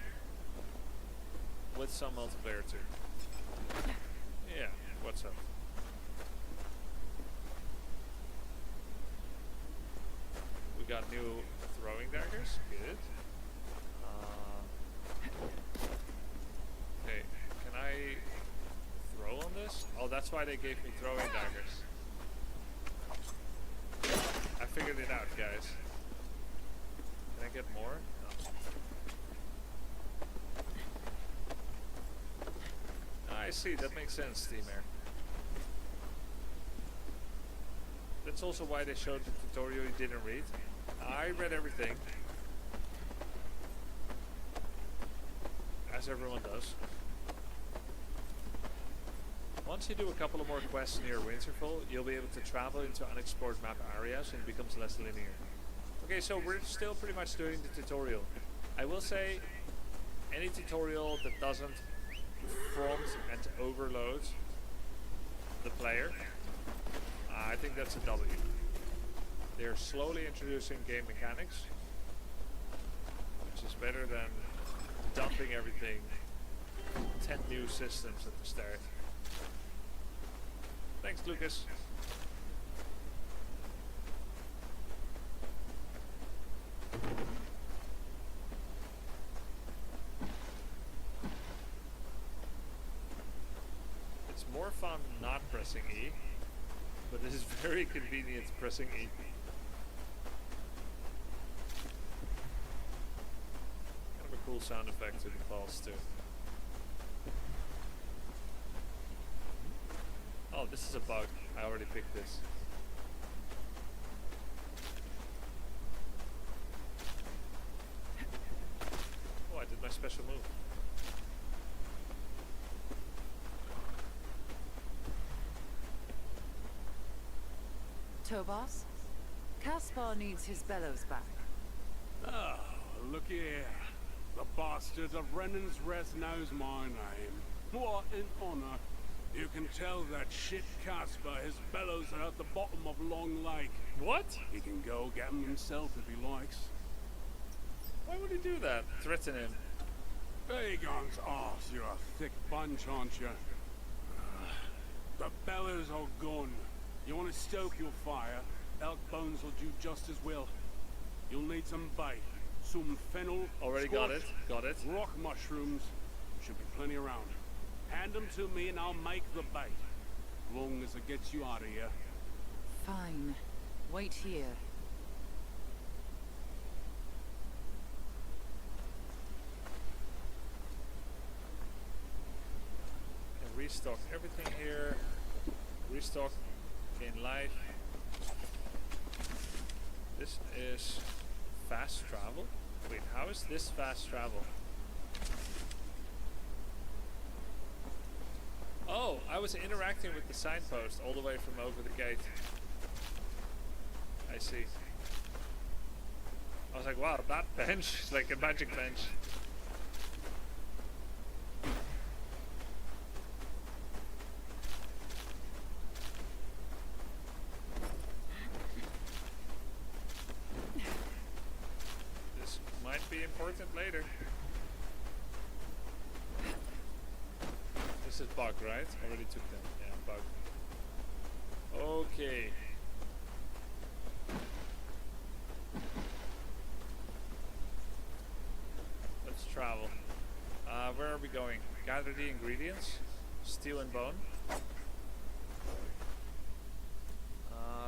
with some multiplayer too. Yeah, what's up? We got new throwing daggers, good. Okay, can I throw on this? Oh, that's why they gave me throwing daggers. I figured it out, guys. Can I get more? No. I see, that makes sense, Steamer. That's also why they showed the tutorial you didn't read. I read everything. As everyone does. Once you do a couple of more quests near Winterfell, you'll be able to travel into unexplored map areas and it becomes less linear. Okay, so we're still pretty much doing the tutorial. I will say, any tutorial that doesn't front and overload the player, I think that's a W. They're slowly introducing game mechanics, which is better than dumping everything, 10 new systems at the start. Thanks, Lucas. It's more fun not pressing E, but it is very convenient pressing E. Kind of a cool sound effect to the pulse too. Oh, this is a bug. I already picked this. Oh, I did my special move. Tobas? Caspar needs his bellows back. Oh, look here. The bastard of Brennan's Rest knows my name. What an honor. You can tell that shit Caspar, his bellows are at the bottom of Long Lake. What? He can go get them himself if he likes. Why would he do that? Threaten him. Aegon's arse, you're a thick bunch, aren't you? The bellows are gone. You want to stoke your fire? Elk bones will do just as well. You'll need some bait, some fennel. Already squash, got it. Got it. Rock mushrooms. Should be plenty around. Hand them to me and I'll make the bait. Long as it gets you out of here. Fine. Wait here. Can restock everything here. Restock, gain life. This is fast travel? Wait, how is this fast travel? Oh, I was interacting with the signpost all the way from over the gate. I see. I was like, wow, that bench is like a magic bench. This might be important later. This is bug, right? Already took them. Yeah, bug. Okay. Let's travel. Where are we going? Gather the ingredients. Steel and bone.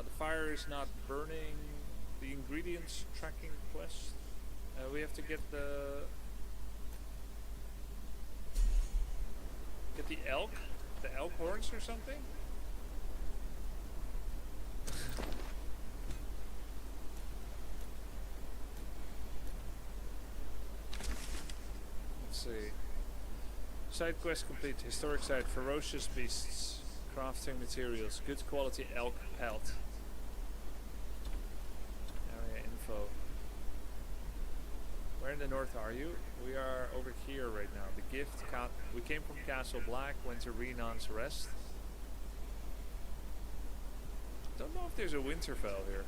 The fire is not burning. The ingredients tracking quest. We have to get the elk horns or something. Let's see. Side quest complete. Historic site. Ferocious beasts. Crafting materials. Good quality elk pelt. Area info. Where in the north are you? We are over here right now. The gift. We came from Castle Black. Went to Renon's Rest. Don't know if there's a Winterfell here.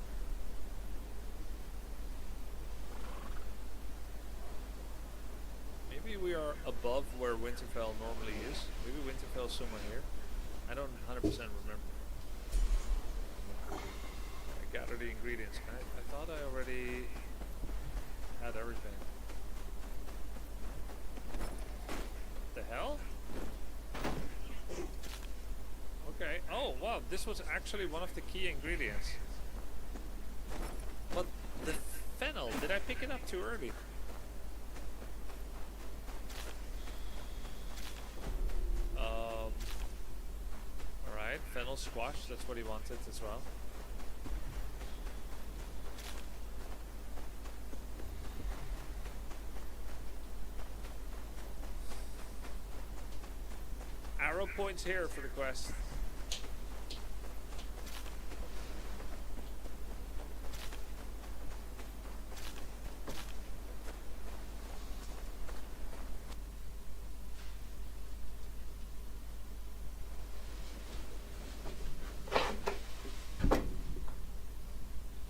Maybe we are above where Winterfell normally is. Maybe Winterfell's somewhere here. I don't 100% remember. I gather the ingredients. I thought I already had everything. The hell? Okay. Oh wow, this was actually one of the key ingredients. But the fennel, did I pick it up too early? Alright, fennel squash, that's what he wanted as well. Arrow points here for the quest.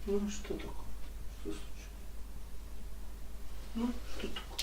Ну что такое? Что случилось? Ну что такое?